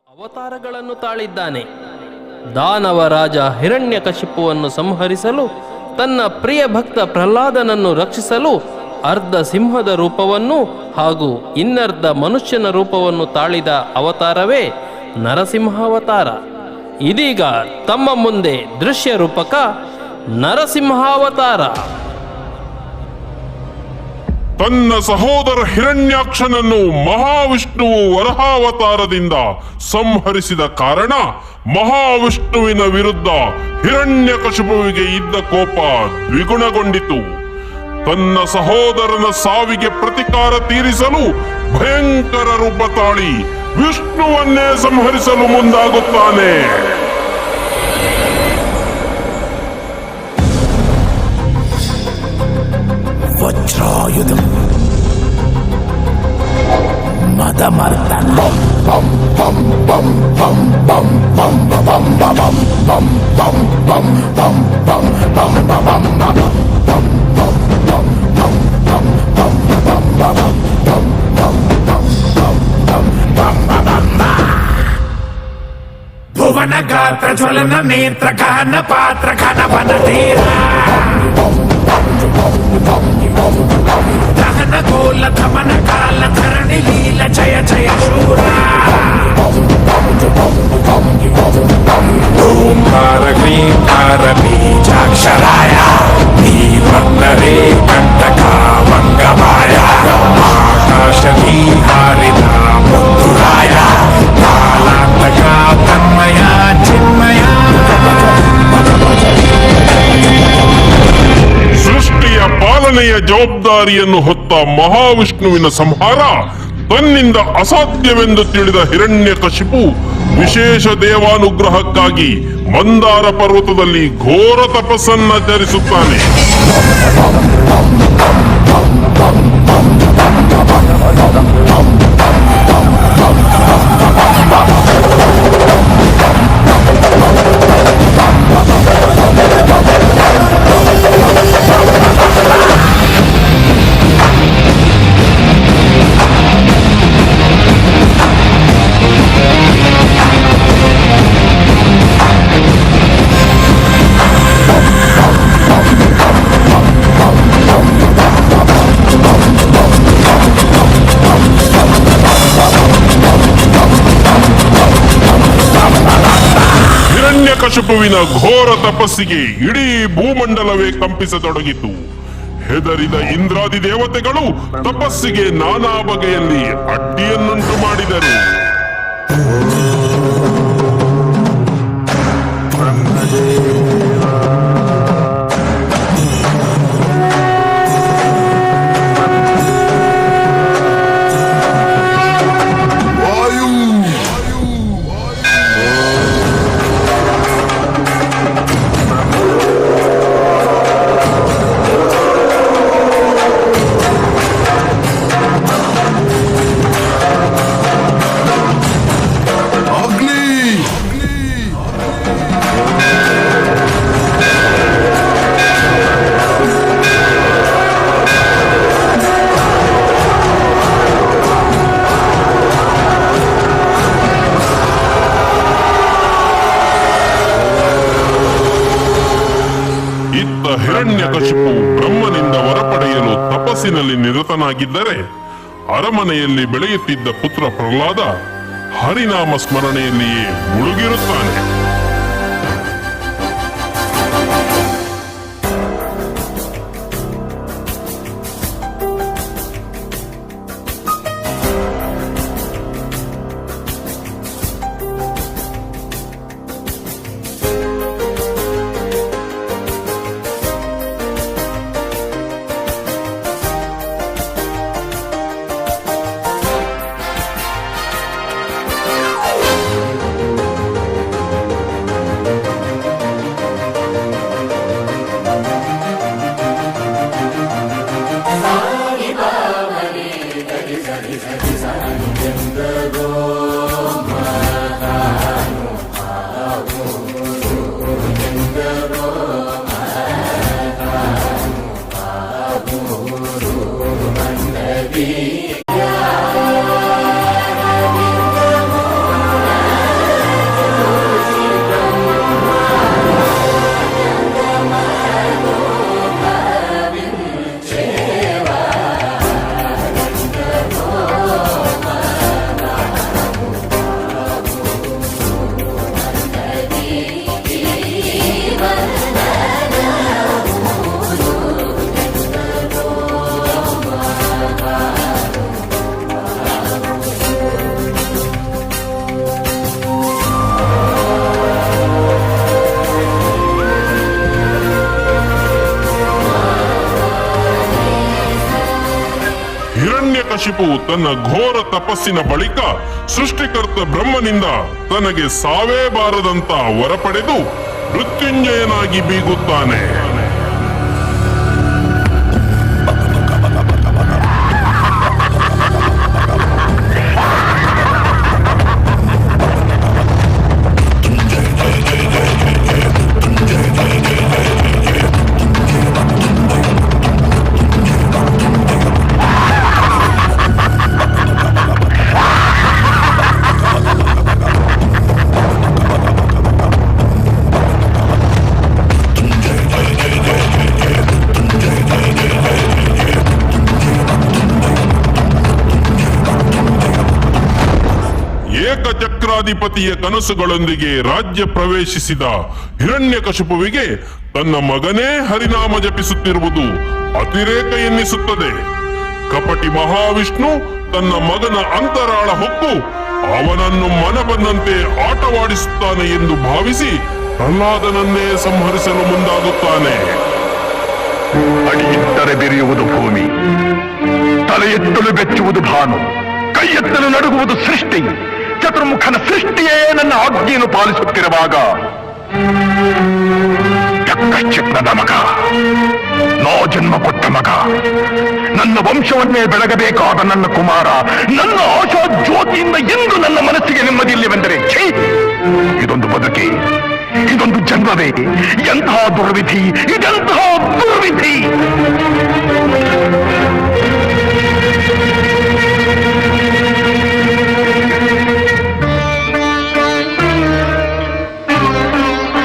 ಅವತಾರಗಳನ್ನು ತಾಳಿದ್ದಾನೆ. ದಾನವ ರಾಜ ಹಿರಣ್ಯಕಶಿಪುವನ್ನು ಸಂಹರಿಸಲು, ತನ್ನ ಪ್ರಿಯ ಭಕ್ತ ಪ್ರಹ್ಲಾದನನ್ನು ರಕ್ಷಿಸಲು ಅರ್ಧ ಸಿಂಹದ ರೂಪವನ್ನು ಹಾಗೂ ಇನ್ನರ್ಧ ಮನುಷ್ಯನ ರೂಪವನ್ನು ತಾಳಿದ ಅವತಾರವೇ ನರಸಿಂಹಾವತಾರ. ಇದೀಗ ತಮ್ಮ ಮುಂದೆ ದೃಶ್ಯ ರೂಪಕ ನರಸಿಂಹಾವತಾರ. ತನ್ನ ಸಹೋದರ ಹಿರಣ್ಯಾಕ್ಷನನ್ನು ಮಹಾವಿಷ್ಣುವು ವರಹಾವತಾರದಿಂದ ಸಂಹರಿಸಿದ ಕಾರಣ ಮಹಾವಿಷ್ಣುವಿನ ವಿರುದ್ಧ ಹಿರಣ್ಯಕಶಿಪುವಿಗೆ ಇದ್ದ ಕೋಪ ದ್ವಿಗುಣಗೊಂಡಿತು. ತನ್ನ ಸಹೋದರನ ಸಾವಿಗೆ ಪ್ರತಿಕಾರ ತೀರಿಸಲು ಭಯಂಕರ ರೂಪ ತಾಳಿ ವಿಷ್ಣುವನ್ನೇ ಸಂಹರಿಸಲು ಮುಂದಾಗುತ್ತಾನೆ. ವಜ್ರಾಯುಧಂ ಮದಮರ್ದನ ಬಂ ಬಂ ಬಂ ಬಂ ಬಂ ಬಂ ಬಂ ಬಂ ಬಂ ಬಂ ಬಂ ಬಂ ಬಂ ಬಂ ಬಂ ಬಂ ಭುವನ ಗಾತ್ರ ಜ್ವಲನ ನೇತ್ರ ಘನ ಪಾತ್ರ ಘನ ವನ ತೀರ ದಹನ ಗೋಲ ಧಮನ ಕಾಲ ಧರಣಿ ಲೀಲ ಜಯ ಜಯ ಶೂರ ಓಂಕಾರ ಕ್ರೀಂಕಾರ ಬೀಜಾಕ್ಷರಾಯ ನೀವನ್ನರೇ ಕಂಟಕ ಮಂಗಮಾಯ ಆಕಾಶದೀ ಹಾರಿದ ಮುದ್ದುರಾಯ ಕಾಲಾಂತಕ ತನ್ಮಯ ಚಿನ್ಮಯ ಸೃಷ್ಟಿಯ ಪಾಲನೆಯ ಜವಾಬ್ದಾರಿಯನ್ನು ಹೊತ್ತ ಮಹಾವಿಷ್ಣುವಿನ ಸಂಹಾರ ತನ್ನಿಂದ ಅಸಾಧ್ಯವೆಂದು ತಿಳಿದ ಹಿರಣ್ಯಕಶಿಪು ವಿಶೇಷ ದೇವಾನುಗ್ರಹಕ್ಕಾಗಿ ಮಂದಾರ ಪರ್ವತದಲ್ಲಿ ಘೋರ ತಪಸ್ಸನ್ನಾಚರಿಸುತ್ತಾನೆ. ಹಿರಣ್ಯಕಶಿಪುವಿನ ಘೋರ ತಪಸ್ಸಿಗೆ ಇಡೀ ಭೂಮಂಡಲವೇ ಕಂಪಿಸತೊಡಗಿತು. ಹೆದರಿದ ಇಂದ್ರಾದಿ ದೇವತೆಗಳು ತಪಸ್ಸಿಗೆ ನಾನಾ ಬಗೆಯಲ್ಲಿ ಅಡ್ಡಿಯನ್ನುಂಟು ಮಾಡಿದರು. ಹಿರಣ್ಯಕಶಿಪು ಬ್ರಹ್ಮನಿಂದ ವರ ಪಡೆಯಲು ತಪಸ್ಸಿನಲ್ಲಿ ನಿರತನಾಗಿದ್ದರೆ ಅರಮನೆಯಲ್ಲಿ ಬೆಳೆಯುತ್ತಿದ್ದ ಪುತ್ರ ಪ್ರಹ್ಲಾದ ಹರಿನಾಮ ಸ್ಮರಣೆಯಲ್ಲಿಯೇ ಮುಳುಗಿರುತ್ತಾನೆ. ಹಿರಣ್ಯಕಶಿಪು ತನ್ನ ಘೋರ ತಪಸ್ಸಿನ ಬಳಿಕ ಸೃಷ್ಟಿಕರ್ತ ಬ್ರಹ್ಮನಿಂದ ತನಗೆ ಸಾವೇ ಬಾರದಂತ ವರ ಪಡೆದು ಮೃತ್ಯುಂಜಯನಾಗಿ ಬೀಗುತ್ತಾನೆ. ಲಕ್ಷಾಧಿಪತಿಯ ಕನಸುಗಳೊಂದಿಗೆ ರಾಜ್ಯ ಪ್ರವೇಶಿಸಿದ ಹಿರಣ್ಯಕಶಿಪುವಿಗೆ ತನ್ನ ಮಗನೇ ಹರಿನಾಮ ಜಪಿಸುತ್ತಿರುವುದು ಅತಿರೇಕ ಎನ್ನಿಸುತ್ತದೆ. ಕಪಟಿ ಮಹಾವಿಷ್ಣು ತನ್ನ ಮಗನ ಅಂತರಾಳ ಹೊಕ್ಕು ಅವನನ್ನು ಮನ ಬಂದಂತೆ ಆಟವಾಡಿಸುತ್ತಾನೆ ಎಂದು ಭಾವಿಸಿ ಪ್ರಹ್ಲಾದನನ್ನೇ ಸಂಹರಿಸಲು ಮುಂದಾಗುತ್ತಾನೆ. ಅಡಿಯಿಟ್ಟರೆ ಬೆರೆಯುವುದು ಭೂಮಿ, ತಲೆ ಎತ್ತಲು ಬೆಚ್ಚುವುದು ಭಾನು, ಕೈ ಎತ್ತಲು ನಡುಗುವುದು ಸೃಷ್ಟಿ. ಚತುರ್ಮುಖನ ಸೃಷ್ಟಿಯೇ ನನ್ನ ಆಜ್ಞೆಯನ್ನು ಪಾಲಿಸುತ್ತಿರುವಾಗ ಯಕ್ಕಶ್ಚಿತ್ನದ ಮಗ, ನೋ ಜನ್ಮ ಕೊಟ್ಟ ಮಗ, ನನ್ನ ವಂಶವನ್ನೇ ಬೆಳಗಬೇಕಾದ ನನ್ನ ಕುಮಾರ, ನನ್ನ ಆಶಾ ಜ್ಯೋತಿಯಿಂದ ಎಂದು ನನ್ನ ಮನಸ್ಸಿಗೆ ನೆಮ್ಮದಿಯಿಲ್ಲವೆಂದರೆ ಛೀ, ಇದೊಂದು ಬದುಕಿ, ಇದೊಂದು ಜನ್ಮವೇ, ಎಂತಹ ದುರ್ವಿಧಿ, ಇದೆಂತಹ ದುರ್ವಿಧಿ.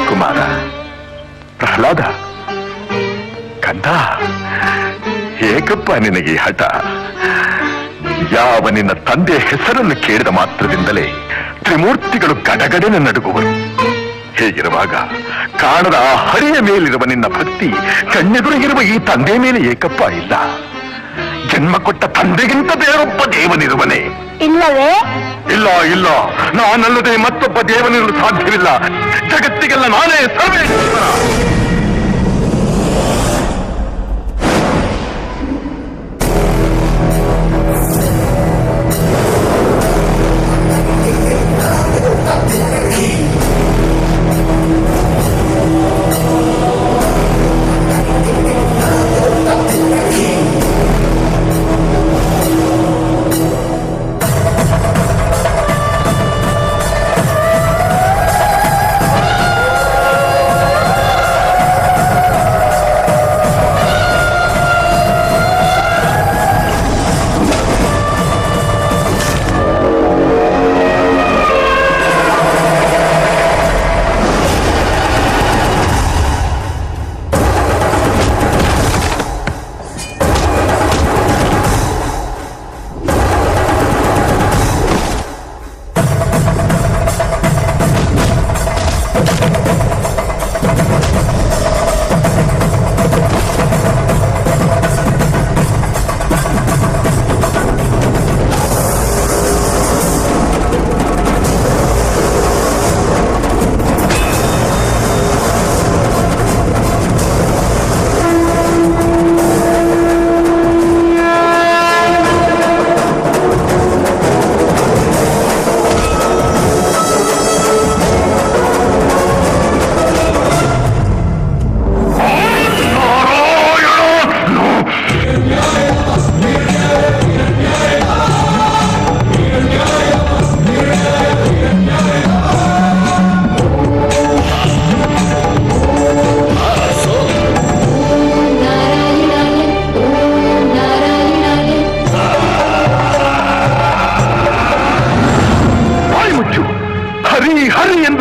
ಕುಮಾರ, ಪ್ರಹ್ಲಾದ, ಕಂದ, ಏಕಪ್ಪ ನಿನಗೆ ಹಠ? ಯಾವ ನಿನ್ನ ತಂದೆಯ ಹೆಸರನ್ನು ಕೇಳಿದ ಮಾತ್ರದಿಂದಲೇ ತ್ರಿಮೂರ್ತಿಗಳು ಗಡಗಡನೆ ನಡುಗುವರು. ಹೇಗಿರುವಾಗ ಕಾಣದ ಆ ಹರಿಯ ಮೇಲಿರುವ ನಿನ್ನ ಭಕ್ತಿ ಕಣ್ಣೆದುರಿಗಿರುವ ಈ ತಂದೆ ಮೇಲೆ ಏಕಪ್ಪ ಇಲ್ಲ. ಜನ್ಮ ಕೊಟ್ಟ ತಂದೆಗಿಂತ ಬೇರೊಬ್ಬ ದೇವನಿರುವನೇ? ಇಲ್ಲವೇ? ಇಲ್ಲ ಇಲ್ಲ, ನಾನಲ್ಲದೆ ಮತ್ತೊಬ್ಬ ದೇವನಿರಲು ಸಾಧ್ಯವಿಲ್ಲ. ಜಗತ್ತಿಗೆಲ್ಲ ನಾನೇ ಸರ್ವೇಶ್ವರ.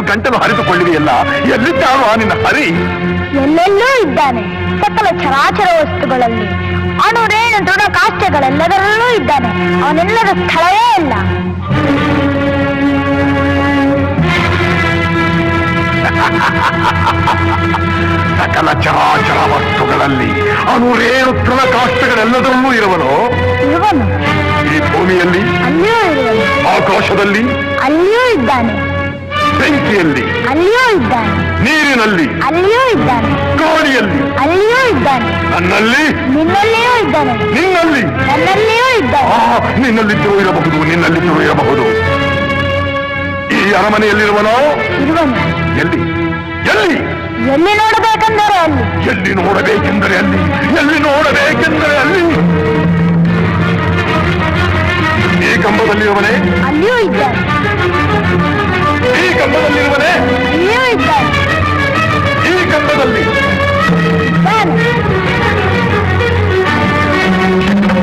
ಗಂಟಲು ಹರಿದುಕೊಳ್ಳಿದೆಯಲ್ಲ, ಎಲ್ಲಿದ್ದಾರೋ ಆ ನಿನ್ನ ಹರಿ? ಎಲ್ಲೆಲ್ಲೂ ಇದ್ದಾನೆ. ಸಕಲ ಚರಾಚರ ವಸ್ತುಗಳಲ್ಲಿ, ಅಣುರೇಣು ದೃಢ ಕಾಷ್ಠಗಳೆಲ್ಲದರಲ್ಲೂ ಇದ್ದಾನೆ. ಅವನೆಲ್ಲದ ಸ್ಥಳವೇ ಇಲ್ಲ. ಸಕಲ ಚರಾಚರ ವಸ್ತುಗಳಲ್ಲಿ ಅಣುರೇಣು ದೃಢ ಕಾಷ್ಠಗಳೆಲ್ಲದರಲ್ಲೂ ಇರುವನು. ಈ ಭೂಮಿಯಲ್ಲಿ ಅಲ್ಲಿಯೂ ಇರುವನು. ಆಕಾಶದಲ್ಲಿ ಅಲ್ಲಿಯೂ ಇದ್ದಾನೆ. ಬೆಂಕಿಯಲ್ಲಿ ಅಲ್ಲಿಯೂ ಇದ್ದಾನೆ. ನೀರಿನಲ್ಲಿ ಅಲ್ಲಿಯೂ ಇದ್ದಾನೆ. ಗಾಳಿಯಲ್ಲಿ ಅಲ್ಲಿಯೂ ಇದ್ದಾನೆ. ನನ್ನಲ್ಲಿ, ನಿನ್ನಲ್ಲಿಯೂ ಇದ್ದಾನೆ. ನಿನ್ನಲ್ಲಿ, ನನ್ನಲ್ಲಿಯೂ ಇದ್ದಾನೆ. ನಿನ್ನಲ್ಲಿದ್ದರೂ ಇರಬಹುದು, ನಿನ್ನಲ್ಲಿದ್ದರೂ ಇರಬಹುದು. ಈ ಅರಮನೆಯಲ್ಲಿರುವನೋ? ಇರುವನು. ಎಲ್ಲಿ ಎಲ್ಲಿ ಎಲ್ಲಿ ನೋಡಬೇಕೆಂದರೆ ಅಲ್ಲಿ. ಎಲ್ಲಿ ನೋಡಬೇಕೆಂದರೆ ಅಲ್ಲಿ, ಎಲ್ಲಿ ನೋಡಬೇಕೆಂದರೆ ಅಲ್ಲಿ. ಈ ಕಂಬದಲ್ಲಿರುವನೇ? ಅಲ್ಲಿಯೂ ಇದ್ದಾನೆ. ಈ ಕಂಬದಲ್ಲಿರುವನೇ? ಅಲ್ಲಿಯೂ ಇದ್ದಾನೆ. ಈ ಕಂಬದಲ್ಲಿ ಇದ್ದಾನೆ.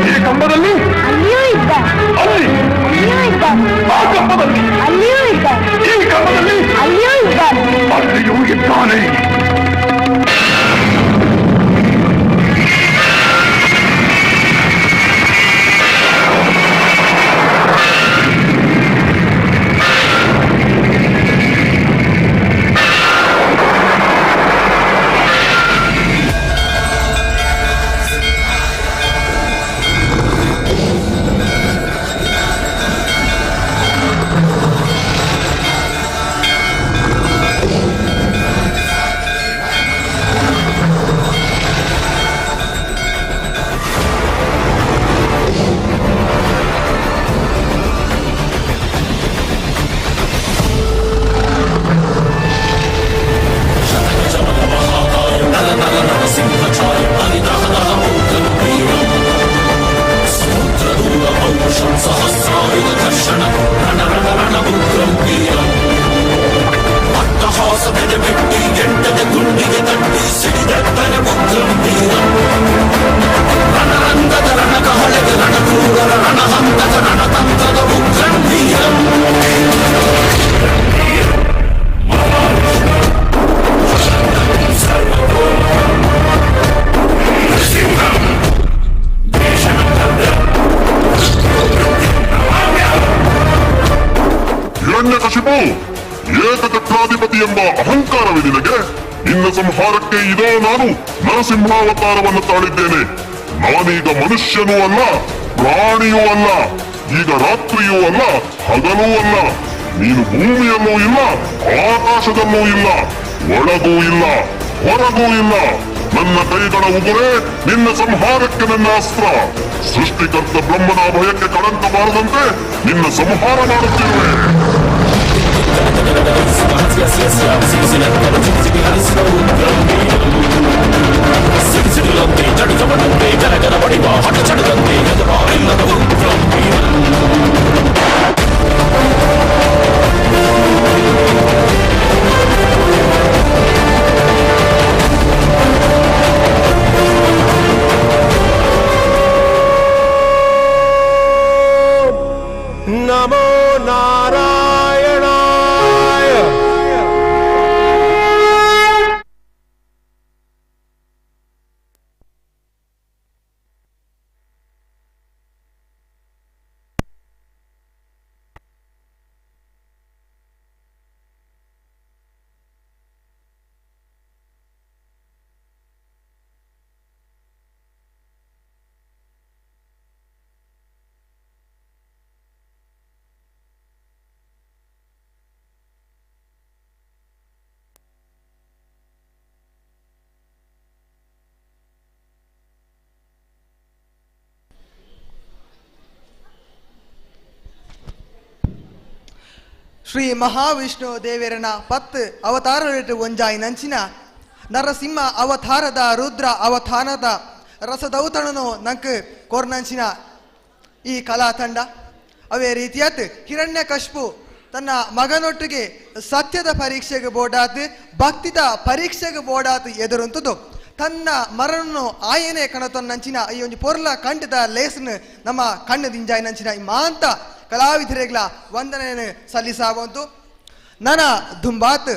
ಈ ಕಂಬದಲ್ಲಿ? ಅಲ್ಲಿಯೂ ಇದ್ದಾನೆ. ಅಲ್ಲಿ? ಅಲ್ಲಿಯೂ ಇದ್ದಾನೆ. ಆ ಕಂಬದಲ್ಲಿ? ಅಲ್ಲಿಯೂ ಇದ್ದಾನೆ. ಈ ಕಂಬದಲ್ಲಿ? ಅಲ್ಲಿಯೂ ಇದ್ದಾನೆ. ಅಲ್ಲಿಯೂ ಇದ್ದಾನೆ. ಲಂಕಾಧಿಪತಿ ಎಂಬ ಅಹಂಕಾರವೇ ನಿನಗೆ? ನಿನ್ನ ಸಂಹಾರಕ್ಕೆ ಇದೋ ನಾನು ನರಸಿಂಹಾವತಾರವನ್ನು ತಾಳಿದ್ದೇನೆ. ನಾನೀಗ ಮನುಷ್ಯನೂ ಅಲ್ಲ, ಪ್ರಾಣಿಯೂ ಅಲ್ಲ, ಈಗ ರಾತ್ರಿಯೂ ಅಲ್ಲ, ಹಗಲೂ ಅಲ್ಲ. ನೀನು ಭೂಮಿಯಲ್ಲೂ ಇಲ್ಲ, ಆಕಾಶದಲ್ಲೂ ಇಲ್ಲ, ಒಳಗೂ ಇಲ್ಲ, ಹೊರಗೂ ಇಲ್ಲ. ನನ್ನ ಕೈಗಳ ಉಗುರೇ ನಿನ್ನ ಸಂಹಾರಕ್ಕೆ ನನ್ನ ಅಸ್ತ್ರ. ಸೃಷ್ಟಿಕರ್ತ ಬ್ರಹ್ಮನ ಭಯಕ್ಕೆ ಕಳಂಕ ಬಾರದಂತೆ ನಿನ್ನ ಸಂಹಾರ ಮಾಡುತ್ತಿರುವೆ. ನಮೋ ನಾರಾಯಣಾಯ. ಶ್ರೀ ಮಹಾವಿಷ್ಣು ದೇವರನ 10 ಅವತಾರಗಳು ಒಂಜಾಯಿ ನಂಚಿನ ನರಸಿಂಹ ಅವತಾರದ ರುದ್ರ ಅವತಾರದ ರಸದೌತಣನು ನಂಕ್ ಕೋರ್ನಂಚಿನ ಈ ಕಲಾ ತಂಡ ಅವೇ ರೀತಿಯಾತ್ ಹಿರಣ್ಯಕಶಿಪು ತನ್ನ ಮಗನೊಟ್ಟಿಗೆ ಸತ್ಯದ ಪರೀಕ್ಷೆಗೆ ಬೋಡಾತ್ ಭಕ್ತಿದ ಪರೀಕ್ಷೆಗೆ ಬೋಡಾತ್ ಎದುರುಂತದ್ದು ತನ್ನ ಮರನ್ನು ಆಯನೆ ಕಣತೊನ್ನಂಚಿನ ಈ ಒಂದು ಪೊರ್ಲ ಕಂಡದ ಲೇಸನ್ ನಮ್ಮ ಕಣ್ಣದಿಂಜಾಯಿ ನಂಚಿನ ಈ ಮಾಂತ ಕಲಾವಿದರಿಗಳ ವಂದನೆಯನ್ನು ಸಲ್ಲಿಸಾವಂತು. ನನ ದುಂಬಾತ್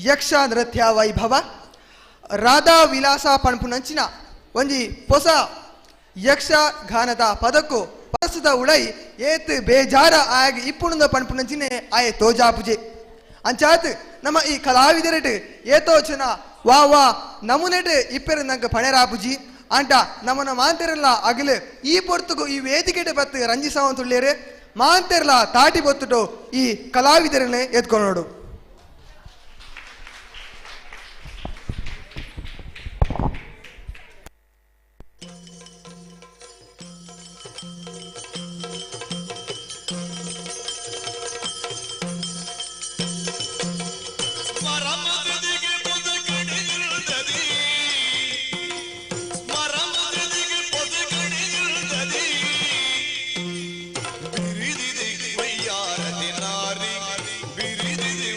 ಯಕ್ಷ ನೃತ್ಯ ವೈಭವ ರಾಧಾ ವಿಲಾಸ ಪಣಪುನಂಚಿನ ಒಂಜಿ ಹೊಸ ಯಕ್ಷಗಾನದ ಪದಕ್ಕೂ ಪರಸದ ಉಳೈ ಏತ್ ಬೇಜಾರ ಆಗಿ ಇಪ್ಪುಣದ ಪಣಪುನಂಚಿನೆ ಆಯೆ ತೋಜಾಪುಜೆ ಅಂಚಾತ್ ನಮ್ಮ ಈ ಕಲಾವಿದರಟ್ ಏತೋಚನ ವಾ ವಾ ನಮುನೆಟ್ ಇಪ್ಪೆರು ನಂಗೆ ಪಣೆರಾಪುಜಿ ಅಂಟ ನಮ್ಮನ ಮಾಂತೆರಲ್ಲ ಅಗಲು ಈ ಪೊರ್ತುಗು ಈ ವೇದಿಕೆಟ್ ಬತ್ತು ರಂಜಿಸವಂತುಳ್ಳೇರೆ ಮಾಂತೆರ್ಲ ತಾಟಿ ಬೊತ್ತುಟು ಈ ಕಲಾವಿದರನ್ನೇ ಎತ್ಕೊಂಡೋಡು. ಬಿರಿದಿದೆ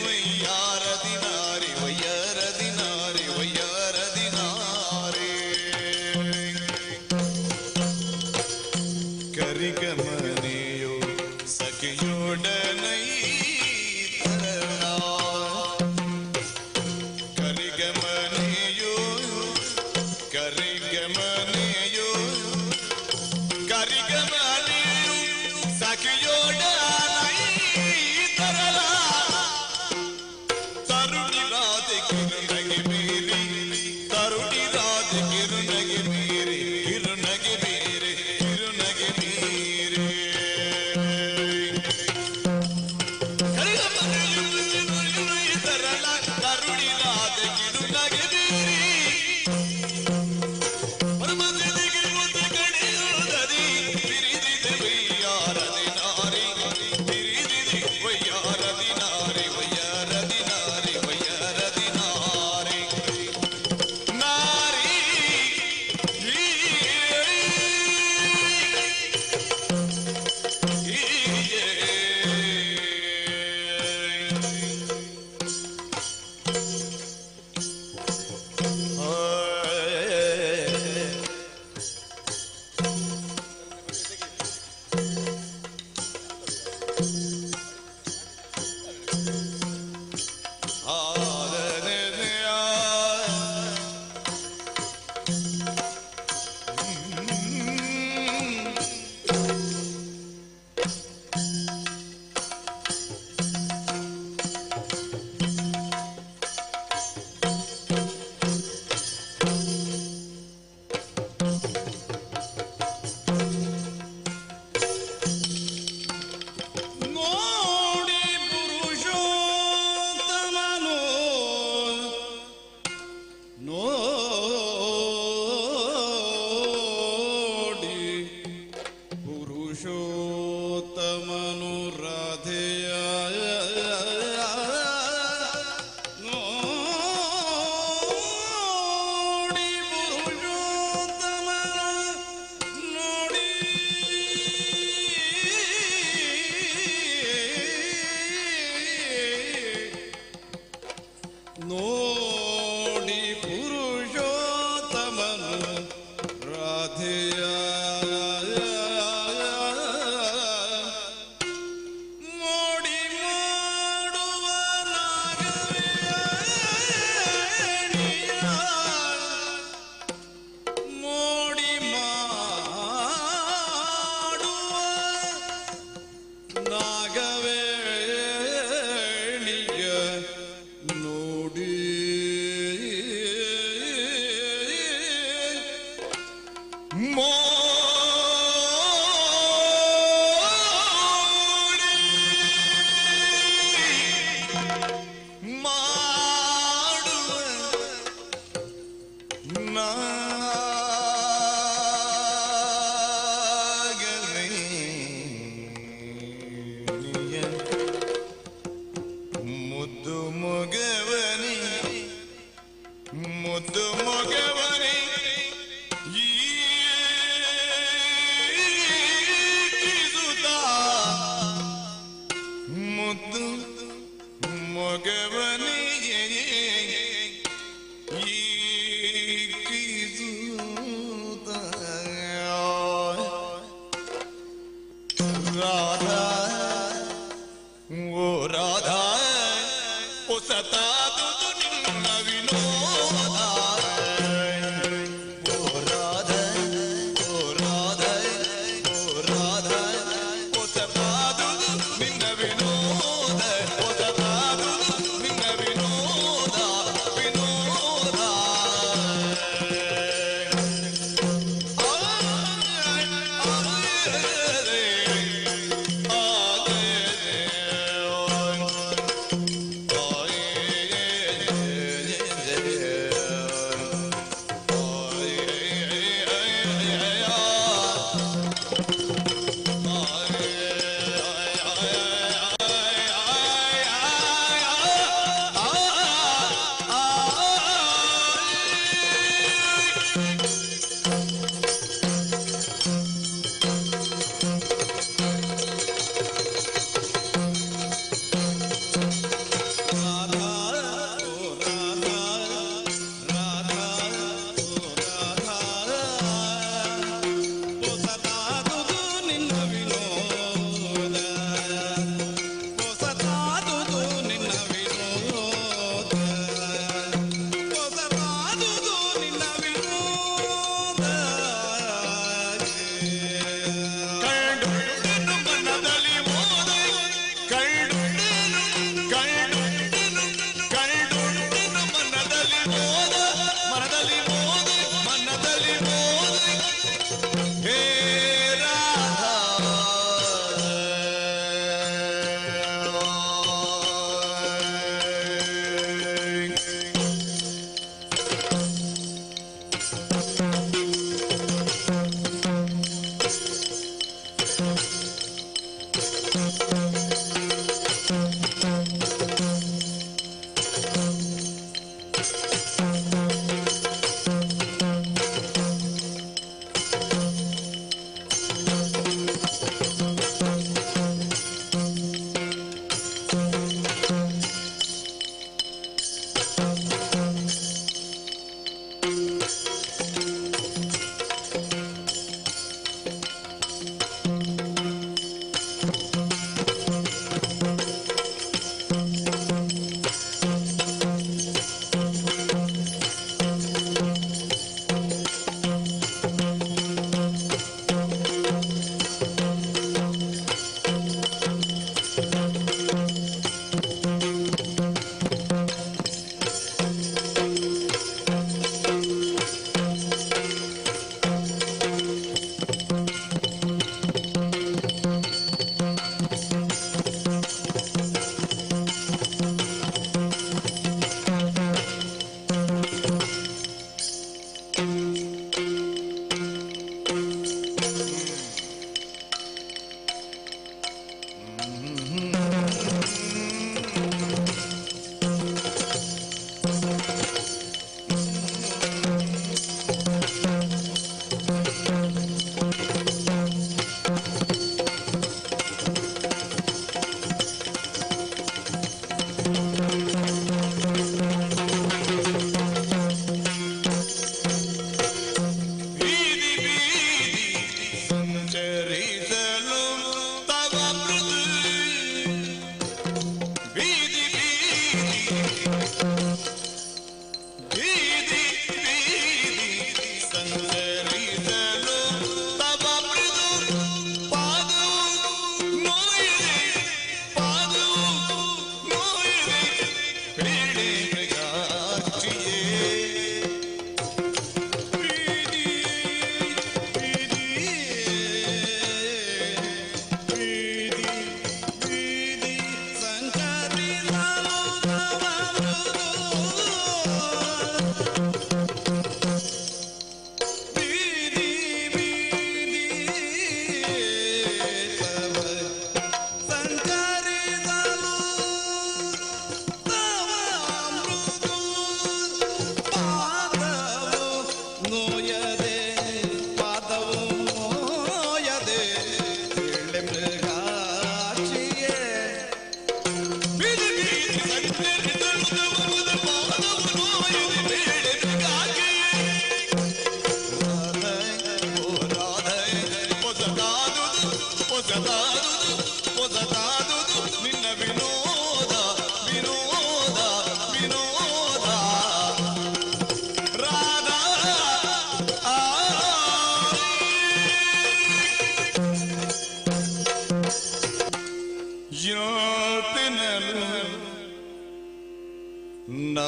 ನೋಡಿ ಪುರುಷೋತ್ತಮನು ರಾಧೆಯ ಮೋಡಿ ಮಾಡುವ ನಾಗವೇಣಿಯ ಮೋಡಿ ಮಾಡುವ ನಾಗವೇಣಿಯ ನೋಡಿ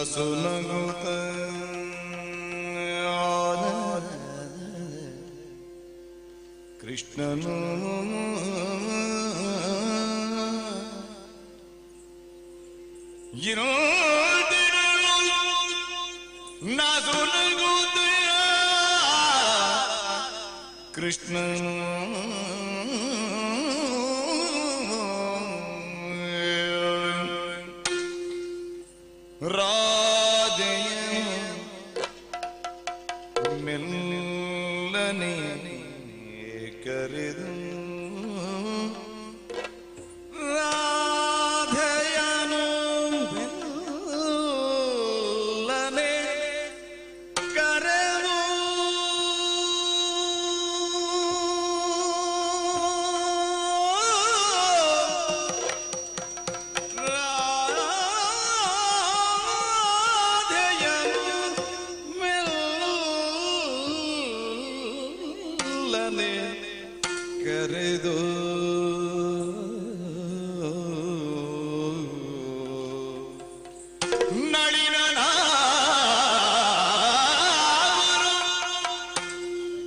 ನಸುನಗುತ್ತ ಕೃಷ್ಣನು ನಸುನಗುತ್ತ ಕೃಷ್ಣನು ರಾಧೆಯ ಮೆಲ್ಲನೆ ಕರೆದು ರಾಧೆಯನು ಮೆಲ್ಲನೆ ಕರೆದು ಕರೆದು ನಳಿನನ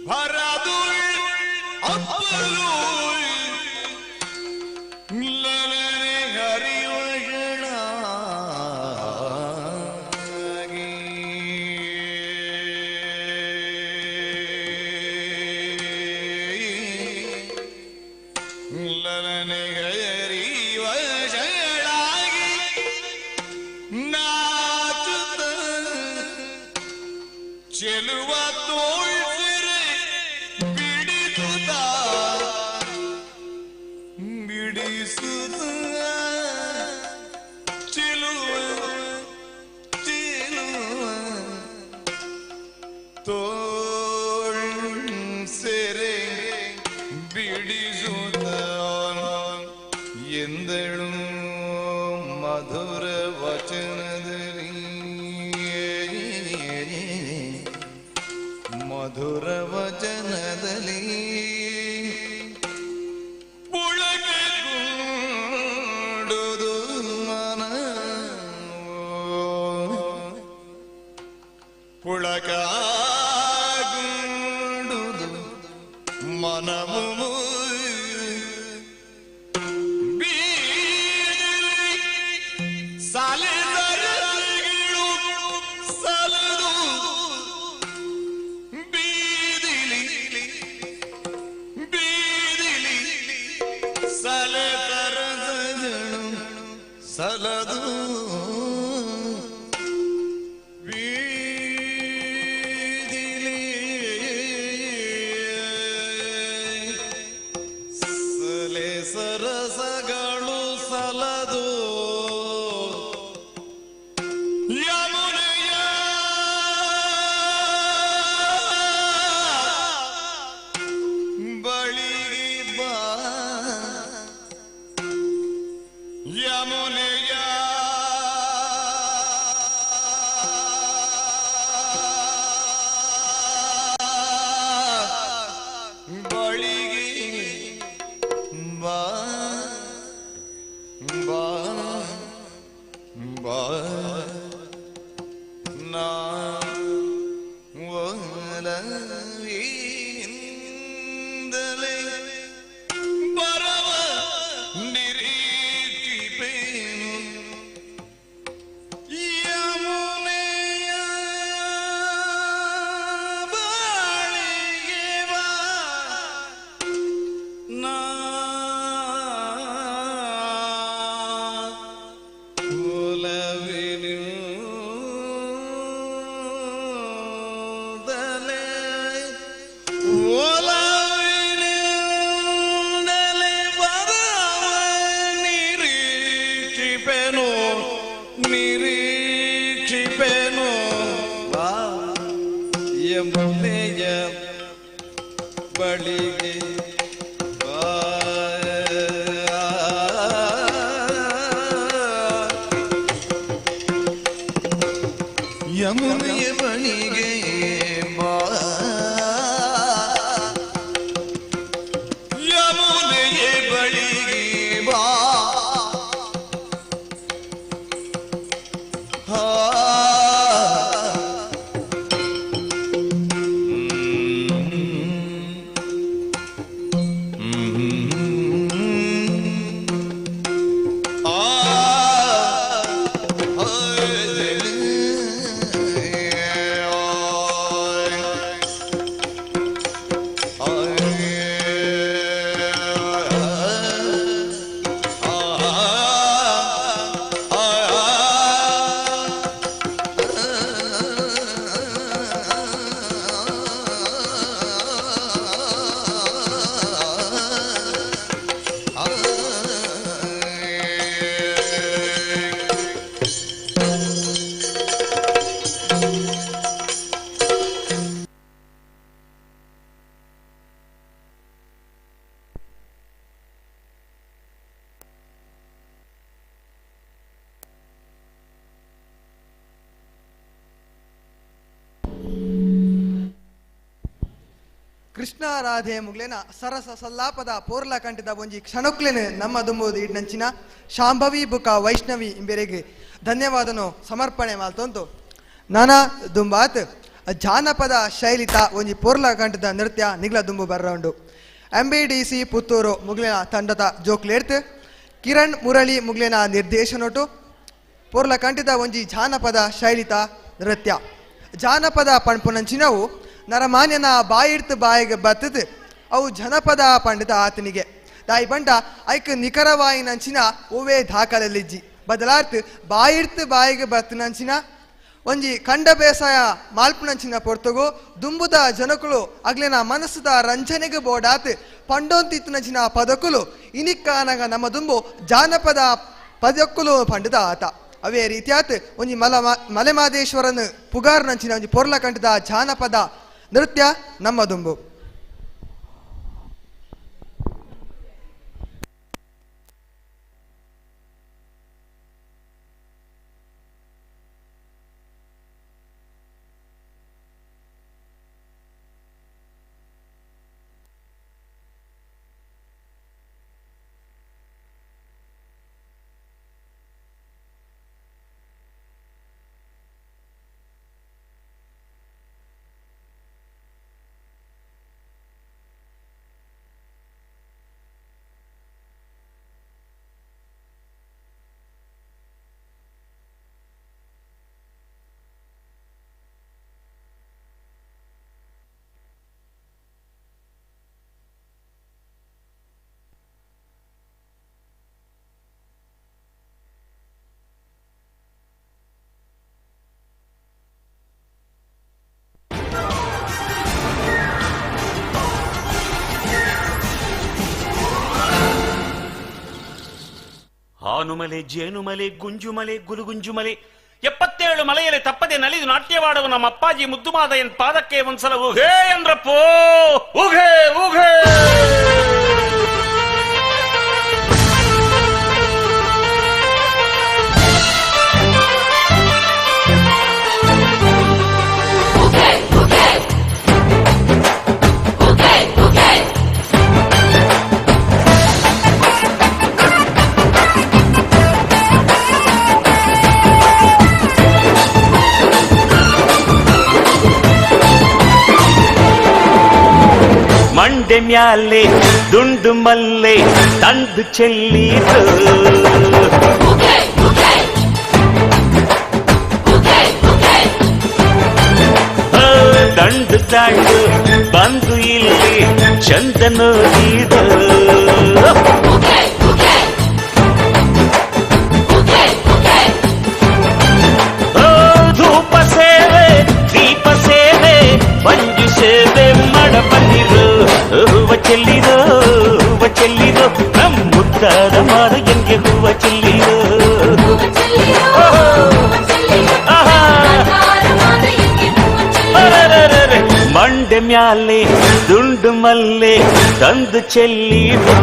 ಭರದು ಅಪ್ಪಲು ಲಲನೆ ಹರಿವಣ ಚೆಲುವ ತೋಳ್ಸಿರೆ ಬಿಡಿಸುತ್ತ ಚೆಲುವ ತೋಳ್ ಸೆರೆ ಬಿಡಿಸುತ್ತ ಎಂದಳು ಮಧುರ ವಚನದಲ್ಲಿ ಮಧುರ ವಚನದಲ್ಲಿ ಪುಳಕೆಗೊಂಡುದು ಮನ ಪುಳಕಗೊಂಡುದು ಮನವು ಸಲದು ಬೀದಿಲಿ ಸಲೆ ಸರಸಗಳು ಸಲದು ಯಮುನೆಯ ಬಳಿಗೆ ಬಾ ಯಮುನೆಯ ಬಳಿಗೆ ಬಾ ಬಾ ಬಾ ನಾ ಒಲವಿನಿಂದಲೇ ಬರವ ನಿರೀಕ್ಷಿಪೇನು ಯಮುನೆಯ ಬಳಿಗೆ ಬಾ ನಾ ಒಲವಿನಿಂದಲೇ ಒಲವಿನಿಂದಲೇ ಬರವ ನಿರೀಕ್ಷಿಪೆನು ನಿರೀಕ್ಷಿಪೆನು ಬಾ ಯಮುನೆಯ ಬಳಿಗೆ ಬಾ ಯಮುನೆಯ ಬಳಿಗೆ ಬಾ ಯಮುನೆಯ ಬಳಿಗೆ ಬಾ ಕೃಷ್ಣ ರಾಧೆ ಮುಗ್ಲೇನ ಸರಸ ಸಲ್ಲಾಪದ ಪೋರ್ಲ ಕಂಟಿದ ಒಂಜಿ ಕ್ಷಣಕ್ಲೇನು ನಮ್ಮ ದುಂಬುದು ಇಡ್ನಂಚಿನ ಶಾಂಭವಿ ಬುಕ ವೈಷ್ಣವಿ ಇಂಬೆರೆಗೆ ಧನ್ಯವಾದನು ಸಮರ್ಪಣೆ ಮಾಲ್ತೊಂದು ನಾನಾ ದುಂಬಾತ್ ಜಾನಪದ ಶೈಲಿತ ಒಂಜಿ ಪೋರ್ಲ ಕಂಟದ ನೃತ್ಯ ನಿಗ್ಲ ದುಂಬು ಬರ್ರೌಂಡು MBDC ಪುತ್ತೂರು ಮುಗ್ಲಿನ ತಂಡದ ಜೋಕ್ಲೇರ್ತ್ ಕಿರಣ್ ಮುರಳಿ ಮುಗ್ಲಿನ ನಿರ್ದೇಶನೊಟ್ಟು ಪೋರ್ಲ ಕಂಟಿದ ಒಂಜಿ ಜಾನಪದ ಶೈಲಿತ ನೃತ್ಯ ಜಾನಪದ ಪಣ್ಪುನಂಚಿನವು ನರಮಾನ್ಯನ ಬಾಯಿಡ್ತು ಬಾಯಿಗೆ ಬತ್ತದು ಅವು ಜನಪದ ಪಂಡಿತ ಆತನಿಗೆ ದಾಯಿ ಬಂಡ ಐಕ್ ನಿಖರವಾಯಿನಂಚಿನ ಓವೇ ದಾಖಲೆಲ್ಲಿಜ್ಜಿ ಬದಲಾರ್ತ್ ಬಾಯಿಡ್ತು ಬಾಯಿಗೆ ಬತ್ತನಂಚಿನ ಒಂಜಿ ಕಂಡ ಬೇಸಾಯ ಮಾಲ್ಪುನಂಚಿನ ಪೊರ್ತುಗು ದುಂಬುದ ಜನಕುಲು ಅಗ್ಲಿನ ಮನಸ್ಸುದ ರಂಜನೆಗೆ ಬೋಡಾತ್ ಪಂಡೋಂತಿತ್ತುನಂಚಿನ ಪದಕುಲು ಇನಿಕ್ಕಾನಗ ನಮ್ಮ ದುಂಬು ಜಾನಪದ ಪದಕ್ಕುಲು ಪಂಡಿತ ಆತ ಅವೇ ರೀತಿಯಾತ್ ಒಂಜಿ ಮಲೆಮಾದೇಶ್ವರನ್ ಪುಗಾರ್ ನಂಚಿನ ಒಂಜಿ ಪೊರ್ಲ ಕಂಠದ ಜಾನಪದ ನೃತ್ಯ ನಮ್ಮ ದುಂಬು. ಹಾನುಮಲೆ ಜೇನುಮಲೆ ಗುಂಜುಮಲೆ ಗುಲುಗುಂಜುಮಲೆ 77 ಮಲೆಯಲ್ಲಿ ತಪ್ಪದೆ ನಲಿದು ನಾಟ್ಯವಾಡುವ ನಮ್ಮ ಅಪ್ಪಾಜಿ ಮುದ್ದುಮಾದಯ್ಯನ್ ಪಾದಕ್ಕೆ ಒಂದ್ಸಲ ಊಹೇ ಎಂದ್ರಪ್ಪೋ ಊಹೇ ಊಹೇ. ಮಂಡೆ ಮ್ಯಾಲೆ ದುಂಡು ಮಲ್ಲೆ ತಂದು ಚೆಲ್ಲಿತು ದಂಡು ತಾಂಡು ಬಂದು ಇಲ್ಲಿ ಚಂದ ನೋಡಿದು ಧೂಪ ಸೇವೆ ದೀಪ ಸೇವೆ ಮಂಜು ಸೇವೆ ಮಾಡ ಬಂದಿರು ಹೂವ ಚೆಲ್ಲಿರೋ ನಮ್ಮ ಮುದ್ದಾದ ಮಾರಯ್ಯನ್ಗೆ ಹೂವ ಚೆಲ್ಲಿರೋ ಮಂಡೆ ಮ್ಯಾಲೆ ದುಂಡು ಮಲ್ಲೆ ತಂದು ಚೆಲ್ಲಿರೋ.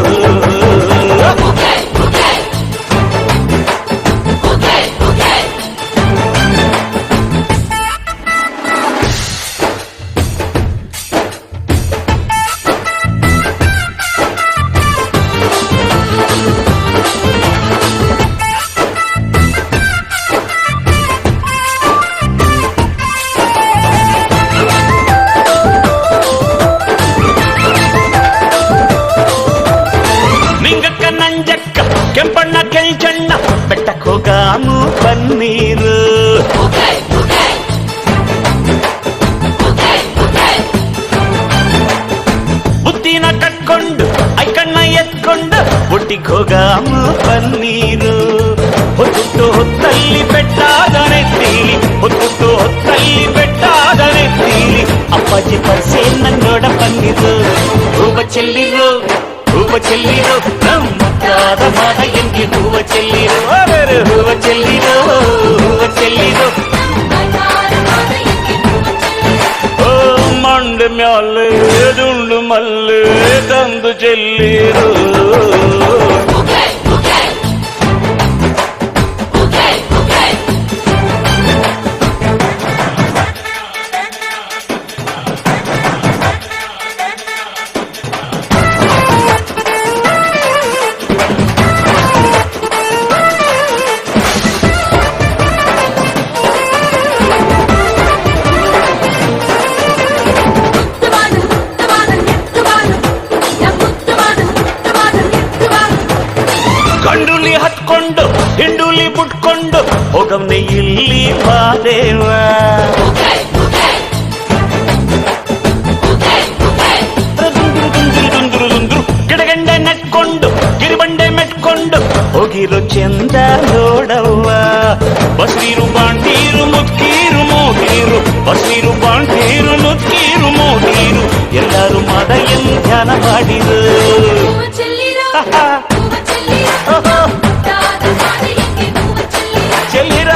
ಕೆಂಪಣ್ಣ ಕೆಂಚಣ್ಣ ಬೆಟ್ಟಕ್ಕೋಗಾಮು ಬನ್ನೀರು ಬುದ್ಧಿನ ಕಟ್ಕೊಂಡು ಐಕಣ್ಣ ಎತ್ಕೊಂಡು ಒಟ್ಟಿಗೆ ಹೋಗಾಮು ಬನ್ನೀರು. ಹೊತ್ತು ಹೊತ್ತಲ್ಲಿ ಬೆಟ್ಟಾದನೆತ್ತೀಲಿ ಹೊತ್ತು ಹೊತ್ತಲ್ಲಿ ಬೆಟ್ಟಾದನೆತ್ತೀಲಿ ಅಪ್ಪಾಜಿ ಪರ್ಸೆ ನಂಗೋಡ ಬನ್ನಿರು ಹೂವ ಚೆಲ್ಲಿರು ಹೂವ ಚೆಲ್ಲಿರೋ ನಮ್ಮ ಮುದ್ದಾದ ಮಾರಯ್ಯನ್ಗೆ ಹೂವ ಚೆಲ್ಲಿರೋ ಹೂವ ಚೆಲ್ಲಿರೋ ಹೂವ ಚೆಲ್ಲಿರೋ. ಓ ಮಂಡೆ ಮ್ಯಾಲೆ ದುಂಡು ಮಲ್ಲೆ ತಂದು ಚೆಲ್ಲಿರೋ. ನೋಡೊಮ್ಮೆ ಇಲ್ಲಿ ಬಾದೇವ. ಗಿಡಗಂಡೆ ನೆಟ್ಕೊಂಡು ಗಿರಿಬಂಡೆ ಮೆಟ್ಕೊಂಡು ಹೋಗಿರೋ ಚಂದ ನೋಡವ್ವ. ಬಸ್ನೀರು ಬಾಂಡೀರು ಮುತ್ಕೀರು ಮೋಗೀರು, ಬಸ್ನೀರು ಬಾಂಡೀರು ಮುತ್ಕೀರು ಮೋಗೀರು, ಎಲ್ಲರೂ ಮದೆಯನ್ನು ಧ್ಯಾನ ಮಾಡಿರು. ಚೆಲ್ಲಿರ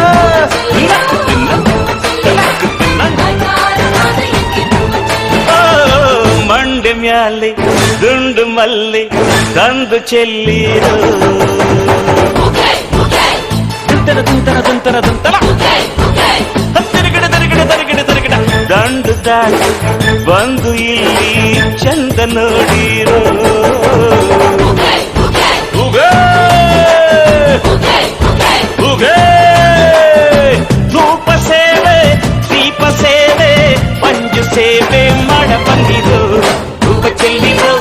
ಮಂಡೆ ಮ್ಯಾಲೆ ದುಂಡು ಮಲ್ಲಿ ತಂದು ಚೆಲ್ಲಿರು. ದುಂತರ ದುಂತರ ದುಂತರ ದುಂತರ ತಿರುಗಿಡ ತಿರುಗಿಡ ತಿರುಗಿಡ ತಿರುಗಿಡ ದಂಡು ದಾಟಿ ಬಂದು ಇಲ್ಲಿ ಚಂದ ನೋಡಿರು. ಧೂಪ ಸೇವೆ ದೀಪ ಸೇವೆ ಪಂಜು ಸೇವೆ ಮಾಡ ಬಂದಿರು. ಧೂಪ ಚೆಲ್ಲಿರು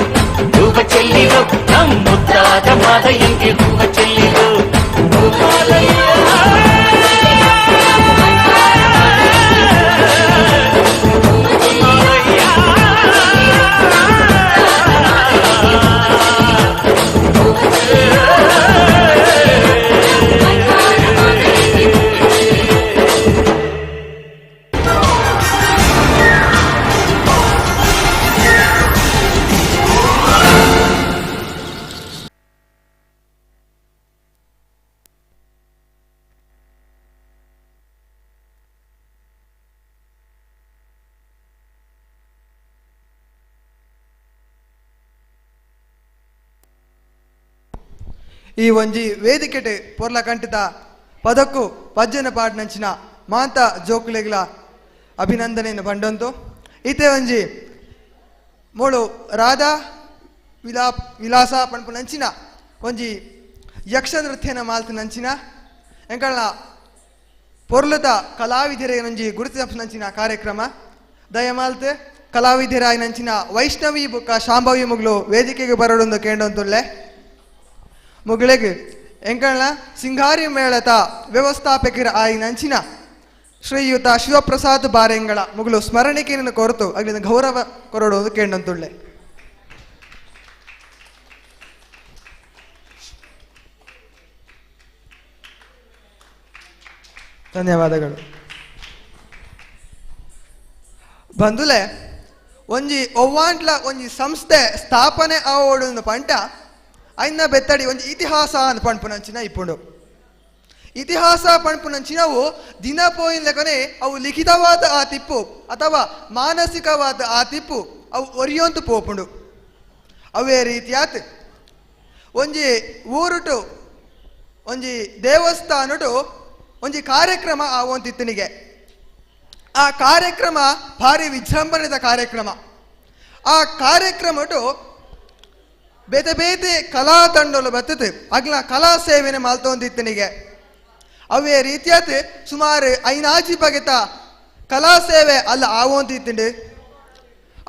ಧೂಪ ಚೆಲ್ಲಿರು ನಮ್ಮ ಮುದ್ದಾದ ಮಾದಯ್ಯಂಗೆ ಧೂಪ ಚೆಲ್ಲಿರು. ಈ ಒಂಜಿ ವೇದಿಕೆಟ್ ಪೊರ್ಲ ಕಂಟಿತ ಪದಕ್ಕೂ ಪಜ್ಜನ ಪಾಡ್ನಂಚಿನ ಮಾಂತ ಜೋಕುಲೆಗ್ಲ ಅಭಿನಂದನೆಯನ್ನು ಪಂಡಂತು. ಈತೆ ಒಂಜಿ ಮೂಳು ರಾಧಾ ವಿಲಾಸ ಪಂಪುನಂಚಿನ ಒಂಜಿ ಯಕ್ಷ ನೃತ್ಯನ ಮಾಲ್ತು ನಂಚಿನ ಎಂಕಲ್ನ ಪೊರ್ಲದ ಕಲಾವಿದರೊಂಜಿ ಗುರುತಿನಂಚಿನ ಕಾರ್ಯಕ್ರಮ ದಯಮಾಲ್ತು ಕಲಾವಿದರಾಯ ನಂಚಿನ ವೈಷ್ಣವಿ ಬುಕ್ಕ ಶಾಂಭವಿ ಮುಗ್ಲು ವೇದಿಕೆಗೆ ಬರೋಡೊಂದು ಕೇಂಡೊಂದುಲ್ಲೆ. ಮುಗಿಳೆಗೆ ಎಂಕಲ್ನ ಸಿಂಗಾರಿ ಮೇಳದ ವ್ಯವಸ್ಥಾಪಕರ ಆಯಿ ನಂಚಿನ ಶ್ರೀಯುತ ಶಿವಪ್ರಸಾದ್ ಬಾರೆಂಗಳ ಮುಗುಲು ಸ್ಮರಣಿಕೆಯನ್ನು ಕೊರತು ಅಲ್ಲಿಂದ ಗೌರವ ಕೊರಡೋದು ಕೇಂಡಂತುಳ್ಳೆ. ಧನ್ಯವಾದಗಳು. ಬಂಧುಲೆ ಒಂಜಿ ಒವ್ವಾಂಟ್ಲ ಒಂಜಿ ಸಂಸ್ಥೆ ಸ್ಥಾಪನೆ ಆವೋಡು ಪಂಟ ಐನ ಬೆತ್ತಡಿ ಒಂಜಿ ಇತಿಹಾಸ ಅನ್ ಪಂಪುನಂಚಿನ ಇಪ್ಪುಂಡು. ಇತಿಹಾಸ ಪಂಪುನಂಚಿನವು ದಿನ ಪೋಯಿನ ಲೆಕ್ಕನೆ ಅವು ಲಿಖಿತವಾದ ಆ ತಿಪ್ಪು ಅಥವಾ ಮಾನಸಿಕವಾದ ಆ ತಿಪ್ಪು ಅವು ಒರಿಯೊಂತು ಪೋಪುಂಡು. ಅವೇ ರೀತಿಯಾತ್ ಒಂಜಿ ಊರುಟು ಒಂಜಿ ದೇವಸ್ಥಾನಟು ಒಂಜಿ ಕಾರ್ಯಕ್ರಮ ಆವೊಂತಿತ್ತನಿಗೆ. ಆ ಕಾರ್ಯಕ್ರಮ ಭಾರಿ ವಿಜೃಂಭಣೆದ ಕಾರ್ಯಕ್ರಮ. ಆ ಕಾರ್ಯಕ್ರಮಟು ಬೇತೆ ಬೇತೆ ಕಲಾ ತಂಡಲು ಬತ್ತದು ಅಗ್ಲ ಕಲಾ ಸೇವೆನೆ ಮಾಲ್ತೊಂದಿತ್ತನಿಗೆ. ಅವೇ ರೀತಿಯಾತ್ ಸುಮಾರು ಐನಾಜಿ ಬಗೆತ ಕಲಾ ಸೇವೆ ಅಲ್ಲ ಆವೊಂದಿತ್ತಂಡು.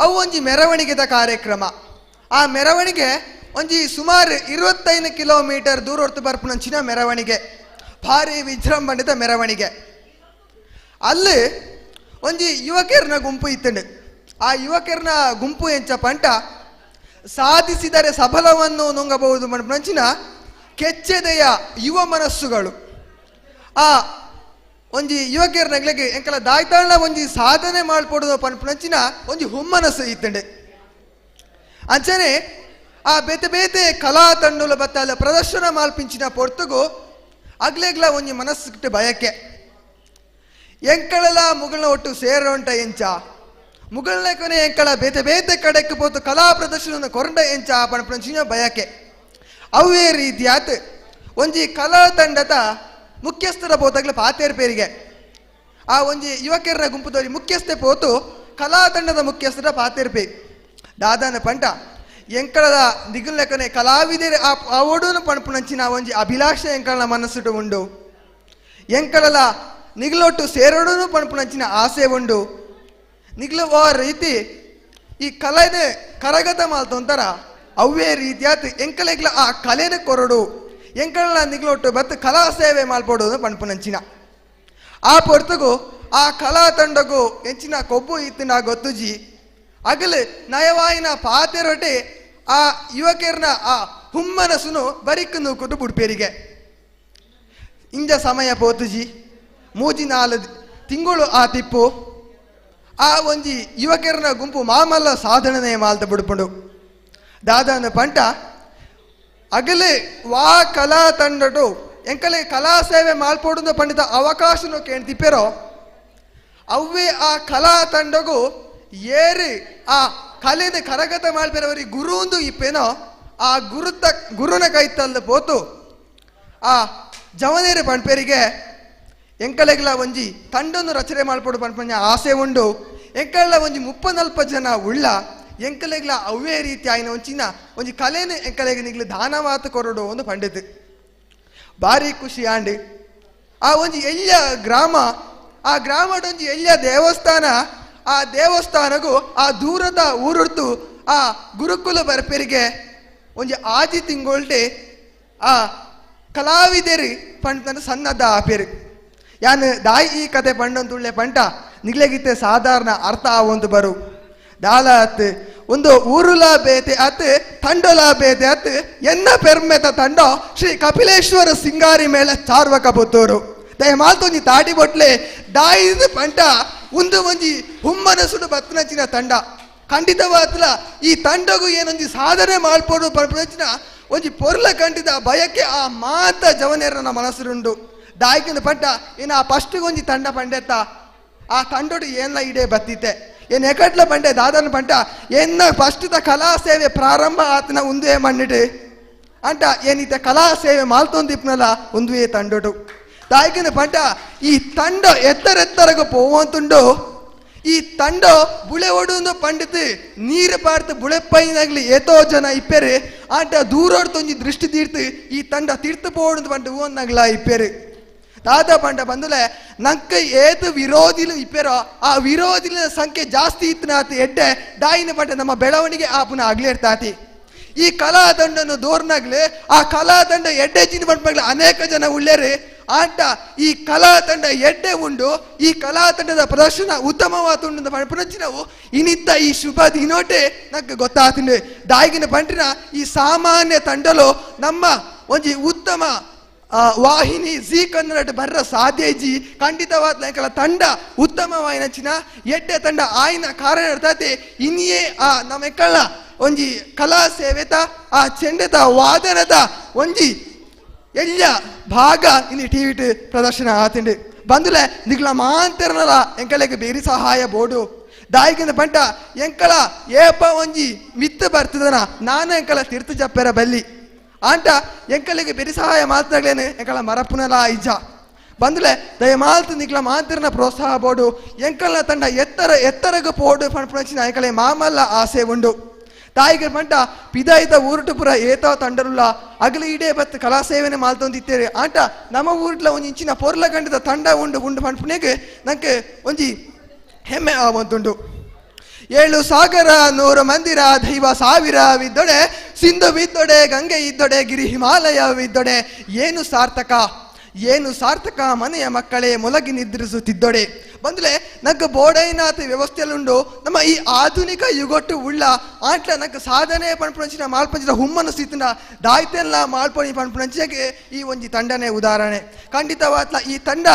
ಅವು ಒಂಜಿ ಮೆರವಣಿಗೆದ ಕಾರ್ಯಕ್ರಮ. ಆ ಮೆರವಣಿಗೆ ಒಂಜಿ ಸುಮಾರು 25 ಕಿಲೋಮೀಟರ್ ದೂರ ಹೊರತು ಬರ್ಪುನಂಚಿನ ಮೆರವಣಿಗೆ, ಭಾರಿ ವಿಜೃಂಭಣೆದ ಮೆರವಣಿಗೆ. ಅಲ್ಲಿ ಒಂಜಿ ಯುವಕರ್ನ ಗುಂಪು ಇತ್ತಂಡು. ಆ ಯುವಕರ್ನ ಗುಂಪು ಎಂಚ ಪಂಟ ಸಾಧಿಸಿದರೆ ಸಫಲವನ್ನು ನುಂಗಬಹುದು ಮನಚಿನ ಕೆಚ್ಚೆದೆಯ ಯುವ ಮನಸ್ಸುಗಳು. ಆ ಒಂಜಿ ಯುವಕರ್ನಗ್ಲಿಗೆ ಎಂಕಲ ದಾಯ್ತಾಳ ಒಂಜಿ ಸಾಧನೆ ಮಾಡ್ಕೊಡೋದು ಪಂಪನಂಚಿನ ಒಂಜಿ ಹುಮ್ಮನಸ್ಸು ಇತ್ತಂಡೆ. ಅಂಚನೆ ಆ ಬೇತೆ ಬೇತೆ ಕಲಾ ತಂಡುಲ ಬತ್ತಲ್ಲ ಪ್ರದರ್ಶನ ಮಾಲ್ಪಿಂಚಿನ ಪೊರ್ತುಗು ಅಗ್ಲೆಗ್ಲ ಒಂಜಿ ಮನಸ್ಸಿಟ್ಟು ಬಯಕೆ ಎಂಕಳಲ ಮುಗಳನ ಒಟ್ಟು ಸೇರೋಂಟ ಎಂಚ ಮುಗಳನ ಕೊನೆ ಎಂಕಳ ಬೇತೆ ಬೇತೆ ಕಡೆಕ್ಕೆ ಪೋತು ಕಲಾ ಪ್ರದರ್ಶನ ಕೊರಂಡ ಎಂಚ ಪಂಪನಂಚಿನ ಬಯಕೆ. ಅವೇ ರೀತಿಯಾತ್ ಒಂಜಿ ಕಲಾ ತಂಡದ ಮುಖ್ಯಸ್ಥರ ಪೋತಾಗ್ಲ ಪಾತೇರ್ ಪೇರಿಗೆ ಆ ಒಂಜಿ ಯುವಕರ ಗುಂಪುದವರಿ ಮುಖ್ಯಸ್ಥೆ ಪೋತು ಕಲಾ ತಂಡದ ಮುಖ್ಯಸ್ಥರ ಪಾತೇರ್ ಪೇ ದಾದಾನ ಪಂಟ ಎಂಕಳದ ದಿಗುಲ್ ಲೆಕ್ಕನೆ ಕಲಾವಿದರೆ ಆ ಓಡೋನು ಪಣಪುನಂಚಿನ ಒಂಜಿ ಅಭಿಲಾಷೆ ಎಂಕಳನ ಮನಸ್ಸುಟು ಉಂಡು. ಎಂಕಳಲ ನಿಗ್ಲೊಟ್ಟು ಸೇರೋಡನು ಪಣಪುನಂಚಿನ ಆಸೆ ಉಂಡು. ನಿಗ್ಲು ಆ ರೀತಿ ಈ ಕಲೆನೆ ಕರಗತ ಮಾಲ್ತೊಂತರ ಅವೇ ರೀತಿಯಾತ್ ಎಂಕಲೆಗ್ಲ ಆ ಕಲೆನ ಕೊರಡು ಎಂಕಳನ ನಿಗ್ಲೊಟ್ಟು ಬತ್ತು ಕಲಾ ಸೇವೆ ಮಾಲ್ಪಡೋದು ಪಣಪುನಂಚಿನ ಆ ಪೊರ್ತಗೂ ಆ ಕಲಾ ತಂಡಗೂ ಹೆಚ್ಚಿನ ಕೊಬ್ಬು ಇತ್ತಿನ ಗೊತ್ತುಜಿ ಅಗಲು ನಯವಾಯಿನ ಪಾತೆರೊಟ್ಟೆ ಆ ಯುವಕರನ್ನ ಆ ಹುಮ್ಮನಸುನು ಬರಿಕು ನೂಕುಟ್ಟು ಬುಡ್ಪೇರಿಗೆ ಇಂಜ ಸಮಯ ಪೋತುಜಿ ಮೂಜಿ 4 ತಿಂಗಳು ಆ ತಿಪ್ಪು ಆ ಒಂಜಿ ಯುವಕರನ ಗುಂಪು ಮಾಮಲ್ಲ ಸಾಧನೆ ಮಾಲ್ತ ಬಿಡ್ಪುಂಡು ದಾದಾನ ಪಂಟ ಅಗಲೇ ವಾ ಕಲಾ ತಂಡಟು ಎಂಕಲೆ ಕಲಾ ಸೇವೆ ಮಾಲ್ಪೋಡು ಪಂಡಿತ ಅವಕಾಶನು ಕೇಳ್ತಿಪ್ಪೇರೋ ಅವೇ ಆ ಕಲಾ ತಂಡಗೂ ಏರಿ ಆ ಕಲೆನ ಕರಗತ ಮಾಡ್ಬೇರವರಿಗೆ ಗುರುಂದು ಇಪ್ಪೇನೋ ಆ ಗುರುನ ಕೈತಲ್ಲ ಪೋತು ಆ ಜವನೇರಿ ಪಂಪೇರಿಗೆ ಎಂಕಲೆಗ್ಲ ಒಂಜಿ ತಂಡನ್ನು ರಚನೆ ಮಾಡ್ಕೊಡು ಪಂಪನ್ಯ ಆಸೆ ಉಂಡು ಎಂಕಲ್ಲ ಒಂಜಿ 30-40 ಜನ ಉಳ್ಳ ಎಂಕಲೆಗ್ಲ ಅವೇ ರೀತಿ ಆಯ್ನ ಒಂಚಿನ ಒಂಜಿ ಕಲೆನ ಎಂಕಲೆಗೆ ನಿಗ್ಲು ದಾನವಾತ ಕೊರಡು ಒಂದು ಪಂಡಿತ್ ಭಾರಿ ಖುಷಿ ಆಂಡ್ ಆ ಒಂಜಿ ಎಳ್ಯ ಗ್ರಾಮ ಆ ಗ್ರಾಮದ ಒಂಜಿ ಎಳ್ಯ ದೇವಸ್ಥಾನ ಆ ದೇವಸ್ಥಾನಗೂ ಆ ದೂರದ ಊರುಡ್ತು ಆ ಗುರುಕುಲ ಬರ್ಪೇರಿಗೆ ಒಂಜಿ ಆಜಿ ತಿಂಗೊಳ್ಟೆ ಆ ಕಲಾವಿದರು ಪಂಡ ಸನ್ನದ್ಧ ಆಪೇರು ಯಾನು ದಾಯಿ ಈ ಕತೆ ಪಂಡಂತುಳ್ಳೆ ಪಂಟ ನಿಗ್ಲೆಗಿತ್ತೆ ಸಾಧಾರಣ ಅರ್ಥ ಆವಂತು ಬರು ದಾಲ ಅತ್ ಒಂದು ಊರುಲ ಬೇತೆ ಅತ್ ತಂಡಲ ಬೇತೆ ಅತ್ ಎನ್ನ ಪೆರ್ಮೆತ ತಂಡ ಶ್ರೀ ಕಪಿಲೇಶ್ವರ ಸಿಂಗಾರಿ ಮೇಳ ಚಾರ್ವಕ ಪುತ್ತೂರು ದಯಮಾಲ್ತೊಂಜಿ ತಾಟಿ ಬೊಟ್ಲೆ ದಾಯಿದ ಪಂಟ ಒಂದು ಒಂಜಿ ಹುಮ್ಮನಸುಡು ಬತ್ತನಚಿನ ತಂಡ ಖಂಡಿತವಾತ್ಲ ಈ ತಂಡಗೂ ಏನೊಂಜಿ ಸಾಧನೆ ಮಾಡ್ಬೋದು ಪ್ರಪಂಚನ ಒಂಜಿ ಪೊರ್ಲ ಕಂಡಿದ ಭಯಕ್ಕೆ ಆ ಮಾತ ಜವನೇರನ ಮನಸ್ಸುರುಂಡು ದಾಯ್ಕಿನ ಪಂಟ ಏನು ಆ ಫಸ್ಟ್ಗೆ ಒಂಜಿ ತಂಡ ಪಂಡೆತ್ತ ಆ ತಂಡೋಡು ಏನ ಇಡೇ ಬತ್ತಿತ್ತೆ ಏನು ಎಕಟ್ಲ ಪಂಡೆ ದಾದನ ಪಂಟ ಎನ್ನ ಫಸ್ಟ್ದ ಕಲಾ ಸೇವೆ ಪ್ರಾರಂಭ ಆತನ ಒಂದೇ ಮಣ್ಣಿಡು ಅಂಟ ಏನಿತ್ತೆ ಕಲಾ ಸೇವೆ ಮಾಲ್ತೊಂದಿಪ್ನಲ್ಲ ಒಂದುವೇ ತಂಡೋಡು ದಾಯ್ಕಿನ ಪಂಟ ಈ ತಂಡ ಎತ್ತರೆತ್ತರಗ ಪೋವಂತುಂಡು ಈ ತಂಡ ಬುಳೆ ಒಡುಂದು ಪಂಡಿತ್ ನೀರು ಪಾರ್ತು ಬುಳೆ ಪೈನಾಗ್ಲಿ ಏತೋ ಜನ ಇಪ್ಪೇರು ಆಟ ದೂರೋಡ್ತೊಂಜಿ ದೃಷ್ಟಿ ತೀರ್ತು ಈ ತಂಡ ತೀರ್ತು ಪೋಡು ಪಂಡ ಓನ್ನಾಗ್ಲ ಇಪ್ಪೇರು ದಾದ ಪಂಡ ಬಂದುಲೆ ನಂಕ ಏತು ವಿರೋಧಿಲು ಇಪ್ಪೇರೋ ಆ ವಿರೋಧಿಲ ಸಂಖ್ಯೆ ಜಾಸ್ತಿ ಇತ್ತನಾತಿ ಎಡ್ಡೆ ದಾಯಿನ ಪಂಡ ನಮ್ಮ ಬೆಳವಣಿಗೆ ಆ ಪುನಃ ಆಗ್ಲಿರ್ತಾತಿ ಈ ಕಲಾ ತಂಡನು ದೋರ್ನಾಗ್ಲಿ ಆ ಕಲಾ ತಂಡ ಎಡ್ಡೆ ಚಿನ್ನ ಪಂಡ ಅನೇಕ ಜನ ಉಳ್ಳೇರು ಆಟ ಈ ಕಲಾ ತಂಡ ಎಡ್ಡೆ ಉಂಡು ಈ ಕಲಾ ತಂಡದ ಪ್ರದರ್ಶನ ಉತ್ತಮವಾದ ಪಂಚಿನವು ಇನ್ನಿತ್ತ ಈ ಶುಭ ದಿನೋಟೆ ನಂಗೆ ಗೊತ್ತಾಗ್ತೀನಿ ದಾಯಿಗಿನ ಪಂಟಿನ ಈ ಸಾಮಾನ್ಯ ತಂಡಲು ನಮ್ಮ ಒಂಜಿ ಉತ್ತಮ ವಾಹಿನಿ ಜಿ ಕನ್ನಡ ಬರ್ರ ಸಾಧ್ಯ ಜಿ ಖಂಡಿತವಾದ ಎಂಕಲ ತಂಡ ಉತ್ತಮವಾಯಿನಚಿನ ಎಡ್ಡೆ ತಂಡ ಆಯ್ನ ಕಾರಣ ಇರ್ತದೆ ಇನ್ನಿಯೇ ಆ ನಮ್ಮ ಎಕ್ಕಳ ಒಂಜಿ ಕಲಾ ಸೇವೆತ ಆ ಚೆಂಡೆದ ವಾದನದ ಒಂಜಿ ಎಳ್ಯ ಭಾಗ ಇನ್ನು ಟಿವಿ ಪ್ರದರ್ಶನ ಆತಂಡು ಬಂದುಲೆ ನಿಗ್ಲ ಮಾಂತಿರನಲ ಎಂಕಲೆಗೆ ಬೇರೆ ಸಹಾಯ ಬೋಡು ದಾಯಿಗಿನ ಪಂಟ ಎಂಕಲ ಏಪ ಒಂಜಿ ಮಿತ್ತು ಬರ್ತದನ ನಾನು ಎಂಕಲ ತೀರ್ಥ ಜಪ್ಪೆರ ಬಲ್ಲಿ ಆಂಟ ಎಂಕಲಿಗೆ ಬೇರೆ ಸಹಾಯ ಮಾತಾಗ್ಲೇನೆ ಎಂಕಲ ಮರಪುನಲ ಇಜ್ಜ ಬಂದುಲೆ ದಯಮಾಲ್ತು ನಿಗ್ಲ ಮಾಂತಿರನ ಪ್ರೋತ್ಸಾಹ ಬೋಡು ಎಂಕಲ್ನ ತಂಡ ಎತ್ತರಗ ಪೋಡು ಪಂಚಿನ ಎಂಕಲೆ ಮಾಮಲ್ಲ ಆಸೆ ಉಂಡು ತಾಯಿಗೆ ಪಂಟ ಪಿದಾಯಿತ ಊರುಟು ಪುರ ಏತೋ ತಂಡರುಲ್ಲ ಅಗಲಿ ಇಡೇ ಬತ್ತು ಕಲಾ ಸೇವೆನೆ ಮಾಲ್ತೊಂದಿತ್ತೇರಿ ಆಂಟ ನಮ್ಮ ಊರ್ಲ ಒಂಜಿ ಇಂಚಿನ ಪೊರ್ಲ ಗಂಡದ ತಂಡ ಉಂಡು ಪಂಪನೆಗೆ ನಂಗೆ ಒಂಜಿ ಹೆಮ್ಮೆ ಆವಂತುಂಡು 7 ಸಾಗರ 100 ಮಂದಿರ ದೈವ ಸಾವಿರವಿದ್ದೊಡೆ ಸಿಂಧು ಬಿದ್ದೊಡೆ ಗಂಗೆ ಇದ್ದೊಡೆ ಗಿರಿ ಹಿಮಾಲಯವಿದ್ದೊಡೆ ಏನು ಸಾರ್ಥಕ ಮನೆಯ ಮಕ್ಕಳೇ ಮೊಲಗಿ ನಿದ್ರಿಸುತ್ತಿದ್ದೊಡೆ ಬಂದ್ಲೆ ನಗ್ಗ ಬೋಡೈನಾಥ ವ್ಯವಸ್ಥೆಯಲ್ಲುಂಡು ನಮ್ಮ ಈ ಆಧುನಿಕ ಯುಗೊಟ್ಟು ಉಳ್ಳ ಆಂಟ್ಲ ನಗ್ಗ ಸಾಧನೆ ಪಂಪಂಚಿನ ಮಾಲ್ಪಂಚಿನ ಹುಮ್ಮನ ಸ್ಥಿತಿನ ದಾಯ್ತೆಲ್ಲ ಮಾಲ್ಪಣಿ ಪಂಪಂಚಿಗೆ ಈ ಒಂಜಿ ತಂಡನೇ ಉದಾಹರಣೆ ಖಂಡಿತವಾತ್ಲ ಈ ತಂಡ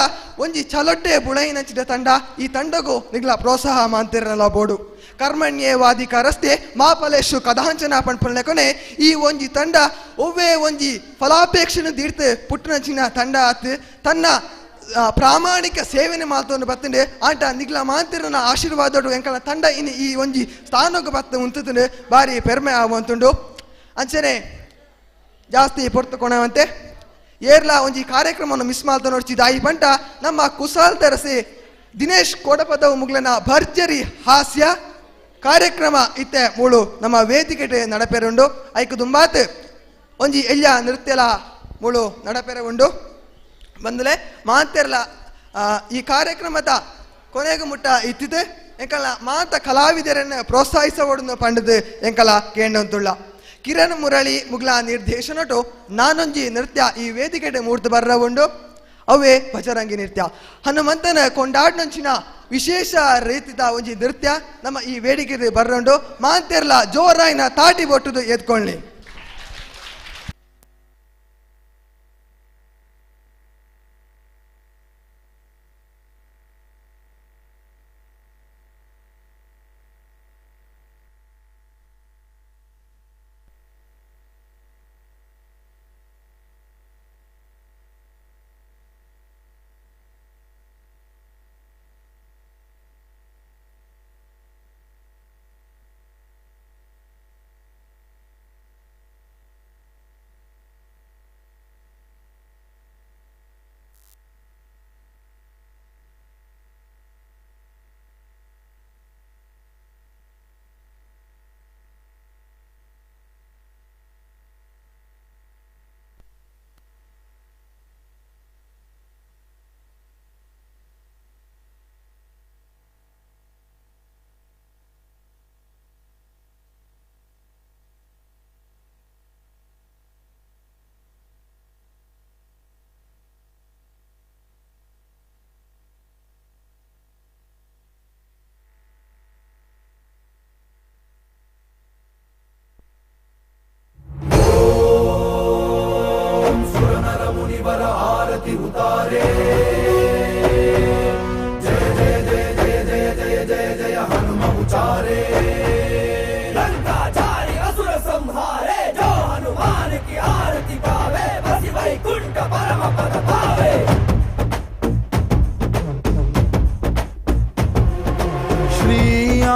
ಒಂಜಿ ಚಲೊಟ್ಟೆ ಬುಳೈನಂಚಿದ ತಂಡ ಈ ತಂಡಗೂ ನಿಗ್ಲ ಪ್ರೋತ್ಸಾಹ ಮಾಂತಿರಲ್ಲ ಬೋಡು ಕರ್ಮಣ್ಯೇವಾದಿ ಕರಸ್ತೆ ಮಾಫಲೇಶು ಕದಾಂಚನ ಪಂಪನೆ ಕೊನೆ ಈ ಒಂಜಿ ತಂಡ ಒವ್ವೇ ಒಂಜಿ ಫಲಾಪೇಕ್ಷೆನು ದೀರ್ತು ಪುಟ್ಟನಂಚಿನ ತಂಡ ಆತು ತನ್ನ ಪ್ರಾಮಾಣಿಕ ಸೇವೆನೆ ಮಾತನ್ನು ಬತ್ತಂಡೆ ಆಂಟ ನಿಗ್ಲ ಮಾಂತಿರನ ಆಶೀರ್ವಾದೋಡು ಎಂಕಲ ತಂಡ ಇನ್ನು ಈ ಒಂಜಿ ಸ್ಥಾನಕ್ಕೆ ಬತ್ತ ಉಂತುಂಡು ಭಾರಿ ಪೆರ್ಮೆ ಆಗುವಂತುಂಡು ಅಂಚನೆ ಜಾಸ್ತಿ ಪೊರ್ತು ಕೊಣವಂತೆ ಏರ್ಲ ಒಂಜಿ ಕಾರ್ಯಕ್ರಮವನ್ನು ಮಿಸ್ ಮಾಡ್ತಾ ನೋಡ್ತಿ ದಾಯಿ ಪಂಟ ನಮ್ಮ ಕುಸಾಲ್ ತರಸಿ ದಿನೇಶ್ ಕೋಡಪದವು ಮುಗ್ಲನ ಭರ್ಜರಿ ಹಾಸ್ಯ ಕಾರ್ಯಕ್ರಮ ಇತ್ತೆ ಮೂಳು ನಮ್ಮ ವೇದಿಕೆ ನಡಪೆರುಂಡು ಐಕು ದುಂಬಾತ್ ಒಂಜಿ ಎಳ್ಯ ನೃತ್ಯಲ ಮೂಳು ನಡಪೆರ ಉಂಡು ಬಂದಲೆ ಮಾತೆರ್ಲ ಈ ಕಾರ್ಯಕ್ರಮದ ಕೊನೆಗೆ ಮುಟ್ಟ ಇತ್ತಿದೆ ಎಂಕಲ ಮಾತ ಕಲಾವಿದರನ್ನು ಪ್ರೋತ್ಸಾಹಿಸೋಡು ಪಂಡದು ಎಂಕಲ ಕೇಂಡಂತುಳ್ಳ ಕಿರಣ್ ಮುರಳಿ ಮುಗ್ಲ ನಿರ್ದೇಶನಟು ನಾನೊಂಜಿ ನೃತ್ಯ ಈ ವೇದಿಕೆ ಮೂರ್ತಿ ಬರ್ರ ಉಂಡು ಅವೇ ಭಜರಂಗಿ ನೃತ್ಯ. ಹನುಮಂತನ ಕೊಂಡಾಡ್ನಂಚಿನ ವಿಶೇಷ ರೀತಿದ ಒಂಜಿ ನೃತ್ಯ ನಮ್ಮ ಈ ವೇದಿಕೆಗೆ ಬರ್ಕೊಂಡು ಮಾಂತೆರ್ಲ ಜೋರಾಯಿನ ತಾಟಿ ಬೊಟ್ಟುದು ಎತ್ಕೊಳ್ಳಿ.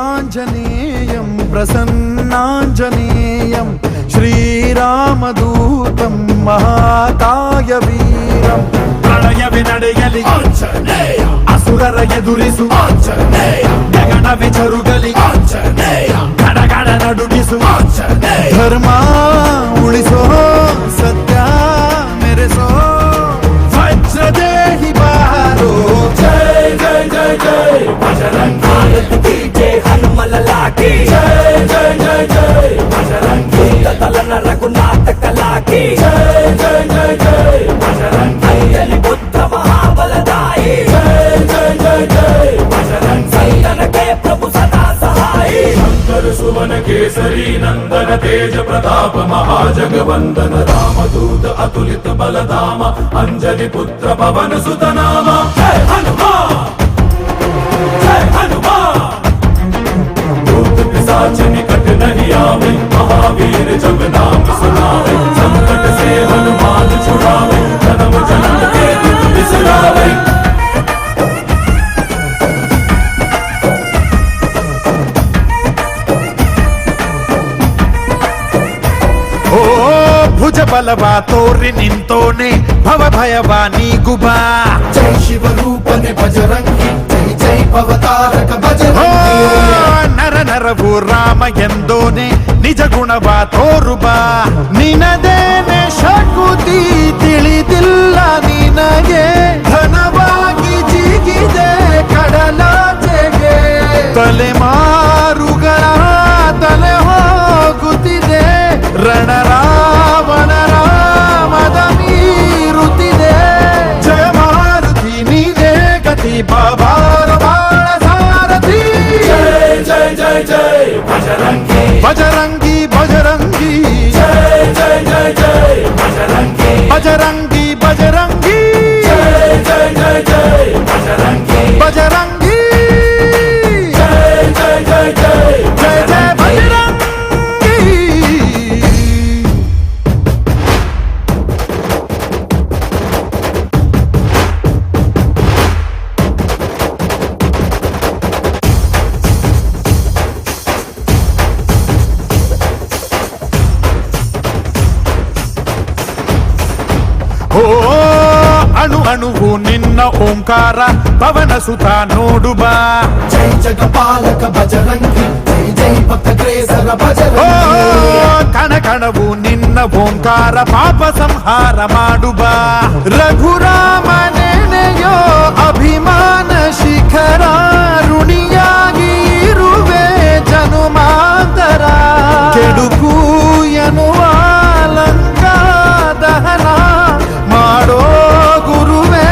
श्रीयाञ्जनेयं प्रसन्नाञ्जनेयं श्रीरामदूतं महाकायवीरं प्रणयवि ನಡೆಯಲಿ ಆಂಜನೇಯ ಅಸುರರ ಎದುರಿಸು ಆಂಜನೇಯ ಗಗನವೇ ಜರುಗಲಿ ಆಂಜನೇಯ ಗಡಗಡ ನಡುಗಿಸು ಆಂಜನೇಯ ಧರ್ಮ ಉಳಿಸೋ ಸತ್ಯ ಮೆರೆಸೋ ವಜ್ರದೇಹಿ ಬಾರೋ ಜೈ ಜೈ ಜೈ ಜೈ ಬಜರಂಗಿ ಜೈ ಹನುಮಲ ಲಾಕಿ ಜೈ ಜೈ ಜೈ ಜೈ ಬಜರಂಗಿ ತಲನ ರಘುನಾಥ ಕಲಾಕಿ ಜೈ ಜೈ ಜೈ ಜೈ ಬಜರಂಗಿ ಅಯ್ಯಲಿ ಬುದ್ಧ ಮಹಾಬಲದಾಯಿ ಜೈ ಜೈ ಜೈ ಜೈ ಬಜರಂಗಿ ಸಂತನಕ್ಕೆ ಪ್ರಭು ಸದಾ ಸಹಾಯಿ ಶಂಕರ ಸುವನ ಕೇಸರಿ ನಂದನ ತೇಜ ಪ್ರತಾಪ ಮಹಾಜಗವಂದನ ರಾಮದೂತ ಅತುಲಿತ ಬಲಧಾಮ ಅಂಜನಿ ಪುತ್ರ ಪವನ ಸುತ ನಾಮ ಜೈ ಹನುಮಾನ್ जय हनुमान भूत पिशाच निकट नहीं आवे महावीर जब नाम सुनावे संकट से हनुमान छुड़ावे जन्म जन्म के दुख बिसरावे ओ भुज बलवा तोरि निंतोने भव भयवा नीगुबा जय शिव रूपने बजरंगी जय भवतारक बजरंगी नर नरवु राम ಎಂದೋನೆ ನಿಜ ಗುಣವ ತೋರುಬಾ ನಿನದೇನೆ ಶಕುತಿ ತಿಳಿದಿಲ್ಲ ನಿನಗೆ ಧನವಾಗಿ ಜಿಗಿದೆ ಕಡಲಾಚೆಗೆ ತಲೆಮಾರುಗಳ ತಲೆ ಹೋಗುತ್ತಿದೆ ರಣರಾವಣ ರಾಮದ ಮೀರುತ್ತಿದೆ ಜಯ ಮಾರುತಿ ನೀನೇ ಗತಿ ಬಾಬಾರ ಬಾಳ ಸಾರಥಿ ಜಯ ಜಯ ಜಯ ಜಯ ಬಜರಂಗಿ ಬಜರಂಗಿ ಬಜರಂಗಿ ಜಯ ಜಯ ಜಯ ಜಯ ಬಜರಂಗಿ ಬಜರಂಗಿ ಬಜರಂಗಿ ಜಯ ಜಯ ಜಯ ಜಯ ಬಜರಂಗಿ ಬಜರಂಗಿ ಜಯ ಜಯ ಜಯ ಜಯ ಜಯ ಜಯ ಬಜರಂಗಿ ಓ ಅಣು ಅಣುವು ನಿನ್ನ ಓಂಕಾರ ಪವನ ಸುತ ನೋಡುಬ ಜೈ ಜಗಪಾಲಕ ಬಜರಂಗಿ ಜೈ ಜೈ ಭಕ್ತಗ್ರೇಸರ ಬಜರಂಗಿ ಕಣ ಕಣವು ನಿನ್ನ ಓಂಕಾರ ಪಾಪ ಸಂಹಾರ ಮಾಡುಬ ರಘುರಾಮ ನೆನೆಯೋ ಅಭಿಮಾನ ಶಿಖರ ಋಣಿಯಾಗಿ ಇರುವೆ ಜನುಮಾಂತರ ಕೆಡುಕು ಎನ್ನುವ ಲಂಕಾ ದಹನ ಮಾಡೋ ಗುರುವೇ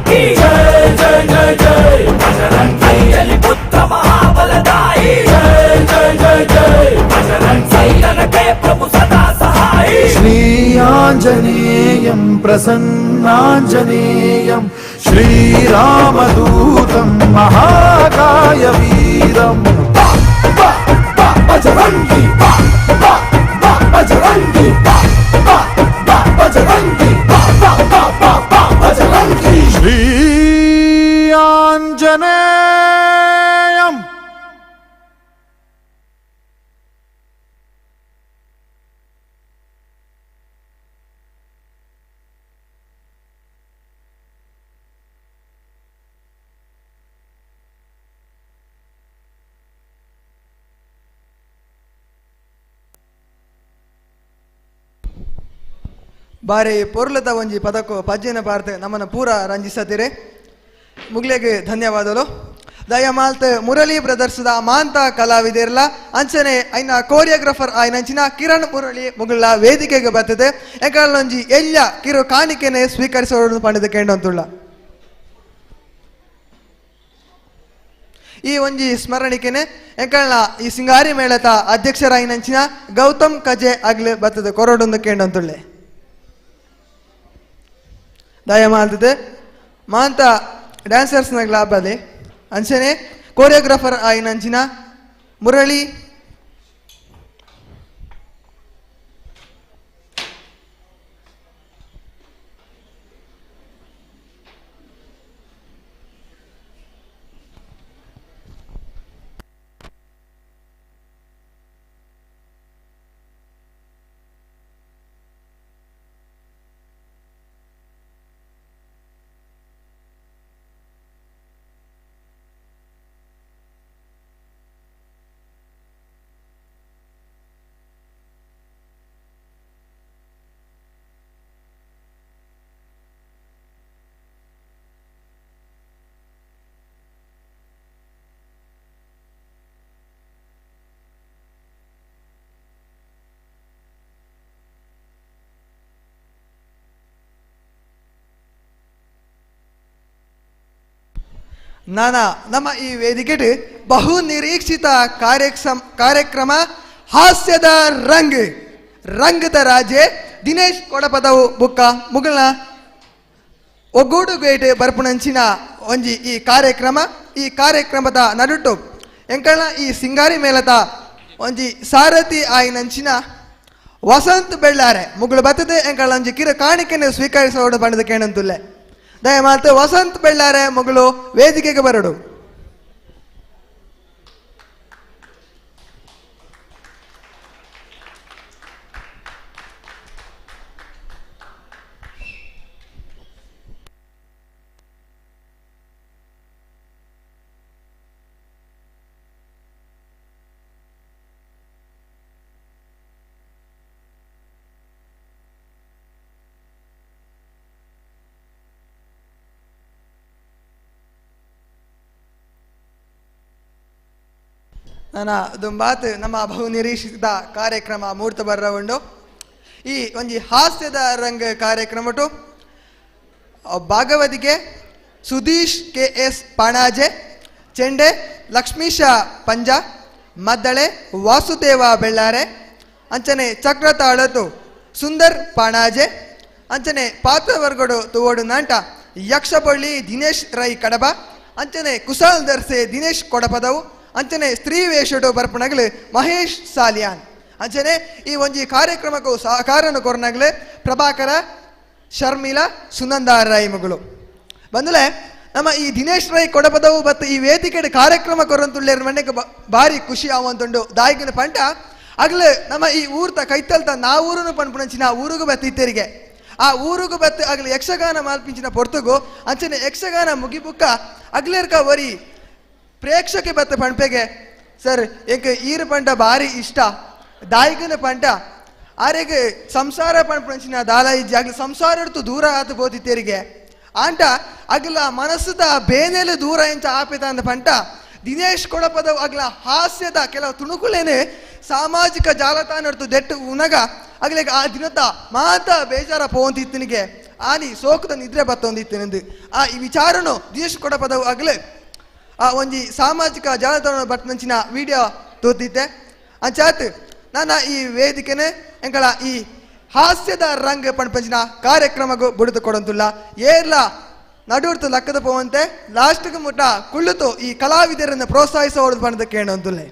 की जय जय जय जय बजरंगी अली पुत्र महाबलदाई जय जय जय जय बजरंग सैयन के प्रभु सदा सहाय श्री आंजनेयं प्रसन्नांजनेयं श्रीरामदूतं महाकाय वीरं बजरंगी बजरंगी बजरंगी बजरंगी श्री आंजनेयं ಬಾರಿ ಪೊರ್ಲದ ಒಂಜಿ ಪದಕ್ಕೂ ಪಜ್ಜಿನ ಪಾರ್ತೆ ನಮ್ಮನ್ನು ಪೂರ ರಂಜಿಸತೀರಿ ಮುಗ್ಲೆಗೆ ಧನ್ಯವಾದಗಳು ದಯಮಾಲ್ತ್ ಮುರಳಿ ಬ್ರದರ್ಸ್ದ ಮಾಂತ ಕಲಾವಿದರ್ಲ ಅಂಚನೆ ಐನ ಕೋರಿಯೋಗ್ರಾಫರ್ ಆಯ್ನಂಚಿನ ಕಿರಣ್ ಮುರಳಿ ಮುಗುಳ್ಳ ವೇದಿಕೆಗೆ ಬರ್ತದೆ ಯಾಕಂದ್ರೆ ಎಲ್ಲ ಕಿರು ಕಾಣಿಕೆನೆ ಸ್ವೀಕರಿಸೋದು ಪಂಡಿತ ಕೇಂಡಂತುಳ್ಳ ಈ ಒಂಜಿ ಸ್ಮರಣಿಕೆನೆ ಎಂಕಲ್ನ ಈ ಸಿಂಗಾರಿ ಮೇಳದ ಅಧ್ಯಕ್ಷರಾಯಿನಂಚಿನ ಗೌತಮ್ ಕಜೆ ಆಗ್ಲಿ ಬರ್ತದೆ ಕೊರಡೊಂದು ಕೇಂಡಂತುಳ್ಳೆ ದಯಮಾಲ್ತದೆ ಮಾಂತ ಡ್ಯಾನ್ಸರ್ಸ್ನ ಲಾಭಲ್ಲಿ ಅಂಚನೆ ಕೋರಿಯೋಗ್ರಾಫರ್ ಆಯ್ನಂಚಿನ ಮುರಳಿ ನಮ್ಮ ಈ ವೇದಿಕೆ ಬಹು ನಿರೀಕ್ಷಿತ ಕಾರ್ಯಕ್ರಮ ಹಾಸ್ಯದ ರಂಗದ ರಾಜೆ ದಿನೇಶ್ ಕೊಡಪದವು ಬುಕ್ಕ ಮುಗಲ್ನ ಒಗ್ಗೂಡುಗೇಟ್ ಬರ್ಪುಣಂಚಿನ ಒಂಜಿ ಈ ಕಾರ್ಯಕ್ರಮದ ನಡುಟು ಎಂಕಲ್ನ ಈ ಸಿಂಗಾರಿ ಮೇಳದ ಒಂಜಿ ಸಾರಥಿ ಆಯ್ನಂಚಿನ ವಸಂತ್ ಬೆಳ್ಳಾರೆ ಮುಗಳು ಬತ್ತದೆ ಎಂಕಲ್ ಒಂಜಿ ಕಿರು ಕಾಣಿಕೆಯನ್ನು ಸ್ವೀಕರಿಸೋಡು ಬಣ್ಣದ ಕೇಣಂತುಲ್ಲೆ ದಯಮಾಲ್ತು ವಸಂತ್ ಬೆಳ್ಳಾರೆ ಮಗಳು ವೇದಿಕೆಗೆ ಬರಡು ದುಂಬಾತ್ ನಮ್ಮ ಬಹು ನಿರೀಕ್ಷಿತ ಕಾರ್ಯಕ್ರಮ ಮೂರ್ತ ಬರ್ರ ಉಂಡು ಈ ಒಂಜಿ ಹಾಸ್ಯದ ರಂಗ ಕಾರ್ಯಕ್ರಮಟು ಭಾಗವತಿಗೆ ಸುಧೀಶ್ KS ಪಾಣಾಜೆ ಚೆಂಡೆ ಲಕ್ಷ್ಮೀಶ ಪಂಜ ಮದ್ದಳೆ ವಾಸುದೇವ ಬೆಳ್ಳಾರೆ ಅಂಚನೆ ಚಕ್ರತಾಳತು ಸುಂದರ್ ಪಾಣಾಜೆ ಅಂಚನೆ ಪಾತ್ರವರ್ಗಡು ತುವೋಡು ನಾಂಟ ಯಕ್ಷಪಳ್ಳಿ ದಿನೇಶ್ ರೈ ಕಡಬ ಅಂಚನೆ ಕುಶಾಲ್ ದರ್ಸೆ ದಿನೇಶ್ ಕೊಡಪದವು ಅಂಚನೆ ಸ್ತ್ರೀ ವೇಷಡು ಬರ್ಪಣಗಳು ಮಹೇಶ್ ಸಾಲಿಯಾನ್ ಅಂಚನೆ ಈ ಒಂಜಿ ಕಾರ್ಯಕ್ರಮಕ್ಕೂ ಸಹಕಾರನು ಕೊರನಗಲೆ ಪ್ರಭಾಕರ ಶರ್ಮಿಳಾ ಸುನಂದಾ ರೈ ಮಗಳು ಬಂದಲೆ ನಮ್ಮ ಈ ದಿನೇಶ್ ರೈ ಕೊಡಪದವು ಮತ್ತು ಈ ವೇದಿಕೆ ಕಾರ್ಯಕ್ರಮ ಕೊರಂತುಳ್ಳೇರ್ ಮನೆಗೆ ಭಾರಿ ಖುಷಿ ಆವಂತುಂಡು ದಾಯಿಗಿನ ಪಂಟ ಆಗ್ಲೇ ನಮ್ಮ ಈ ಊರ್ತ ಕೈತಲ್ತ ನಾವೂರನ್ನು ಪನ್ಪುಣಂಚಿನ ಊರಿಗೂ ಬತ್ತಿತ್ತೇರಿಗೆ ಆ ಊರಿಗೂ ಬತ್ತು ಆಗ್ಲಿ ಯಕ್ಷಗಾನ ಮಾಲ್ಪಿಂಚಿನ ಪೊರ್ತುಗು ಅಂಚನೆ ಯಕ್ಷಗಾನ ಮುಗಿಬುಕ್ಕ ಅಗ್ಲೇರ್ಕ ವರಿ ಪ್ರೇಕ್ಷಕ ಬತ್ತ ಪಂಪೆಗೆ ಸರ್ ಎಂಕ ಈರು ಪಂಡ ಭಾರಿ ಇಷ್ಟ ದಾಯಿಗನ ಪಂಟ ಆರೆಗೆ ಸಂಸಾರ ಪಂಪಂಚಿನ ದಾಲಾಯಿಜಿ ಆಗ್ಲಿ ಸಂಸಾರ ದೂರ ಆತು ಬೋದಿತ್ತೇರಿಗೆ ಆಂಟ ಅಗ್ಲ ಮನಸ್ಸುದ ಬೇನೆಲೆ ದೂರ ಎಂಚ ಆಪಿತ ಅಂದ ಪಂಟ ದಿನೇಶ್ ಕೊಡಪದ ಅಗ್ಲ ಹಾಸ್ಯದ ಕೆಲವು ತುಣುಕುಲೇನೆ ಸಾಮಾಜಿಕ ಜಾಲತಾಣ ದೆಟ್ಟು ಉನಗ ಅಗ್ಲಿಗೆ ಆ ದಿನದ ಮಾತ ಬೇಜಾರ ಪೋಂತಿತ್ತನಿಗೆ ಆನಿ ಸೋಕುದ ನಿದ್ರೆ ಬತ್ತೊಂದಿತ್ತೇನೆಂದು ಈ ವಿಚಾರನು ದಿನೇಶ್ ಕೊಡ ಪದವು ಆಗಲೇ ಒಂಜಿ ಸಾಮಾಜಿಕ ಜಾಲತಾಣ ಬಟ್ಟನಂಚಿನ ವಿಡಿಯೋ ತೋತಿದ್ದೆ ಅಂಚಾತ್ ನಾನು ಈ ವೇದಿಕೆನೆ ಎಂಗಳ ಈ ಹಾಸ್ಯದ ರಂಗ ಪಂಚಿನ ಕಾರ್ಯಕ್ರಮಗೂ ಬುಡಿದು ಕೊಡಂತುಲ್ಲ ಏರ್ಲ ನಡುವರ್ತು ಲಕ್ಕದ ಪೋವಂತೆ ಲಾಸ್ಟ್ಗೆ ಮುಟ್ಟ ಕುಳ್ಳುತು ಈ ಕಲಾವಿದರನ್ನು ಪ್ರೋತ್ಸಾಹಿಸೋದು ಪಣದ ಕೇಳಂತುಲ್ಲೆ.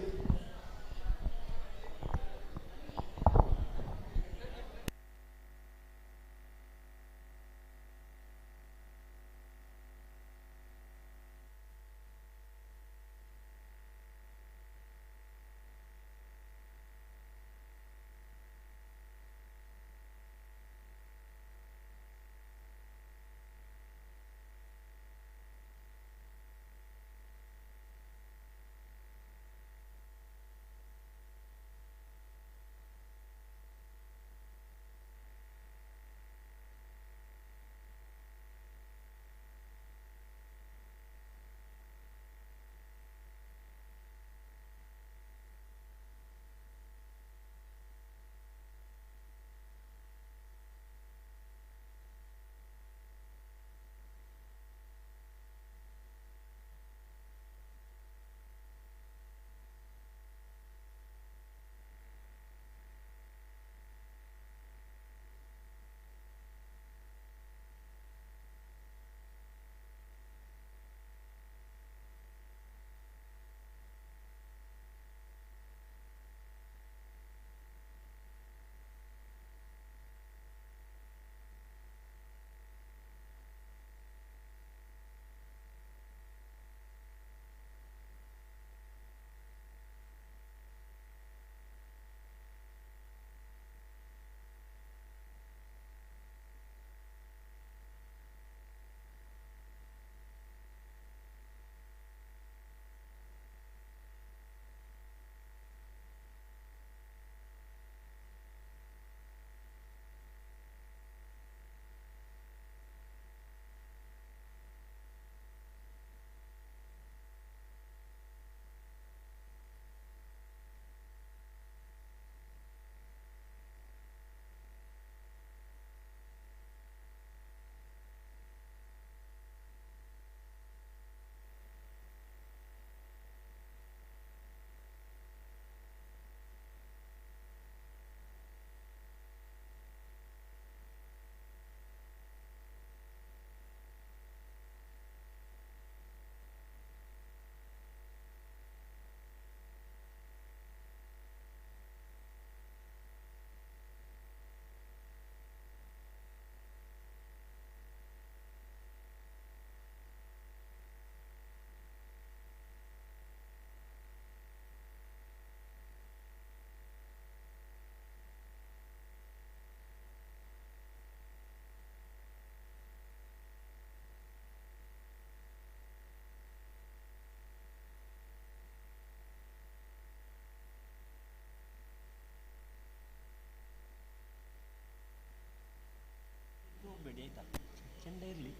ಚೆಂದ ಇರಲಿ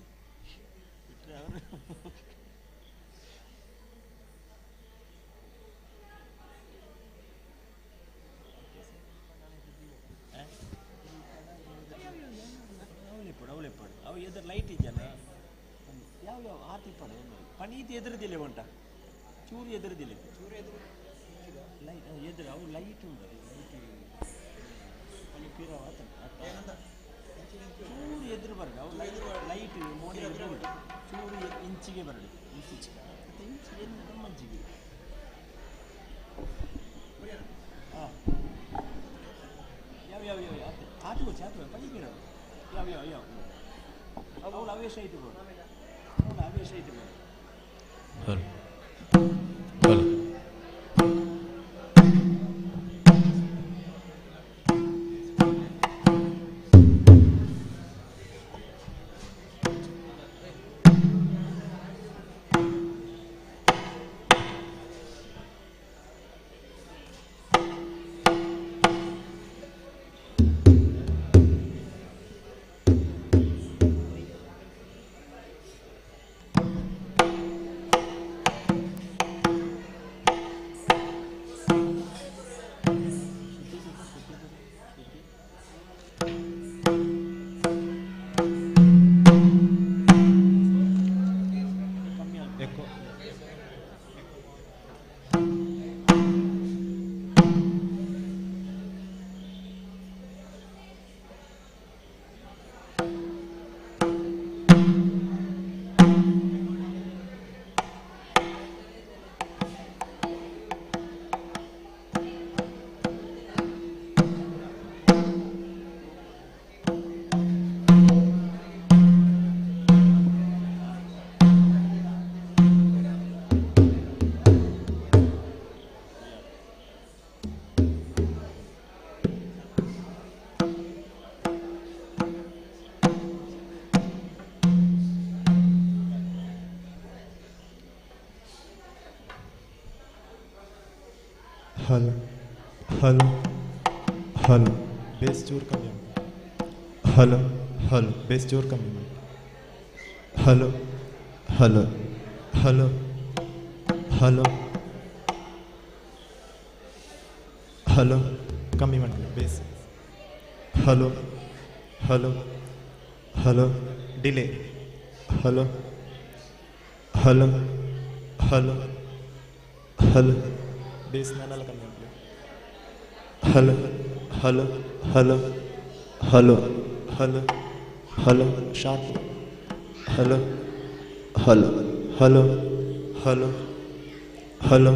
ಬಿಟ್ಟರೆ ಅವರು ಅವಳೆ ಪಡು ಅವು ಎದುರು ಲೈಟ್ ಇದೆಯಲ್ಲ ಯಾವ ಆತಿ ಪಡ ಪನೀತಿ ಎದುರದಿಲ್ಲ ಉಂಟ ಚೂರು ಎದುರದಿಲ್ಲ ಲೈಟ್ ಎದುರು ಅವು ಲೈಟ್ ಉಂಟು ಪೀರೋ ಚೂರು ಎದುರು ಬರಡು ಅವು ಲೈಟ್ ಮೋಡಿ ಎದುರು ಉಂಟು ಚೂರು ಇಂಚಿಗೆ ಬರಡು ಇಂಚಿ ಮತ್ತು ಇಂಚಿ ಏನು ಮಂಚಿಗೆ ಹಾಂ ಯಾವ ಯಾವ ಯಾವ ಯಾವ ಆಟುಕೋಚಿ ಆಟು ಪಂಚಿಗೆ ಯಾವ ಯಾವ ಯಾವ ಅವಳು ಅವೇಶ ಇಟ್ಬೋದು ಅವಳು ಅವೇಶ ಇಟ್ಬೋದು हल हल हल बेस जोर कमी हल हल बेस जोर कमी हल हल हल हल हल कमी bass hello hello hello delay hello hello hello hello bass नानाला कमी hello hello hello hello hello hello sharp hello hello hello hello hello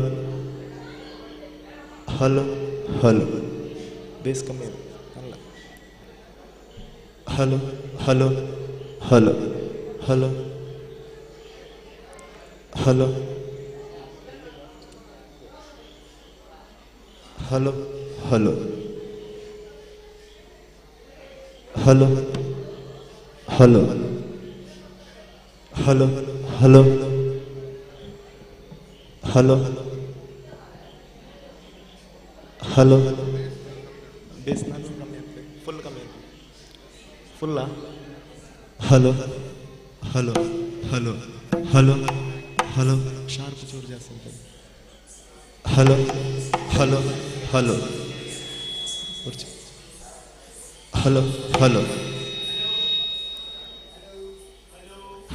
hello hello bass कमी hello hello hello hello hello hello hello hello hello hello hello hello hello bass कमी full कमी full hello hello hello hello hello sharp जोर जास्त hello hello hello hello hello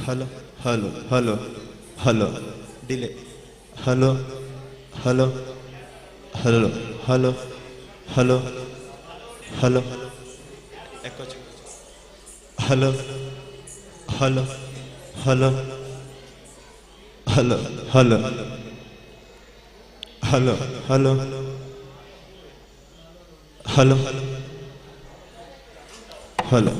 hello hello hello hello delay hello hello hello hello hello hello hello hello hello hello hello hello hello hello hello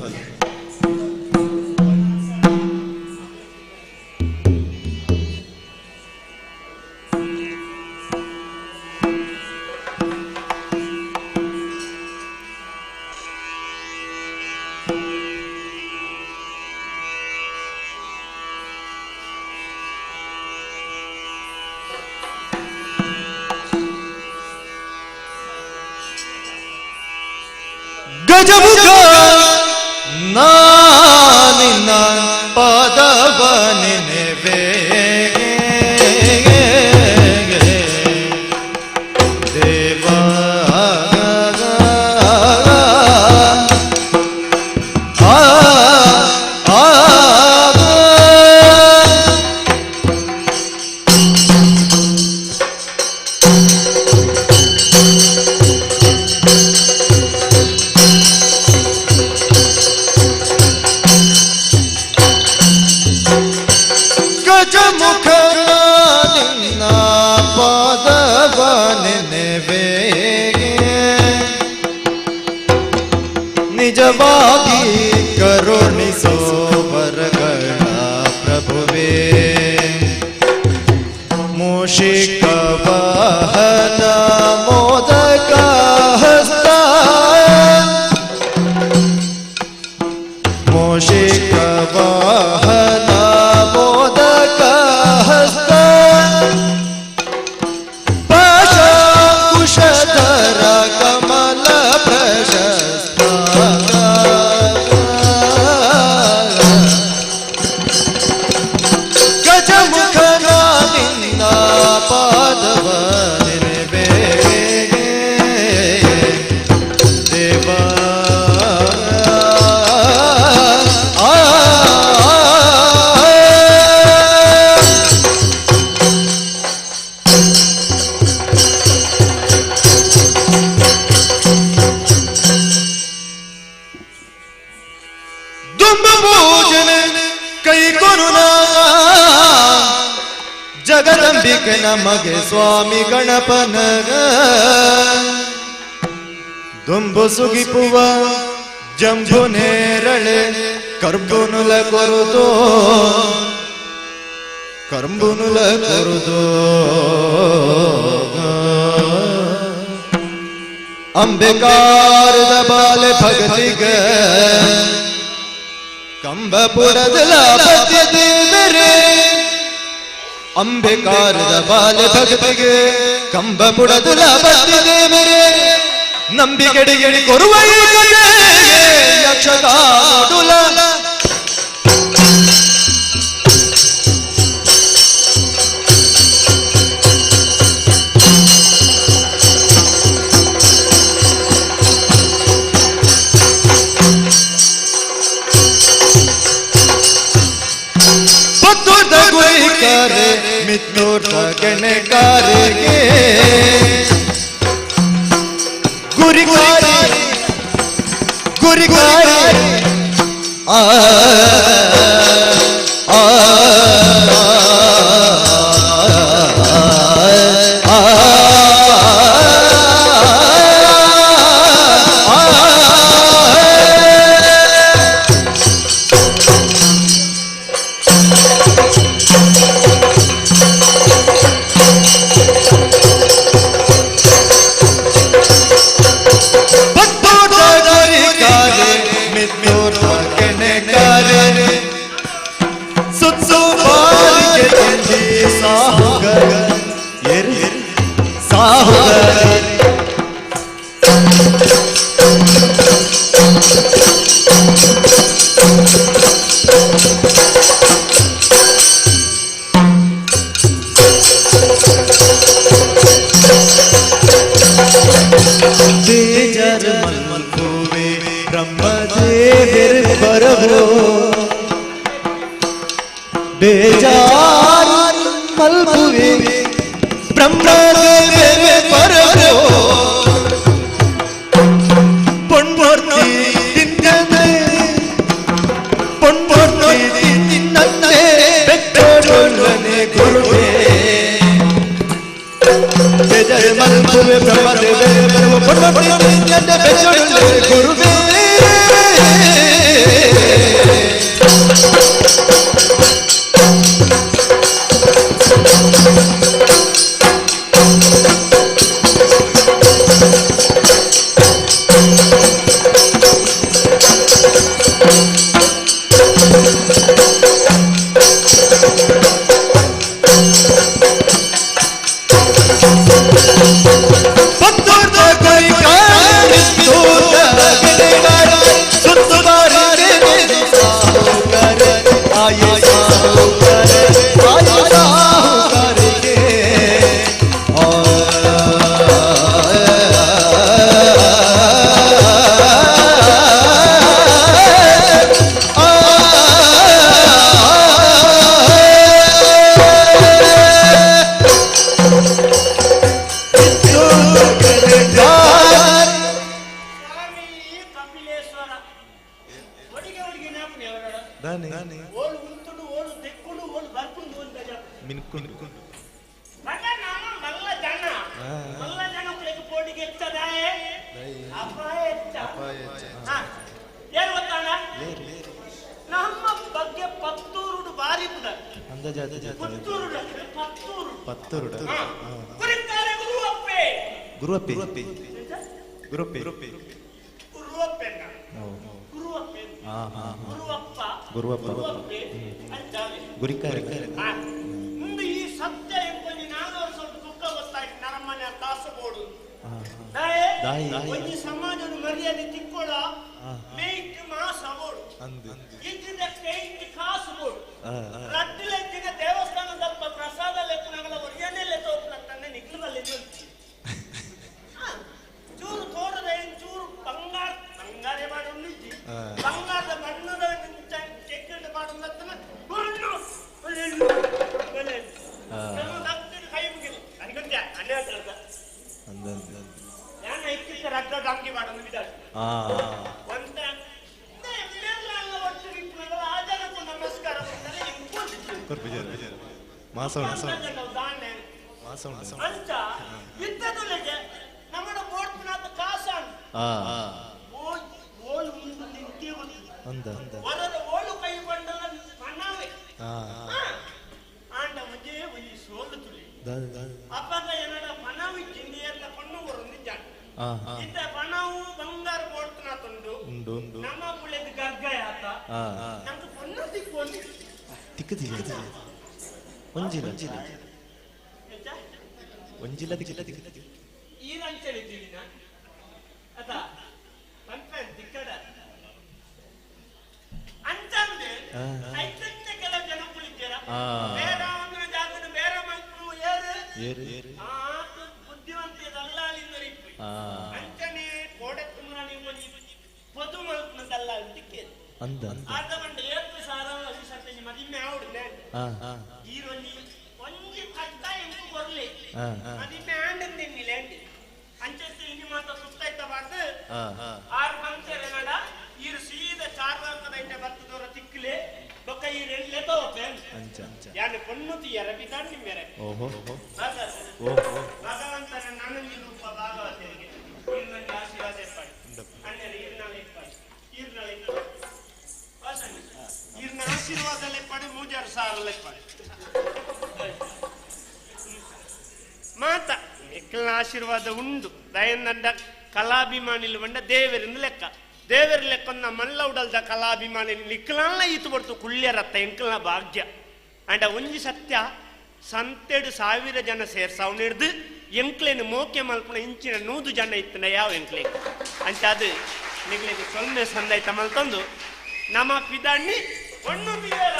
Gajamukha ನಾನಿನ ಪದವ ನೆನೆವೆ ದೇವ ನಿಜವಾಗಿ ಕರುಣಿಸೋ ವರಗಳ ಪ್ರಭುವೇ ಮೂಷಿಕ ವಾಹನ ಮೋದಕ ಹಸ್ತ ಮೂಷಿಕ ವಾಹನ ಮೋದಕ ಹಸ್ತ ಪಾಶ ಕುಶಧರ ಕಮಲ ಪ್ರಶಸ್ತ ಗಜಮುಖನ ನಿನ್ನ ಜಗದಂಬಿಕೆ ನಮಗೆ ಸ್ವಾಮಿ ಗಣಪನಗ ದುಂಬು ಸುಗಿಪುವ ಜಂಬು ನೇರಳೆ ಕರ್ಬುನುಲ ಕೊರುದೋ ಕರ್ಬುನುಲ ಕೊರುದೋ ಅಂಬೆಕಾರದ ಬಾಲೆ ಭಗತಿಗ ಕಂಬಪುರದ ಲಾಭತ್ಯ ದೇವರೇ ಅಂಬೆಕಾರದ ಬಾಲೆ ಭಗತಿಗೆ ಕಂಬಪುರದ ಲಾಭತ್ಯ ದೇವರೇ ನಂಬಿಗಡಿಗಡಿ ಕೊರುವ ಯಕ್ಷಗಾಡುಲ ಪತ್ತೂರ್ದ ಗುರಿಕಾರೆ ಮಿತ್ತೂರ್ದ ಕೆಣೆಕಾರೆಗೆ ಗುರಿಕಾರೆ ಗುರಿಕಾರೆ ಆ ಬೇಜಾರ ಮಲ್ಪುವೆ ಬ್ರಹ್ಮದೇವರ ಬರವೋ ಬೇಜಾರ ಮಲ್ಪುವೆ ಬ್ರಹ್ಮದೇವರ ಬರವೋ ಪೊನ್ಮೂರ್ತಿ ತಿನ್ನದೆ ಪೊನ್ಮೂರ್ತಿ ತಿನ್ನದೆ ಬೆಟ್ಟೋಡನೆ ಗುರುವೇ ಬೇಜಾರ ಮಲ್ಪುವೆ ಬ್ರಹ್ಮದೇವರ ಬರವೋ ಪೊನ್ಮೂರ್ತಿ ತಿನ್ನದೆ ಬೆಟ್ಟೋಡನೆ ಗುರುವೇ ನಮ್ಮ ಬಗ್ಗೆ ಪತ್ತೂರುಡು ಬಾರಿ ಮುಂದೆ ಈ ಸತ್ಯ ಎಂಬಲ್ಲಿ ನಾನು ಸ್ವಲ್ಪ ದುಃಖ ಗೊತ್ತಾಯ್ತು ನಮ್ಮನೆ ಕಾಸಬೋಡು ಒಂದು ಸಮಾಜದ ಮರ್ಯಾದೆ ತಿಕ್ಕೋಳ ಮೇಯ್ಕ್ ಮಾಸ ಬೋಡು ಇದ್ದ ಕೈಗೆ ಕಾಸು ಬೋಡು ರಟ್ಟಿಲೆತ್ತಿನ ದೇವಸ್ಥಾನ ಸ್ವಲ್ಪ ಪ್ರಸಾದ ಲೆಕ್ಕನಾಗಲ್ಲ ಒರಿಯನ್ನೆಲ್ಲ ತೋರ್ಲಂತಾನೆ ನಿಗ್ಲಲ್ಲಿ ಚೂರು ತೋರದ ಚೂರು ಬಂಗಾರ ಮಾಡೋದು ಬಂಗಾರದ ಬಣ್ಣದ ಚೆಕ್ಕಿಟ್ಟು ಮಾಡೋದು ಕೈ ಮುಗಿದು ಅನ್ಕೊಂಡೆ ಅಲ್ಲೇ ಹೇಳ್ದ ನಾನು ಇಕ್ಕಿದ್ದ ರಕ್ತ ಡಾಂಕಿ ಮಾಡೋದು ಒಂದ ಒಟ್ಟು ನಮಸ್ಕಾರ ಮಾಸ ಉಂಟು ಅಂಚ ಇಂಥದುಲೆಗೆ ನಮ್ಮ ಬೋಟ್ನಾಥ ಕಾಸಾನ್ ಓಳು ಮುಂದೆ ನಿಂತೇ ಹೊರದ ಓಳು ಕೈ ಬಂಡಲ ಮಣ್ಣಾವೆ ಆಂಡ ಮಜೆ ಒಂಜಿ ಸೋಲು ತುಳಿ ಅಪ್ಪಗ ಏನಡ ಪಣವಿ ಜಿಂಡಿಯಲ್ಲ ಪಣ್ಣು ಬರುಂದಿದ್ದಾನೆ ಇತ್ತ ಪಣವು ಬಂಗಾರ ಬೋಟ್ನಾಥುಂಡು ನಮ್ಮ ಪುಳ್ಳೆದ ಗಗ್ಗಾಯ ಆತ ನಮ್ಗೆ ಪಣ್ಣು ತಿಕ್ಕೊಂಡು ಒಂಜಿಲ್ಲ ಈ ರಂಚಳಿದ್ದೀನಿ ಅದ ದಿಕ್ಕಡ ಅಂತಂದ್ರೆ ಐತಂತ ಕೆಲ ಜನ ಕುಳಿತೀರ ಬೇರೆ ಒಂದು ಜಾಗದ ಬೇರೆ ಮಕ್ಕಳು ಏರು ಬುದ್ಧಿವಂತ ದಲ್ಲಾಳಿಂದ ಅಂಚನೆ ಕೋಡೆ ತುಂಬಿ ಪೊದು ಮಲ್ಪನ ದಲ್ಲಾಳಿ ದಿಕ್ಕೇರು ಆದ ಬಂಡ ಏತ್ತು ಸಾರ ಸತ್ಯ ಮದಿಮೆ ಆವಡ್ನೆ ಈರೊಂದು ಒಂಜಿ ಕಟ್ಟ ಎಂಟು ಬರ್ಲಿ ಮದಿಮೆ ಆಂಡಿಲ್ಲ ಅಂಚೆ ಇನಿ ಮಾತ ಸುತ್ತಾಯ್ತ ಬಾರ್ದು 6 ಮಂಚರ ನಡ ಈರು ಸೀದಾ ಚಾರ್ವಾಕದ ಐಟ ಬರ್ತದವರ ತಿಕ್ಕಲೆ ಬೊಕ್ಕ ಈ ರೆಡ್ಲೆ ತೋಪೆ ಯಾನೆ ಪೊನ್ನುತಿ ಎರಬಿದಾನ್ ನಿಮ್ಮೆರೆ ಭಗವಂತನ ನನಗೆ ರೂಪ ಭಾಗವತರಿಗೆ ಈರ್ನಲ್ಲಿ ಆಶೀರ್ವಾದ ಏರ್ಪಾಡಿ ಅನ್ನೆರೆ ಈರ್ನಾಳೆ ಏರ್ಪಾಡಿ ಈರ್ನ ಆಶೀರ್ವಾದ ಲೆಪ್ಪಾಡಿ ಮೂಜಾರು ಸಾರ ಲೆಪ್ಪಾಡಿ ಮಾತ ಎಕ್ಕಲ್ನ ಆಶೀರ್ವಾದ ಉಂಡು ದಯನಂದ ಕಲಾಭಿಮಾನಿಲು ಬಂಡ ದೇವರಿಂದ ಲೆಕ್ಕ ದೇವರ ಲೆಕ್ಕ ಮಲ್ಲ ಉಡಲ್ದ ಕಲಾಭಿಮಾನಿ ನಿಕ್ಕಲಲ್ಲ ಈತು ಬಡ್ತು ಕುಳ್ಳ್ಯರತ್ತ ಎಂಕಲ್ನ ಭಾಗ್ಯ ಅಂಡ ಒಂಜಿ ಸತ್ಯ ಸಂತೆಡು 1000 ಜನ ಸೇರ್ಸಾವ್ ಹಿಡ್ದು ಎಂಕ್ಲೇನು ಮೋಕೆ ಮಲ್ಪನ ಇಂಚಿನ 100 ಜನ ಇತ್ತನ ಯಾವ ಎಂಕ್ಲೆ ಅಂತ ಅದು ನಿಗ್ಲಿಗೆ ಸೊನ್ನೆ ಸಂದೈತ ಮಲ್ತಂದು ನಮ್ಮ ಪಿದಾಣ್ಣಿ ಒಣ್ಣು ಬಿಯರ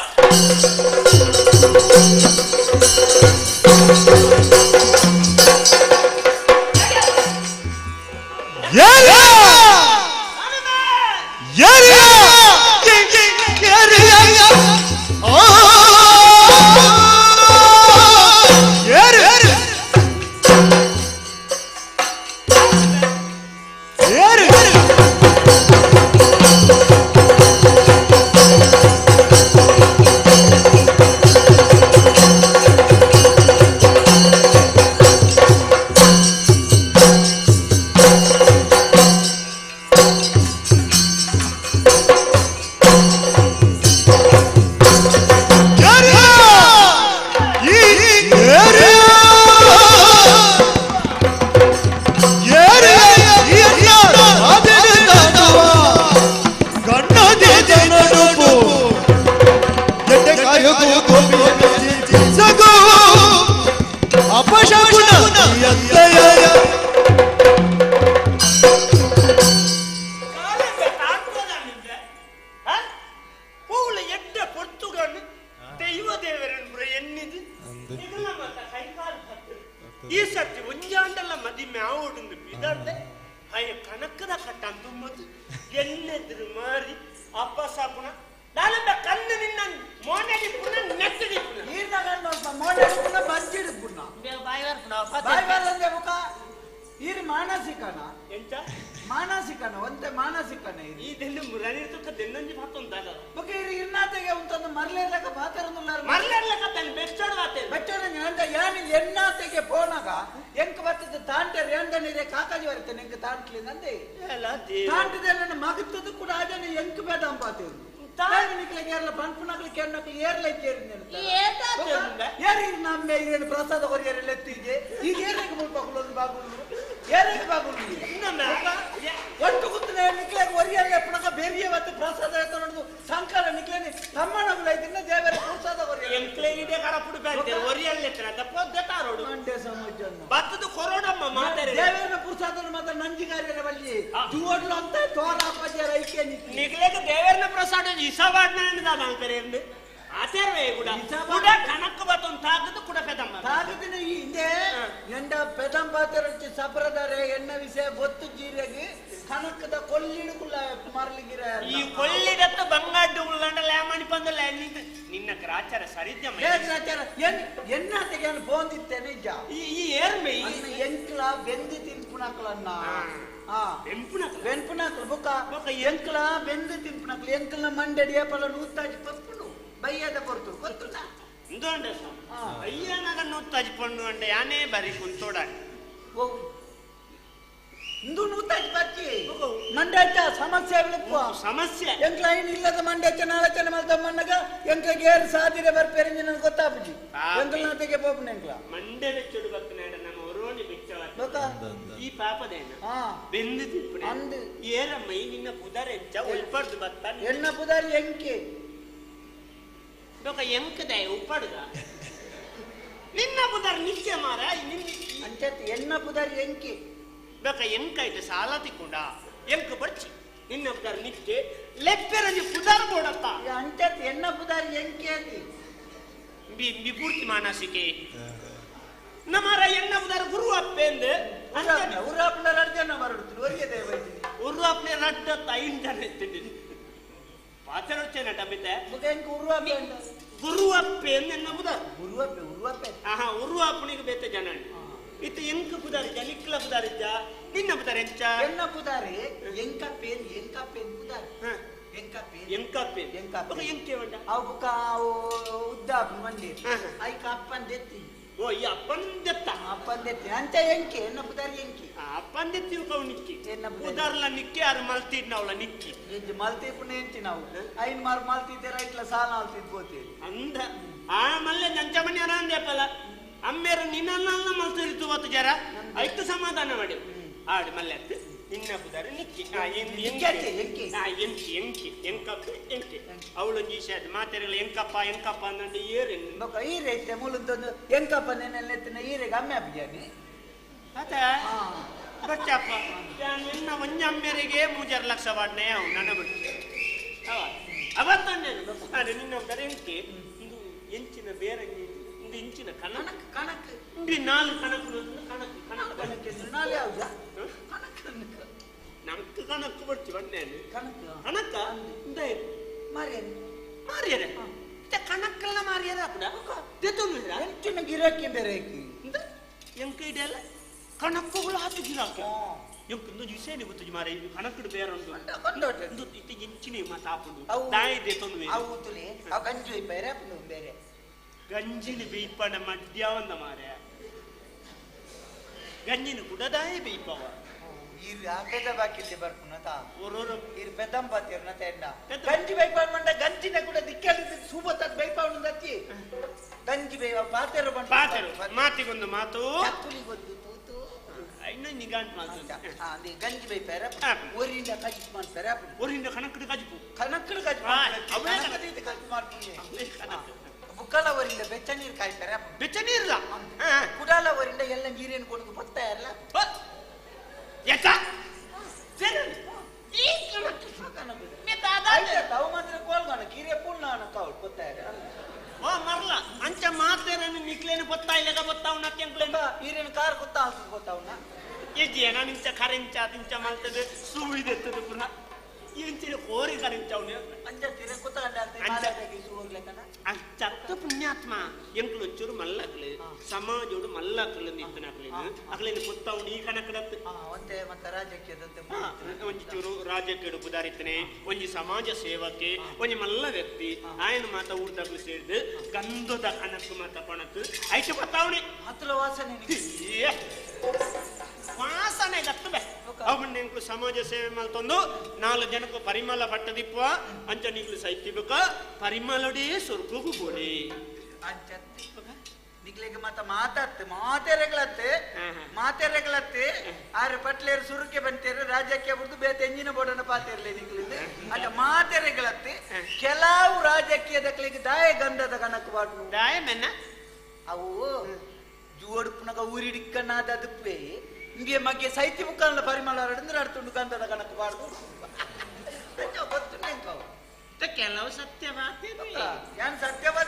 ಈ ಸರ್ತಿ ಒಂಜಾಂಡಲ್ಲ ಮದಿಮೆ ಆವೊಂದು ಬಿದರ್ದೆ ಅಯ್ಯ ಕನಕದ ಕಟ್ಟಂದು ಮದು ಎನ್ನೆದ್ರು ಮಾರಿ ಅಪ್ಪ ಸಾಪುನ ನಾನಂದ ಕಣ್ಣು ನಿನ್ನ ಮೋನೆಡಿ ಪುನ ನೆಟ್ಟಡಿ ಪುನ ನೀರ್ನಾಗ ಮೋನೆಡಿ ಪುನ ಬಂಜಿಡಿ ಪುನ ಬಾಯ್ವಾರ ಪುನ ಬಾಯ್ವಾರ ಅಂದೆ ಮುಖ ಈರು ಮಾನಸಿಕನ ಎಂತ ಮಾನಸಿಕನ ಒಂತೆ ಮಾನಸಿಕನ ಈ ದೆಲ್ಲು ಮುರನಿರ್ತಕ ದೆನ್ನಂಜಿ ಭಾತೊಂದಲ್ಲ ಮುಖ ಈರು ಇನ್ನಾತೆಗೆ ಒಂತೊಂದು ಮರ್ಲೇರ್ಲಕ ಬಾತರನ್ನುಲ್ಲಾರ ಮರ್ಲೇರ್ಲಕ ತನ್ನ ಬೆಚ್ಚೋಡು ಬಾತೆ ಬೆಚ್ಚೋಡು ಅಂತ ಯಾನು ಎನ್ನಾತೆಗೆ ಪೋನಾಗ ಎಂಕ ಬರ್ತದ ತಾಂಟೆ ರೇಂದನಿರೆ ಕಾಕಾಜಿ ಬರುತ್ತೆ ಎಂಕ ತಾಂಟ್ಲಿ ನಂದೆ ತಾಂಟಿದೆ ನನ್ನ ಮಗತ್ತದು ಕೂಡ ಆಜನೆ ಎಂಕ ಬೇಡ ಅಂಪಾತೇವು ತಾನಿಕ್ಲಿಗೆಲ್ಲ ಪಂಪುನಕ್ಲಿ ಕೆಣ್ಣಕ್ಲಿ ಏರ್ಲೈಕೆ ಏರಿ ನಮ್ಮೆ ಏನು ಪ್ರಸಾದ ಹೊರಿಯರೆಲ್ಲ ಎತ್ತಿಗೆ ಈಗ ಏರಿಗೆ ಮುಲ್ಪಕ್ಲೊಂದು ಬಾಗುಲು ಏರಿಗೆ ಬಾಗುಲು ಒಟ್ಟು ಕೂತನೆ ನಿಕ್ಲೆ ಹೊರಿಯಲ್ಲ ಪುನಕ ಬೇರಿಯ ಮತ್ತು ಪ್ರಸಾದ ನೋಡುದು ಸಂಕಾರ ನಿಕ್ಲೇನೆ ತಮ್ಮನಗುಲ ಇದನ್ನ ದೇವರ ಪ್ರಸಾದ ಹೊರಿಯ ಎಂಕ್ಲೆ ಇಡೆ ಕರಪುಡು ಬೇರೆ ಹೊರಿಯಲ್ಲ ಎತ್ತನ ದಪ್ಪದ ತಾರೋಡು ಮಂಡೆ ಸಮಾಜನ ಬತ್ತದು ಕೊರೋಡಮ್ಮ ಮಾತಾಡಿ ದೇವರ ಪ್ರಸಾದನ ಮಾತ ನಂಜಿಗಾರ್ಯರ ಬಲ್ಲಿ ಜುವಡ್ಲು ಅಂತ ತೋರಾಪಜರ ಐಕೆ ನಿಕ್ಲೆಗೆ ದೇವರನ ಪ್ರಸಾದ ಇಸವಾಡ್ನ ಅಂಕರೇಂದು ಆತೇರ್ವೇ ಕೂಡ ಕೂಡ ಕಣಕ್ಕು ಬತ್ತೊಂದು ತಾಗದು ಕೂಡ ಪೆದಮ್ಮ ತಾಗದಿನ ಹಿಂದೆ ಎಂಡ ಪೆದಂಬಾತರಚ್ಚಿ ಸಪ್ರದಾರೆ ಎಣ್ಣ ವಿಷಯ ಬೊತ್ತು ಜೀರೆಗೆ ಕಣಕ್ಕದ ಕೊಲ್ಲಿಡುಗುಲ್ಲ ಮರಲಿಗಿರ ಈ ಕೊಲ್ಲಿಡತ್ತ ಬಂಗಾಡ್ಡು ಉಳ್ಳಂಡ ಲ್ಯಾಮಣಿ ಪಂದಲ್ಲ ನಿನ್ನ ಗ್ರಾಚಾರ ಸರಿದ್ಯಮ್ಮ ಗ್ರಾಚಾರ ಎನ್ನಾತೆಗೆ ನಾನು ಬೋಂದಿತ್ತೇನೆ ನಿಜ ಈ ಏರ್ಮೆ ಎಂಕ್ಲ ಬೆಂದಿ ತಿನ್ಪುಣಕ್ಲನ್ನ వెంపునకులు బొక్క ఎంకల వెందు తింపునకులు ఎంకల మండడి ఏపల నూతాచి పప్పును బయ్యేద కొడుతు కొత్తున్నా ಇಂದೋಂಡೆ ಅಯ್ಯನಗನ್ನು ತಜ್ಕೊಂಡು ಅಂಡೆ ಯಾನೇ ಬರಿ ಕುಂತೋಡ ಇಂದು ನೂತಾಜ್ ಬರ್ತಿ ಮಂಡ್ಯಾಚ ಸಮಸ್ಯೆ ಸಮಸ್ಯೆ ಎಂಕ್ಲ ಐನ್ ಇಲ್ಲದ ಮಂಡ್ಯಾಚ ನಾಳಚನ ಮಲ್ತ ಮನ್ನಗ ಎಂಕ್ಲ ಗೇರ್ ಸಾದಿರೆ ಬರ್ಪೇರಿ ನನಗೆ ಗೊತ್ತಾಪುಜಿ ಎಂಕ್ಲ ನಾತೆಗೆ ಪೋಪನ ಎಂಕ್ಲ ಮಂಡ್ಯ ಬೆಚ್ಚುಡು ಬಕ್ಕನಾಡ ನಮ್ಮ ಒರೋಣಿ ಬೆಚ್ಚವ ಈ ಪಾಪದೇನ ಬೆಂದು ತಿಪ್ಪುನೆ ಅಂದು ಏರಮ್ಮ ನಿನ್ನ ಪುದರೆಂಚ ಉಲ್ಪಡ್ದು ಬತ್ತಾನೆ ಎನ್ನ ಪುದಾರಿ ಎಂಕೆ ದೊಕ ಎಂಕದೆ ಉಪ್ಪಡ್ದ ನಿನ್ನ ಪುದರ್ ನಿತ್ಯ ಮಾರ ಅಂಚತ್ ಎನ್ನ ಪುದಾರಿ ಎಂಕೆ ದೊಕ ಎಂಕೈತೆ ಸಾಲ ತಿಕ್ಕೊಂಡ ಎಂಕ ಬರ್ಚಿ ನಿನ್ನ ಪುದರ್ ನಿತ್ಯ ಲೆಪ್ಪೆರಂಜಿ ಪುದರ್ ಬೋಡಪ್ಪ ಅಂಚತ್ ಎನ್ನ ಪುದಾರಿ ಎಂಕೆ ಅಂದಿ ವಿಪೂರ್ತಿ ಮಾನಸಿಕೆ ನಮರ ಎನ್ನ ಪುದರ್ ಗುರು ಅಪ್ಪೆಂದು ಉರ್ರಾಪ್ನ ರಡ್ಜನ ಮರಡುತ್ತೀನಿ ಒರಿಗೆ ದೇವೈತಿ ಉರ್ರಾಪ್ನೆ ರಡ್ಡ ತೈನ್ ಜನ ಎತ್ತಿಂಡಿ ಪಾತ್ರೊಚ್ಚೆ ನಟಮಿತೆ ಎಂಕ ಉರ್ವಾಪೆ ಗುರು ಅಪ್ಪೆಂದು ಎನ್ನ ಪುದರ್ ಉರ್ವಾಪೆ ಆಹಾ ಉರ್ವಾಪನಿಗೆ ಬೇತೆ ಜನ ಇತ್ತು ಎಂಕ ಪುದಾರಿ ನಿಕ್ಲ ಪುದಾರಿದ್ದ ನಿನ್ನ ಪುದಾರಿ ಎಂಚ ಎನ್ನ ಪುದಾರಿ ಎಂಕಪ್ಪೇನ್ ಪುದಾರಿ ಎಂಕಪ್ಪೇನ್ ಎಂಕೆ ಉಂಟ ಅವು ಬುಕ್ಕ ಉದ್ದಾಪು ಮಂಡಿ ಐಕ ಅಪ್ಪನ್ ದೆತ್ತಿ ಓ ಈ ಅಪ್ಪನ್ ದೆತ್ತ ಅಪ್ಪನ್ ದೆತ್ತಿ ಅಂತ ಎಂಕೆ ಎನ್ನ ಪುದಾರಿ ಎಂಕೆ ಅಪ್ಪನ್ ದೆತ್ತಿ ಕವು ನಿಕ್ಕಿ ಪುದಾರ್ಲ ನಿಕ್ಕಿ ಯಾರು ಮಲ್ತಿದ್ ನಾವ್ಲ ನಿಕ್ಕಿ ಎಂಜಿ ಮಲ್ತಿಪ್ಪುನೆ ಎಂಚಿ ನಾವು ಐನ್ ಮಾರು ಮಲ್ತಿದ್ದೇರ ಇಟ್ಲ ಸಾಲ ಆಲ್ತಿದ್ ಬೋತೇವೆ ಅಂದ ಆ ಮಲ್ಲೆ ನಂಚ ಮನೆ ಅರಾಂದೇಪಲ್ಲ ಅಮ್ಮೇರ ನಿನ್ನನ್ನ ಮಲ್ಸರಿತು ಹೊತ್ತು ಜರ ಐತು ಸಮಾಧಾನ ಮಾಡಿ ಆಡು ಮಲ್ಲೆ ಅತ್ತು ನಿನ್ನ ಪುದಾರಿ ನಿಕ್ಕಿ ಎಂಕಿ ಅವಳೊಂದು ಈಶ ಮಾತೆರೆಗಳು ಎಂಕಪ್ಪ ಅನ್ನಂಡು ಏರೇನು ಈರೈತೆ ಮೂಲದೊಂದು ಎಂಕಪ್ಪ ನೆನೆತ್ತಿನ ಈರೆಗೆ ಅಮ್ಮೆ ಅಭಿಯಾನಿ ಅದ ಬಚ್ಚಪ್ಪ ನಿನ್ನ ಒಂಜಿ ಅಮ್ಮೆರಿಗೆ 3 ಲಕ್ಷ ವಾಡ್ನೆ ಅವು ನನ್ನ ಬಿಟ್ಟು ಅವತ್ತನ್ನೇನು ಅದೇ ನಿನ್ನ ಪುದಾರಿ ಎಂಕಿ ಇದು ಎಂಚಿನ ಬೇರೆ ಇಂಚಿನ ಕಣಕ್ 4 ಕಣಕ್ ನಮ್ಕ್ ಕಣಕ್ ಬರ್ತಿ ಬಣ್ಣೇನು ಕಣಕ್ಕ ಮಾರಿಯರೆ ಕಣಕ್ಕಲ್ಲ ಮಾರಿಯರ ಎಂಚಿನ ಗಿರಾಕಿ ಬೇರೆ ಎಂಕ ಇದೆಲ್ಲ ಕಣಕ್ಕುಗಳು ಹತ್ತು ಗಿರಾಕ ಎಂಕೊಂದು ವಿಷಯನೇ ಗೊತ್ತು ಮಾರ ಇದು ಕಣಕ್ಕಡು ಬೇರೆ ಒಂದು ಇತ್ತು ಇಂಚಿನ ಮಾತಾಪುಂಡು ದಾಯಿದೆ ತೊಂದು ಅವು ತುಲಿ ಅವು ಗಂಜಿ ಬೇರೆ ಬೇರೆ ಗಂಜಿನ ಬೇಯ್ಪಣ ಮಧ್ಯಾವಂದ ಮಾರೆ ಗಂಜಿನ ಕುಡದಾಯ ಬೇಯ್ಪವ ಇರು ಆಪೇದ ಬಾಕಿದ್ದೆ ಬರ್ಪುನತ ಓರೋರು ಇರು ಬೆದಂಪತಿರ್ನ ತೆಂಡ ಗಂಜಿ ಬೈಪಾಡ್ ಮಂಡ ಗಂಜಿನ ಕೂಡ ದಿಕ್ಕಲ್ಲಿ ಸೂಬತ್ತದ ಬೈಪಾಡ್ ದತ್ತಿ ಗಂಜಿ ಬೈವ ಪಾತೆರು ಬಂಡ ಪಾತೆರು ಮಾತಿಗೊಂದು ಮಾತು ಚಕ್ಕುಲಿಗೊಂದು ತೂತು ಇನ್ನು ನಿಗಾಂಟ್ ಮಾತು ಅದೇ ಗಂಜಿ ಬೈಪಾರ ಊರಿಂದ ಕಜಿಪ್ ಮಾಡ್ತಾರೆ ಊರಿಂದ ಕಣಕ್ಕಡು ಕಜಿಪು ಅವೇ ಕಜಿಪ್ ಮಾಡ್ತೀನಿ ಬುಕ್ಕಲವರಿಂದ ಬೆಚ್ಚ ನೀರು ಕಾಯ್ತಾರೆ ಬೆಚ್ಚ ನೀರ್ಲ ಕುಡಾಲವರಿಂದ ಎಲ್ಲ ನೀರೇನು ಕೊಡುದು ಬರ್ತಾ ಇರಲ್ಲ ಯಾಕ ಅವು ಮಾತ್ರ ಕೋಲ್ಗಾಣ ಕೀರೆ ಪೂರ್ಣ ಕಾವಲ್ ಗೊತ್ತಾ ಓ ಮರ್ಲ ಅಂಚ ಮಾತೇನ ನಿಕ್ಲೇನು ಗೊತ್ತಾಯಿಲ್ಲ ಗೊತ್ತಾವನ ಕೆಂಪ್ಲೇನ ಈರೇನು ಕಾರ್ ಗೊತ್ತಾ ಗೊತ್ತಾವನ ಎಜ್ಜಿಯನ ನಿಂಚ ಕರೆಂಚ ತಿಂಚ ಮಾಡ್ತದೆ ಸುವಿದೆತ್ತದು ಪುನಃ ಇಂಚಿನ ಕೋರಿ ಕರೆಂಚವನು ಅಂಚ ತಿರೆ ಗೊತ್ತಾಗ ಚತ್ತ ಪುಣ್ಯಾತ್ಮ ಎಂಕ್ಲು ಒಂಚೂರು ಮಲ್ಲಕ್ಲೆ ಸಮಾಜೋಡು ಮಲ್ಲಕ್ಲೆ ನಿಂತನಕ್ಲೆ ಅಕ್ಲೇನು ಗೊತ್ತಾವನು ಈ ಕಣಕಡತ್ತು ಒಂದೇ ಮತ್ತೆ ರಾಜಕೀಯದಂತೆ ಒಂಚೂರು ರಾಜಕೀಯ ಪುದಾರಿತನೆ ಒಂಜಿ ಸಮಾಜ ಸೇವಕ್ಕೆ ಒಂಜಿ ಮಲ್ಲ ವ್ಯಕ್ತಿ ಆಯನ ಮಾತ ಊರ್ದಾಗ್ಲು ಸೇರಿದು ಗಂಧದ ಕಣಕ್ಕು ಮಾತ ಪಣತ್ತು ಐಟು ಗೊತ್ತಾವಣೆ ಹತ್ರ ವಾಸನೆ ವಾಸನೆ ಗತ್ತು ಬೆ ಅವನ್ನ ಎಂಕ್ಲು ಸಮಾಜ ಸೇವೆ ಮಲ್ತೊಂದು 4 ಜನಕ್ಕೂ ಪರಿಮಳ ಪಟ್ಟದಿಪ್ಪ ಅಂಚ ನಿಕ್ಲು ಸೈತಿಬೇಕ ಪರಿಮಳಡೇ ಸ್ವರ್ಗಗೂ ಬೋಡೆ ಅಂಚ ನಿಗ್ಲಿಗೆ ಮತ್ತ ಮಾತೆರೆಗಳತ್ತೆ ಆರು ಪಟ್ಲೇರು ಸುರುಕೆ ಬಂತೇರು ರಾಜ್ಯಕ್ಕೆ ಬಿಡ್ದು ಬೇತೆ ಎಂಜಿನ ಬೋಡನ ಪಾತಿರ್ಲಿ ನಿಗ್ಲಿಂದ ಅಲ್ಲ ಮಾತೆರೆಗಳತ್ತೆ ಕೆಲವು ರಾಜಕೀಯದಕ್ಲಿಗೆ ದಾಯ ಗಂಧದ ಕಣಕ್ ಬಾಡ್ನು ದಾಯ ಮೆನ್ನ ಅವು ಜೋಡುಪುನಗ ಊರಿಡಿಕ್ಕನಾದ ಅದುಪ್ಪೆ ಹಿಂಗೆ ಮಗ್ಗೆ ಸೈತಿ ಮುಖಾಲ ಪರಿಮಳ ಹರಡಿದ್ರೆ ಅಡ್ತುಂಡು ಗಂಧದ ಕಣಕ್ ಬಾಡ್ದು ಗೊತ್ತು ನೆಂಕವು ಕೆಲವು ಸತ್ಯವಾದ ಯಾನ್ ಸತ್ಯವಾದ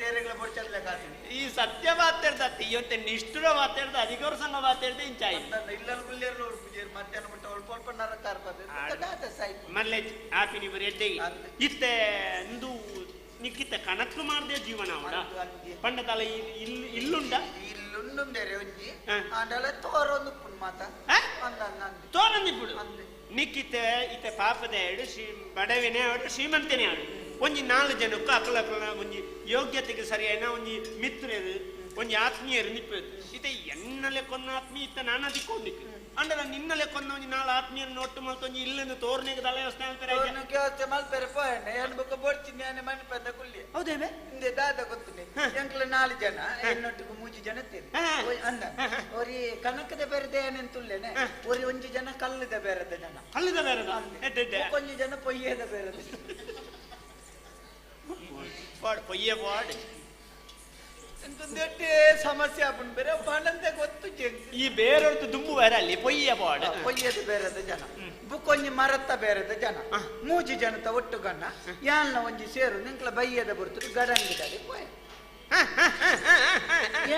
ತೇರೆಗಳ ಬೊಡ್ಚಲ್ಲ ಕಾತೀನಿ ಈ ಸತ್ಯವಾದ ಇವತ್ತೆ ನಿಷ್ಠುರವಾದ ಅಧಿಕಾರ ಸಂಘವಾದ ಇಂಚಾಯಿ ಇಲ್ಲಲ್ಲಿ ಗುಲ್ಲೇರು ಪೂಜೆ ಮಧ್ಯಾಹ್ನ ಬಿಟ್ಟು ಒಳ್ಪ ನರಕಾರ ಮಲ್ಲೆ ಆಪಿನಿ ಬರೀ ಎಡ್ಡೆಗೆ ಇತ್ತೆ ಇಂದು ನಿಕ್ಕಿತ್ತ ಕಣಕ್ಕು ಮಾಡದೆ ಜೀವನ ಅವಡ ಪಂಡತಲ ಇಲ್ಲುಂಡ ಇಲ್ಲುಂಡು ಬೇರೆ ಒಂಜಿ ಅದೆಲ್ಲ ತೋರೊಂದು ಪುಣ್ ಮಾತ ತೋರಂದಿ ಬಿಡು ನಿಕ್ಕಿತ್ತೆ ಇತ್ತೆ ಪಾಪದ ಎರಡು ಬಡವಿನೇ ಆಡು ಶ್ರೀಮಂತನೇ ಆಡು ಒಂಜಿ 4 ಜನಕ್ಕೂ ಅಕಲ ಒಂಜಿ ಯೋಗ್ಯತೆಗೆ ಸರಿಯಾಯಿನ ಒಂಜಿ ಮಿತ್ರರು ಒಂಜಿ ಆತ್ಮೀಯರು ನಿಪ್ಪೇರು ಇತ್ತೆ ಎನ್ನಲೆ ಕೊನ್ನ ಆತ್ಮೀಯ ಇತ್ತ ನಾನು ಅದಿಕೊಂಡಿಕ್ಕೆ ಅಂಡಲ ನಿನ್ನಲೆ ಕೊನ್ನ ಒಂಜಿ 4 ಆತ್ಮೀಯರನ್ನು ಒಟ್ಟು ಮಲ್ತ ಒಂಜಿ ಇಲ್ಲಿಂದ ತೋರ್ನೆಗೆ ತಲೆ ವ್ಯವಸ್ಥೆ ವ್ಯವಸ್ಥೆ ಮಲ್ಪೆರೆ ಪೋಯಣ್ಣ ಏನು ಬುಕ್ಕ ಬೋಡ್ತೀನಿ ಅನ್ನ ಮನೆ ಪಂದ ಕುಲ್ಲಿ ಹೌದೇವೆ ಹಿಂದೆ ದಾದ ಗೊತ್ತಿನಿ ಎಂಕ್ಲ 4 ಜನ ಎನ್ನೊಟ್ಟಿಗೆ 3 ಜನ ತೀರಿ ಅಂದ ಒರಿ ಕನಕದ ಬೇರೆದೆ ಏನೆಂತುಲ್ಲೇನೆ ಒರಿ 1 ಜನ ಕಲ್ಲದ ಬೇರೆದ ಜನ ಕಲ್ಲದ ಬೇರೆದ ಒಂಜಿ ಜನ ಪೊಯ್ಯದ ಬೇರೆದ ಪೊಯ್ಯ ಪಾಡ್ ದೊಡ್ಡ ಸಮಸ್ಯೆ ಆಗ್ಬಿಟ್ಟು ಬೇರೆ ಬಾಂಡಂತೆ ಗೊತ್ತು ಈ ಬೇರೆಯವ್ರದ್ದು ದುಂಬು ಬೇರೆ ಅಲ್ಲಿ ಪೊಯ್ಯ ಪಾಡ್ ಪೊಯ್ಯದ ಬೇರೆದ ಜನ ಬುಕ್ಕೊಂಜಿ ಮರತ್ತ ಬೇರೆದ ಜನ 3 ಜನತ ಒಟ್ಟು ಗಣ್ಣ ಯಾಲ್ನ ಒಂಜಿ ಸೇರು ನಿಂಕ್ಲ ಬೈಯದ ಬರ್ತದೆ ಗಡಂಗಿಡಲಿ ಪೋಯ್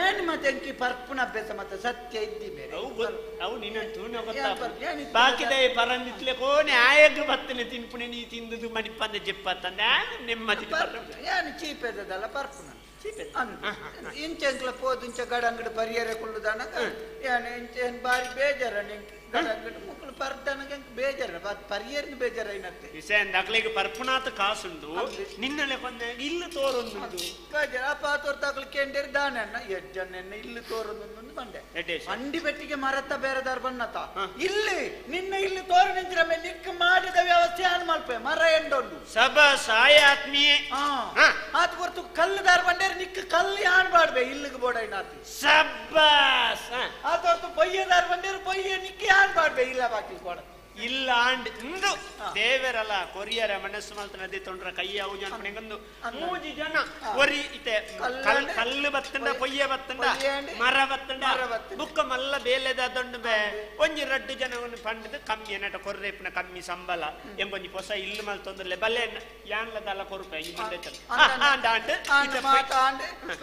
ಏನ್ ಮತ್ತೆ ಎಂಕಿ ಪರ್ಪುನ ಅಭ್ಯಾಸ ಮತ್ತೆ ಸತ್ಯ ಇದ್ದಿ ಬೇರೆ ಅವು ನಿನ್ನಂತೂ ಬಾಕಿದ ಪರಂದಿತ್ಲೆ ಕೋನೆ ಆಯಗ್ ಬತ್ತನೆ ತಿನ್ಪುಣೆ ನೀ ತಿಂದುದು ಮಣಿಪಂದ ಜೆಪ್ಪತ್ತಂದ ನೆಮ್ಮದಿ ಏನು ಚೀಪೆದಲ್ಲ ಪರ್ಪುನ ಇಂಚೆಂಕ್ಲ ಪೋದಿಂಚ ಗಡಂಗಡ ಪರಿಹಾರ ಕುಳ್ಳುದಾನಗ ಏನು ಇಂಚೆನ್ ಬಾರಿ ಬೇಜಾರ ನಿಂಗೆ ಗಡಂಗಡ ಮುಕ್ಕಳು ಪರ್ದನಗೆ ಬೇಜಾರ ಪರಿಹಾರನ ಬೇಜಾರ ಏನತ್ತೆ ವಿಷಯ ಅಕ್ಲಿಗೆ ಪರ್ಪುನಾಥ ಕಾಸುಂಡು ನಿನ್ನಲೆ ಕೊಂದ ಇಲ್ಲು ತೋರೊಂದು ಬೇಜಾರ ಅಪ್ಪ ತೋರ್ ತಗೊಳ್ಕೆ ಎಂಡೇರಿ ದಾನಣ್ಣ ಎಜ್ಜನ್ನ ಇಲ್ಲು ತೋರೊಂದು ಬಂದೆ ಅಂಡಿ ಬೆಟ್ಟಿಗೆ ಮರತ್ತ ಬೇರೆದಾರ ಬನ್ನತ ಇಲ್ಲಿ ನಿನ್ನ ಇಲ್ಲಿ ತೋರ ನಿಂತಿರ ಮೇಲೆ ನಿಕ್ಕ ಮಾಡಿದ ವ್ಯವಸ್ಥೆ ಆನ್ ಮಲ್ಪೆ ಮರ ಎಂಡೊಂದು ಸಬ ಸಾಯ ಆತ್ಮೀಯೇ ಆತ್ ಹೊರ್ತು ಕಲ್ಲುದಾರ ಬಂಡೇರಿ ನಿಕ್ಕ ಕಲ್ಲು ಆಡ್ಬಾಡ್ಬೆ ಇಲ್ಲಿಗೆ ಬೋಡೈನಾತಿ ಸಬ್ಬಾಸ್ ಆತ್ ಹೊರ್ತು ಪೊಯ್ಯದಾರ ಬಂಡೇರಿ ಪೊಯ್ಯ ನಿಕ್ಕಿ ಆಡ್ಬಾಡ್ಬೆ ಇಲ್ಲ ಬಾಕಿ ಕೊಡ ಇಲ್ಲ ಆಂಡ್ ಇಂದು ದೇವರಲ್ಲ ಕೊರಿಯರ ಮನಸ್ಸು ಮಲ್ತ ನದಿ ತೊಂಡ್ರ ಕೈಯ ಅವುಜಂದು 3 ಜನ ಒರಿ ಇತೆ ಕಲ್ಲು ಬತ್ತಂಡ ಪೊಯ್ಯ ಬತ್ತಂಡ ಮರ ಬತ್ತಂಡ ಬುಕ್ಕ ಮಲ್ಲ ಬೇಲೆದ ದಂಡು ಬೇ ಒಂಜಿ 2 ಜನವನ್ನು ಪಂಡದ ಕಮ್ಮಿ ನಟ ಕೊರ್ರೆಪ್ನ ಕಮ್ಮಿ ಸಂಬಳ ಎಂಬೊಂಜಿ ಹೊಸ ಇಲ್ಲು ಮಲ್ ತೊಂದ್ರೆ ಬಲ್ಲೆ ಯಾನ್ಲದಲ್ಲ ಕೊರುಪೆ ಈ ಮುಂದೆ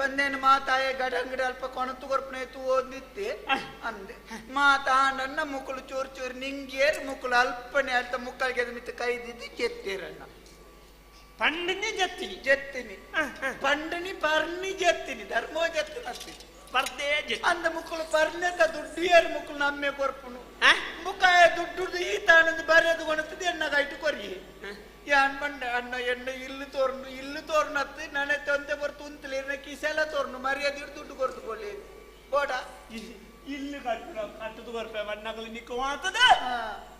ಪಂದೇನು ಮಾತಾಯ ಗಡಂಗಡ ಅಲ್ಪ ಕೊಣತು ಕೊರ್ಪನೆ ತು ಓದಿತ್ತೆ ಅಂದೆ ಮಾತಾಂಡನ್ನ ಮುಕ್ಕಳು ಚೂರು ಚೂರು ನಿಂಗೇರು ಮುಕ್ಕಳು ಅಲ್ಪನೆ ಅಂತ ಮುಕ್ಕಳಿಗೆ ಮಿತ್ತ ಕೈದಿದ್ದು ಚೆತ್ತೀರಣ್ಣ ಪಂಡನಿ ಜತ್ತಿನಿ ಪಂಡನಿ ಪರ್ನಿ ಜತ್ತಿನಿ ಧರ್ಮೋ ಜತ್ತಿನಿ ಪರ್ದೆ ಅಂದ ಮುಕ್ಕಳು ಪರ್ನೆದ ದುಡ್ಡು ಏರು ಮುಕ್ಕಳು ನಮ್ಮೆ ಕೊರ್ಪುನು ಮುಕ್ಕಾಯ ದುಡ್ಡು ಈ ತಾನಂದು ಬರೆದು ಕೊಣತದೆ ಎಣ್ಣಗಾಯ್ತು ಕೊರಿ ಯಾನ್ ಬಂಡ ಅಣ್ಣ ಎಣ್ಣೆ ಇಲ್ಲು ತೋರ್ನತ್ತು ನನೆ ತೊಂದೆ ಬರ್ತು ಉಂತಲಿ ಕಿಸೆಲ್ಲ ತೋರ್ನು ಮರ್ಯಾದೆ ದುಡ್ಡು ಕೊಡ್ತುಕೊಳ್ಳಿ ಬೋಡ ಇಲ್ಲು ಕಟ್ಟದು ಕೊರ್ಪೆ ಬಣ್ಣಗಳು ನಿಕ್ಕು ಮಾತದ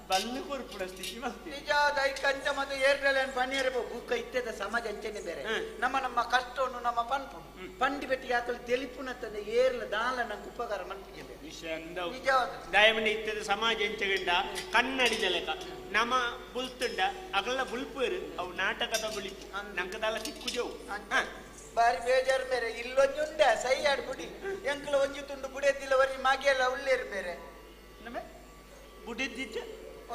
ಬಲ್ಲು ಕೊರ್ಪುಡ ಸ್ಥಿತಿ ನಿಜಾದ ಈ ಕಂಚ ಮತ್ತೆ ಏರ್ಗಲೇನ್ ಪನ್ನೀರ್ ಬುಕ್ಕ ಇತ್ತದ ಸಮಾಜ ಅಂಚನೆ ಬೇರೆ ನಮ್ಮ ಕಷ್ಟವನ್ನು ನಮ್ಮ ಪಂಪು ಪಂಡಿ ಬೆಟ್ಟಿಗೆ ಹಾಕಲು ತೆಲಿಪುನತ್ತದ ಏರ್ಲ ದಾಲ ನಂಗೆ ಉಪಕಾರ ಮನ್ಪಿಗೆ ವಿಷಯ ದಯಮಂಡಿ ಇತ್ತದ ಸಮಾಜ ಎಂಚಗಂಡ ಕನ್ನಡಿದ ಲೆಕ್ಕ ನಮ್ಮ ಬುಲ್ತುಂಡ ಅಗಲ ಬುಲ್ಪೇರು ಅವು ನಾಟಕದ ಬುಳಿ ನಂಗದಲ್ಲ ತಿಕ್ಕುಜವು ಬಾರಿ ಬೇಜಾರು ಬೇರೆ ಇಲ್ಲೊಂಜುಂಡ ಸೈ ಆಡ್ಬಿಡಿ ಎಂಕ್ಲ ಒಂಜಿ ತುಂಡು ಬುಡಿಯದಿಲ್ಲ ವರಿ ಮಾಗೆಲ್ಲ ಉಳ್ಳೇರು ಬೇರೆ ಬುಡಿದ್ದಿದ್ದ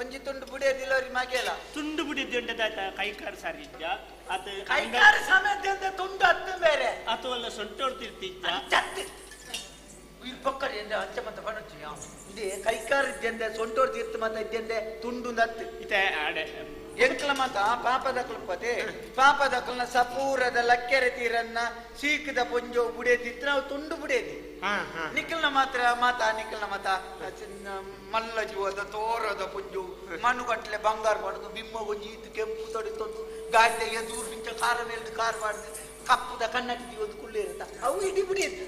ಒಂಜಿ ತುಂಡು ಬುಡಿಯದಿಲ್ಲ ವರಿ ಮಾಗೆಲ್ಲ ತುಂಡು ಬುಡಿದ್ದುಂಟದ ಕೈಕಾರ ಸಾರಿ ಇದ್ದ ಅದು ಕೈಕಾರ ಸಮೇತ ತುಂಡು ಹತ್ತು ಬೇರೆ ಅಥವಾ ಸೊಂಟ ಹೊಡ್ತಿರ್ತಿದ್ದ ಇಲ್ಲಿ ಪಕ್ಕರಿ ಎಂದ ಅಂಚ ಮತ್ತೆ ಬಣ್ಣಿ ಇದೇ ಕೈಕಾರ ಇದ್ದಂದೆ ಸೊಂಟೋರ್ ತೀರ್ಥ ಮತ ಇದ್ದಂದೆ ತುಂಡು ಹತ್ತು ಇತೆ ಆಡೆ ಎಂಕ್ಲ ಮತ ಪಾಪದ ಕಲ್ಪತೆ ಪಾಪದ ಕಲ್ನ ಸಪೂರದ ಲಕ್ಕೆರೆ ತೀರನ್ನ ಸೀಕದ ಪೊಂಜೋ ಬುಡೇದಿತ್ತು ನಾವು ತುಂಡು ಬುಡೇದಿ ನಿಖಲ್ನ ಮಾತ್ರ ಮಾತ ನಿಖಲ್ನ ಮತ ಮಲ್ಲ ಜೀವದ ತೋರದ ಪುಂಜು ಮಣ್ಣುಗಟ್ಲೆ ಬಂಗಾರ ಮಾಡುದು ಬಿಮ್ಮ ಒಂಜಿ ಇತ್ತು ಕೆಂಪು ತೊಡಿತೊಂದು ಗಾಡಿಯ ದೂರ ನಿಂಚ ಕಾರ ಮೇಲೆ ಕಾರ್ ಮಾಡುದು ಕಪ್ಪುದ ಕನ್ನಡಿ ಒಂದು ಕುಳ್ಳಿ ಇರುತ್ತ ಅವು ಇಡೀ ಬಿಡಿಯದ್ದು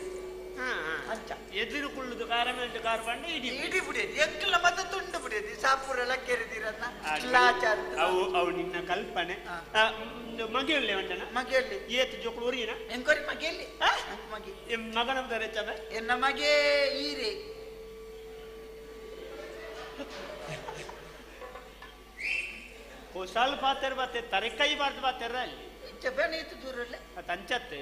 ಅಂಚ ಎದುರು ಕುಳ್ಳುದು ಕಾರ ಮೇಲೆ ಕಾರ್ ಬಂಡ ಇಡೀ ಬಿಡಿಯದು ಎಂಕ್ಲ ಮತ ತುಂಡು ಬಿಡಿಯದು ಸಾಪುರ ಲಕ್ಕೆರೆ ತೀರನ್ನ ಅವು ನಿನ್ನ ಕಲ್ಪನೆ ಮಗೆಯಲ್ಲಿ ಉಂಟನ ಮಗೆಯಲ್ಲಿ ಏತ್ ಜೋಕಳು ಊರಿನ ಎಂಕೊರಿ ಮಗೆಯಲ್ಲಿ ಮಗಿ ಮಗನ ರೆಚ್ಚದ ಎನ್ನ ಮಗೆ ಈರೆ ಸ್ವಲ್ಪ ಬಾತೆ ತರಕಾಯಿ ಬಾರ್ದು ಬಾತೆರ ಅಲ್ಲಿ ಬೇನಿತ್ತು ದೂರಲ್ಲೇ ತಂಚತ್ತೆ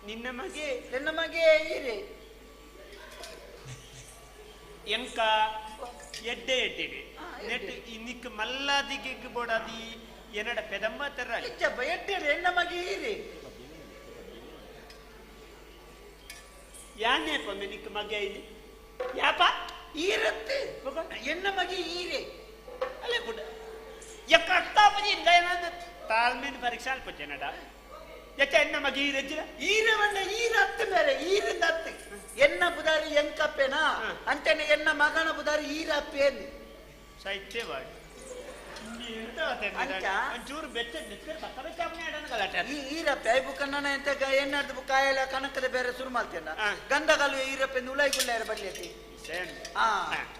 ನಿನ್ನ ಮಗೆ ಎನ್ನ ಮಗೆ ಈರೆ ಎಂಕ ಎಡ್ಡೆ ಎಡ್ಡೆಗೆ ನೆಟ್ ಇನ್ನಿಕ್ ಮಲ್ಲಾದಿಗೆ ಬೋಡಾದಿ ಏನಡ ಪೆದಮ್ಮ ತೆರ ಅಲ್ಲಿ ಎಡ್ಡೆ ಎನ್ನ ಮಗೆ ಈರೆ ಯಾನೆ ಕೊಂದು ನಿಕ್ ಮಗೆ ಇಲ್ಲಿ ಯಾಪ ಈರತ್ತೆ ಎನ್ನ ಮಗೆ ಈರೆ ಅಲ್ಲೇ ಕೂಡ ಎಕ್ಕಟ್ಟಾಪಜಿ ಇಂದ ತಾಳ್ಮೇಲೆ ಪರೀಕ್ಷೆ ಅಲ್ಪಚ್ಚೇನಡ ಯಾಕೆ ಎನ್ನ ಮಗೆ ಈರಜ್ಜಿರ ಈರವಣ್ಣ ಈರ ಹತ್ತು ಬೇರೆ ಈರಿಂದ ಹತ್ತು ಎನ್ನ ಬುದಾರಿ ಎಂಕಪ್ಪೆನಾ ಅಂತೇನೆ ಎನ್ನ ಮಗನ ಬುದಾರಿ ಈರಪ್ಪೇನು ಸಾಹಿತ್ಯ ಮಾಡಿ ಒಂಚೂರು ಬೆಚ್ಚ ಗಲಾಟೆ ಈರಪ್ಪ ಐ ಬುಕ್ಕನ್ನ ಎಂತ ಎನ್ನರ್ದು ಬುಕ್ಕ ಆಯಲ್ಲ ಕನಕದ ಬೇರೆ ಶುರು ಮಾಡ್ತೇನ ಗಂಧಗಾಲು ಈರಪ್ಪ ಉಲಾಯಿ ಗುಳ್ಳ ಬರ್ಲಿತಿ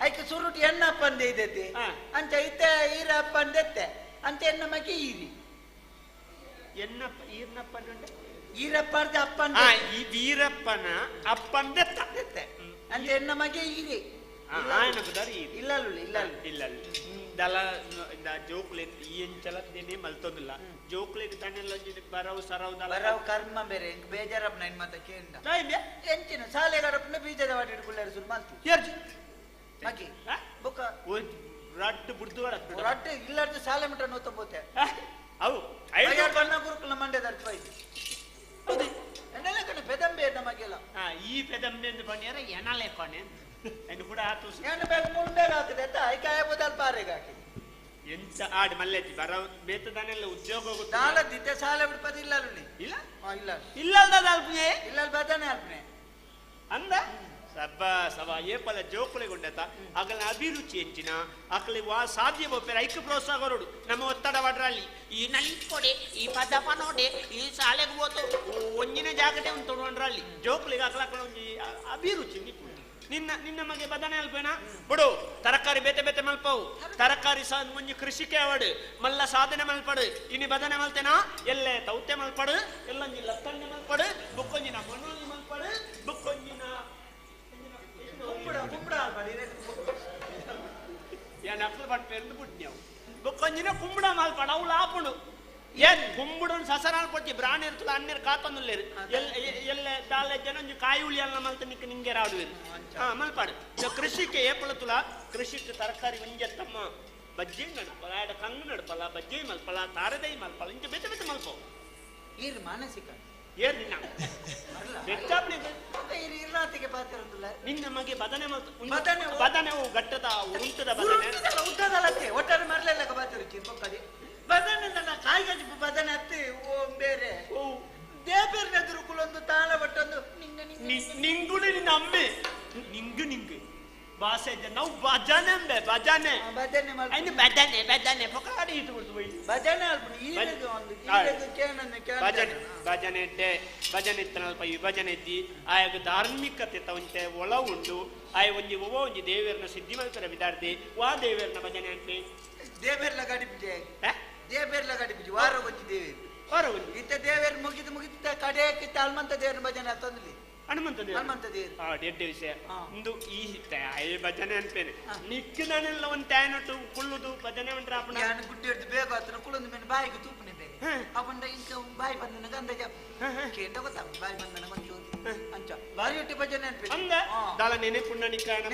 ಐಕೆ ಸುರುಟಿ ಎಣ್ಣಪ್ಪ ಅಂದೆ ಇದೈತಿ ಅಂಚ ಇತ್ತೆ ಈರಪ್ಪ ಅಂದೆತ್ತೆ ಅಂತ ಎನ್ನ ಮಗಿ ಈರಿ ಎನ್ನಪ್ಪ ಈರ್ನಪ್ಪ ಈರಪ್ಪ ಅರ್ಧ ಅಪ್ಪ ಈ ವೀರಪ್ಪನ ಅಪ್ಪಂದೆತ್ತ ಅಂತ ಎನ್ನ ಮಗೆ ಈರಿ ಇಲ್ಲ ಇಲ್ಲ ದಲ ಜೋಕ್ಲೆ ಎಂಚಲದ್ದೇನೆ ಮಲ್ತೋದಿಲ್ಲ ಜೋಕ್ಲೆಗೆ ತಾನೆಲ್ಲ ಬರವು ಸರವು ಬರವು ಕರ್ಮ ಬೇರೆ ಬೇಜಾರಪ್ಪ ನೈನ್ ಮಾತ ಕೇಂದ್ರ ಎಂಚಿನ ಶಾಲೆಗಾರಪ್ಪನ ಬೀಜದ ವಾಟಿ ಹಿಡ್ಕೊಳ್ಳಾರ ಶುರು ಮಾಡ್ತೀವಿ ಮಗಿ ಬುಕ್ಕ ರಡ್ಡು ಬುಡ್ದು ರಡ್ಡು ಇಲ್ಲಾರ್ದು ಶಾಲೆ ಮಟ್ಟ ನೋತಬೋತೆ ಅವು ಬಣ್ಣ ಗುರುಕುಲ ಮಂಡ್ಯದ ಅರ್ಥ ಹೌದು ಎಣ್ಣೆ ಕಣ ಪೆದಂಬೆ ನಮಗೆಲ್ಲ ಈ ಪೆದಂಬೆ ಎಂದು ಬಣ್ಣಿಯಾರ ಎನಲೆ ಕೊನೆ ಎಂದು ಕೂಡ ಆತು ಏನು ಬೇಗ ಮುಂದೆ ಹಾಕಿದೆ ಐಕಾಯ ಬದಲ್ ಪಾರೆಗೆ ಹಾಕಿ ಎಂತ ಆಡಿ ಮಲ್ಲೆತ್ತಿ ಬರ ಬೇತದಾನೆಲ್ಲ ಉದ್ಯೋಗ ಹೋಗುತ್ತೆ ನಾಳದಿದ್ದೆ ಶಾಲೆ ಬಿಡ್ಪದ ಇಲ್ಲ ಇಲ್ಲ ಇಲ್ಲದ ಅಲ್ಪನೆ ಇಲ್ಲ ಬದನೆ ಅಲ್ಪನೆ ಅಂದ ಸಬ್ಬ ಸಭಾ ಏಪಲ ಜೋಕುಳೆಗೊಂಡೆತ ಅಗಲ ಅಭಿರುಚಿ ಹೆಚ್ಚಿನ ಅಕಲಿ ಸಾಧ್ಯ ಬೋಪೇರ ಐಕ್ಯ ಪ್ರೋತ್ಸಾಹ ಹೊರಡು ನಮ್ಮ ಒತ್ತಡ ವಡ್ರಲ್ಲಿ ಈ ನಲ್ಲಿ ಕೊಡೆ ಈ ಪದಪ ನೋಡೆ ಈ ಶಾಲೆಗೆ ಹೋತು ಒಂಜಿನ ಜಾಗಟೆ ಒಂದು ತೊಗೊಂಡ್ರಲ್ಲಿ ಜೋಕುಳಿಗೆ ಅಕಲಕ್ಕಳ ಒಂಜಿ ಅಭಿರುಚಿ ನಿನ್ನ ಮಗೆ ಬದನೆ ಅಲ್ಪೇನ ಬಿಡು ತರಕಾರಿ ಬೇತೆ ಮಲ್ಪವು ತರಕಾರಿ ಒಂಜಿ ಕೃಷಿಕೆ ಅವಡು ಮಲ್ಲ ಸಾಧನೆ ಮಲ್ಪಡು ಇನಿ ಬದನೆ ಮಲ್ತೇನಾ ಎಲ್ಲೇ ತೌತೆ ಮಲ್ಪಡು ಎಲ್ಲೊಂಜಿ ಲತ್ತಂಡಿ ಮಲ್ಪಡು ಬುಕ್ಕೊಂಜಿನ ಮಣ್ಣೊಂಜಿ ಮಲ್ಪಡು ಬುಕ್ಕೊಂಜಿನ ನಕ್ಲು ಪಟ್ಟು ಬಿಟ್ನ್ಯಾವು ಬುಕ್ಕೊಂಜಿನ ಕುಂಬುಡ ಮಲ್ಪಡ ಅವು ಲಾಪುಡು ಏನ್ ಕುಂಬುಡು ಸಸರಾಲ್ ಕೊಟ್ಟಿ ಬ್ರಾಣಿ ಇರ್ತಲ್ಲ ಅನ್ನೇರು ಕಾತೊಂದುಲ್ಲೇರು ಎಲ್ಲ ದಾಲೆ ಜನ ಕಾಯಿ ಉಳಿ ಎಲ್ಲ ಮಲ್ತ ನಿಂಗೆ ರಾಡುವೇರು ಮಲ್ಪಾಡು ಕೃಷಿಗೆ ಏಪಳತುಲ ಕೃಷಿಗೆ ತರಕಾರಿ ಒಂಜೆತ್ತಮ್ಮ ಬಜ್ಜಿ ನಡಪಲ ಆಡ ಕಂಗು ನಡಪಲ ಬಜ್ಜಿ ಮಲ್ಪಲ ತಾರದೈ ಮಲ್ಪಲ ಇಂಚ ಬೆತ್ತ ಮಲ್ಪವು ಈರ್ ಮಾನಸಿಕ ಏನ್ ನಿನ್ನ ಬೆಚ್ಚಾಪ್ನೆ ಇರ್ರಾತಿಗೆ ಪಾತಿರಂತಲ್ಲ ನಿನ್ನ ಮಗೆ ಬದನೆ ಬದನೆ ಗಟ್ಟದ ಉಂಟದ ಬದನೆ ಉದ್ದದಲ್ಲತ್ತೆ ಒಟ್ಟಾರೆ ಮರಲೆಲ್ಲ ಬಾತಿರುಚಿ ಪಕ್ಕದಿ ಬದನೆ ನನ್ನ ಕಾಯಿಗಜ್ಜಿ ಬದನೆ ಹತ್ತಿ ಬೇರೆ ದೇಬೇರ್ನ ಎದುರು ಕುಲೊಂದು ತಾಳ ಬಟ್ಟೊಂದು ನಿಂಗುಡಿ ನಿನ್ನ ಅಮ್ಮೆ ನಿಂಗು ಭಾಷೆ ನಾವು ಭಜನೆ ಭಜನೆ ಬದನೆ ಪೊಕಾಡಿ ಇಟ್ಟು ಭಜನೆ ಭಜನೆ ಇಟ್ಟೆ ಭಜನೆ ಇತ್ತನಲ್ಪ ವಿಭಜನೆ ಇದ್ದಿ ಆಯಾಗ ಧಾರ್ಮಿಕತೆ ತವಂತೆ ಒಳ ಉಂಡು ಆಯ ಒಂಜಿ ದೇವೇರ್ನ ಸಿದ್ಧಿ ಮಲ್ಪರ ವಿದಾರ್ದಿ ವಾ ದೇವೇರ್ನ ಭಜನೆ ಅಂತೆ ದೇವೇರ್ಲ ಗಡಿಪಿಜಿ ವಾರ ಒಂಜಿ ದೇವೇರು ಇತ್ತ ದೇವೇರ್ ಮುಗಿದ ಕಡೆಯಕ್ಕೆ ಹನುಮಂತ ದೇವರ ಭಜನೆ ಅಂತಂದ್ಲಿ ಹನುಮಂತ ದೇವರು ಎಡ್ಡೆ ವಿಷಯ ಇಂದು ಈ ಭಜನೆ ಅನ್ಪೇನೆ ನಿಕ್ಕಿದನೆಲ್ಲ ಒಂದು ಟ್ಯಾನೊಟ್ಟು ಕುಳ್ಳುದು ಭಜನೆ ಉಂಟ್ರ ಗುಡ್ಡಿ ಹಿಡಿದು ಬೇಗ ಆತನ ಕುಳ್ಳೊಂದು ಮೇಲೆ ಬಾಯಿಗೆ ತೂಪನೆ ಬೇರೆ ಅಪ್ಪಂಡ ಇಂಕ ಬಾಯಿ ಬಂದನ ಗಂಧ ಕೇಂದ್ರ ಗೊತ್ತಾ ಬಾಯಿ ಬಂದನ ಮಂಚು ಅಂಚ ಬಾರಿ ಒಟ್ಟಿ ಭಜನೆ ಅನ್ಪೇನೆ ಅಂದ ದಾಳ ನೆನೆ ಪುಣ್ಣ ನಿಕ್ಕಾಣ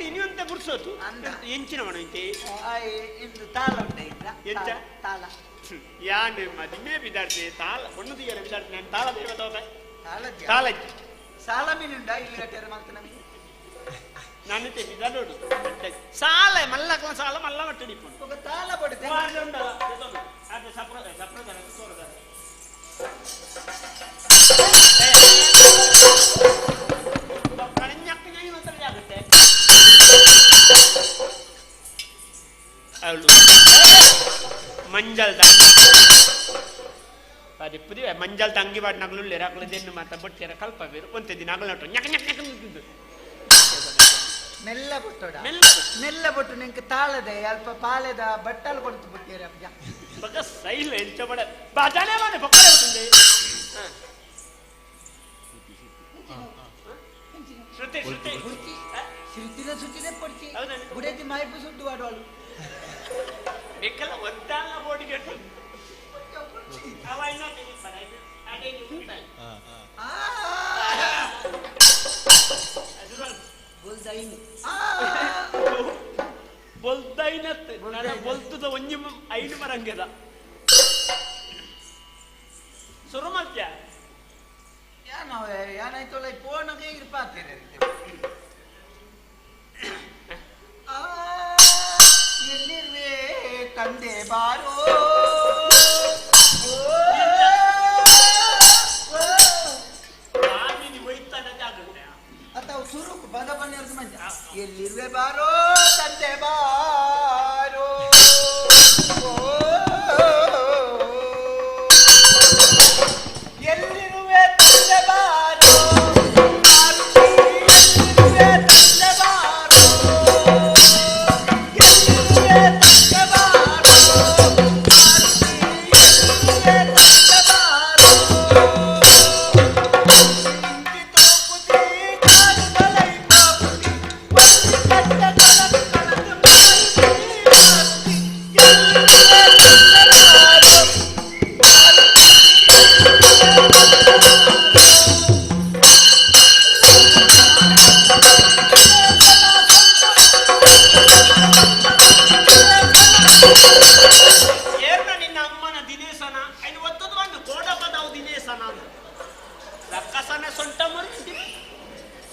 ಇನ್ನೊಂತ ಗುರ್ಸೋತು ಎಂಚಿನ ಮಣ ಐತೆ ಇಂದು ತಾಳ ಉಂಟೆ ಎಂಚ ತಾಳ ಯಾನ್ ಮದುವೆ ವಿದಾರ್ತೆ ತಾಳ ಒಂದು ದಿಯರ ವಿದಾರ್ತೆ ನಾನು ತಾಳ ದೇವತ ತಾಳಜ್ಜಿ ಸಾಲ ಮೀನುಂಡ ಇಲ್ಲಿ ಗಟ್ಟೆರ ಮಾಡ್ತಾನೆ ನಾನು ತೆಗಿದ ನೋಡು ಸಾಲ ಮಲ್ಲಕ್ಲ ಸಾಲ ಮಲ್ಲ ಮಟ್ಟಡಿ ಒಂದು ತಾಳ ಬಡಿದೆ ಅದು ಸಪ್ರದಾನ ತೋರದ ಕಣഞ്ഞಕ್ಕನಾಗಿ ಮಾತ್ರ ಆಗುತ್ತೆ ಅವಳು ಮಂಜಲ್ ಅದೇ ಪುದಿವೆ ಮಂಜಲ್ ತಂಗಿ ಬಾಡ್ ನಗಲು ಲೆರಾಕ್ಲದೇನು ಮಾತ ಬಟ್ಟಿರ ಕಲ್ಪ ಬೇರು ಒಂತೆ ದಿನ ನಗಲು ñak ಮೆಲ್ಲ ಬೊಟ್ಟು ನಿಂಗೆ ತಾಳದೆ ಅಲ್ಪ ಪಾಳೆದ ಬಟ್ಟಲು ಕೊಡ್ತು ಬಿಟ್ಟಿರ ಬಗ ಸೈಲ್ ಎಂಚ ಬಡ ಬಾಜಾನೆ ಮಾನೆ ಬಕ್ಕರೆ ಹೋಗ್ತದೆ ಶ್ರುತಿನೇ ಪಡ್ಚಿ ಗುಡೇತಿ ಮಾಯಿಪು ಸುಟ್ಟು ಆಡುವಳು ಬೇಕಲ್ಲ ಒಂದಾಲ ಬೋಡಿಗೆ ಅವ ಇನ್ನೊಂದು ಅದೇ ಬೊಲ್ದೈನತ್ತೆ ನನ್ನ ಬೊಲ್ತದ ಒಂಜಿ ಐದು ಮರಂಗೆದ ಸುರು ಮಲ್ತ್ಯ ಏನಾಯ್ತೊಳ ಪೋಣಗೆ ಇರ್ಪಾತೇನೆ ಎಲ್ಲಿರ್ವೇ ತಂದೆ ಬಾರೋ ಸುರುಕು ಪದ ಬನ್ನಿರ್ದು ಮಂಜ ಎಲ್ಲಿರುವೆ ಬಾರೋ ತಂದೆ ಬಾರೋ ಎಲ್ಲಿರುವೆ ತಂದೆ ಬಾರೋ ಎಲ್ಲಿರುವೆ ತಂದೆ ಬಾರೋ ಎಲ್ಲಿರುವೆ ತಂದೆ ಬಾರೋ ಏರ್ನ ನಿನ್ನ ಅಮ್ಮನ ದಿನೇಶನ ಐನು ಒತ್ತದು ಒಂದು ಗೋಡಪದವು ದಿನೇಶನ ರಕ್ಕಸನ ಸೊಂಟ ಮರಿ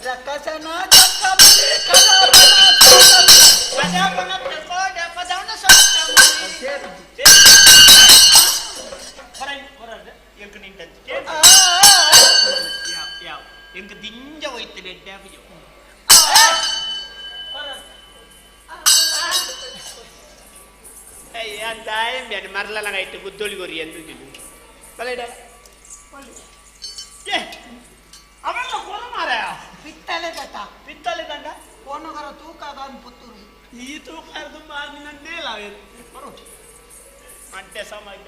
ರಕ್ಕಸನ ಎಂಕ ದಿಂಜ ಹೋಯ್ತದೆ എന്തായാലും വേണം മറലായിട്ട് ബുദ്ധോളി കൊറി എന്തെങ്കിലും ಅವಳ ಕೋಲ ಮಾರಾಯ ಪಿತ್ತಳೆ ಗಟ್ಟ ಪಿತ್ತಲೆ ಗಂಡ ಕೋನಗರ ತೂಕಾಗ ಪುತ್ತೂರು ಈ ತೂಕ ಹಿಡಿದು ಮಾಗಿನಂದೇ ಬರು ಮಂಟೆ ಸಮಾಜ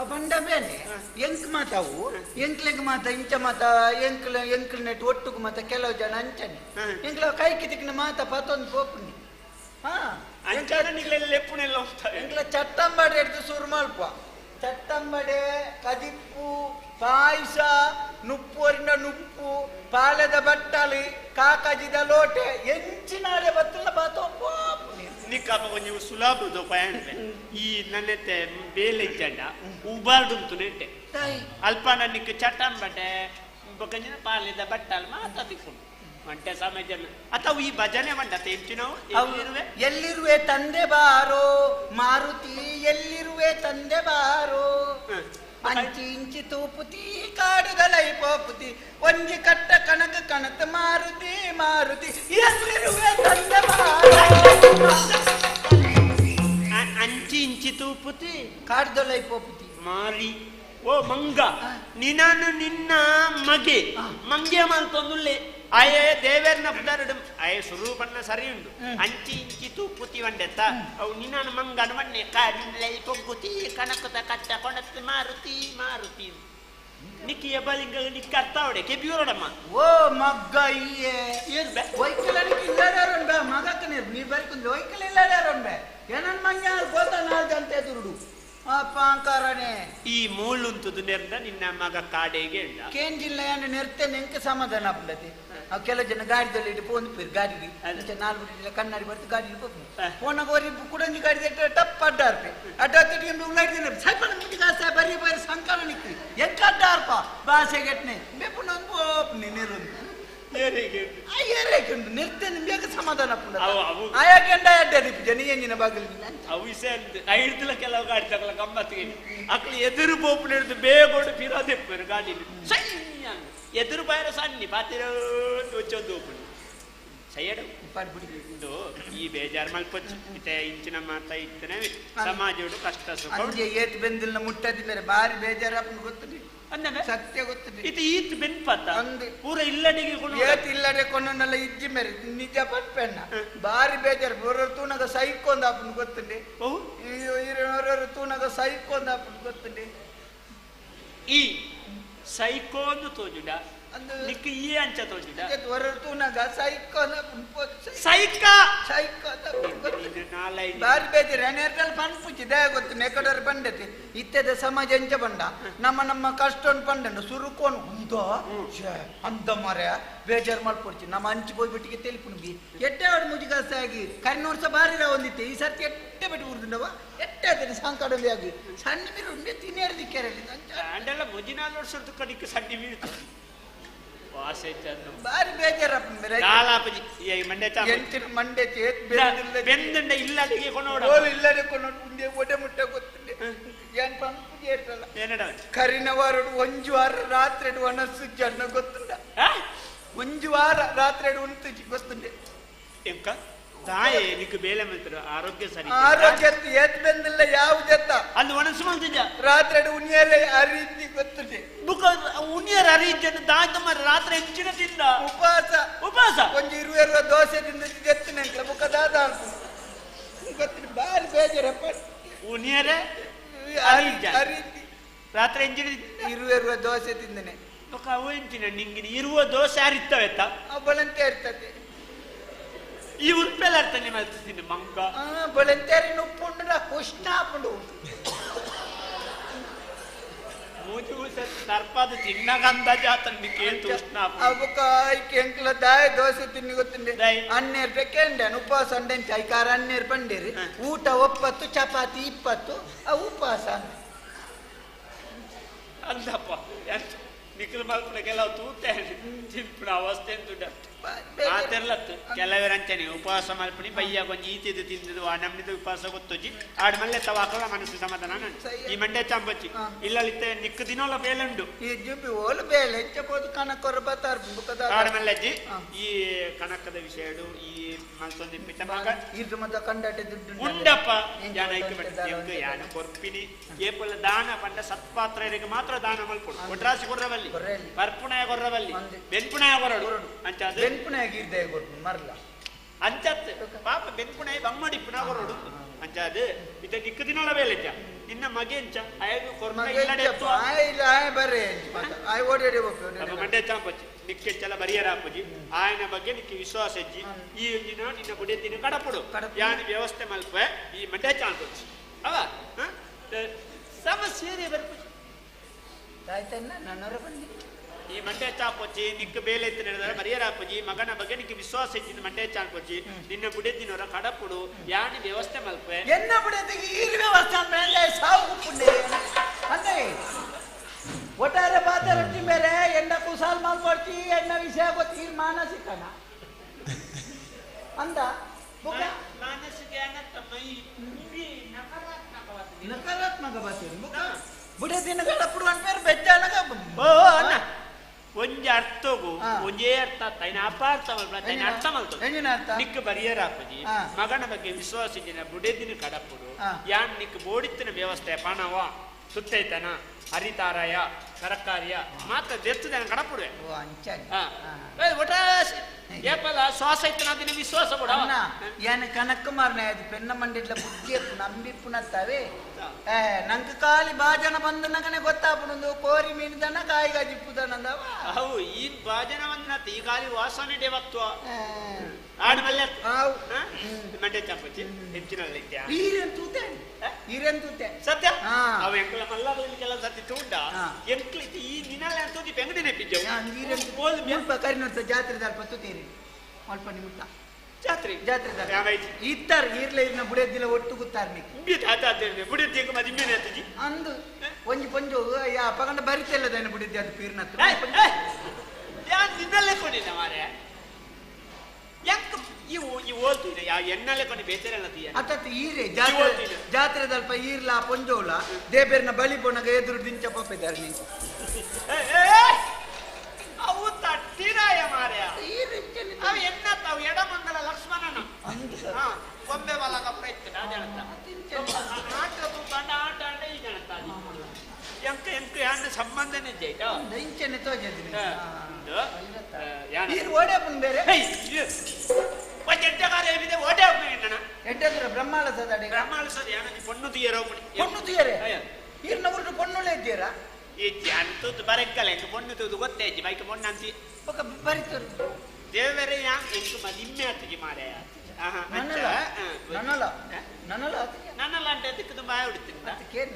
ಬಂಡ ಬೇನೆ ಎಂಕ್ ಮಾತಾವು ಎಂಕ್ಲೆಗ್ ಮಾತ ಇಂಚ ಮಾತ ಎಂಕ್ಲ ನೆಟ್ ಒಟ್ಟುಗು ಮಾತ ಕೆಲವು ಜನ ಅಂಚನೆ ಎಂಕ್ಲ ಕೈ ಕಿತಿಕಿನ ಮಾತ ಪತ್ತೊಂದು ಪೋಪುನಿ ಎಂಕ್ಲ ಚಟ್ಟಂಬಡೆ ಹಿಡಿದು ಸುರು ಮಲ್ಪ ಚಟ್ಟಂಬಡೆ ಕದಿಪ್ಪು ಪಾಯಸ ನುಪ್ಪೋರಿನ ನುಪ್ಪು ಪಾಲದ ಬಟ್ಟಲಿ ಕಾಕಜಿದ ಲೋಟೆ ಎಂಚಿನಾಡೆ ಬತ್ತಲ್ಲ ಬಾತೋ ನಿಕ್ಕಪ್ಪ ಕೊಂಚ ಸುಲಭದ ಪಯಣ ಈ ನನ್ನತ್ತೆ ಬೇಲೆ ಜಂಡ ಉಬಾರ್ಡುಂತು ನೆಟ್ಟೆ ಅಲ್ಪ ನನಗೆ ಚಟ್ಟಂಬಡೆ ಬೊಕ್ಕಂಜಿನ ಪಾಲದ ಬಟ್ಟಲು ಮಾತಾಡಿಕೊಂಡು ಮಂಟೆ ಸಮಾಜ ಅಥವಾ ಈ ಭಜನೆ ಮಂಡತೆ ಎಂಚು ನಾವು ಎಲ್ಲಿರುವೆ ತಂದೆ ಬಾರೋ ಮಾರುತಿ ಎಲ್ಲಿರುವೆ ತಂದೆ ಬಾರೋ ಅಂಚಿ ಇಂಚಿ ತೂಪುತಿ ಕಾಡುಗಲೈ ಪೋಪುತಿ ಒಂಜಿ ಕಟ್ಟ ಕಣಕ ಕಣತ ಮಾರುತಿ ಮಾರುತಿ ಎಲ್ಲಿರುವೆ ತಂದೆ ಬಾರೋ ಅಂಚಿ ಇಂಚಿ ತೂಪುತಿ ಕಾಡುಗಲೈ ಪೋಪುತಿ ಮಾರಿ ಓ ಮಂಗ ನಿನ್ನನ್ನು ನಿನ್ನ ಮಗೆ ಮಂಗೆ ಮಲ್ತೊಂದುಲ್ಲೆ ಆಯೇ ದೇವೇರ್ನ ಪುದರಡು ಆಯೇ ಸ್ವರೂಪನ್ನ ಸರಿ ಉಂಟು ಅಂಚಿ ಇಂಚಿ ತೂಪುತಿ ಒಂಡೆತ್ತ ಅವು ನಿನ್ನ ಮಂಗನ ಮಣ್ಣೆ ಕಾಡಿಲ್ಲೈ ಪೊಗ್ಗುತಿ ಕಣಕದ ಕಟ್ಟ ಕೊಣತ್ತು ಮಾರುತಿ ಮಾರುತಿ ನಿಕ್ಕಿಯ ಬಲಿಂಗ ನಿಕ್ಕ ಅರ್ಥ ಅವಡೆ ಕೆಬಿಯೂರಡಮ್ಮ ಓ ಮಗ್ಗ ಇಯೇ ಏರ್ಬೆ ವೈಕಲನಿಗೆ ಇಲ್ಲಡಾರೊಂಬೆ ಮಗಕ್ಕ ನೀ ಬರ್ಕೊಂಡು ವೈಕಲ ಇಲ್ಲಡಾರೊಂಬೆ ಏನನ್ ಮಂಗ ಗೋತ 4 ಗಂಟೆ ದುರುಡು ಪಾಂಕಾರನೆ ಈ ಮೂಳುಂತದು ನೆರ್ದ ನಿನ್ನ ಮಗ ಕಾಡೆಗೆ ಉಂಡ ಕೇಂಜಿಲ್ಲ ಏನು ನೆರ್ತೆ ನೆಂಕ ಸಮಾಧಾನ ಆಗ್ಬಿಡತಿ ಕೆಲ ಜನ ಗಾಡಿದಲ್ಲಿ ಇಟ್ಟು ಪೋನ್ ಪೇರು ಗಾಡಿಗೆ ನಾಲ್ಕು ಬಿಟ್ಟಿಲ್ಲ ಕಣ್ಣಾಡಿ ಬರ್ತು ಗಾಡಿ ಪೋನಾಗ ಅವರಿ ಕುಡಂಜಿ ಗಾಡಿ ಟಪ್ ಅಡ್ಡಾರ್ಪೆ ಅಡ್ಡಾತಿಟ್ಕೊಂಡು ಉಳ್ಳಾಡಿದ್ರೆ ಸ್ವಲ್ಪ ಮುಟ್ಟಿಗಾಸ ಬರೀ ಬರೀ ಸಂಕಾಲ ನಿಕ್ತಿ ಎಂಕ ಅಡ್ಡಾರ್ಪ ಭಾಷೆಗೆಟ್ನೆ ಬೇಪು ನಂದು ನೆರೊಂದು ನಿರ್ತೆ ನಿಮ್ಗೆ ಸಮಾಧಾನ ಆಯಾಕೆಂಡ ಅಡ್ಡಾರಿಪ್ಪು ಜನ ಎಂಜಿನ ಬಾಗಿಲು ಅವು ಐಡ್ತಿಲ್ಲ ಕೆಲವು ಗಾಡಿ ತಗೊಳ ಗಮ್ಮತ್ತಿಗೆ ಅಕ್ಳು ಎದುರು ಬೋಪು ಹಿಡಿದು ಬೇಗೋಡು ಪಿರೋದೆಪ್ಪರು ಗಾಡಿ ಎದುರು ಬಾಯರ ಸಣ್ಣಿ ಪಾತಿರೋ ಒಚ್ಚೊಂದು ಓಪುಣಿ ಸೈಯಡು ಪಡ್ಬಿಡಿದು ಈ ಬೇಜಾರು ಮಲ್ಪೊಚ್ಚು ಇತ್ತೆ ಇಂಚಿನ ಮಾತಾ ಇತ್ತನೆ ಸಮಾಜೋಡು ಕಷ್ಟ ಸುಖ ಏತ್ ಬೆಂದಿಲ್ಲ ಮುಟ್ಟದಿದ್ದಾರೆ ಬಾರಿ ಬೇಜಾರಪ್ಪನ ಗೊತ್ತದೆ ಸತ್ಯ ಗೊತ್ತದೆ ಇದು ಈತ್ ಬೆನ್ಪತ್ತ ಪೂರ ಇಲ್ಲಡಿಗೆ ಏತ್ ಇಲ್ಲಡೆ ಕೊಂಡನೆಲ್ಲ ಇಜ್ಜಿ ಮೇರೆ ನಿಜ ಪಟ್ಪೆಣ್ಣ ಬಾರಿ ಬೇಜಾರು ಬರೋರು ತೂನಗ ಸೈಕೊಂದ ಅಪ್ಪನ ಗೊತ್ತಂಡಿ ಇರೋರು ತೂನಗ ಸೈಕೊಂದ ಅಪ್ಪನ ಗೊತ್ತಂಡಿ ಈ ಸೈಕೋಂದು ತೋಜುಡ ನಿಕ್ಕ ಈ ಅಂಚ ತೋಜುಡ ಹೊರರು ತೂನಗ ಸೈಕೊಂದ ಸೈಕ ಬಾರಿ ಬೇಜಾರು ಎಣ್ಣೆರ್ದಲ್ಲಿ ಪಂಪುಚ್ಚಿ ದಯ ಗೊತ್ತು ನೆಕಡರು ಬಂಡತಿ ಇತ್ತೆದ ಸಮಾಜ ಎಂಚ ಬಂಡ ನಮ್ಮ ಕಷ್ಟೊಂದು ಪಂಡ ಸುರುಕೋನು ಉಂದೋ ಅಂದ ಮರ ಬೇಜಾರು ಮಾಡ್ಕೊಡ್ತಿ ನಮ್ಮ ಅಂಚಿ ಹೋಗ್ಬಿಟ್ಟಿಗೆ ತೆಲಿಪುನ್ಗಿ ಎಟ್ಟೆ ಅವ್ರು ಮುಜಿಗಾಸ ಆಗಿ ಕರಿನೋರ್ಸ ಬಾರಿರ ಒಂದಿತ್ತೆ ಈ ಸರ್ತಿ ಎಟ್ಟೆ ಬಿಟ್ಟು ಉರ್ದುಂಡವ ಎಟ್ಟೆ ಅದನ್ನು ಸಾಂಕಾಡಲ್ಲಿ ಆಗಿ ಸಣ್ಣ ಮೀರು ಉಂಡೆ ತಿನ್ನೇರ್ದಿಕ್ಕೆ ಅಂಡೆಲ್ಲ ಮುಜಿನಾಲ್ ವರ್ಷದ ಕಡಿಕೆ ಸಡ್ಡಿ ಬೀಳ್ತು ಬಾರಿ ಬೇಜಾರಪ್ಪ ಮಂಡೆ ಬೆಂದಂಡ ಇಲ್ಲಡಿಗೆ ಕೊಂಡೋಡ ಇಲ್ಲಡೆ ಕೊಂಡೋಡು ಉಂಡೆ ಒಡೆ ಮುಟ್ಟ ಗೊತ್ತುಂಡೆ ಏನ್ ಪಂಪು ಏಟಲ್ಲ ಕರಿನವಾರಡು ಒಂಜು ವಾರ ರಾತ್ರಿ ಒಣಸು ಜನ ಗೊತ್ತುಂಡ ಒಂಜು ವಾರ ರಾತ್ರಿ ಉಂಟು ಗೊತ್ತುಂಡೆ ಎಂಕ ದಾಯೆ ನಿಕ್ಕು ಬೇಲೆ ಮಾಡ್ತಾರೆ ಆರೋಗ್ಯ ಸರಿ ಆರೋಗ್ಯ ಎತ್ ಬಂದಿಲ್ಲ ಯಾವ ಜತ್ತ ಅಲ್ಲಿ ಒಣಸು ಮಾಡ್ತಿದ್ದ ರಾತ್ರಿ ಉಣಿಯಲ್ಲೇ ಅರಿತಿ ಗೊತ್ತುಂಡೆ ಬುಕ್ಕ ಉಣಿಯರ ಅರಿಜನ ದಾಯ್ತ ಮರ ರಾತ್ರಿ ಹೆಚ್ಚಿನ ತಿಂದ ಉಪವಾಸ ಒಂದು 20 ದೋಸೆ ತಿಂದ ಎತ್ತಿನ ಬುಕ್ಕ ದಾದ ಗೊತ್ತಿಲ್ಲ ಬಾರಿ ಬೇಜಾರಪ್ಪ ಉಣಿಯರೇ ಅರಿತಿ ರಾತ್ರಿ ಎಂಜಿನ 20 ದೋಸೆ ತಿಂದನೆ ಬುಕ್ಕ ಅವು ಎಂಚಿನ ನಿಂಗೆ ಇರುವ ದೋಸೆ ಯಾರಿತ್ತವೆತ್ತ ಬಳಂತೆ ಇರ್ತದೆ ಈ ಉಲ್ಪೆಲ್ಲ ಇರ್ತಾನೆ ಮಾಡ್ತೀನಿ ಮಂಗ ಬಳಂತೇರಿ ಉಪ್ಪುಂಡು ಉಷ್ಣ ಹಾಕೊಂಡು ಮೂಜು ಸರ್ಪಾದ ತಿನ್ನಗಂದ ಜಾತಂಡಿ ಕೇಳ್ತು ಉಷ್ಣ ಅವಕ್ಕ ಎಂಕ್ಲ ದಾಯ ದೋಸೆ ತಿನ್ನಿ ಗೊತ್ತಿಂದೆ 12 ಬೇಕಂಡೆ ಉಪವಾಸ ಅಂಡೆ ಐಕಾರ 12 ಬಂಡೇರಿ ಊಟ 9 ಚಪಾತಿ 20 ಉಪವಾಸ ಅಂದಪ್ಪ ನಿಖಿಲ್ ಮಲ್ಪನೆಗೆಲ್ಲ ತೂತೆ ಚಿಂಪುಣ ಅವಸ್ಥೆ ದುಡ್ಡ ಮಾತೆರ್ಲತ್ತು ಕೆಲವರಂಚನೆ ಉಪವಾಸ ಮಲ್ಪಣಿ ಬಯ್ಯ ಕೊಂಚ ಈತಿದ್ದು ತಿಂದಿದ್ದು ನಮ್ಮಿದ್ದು ಉಪವಾಸ ಗೊತ್ತೊಜ್ಜಿ ಆಡ್ಮಲ್ಲೆ ತವಾಕಲ ಮನಸ್ಸು ಸಮಾಧಾನ ಈ ಮಂಡ್ಯ ಚಾಂಬಚ್ಚಿ ಇಲ್ಲಲ್ಲಿತ್ತೆ ನಿಕ್ಕು ದಿನೋಲ ಬೇಲುಂಡು ಈ ಜುಬಿ ಓಲು ಬೇಲೆ ಹೆಚ್ಚಬಹುದು ಕನಕೊರ ಬತ್ತಾರ ಆಡ್ಮಲ್ಲೆಜ್ಜಿ ಈ ಕನಕದ ವಿಷಯಡು ಈ ಮಲ್ಸೊಂದು ಪಿತ ಮಗ ಇದು ಮತ್ತೆ ಕಂಡಾಟೆ ದುಡ್ಡು ಉಂಡಪ್ಪ ಯಾನ ಐಕ್ಯ ಬಿಟ್ಟು ಯಾನ ಕೊರ್ಪಿನಿ ಏಪಲ್ಲ ದಾನ ಪಂಡ ಸತ್ಪಾತ್ರರಿಗೆ ಮಾತ್ರ ದಾನ ಮಲ್ಪಡು ಒಟ್ರಾಸಿ ಕೊರ್ರವಲ್ಲಿ ಬರ್ಪುಣಯ ಕೊರ್ರವಲ್ಲಿ ಬೆನ್ಪುಣಯ ಕೊರಡು ಅಂಚ ಅದು ಬೆನ್ಪುಣಯಾಗಿರ್ದೆ ಕೊಟ್ಟು ಮರಲ ಅಂಚತ್ ಪಾಪ ಬೆನ್ಪುಣಯ ಬಮ್ಮಡಿ ಪುನಃ ಕೊರಡು ಅಂಚ ಅದು ಇತ ದಿಕ್ಕು ದಿನಳ ಬೇಲೆಜ್ಜ ನಿನ್ನ ಮಗೆ ಅಂಚ ಆಯದು ಕೊರ್ನ ಇಲ್ಲಡೆ ಇಲ್ಲ ಬರ್ರೆ ಆಯ್ ಓಡಿ ಹೋಗ್ಬೇಕು ಮಂಡ್ಯ ಚಾಂಪಚ್ಚಿ ನಿಕ್ಕೆ ಚಲ ಬರಿಯರಾಪಜಿ ಆಯನ ಬಗ್ಗೆ ನಿಕ್ಕೆ ವಿಶ್ವಾಸ ಇಜ್ಜಿ ಈ ದಿನ ನಿನ್ನ ಬುಡೆ ದಿನ ಕಡಪಡು ಯಾನ ವ್ಯವಸ್ಥೆ ಮಲ್ಪ ಈ ಮಂಡ್ಯ ಚಾಂಪಚ್ಚಿ ಅವ ಸಮಸ್ಯೆ ಬರ್ಪಚ್ಚಿ ಆಯ್ತನ್ನ ನನ್ನವರ ಬಂದಿ ಈ ಮಂಡ್ಯ ಚಾಪಚ್ಚಿ ನಿಕ್ಕ ಬೇಲೆ ಎತ್ತು ನಡೆದರೆ ಬರಿಯರಾಪಜಿ ಮಗನ ಬಗ್ಗೆ ನಿಕ್ಕೆ ವಿಶ್ವಾಸ ಇಚ್ಚಿದ ಮಂಡ್ಯ ಚಾಪಚ್ಚಿ ನಿನ್ನ ಬುಡೆ ದಿನವರ ಕಡಪಡು ಯಾನ ವ್ಯವಸ್ಥೆ ಮಲ್ಪೆ ಎನ್ನ ಬುಡೆದಿಗೆ ಈ ವ್ಯವಸ್ಥೆ ಮೇಲೆ ಸಾವು ಪುಣ್ಯ ಅಂದ್ರೆ ಒಟ್ಟಾರೆ ಬಾತರಟ್ಟಿ ಮೇಲೆ ಎನ್ನ ಕುಸಾಲ್ ಮಾಡ್ಕೊಡ್ತಿ ಎನ್ನ ವಿಷಯ ಗೊತ್ತಿ ಮಾನಸಿಕನ ಅಂದ ಮಾನಸಿಕ ನಕಾರಾತ್ಮಕ ಬಾತಿರು ಬುಡೆ ದಿನ ಕಡಪಡು ಅಂತಾರೆ ಬೆಜ್ಜಾನಗ ಒಂಜಿ ಅರ್ಥಗೂ ಒಂಜೇ ಅರ್ಥ ತೈನ ಅಪಾರ್ಥ ತೈನ ಅರ್ಥ ಮಲ್ತು ನಿಕ್ಕ ಬರಿಯರಾಪಜಿ ಮಗನ ಬಗ್ಗೆ ವಿಶ್ವಾಸ ಇದ್ದಿನ ಬುಡೆದಿನ ಕಡಪುಡು ಯಾನ್ ನಿಕ್ಕ ಬೋಡಿತ್ತಿನ ವ್ಯವಸ್ಥೆ ಪಣವ ಸುತ್ತೈತನ ಹರಿತಾರಾಯ ತರಕಾರಿಯ ಮಾತ್ರ ದೆತ್ತದ ಕಡಪುಡುವೆ ಏಪಲ ಶ್ವಾಸ ಇತ್ತು ದಿನ ವಿಶ್ವಾಸ ಕೂಡ ಏನ ಕನಕುಮಾರ್ನ ಅದು ಪೆನ್ನ ಮಂಡಿಡ್ಲ ಬುದ್ಧಿ ನಂಬಿ ಪುನತ್ತವೆ ನಂಗೆ ಖಾಲಿ ಬಾಜನ ಬಂದು ನಗನೆ ಗೊತ್ತಾಪುಣದು ಕೋರಿ ಮೀನಿದನ ಕಾಯಿಗ ಜಿಪ್ಪುದನಂದವ ಅವು ಈ ಬಾಜನ ಬಂದ ಈ ಖಾಲಿ ವಾಸನೆ ದೇವತ್ವ ಆಡ್ಮಲ್ಲೆ ಮಂಡ್ಯ ಚಾಪಚ್ಚಿ ಹೆಚ್ಚಿನಲ್ಲಿ ಈರೇನ್ ತೂತೆ ಸತ್ಯ ಅವ ಎಂಕ್ಲ ಮಲ್ಲ ಸತ್ಯ ತೂಂಡ ಎಂಕ್ಲಿ ಈ ನಿನಲ್ಲ ತೂತಿ ಪೆಂಗಡಿ ನೆಪ್ಪಿದ್ದೆವು ಕರಿನೋಡ್ತ ಜಾತ್ರೆ ದಲ್ಪ ತೂತೀರಿ ಅಲ್ಪ ನಿಮಿತ್ತ ಜಾತ್ರೆ ಇತ್ತಾರ ಈರ್ಲೆ ಇರ್ನ ಬುಡೆದ್ದಿಲ್ಲ ಒಟ್ಟು ಗುತ್ತಾರ ಬುಡೆದ್ದಿ ಮದಿಮೇನೆ ಆತಜಿ ಅಂದು ಒಂಜಿ ಪೊಂಜು ಯಾ ಪಗಂಡ ಬರಿತೆಲ್ಲದೇನ ಬುಡೆದ್ದಿ ಅದು ಪೀರ್ನತ್ತು ಯಾನ್ ನಿನ್ನಲ್ಲೇ ಕೊಂಡಿದ್ದ ಮಾರೆ ಯಾಕ ಈ ಓಲ್ತೀನ ಯಾ ಎನ್ನಲ್ಲೇ ಕೊಂಡು ಬೇಸರಲ್ಲ ತೀಯ ಅತ್ತ ಈರೆ ಜಾತ್ರೆ ದಲ್ಪ ಈರ್ಲ ಪೊಂಜೋಲ ದೇಬೇರ್ನ ಬಲಿ ಪೊಣಗ ಎದುರು ದಿಂಚ ಪಪ್ಪಿದ್ದಾರೆ ನೀವು ಅವು ತಟ್ಟಿರಾಯ ಮಾರ್ಯ ಅವು ಎನ್ನತ್ತ ಅವು ಎಡಮಂಗಲ ಲಕ್ಷ್ಮಣನ ಗೊಂಬೆ ಬಲ ಕಪ್ಪ ಇತ್ತು ಆಟ ಬಂಡ ಆಟ ಆಟ ಈ ಜನತ ಎಂಕ ಎಂಕ ಯಾನ ಸಂಬಂಧನೇ ಜೈಟ ಇಂಚನೆ ತೋಜದಿನಿ ಯಾನ ಓಡೆ ಬೇರೆ ಎಂಟಗಾರ ಏನಿದೆ ಓಡೆ ಹೋಗ್ಬೇಕಣ್ಣ ಎಂಟದ್ರ ಬ್ರಹ್ಮಾಳ ಸದಾಡಿ ಬ್ರಹ್ಮಾಳ ಸದ ಯಾನ ಪೊಣ್ಣು ತೀಯರೋ ಪೊಣ್ಣು ತೀಯರೆ ಈರ್ನ ಊರು ಪೊಣ್ಣುಳೆ ಇದ್ದೀರಾ ಅಂತದ್ದು ಬರಕ್ಕಲ್ಲ ಎಂಟು ಪೊಣ್ಣು ತೂದು ಗೊತ್ತೇ ಇಜ್ಜಿ ಬೈಕ್ ಪೊಣ್ಣು ಅಂತಿ ಬರಿತರು ದೇವರೇ ಯಾನ್ ಎಂಟು ಮದಿಮ್ಮೆ ಆತಿಜಿ ಮಾರೆ ನನ್ನಲ್ಲ అంటే ಅದಕ್ಕೆ ತುಂಬಾ ಹೊಡಿತೀನಿ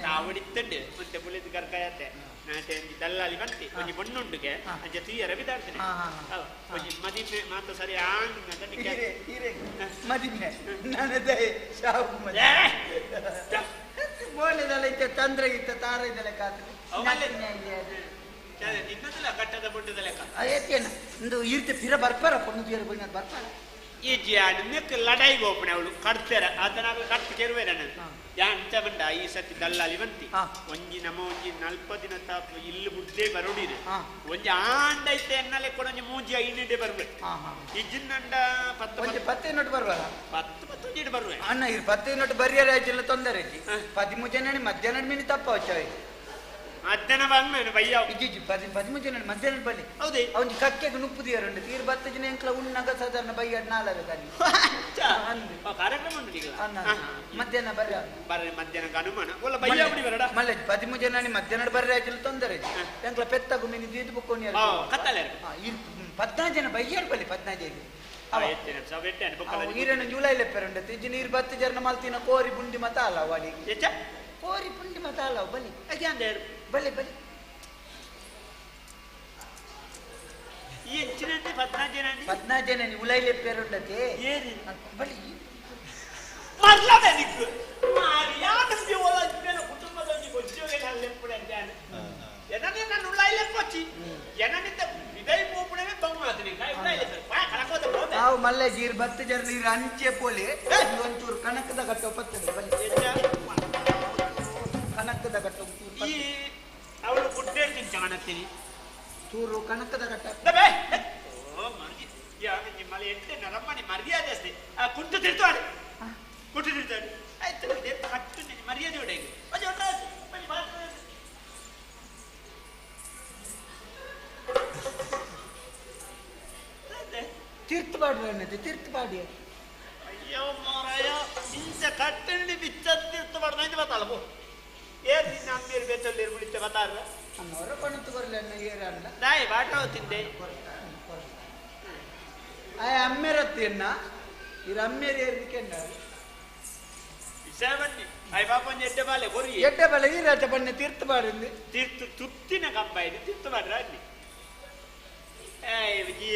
ನಾವು ಹೊಡಿತಂಡು ಮತ್ತೆ ಬುಳಿದ ಕರ್ಕಾಯತ್ತೆ ನಾಟೆ ದಲ್ಲಾಲಿ ಬಂತಿ ಒಂಜಿ ಬಣ್ಣುಂಡುಗೆ ಅಂಚೆ ತೀಯರ ಬಿದ್ದಾಡ್ತೀನಿ ಒಂಜಿ ಮದಿಮೆ ಮಾತು ಸರಿ ಆಂಗ್ ಮದಿಮೆ ನನ್ನದೇ ಶಾವು ಬೋಲೆದಲ್ಲ ಇತ್ತ ತಂದ್ರೆ ಇತ್ತ ತಾರ ಇದೆಲ್ಲ ಕಾತ್ರಿ ನಿನ್ನದಲ್ಲ ಕಟ್ಟದ ಬುಡ್ಡದ ಲೆಕ್ಕ ಅದೇನ ಒಂದು ಇರ್ತೆ ಪಿರ ಬರ್ಪಾರ ಪೊಣ್ಣು ತೀರ ಬಂದ ಬರ್ಪಾರ ಈ ಜಾನ್ ಮೆಕ್ ಲಡಾಯಿ ಗೋಪಣೆ ಅವಳು ಕಡ್ತಾರ ಅದನ್ನ ಕಟ್ಟು ಕೆರುವೆ ನಾನು ಯಾಂತ ಬಂಡ ಈ ಸತಿ ದಲ್ಲಾಲಿ ಬಂತಿ ಒಂಜಿ ನಮ್ಮ ಒಂಜಿ 40 ದಿನ ತಾಪ ಇಲ್ಲಿ ಬುಡ್ಡೆ ಬರೋಡಿದೆ ಒಂಜಿ ಆಂಡೈತೆ ಎನ್ನಲೆ ಕೂಡ ಒಂಜಿ ಮೂಜಿ 5 ಬರ್ಬೇಕು ಇಜ್ಜಿನಂಡ 10 ನೋಟ್ ಬರುವ 10 ಬರುವೆ ಅಣ್ಣ ಇದು 10 ನೋಟ್ ಬರಿಯರ ಆಯ್ತಿಲ್ಲ ತೊಂದರೆ 13 ಜನ ಮಧ್ಯಾಹ್ನ ಮೀನಿ ತಪ್ಪ వచ్చాయి ಮಧ್ಯಾಹ್ನ ಬಂದ್ಮೇಲೆ ಬಯ್ಯ ಇಜ್ಜಿ 13 ಜನ ಮಧ್ಯಾಹ್ನ ಬಲ್ಲಿ ಹೌದೇ ಅವನಿಗೆ ಕಕ್ಕೆಗೆ ನುಪ್ಪುದಿಯರುಂಡು ತೀರ್ 10 ಜನ ಎಂಕ್ಲ ಉಣ್ಣಾಗ ಸಾಧಾರಣ ಬೈಯಡ್ ನಾಲವೆ ಕಾಲಿ ಕಾರ್ಯಕ್ರಮ ಉಂಟು ಈಗ ಮಧ್ಯಾಹ್ನ ಬರ್ರಿ ಬರ್ರಿ ಮಧ್ಯಾಹ್ನ ಗನುಮನ ಒಲ್ಲ ಬಯ್ಯ ಬಿಡಿ ಬರಡ ಮಲ್ಲೆ 13 ಜನ ಮಧ್ಯಾಹ್ನ ಬರ್ರಿ ಆಯ್ತಿಲ್ಲ ತೊಂದರೆ ಎಂಕ್ಲ ಪೆತ್ತಗು ಮೀನಿ ದೀದು ಬುಕ್ಕೋನಿ ಕತ್ತಲೆ 14 ಜನ ಬೈಯಡ್ ಬಲ್ಲಿ 14 ಜನ ಈರನ್ನು ಜುಲೈ ಲೆಪ್ಪರುಂಡ ತಿಜ್ಜಿ ನೀರು 10 ಜನ ಮಲ್ತಿನ ಕೋರಿ ಬುಂಡಿ ಮತ ಅಲ್ಲ ವಾಡಿ ಕೋರಿ ಬುಂಡಿ ಮತ ಅಲ್ಲ ಬಲಿ ಬಲಿ ಬಲಿ ಈ ಹೆಚ್ಚಿನಂತೆ 14 ಜನ ಉಲೈ ಲೆಪ್ಪರುಂಡತೆ ಬಲಿ ಮರ್ಲದೆ ನಿಕ್ಕು ಯಾಕೆ ಓಲಾ ಕುಟುಂಬದೊಂದಿಗೆ ಉದ್ಯೋಗ ಲೆಪ್ಪುಡೆ ಅಂತಾನೆ ಎನನೆ ನಾನು ಉಲೈ ಲೆಪ್ಪಚ್ಚಿ ಎನನಿಂದ ವಿದೈ ಪೋಪುಣವೇ ಬಂಗಾತನಿ ಉಲೈ ಲೆಪ್ಪ ಕಣಕೋದ ಬೋದೆ ನಾವು ಮಲ್ಲೆ ಜೀರ್ 10 ಜನ ನೀರು ಅಂಚೆ ಪೋಲಿ ಒಂಚೂರು ಕನಕದ ಗಟ್ಟ ಪತ್ತದ ಬಲಿ ಕನಕದ ಗಟ್ಟ ಈ ಅವಳು ಗುಡ್ಡೆ ತಿಂಚಾಣತ್ತೀನಿ ಚೂರು ಕನಕದ ಗಟ್ಟ ಓ ಮರ್ಜಿ ಯಾ ನಿಮ್ಮಲ್ಲಿ ಎಂಟೆ ನರಮ್ಮನಿ ಮರ್ಯಾದೆ ಅಷ್ಟೇ ಕುಂಟು ತಿರ್ತಾಳೆ ಕುಂಟು ತಿರ್ತಾಳೆ ಆಯ್ತು ಕಟ್ಟು ಮರ್ಯಾದೆ ಹೊಡೆಗೆ ತೀರ್ಥಪಾಡಿ ಅನ್ನತ್ತೆ ತೀರ್ಥಪಾಡಿ ಅಯ್ಯೋ ಮಾರಾಯ ಇಂಚ ಕಟ್ಟಂಡಿ ಬಿಚ್ಚ ತೀರ್ಥಪಾಡಿ ನಂದು ಬತ್ತಲ್ಲ ಪೋ ಏರ್ ನಿನ್ನ ಅಮ್ಮೇರು ಬೆತ್ತಲ್ಲಿ ಬಿಡಿತ್ತೆ ಬತ್ತಾರ ಅನ್ನೋರ ಪಣತ್ತು ಬರಲಿ ಅನ್ನ ಏರ ಅಲ್ಲ ನಾಯಿ ಬಾಟ ತಿಂದೆ ಆ ಅಮ್ಮೇರತ್ತಿಯನ್ನ ಇರ ಅಮ್ಮೇರಿ ಏರ್ಲಿಕ್ಕೆ ವಿಷಯವನ್ನಿ ಅಯ್ಯ ಬಾಪಂಜಿ ಎಡ್ಡೆ ಬಾಲೆ ಕೊರಿ ಎಡ್ಡೆ ಬಾಲೆ ಈ ರಾಜ ಬನ್ನಿ ತೀರ್ಥಪಾಡಿ ತೀರ್ಥ ತುತ್ತಿನ ಕಂಬ ಇದೆ ತೀರ್ಥಪಾಡ್ರ ಅಲ್ಲಿ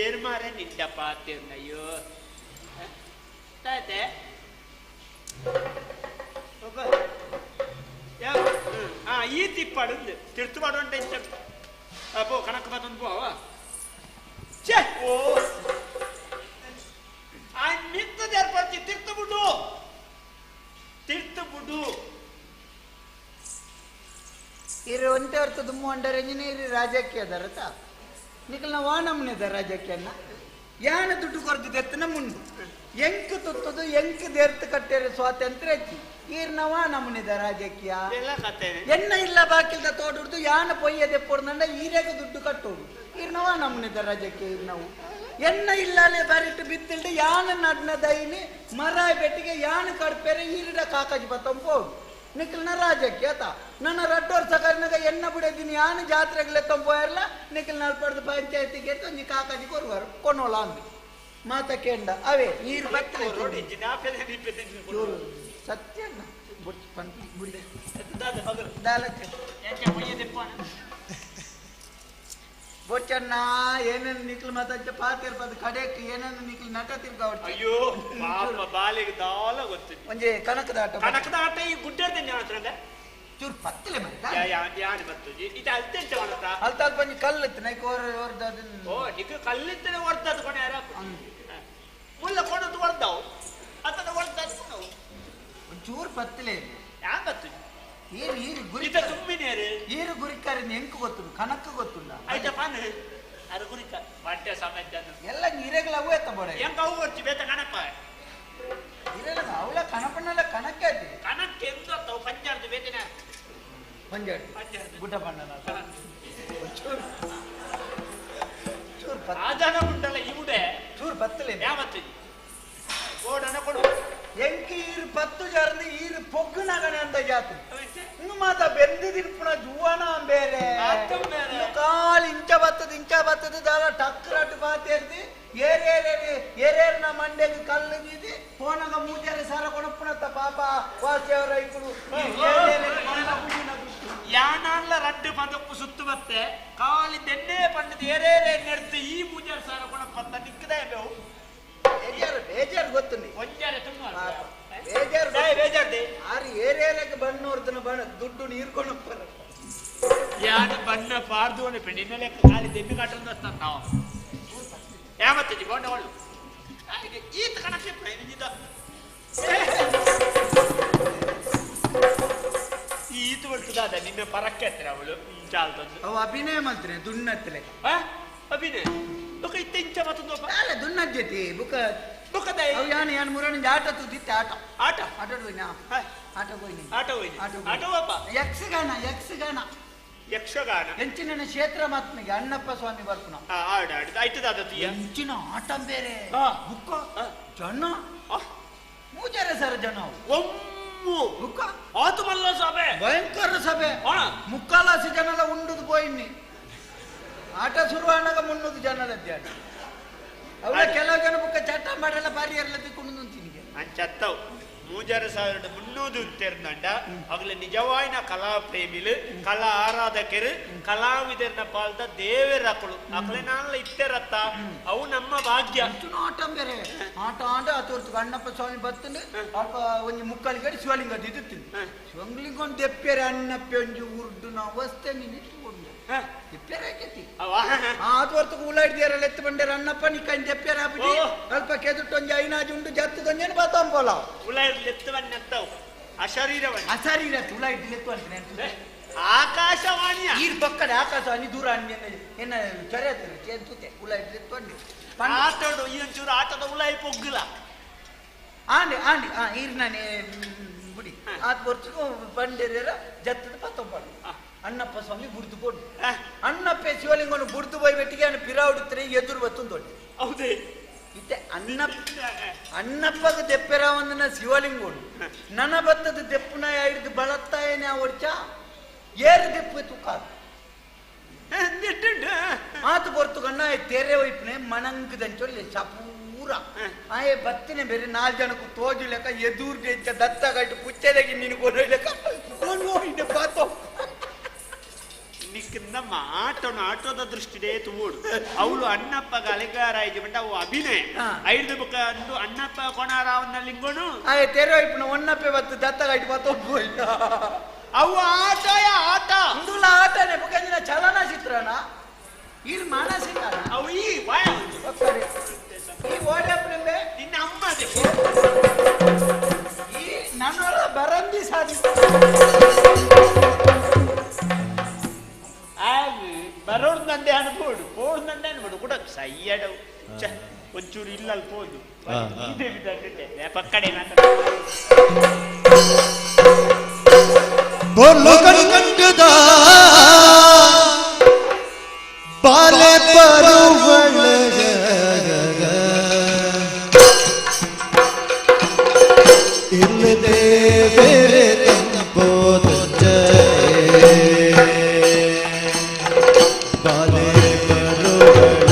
ಏರು ಮಾರ ನಿಂದ ಪಾತೆ ಅಯ್ಯೋ ತಾತೆ ಈ ತಿಪ್ಪಾಡು ತಿರ್ತುಪಾಡು ಅಂತ ಇಂಚ ಪೋ ಕಣಕ್ ಬತ್ತೊಂದು ಪೋ ಓ ಆ ನಿಂತದ ಏರ್ಪಡ್ತಿ ತಿರ್ತು ಬಿಡು ಇರು ಒಂಟೆ ಅರ್ಥದ ಮೂವಂಡರ್ ಇಂಜಿನಿಯರಿ ರಾಜಕೀಯ ಅದರತ ನಿಖಲ್ನ ವಾನಮ್ಮನಿದ ರಾಜಕೀಯನ್ನ ಯಾನ ದುಡ್ಡು ಕೊರದಿದೆ ಎತ್ತನ ಮುಂಡು ಎಂಕ್ ತುತ್ತದು ಎಂಕ್ ದೇರ್ತ ಕಟ್ಟೇರಿ ಸ್ವಾತಂತ್ರ್ಯ ಹೆಚ್ಚಿ ಈರ್ನ ವಾನಮ್ಮನಿದ ರಾಜಕೀಯ ಎನ್ನ ಇಲ್ಲ ಬಾಕಿಲ್ದ ತೋಡುದು ಯಾನ ಪೊಯ್ಯದೆ ಪೊಡ್ದಂಡ ಈರೆಗ ದುಡ್ಡು ಕಟ್ಟೋದು ಈರ್ನ ವಾನಮ್ಮನಿದ ರಾಜಕೀಯ ನಾವು ಎನ್ನ ಇಲ್ಲೇ ಬರಿಟ್ಟು ಬಿತ್ತಿಲ್ಡು ಯಾನ ನಡ್ನ ದೈನಿ ಮರಾಯ್ ಬೆಟ್ಟಿಗೆ ಯಾನ ಕಡ್ಪೇರೆ ಈರಿಡ ಕಾಕಾಜಿ ಬತ್ತಂಪೋದು ನಿಖಲ್ನ ರಾಜಕೀಯ ನನ್ನ 2 ವರ್ಷ ಕರ್ನಾಗ ಎನ್ನ ಬಿಡದಿನಿ ಯಾನು ಜಾತ್ರೆಗಳೇ ತಂಪೋಯರ್ಲ ನಿಖಲ್ ನಲ್ಪಡ್ದು ಪಂಚಾಯತಿಗೆ ಒಂಜಿ ಕಾಕಾಜಿ ಕೊರುವರು ಕೊನೋಲ ಅಂದು ಮಾತ ಕೇಂಡ ಅವೇ ನೀರು ಸತ್ಯ ಬೊಚ್ಚಣ್ಣ ಏನೇನು ನಿಖಲ್ ಮಾತಾಡ್ತ ಪಾತಿರ್ಪದ ಕಡೆಕ್ ಏನೇನು ನಿಖಲ್ ನಟ ತಿರ್ಗಾವ ಅಯ್ಯೋ ಬಾಲಿಗೆ ದಾಲ ಗೊತ್ತಿಲ್ಲ ಒಂಜೆ ಕನಕದ ಆಟ ಈ ಗುಡ್ಡೆ ಚೂರು ಪತ್ತಲೆ ಯಾರು ಬರ್ತದೆ ಇದು ಅಲ್ತೆಂಟ ಮಾಡತ್ತ ಅಲ್ತಾಲ್ ಪಂಜಿ ಕಲ್ಲಿತ್ತು ನೈಕ್ ಓ ನಿಖ ಕಲ್ಲಿತ್ತನೆ ಹೊಡ್ದದ್ದು ಕೊನೆ ಯಾರ ಮುಲ್ಲ ಕೊಡದು ಹೊಡ್ದಾವು ಅದನ್ನ ಹೊಡ್ದದ್ದು ಒಂಚೂರು ಪತ್ತಲೆ ಯಾಕೆ ಬರ್ತದೆ ಈರು ಗುರಿ ತುಂಬಿನೇರು ಈರು ಗುರಿಕಾರಿಂದ ಎಂಕ್ ಗೊತ್ತುಂಡು ಕನಕ ಗೊತ್ತುಂಡ ಆಯ್ತಪ್ಪ ಅದು ಗುರಿಕ ಬಟ್ಟೆ ಸಮೇತ ಎಲ್ಲ ನೀರೆಗಳ ಅವು ಎತ್ತ ಬೋಡ ಹೆಂಗ ಅವು ಬರ್ತಿ ಬೇತ ಕಣಪ್ಪ ಇರಲ್ಲ ಅವಳ ಕಣಪಣ್ಣಲ್ಲ ಕಣಕ್ಕೆ ಐತಿ ಕಣಕ್ಕೆ ಎಂತ ಪಂಚಾಡ್ದು ಬೇತಿನ ಪಂಚಾಡ್ ಗುಡ್ಡ ಬಣ್ಣನ ಚೂರು ಆಜಾನ ಉಂಟಲ್ಲ ಇವುಡೆ ಚೂರು ಬತ್ತಲೆ ಯಾವತ್ತು ಗೋಡನ ಕೊಡು ಎಂಕಿ ಈರು 10 ಜರ್ನಿ ಈರು ಪೊಗ್ಗುನಗನೆ ಅಂತ ಜಾತಿ ಇನ್ನು ಮಾತ ಬೆಂದಿದಿರ್ಪುಣ ಜುವನ ಬೇರೆ ಕಾಲ್ ಇಂಚ ಬತ್ತದ ದಾಲ ಟಕ್ರಟ್ ಬಾತೇರ್ದಿ ಏರೇರ್ನ ಮಂಡೆಗೆ ಕಲ್ಲು ಬೀದಿ ಫೋನಗ ಮೂಜಾರೆ ಸಾರ ಕೊಡಪ್ಪುಣತ್ತ ಪಾಪ ವಾಸ್ಯವರ ಇಕ್ಕಳು ಯಾನಲ್ಲ ರಡ್ಡು ಪದಪ್ಪು ಸುತ್ತು ಬತ್ತೆ ಕಾಲಿ ದೆನ್ನೆ ಪಂಡದ ಏರೇರೇ ನೆಡ್ದು ಈ ಮೂಜಾರೆ ಸಾರ ಕೊಡಪ್ಪತ್ತ ನಿಕ್ಕದೇ ಬೇವು ಬೇಜಾರು ಗೊತ್ತು ಒಂಜಾರೆ ತುಂಬ ಬೇಜಾರ್ದೆ ಆರು ಏರಿಯಾಲಕ್ಕೆ ಬಣ್ಣೋರ್ದನ ಬಣ್ಣ ದುಡ್ಡು ನೀರ್ಕೊಂಡು ಯಾನ ಬಣ್ಣ ಪಾರ್ದು ಅನ್ಪೆ ನಿನ್ನ ಲೆಕ್ಕ ಖಾಲಿ ದೆನ್ನು ಕಾಟೊಂದು ನಾವು ಯಾವತ್ತಿದ್ದಿ ಬೋಂಡವಳು ಈತ ಕಣಕ್ಕೆ ಪ್ರೇಮಿಸಿದ ಈತ ಬರ್ತದ ನಿನ್ನ ಪರಕ್ಕೆ ಹತ್ರ ಅವಳು ಚಾಲ್ ತಂದು ಅವ ಅಭಿನಯ ಮಾಡ್ತೀನಿ ದುನ್ನತ್ತಲೆ ಅಭಿನಯ ಬುಕ್ಕ ಇತ್ತ ಇಂಚ ಮತ್ತೊಂದು ಅಲ್ಲ ದುನ್ನಜ್ಜತಿ ಬುಕ್ಕ ಬುಕ್ಕದ ಅವು ಯಾನು ಯಾನು ಮೂರನೇ ಆಟ ತುದಿತ್ತೆ ಆಟ ಆಟ ಆಟ ಹೋಯ್ನ ಆಟ ಹೋಯ್ನಿ ಆಟ ಹೋಪ ಯಕ್ಷಗಾನ ಯಕ್ಷಗಾನ ಯಕ್ಷಗಾನ ಹೆಂಚಿನ ಕ್ಷೇತ್ರ ಮಾತ್ಮಿಗೆ ಅಣ್ಣಪ್ಪ ಸ್ವಾಮಿ ಬರ್ಪುನ ಆಡ ಆಯ್ತದ ಹೆಂಚಿನ ಆಟ ಬೇರೆ ಬುಕ್ಕ ಜನ ಮೂಜಾರೆ ಸರ್ ಜನ ಬುಕ್ಕ ಆತು ಮಲ್ಲ ಸಭೆ ಭಯಂಕರ ಸಭೆ ಮುಕ್ಕಾಲಾಸಿ ಜನಲ ಉಂಡುದು ಪೋಯಿನ್ನಿ ಆಟ ಶುರುವಾದಾಗ 300 ಜನದ ಧ್ಯಾನ ಅವಳ ಕೆಲವು ಜನ ಬುಕ್ಕ ಚಟ್ಟ ಮಾಡಲ್ಲ ಬಾರಿ ಎಲ್ಲ ತಿಕ್ಕೊಂಡು ತಿನ್ನಿಗೆ ಅಂಚತ್ತವು 3300 ತೆರ್ನಂಡ ಅಗಲ ನಿಜವಾಯಿನ ಕಲಾ ಪ್ರೇಮಿಲು ಕಲಾ ಆರಾಧಕರು ಕಲಾವಿದರನ್ನ ಪಾಲ್ದ ದೇವರಕ್ಕಳು ಅಗಲನಾಲ ಇತ್ತೆರತ್ತ ಅವು ನಮ್ಮ ಭಾಗ್ಯ ಆಟ ಬೇರೆ ಆಟ ಆಟ ತೋರ್ತು ಅಣ್ಣಪ್ಪ ಸ್ವಾಮಿ ಬರ್ತಂಡು ಅಪ್ಪ ಒಂಜಿ ಮುಕ್ಕಾಲಿ ಗಡಿ ಶಿವಲಿಂಗ ಇದ್ದಿತ್ತು ಶಿವಲಿಂಗ ಒಂದು ತೆಪ್ಪೇರೆ ಅಣ್ಣಪ್ಪೆ ಒಂಜಿ ಉರ್ದು ನಾವು ವಸ್ತೆ ನಿಂತ್ಕೊಂಡು ತೆಪ್ಪೇರೆ ಹಾಕೈತಿ ಅದು ಹೊರತು ಉಳ್ಳಾಡ್ದಿಯರೆಲ್ಲ ಎತ್ತು ಬಂಡೇರ ಅಣ್ಣಪ್ಪ ನಿಕ್ಕಂಡು ತೆಪ್ಪೇರೆ ಹಾಕಿ ಅಲ್ಪ ಕೆದುಟ್ಟೊಂಜಿ ಐನಾಜು ಉಂಡು ಜತ್ತದೊಂಜೇನು ಬಾತಂಬೋಲ ಉಳ್ಳಾಡ್ಲೆತ್ತವನ್ನೆತ್ತವು ಅಶರೀರ ಉಳ್ಳಾಡ್ದಿಲೆತ್ತು ಅಂತೀನಿ ಆಕಾಶವಾಣಿಯ ಈ ಪಕ್ಕದ ಆಕಾಶವಾಣಿ ದೂರ ಏನ ಚೊರೆ ಚೇಂತುತ್ತೆ ಉಳ್ಳಾಡ್ಲೆತ್ತು ಅಂಡಿ ಆಟೋಡು ಈ ಒಂಚೂರು ಆಟದ ಉಳ್ಳಾಯಿ ಪೊಗ್ಗಿಲ್ಲ ಆಂಡಿ ಆಂಡಿ ಈರ್ನಾನೆ ಗುಡಿ ಆತ್ ಬರ್ತು ಬಂಡೇರ ಜತ್ತದ ಪತ್ತೊಂಬಾಡು ಅಣ್ಣಪ್ಪ ಸ್ವಾಮಿ ಬುಡ್ದು ಕೊಡು ಅಣ್ಣಪ್ಪೆ ಶಿವಲಿಂಗನು ಬುಡ್ದು போய் வெட்டிಗೆ ಅವನು ಪಿರಾವುಡುತ್ತಾರೆ ಎದುರು ಬತ್ತೊಂದು ಹೌದೇ ಇತ್ತೆ ಅಣ್ಣಪ್ಪಗೆ ತೆಪ್ಪೆರ ಒಂದನ ಶಿವಲಿಂಗೋಡು ನನ್ನ ಬತ್ತದ ತೆಪ್ಪುನ ಹಿಡಿದು ಬಳತ್ತಾಯೇನೆ ಅವಡ್ಚ ಏರು ತೆಪ್ಪು ತುಕಾದು ಆತು ಬರ್ತು ಕಣ್ಣ ತೆರೆ ವೈಪ್ನೆ ಮಣಂಗದಂಚೊಲ್ಲಿ ಚಪೂರ ಆಯೆ ಬತ್ತಿನ ಬೇರೆ 4 ಜನಕ್ಕೂ ತೋಜು ಲೆಕ್ಕ ಎದುರ್ಗೆ ದತ್ತ ಗಟ್ಟು ಪುಚ್ಚೆಲೆಗೆ ನೀನು ಕೊಡೋ ಲೆಕ್ಕ ಬಾತೋ ನಮ್ಮ ಆಟೋದ ದೃಷ್ಟಿದೇ ತೂಡು ಅವಳು ಅಣ್ಣಪ್ಪ ಗಲೆಗಾರ ಇದು ಬಂಟ ಅವು ಅಭಿನಯ 5 ಬುಕ್ಕ ಅಂದು ಅಣ್ಣಪ್ಪ ಕೊಣಾರಾವನ್ನಲ್ಲಿಂಗೋನು ಆಯೆ ತೆರೆ ವೈಪ್ನ ಒನ್ನಪ್ಪೆ ಬತ್ತು ದತ್ತ ಗಟ್ಟು ಬಾತೋ ಅವು ಆಟ ಅಂದುಲ ಆಟನೆ ಬುಕಂಜಿನ ಚಲನಚಿತ್ರನ ಇಲ್ಲಿ ಮಾನಸಿಕ ಅವು ಈ ಬಾಯ ಈ ಓಡಪ್ರೆ ನಿನ್ನ ಅಮ್ಮದೆ ಈ ನನ್ನೊಳ ಬರಂದಿ ಸಾಧಿಸ ಬರೋಡು ನಂದೆ ಅನ್ಬೋಡು ಪೋಡು ನಂದೆ ಅನ್ಬೋಡು ಕೂಡ ಸಯ್ಯಡವು ಒಂಚೂರು ಇಲ್ಲಲ್ಲಿ ಪೋದು ಪಕ್ಕಡೆ ಕಂಡದ ಬಾಲೆ ಬರುವಳ ಇಲ್ಲದೆ ಬೇರೆ ತಂಬೋದ ಬಾಲೆ ಬರುವಳ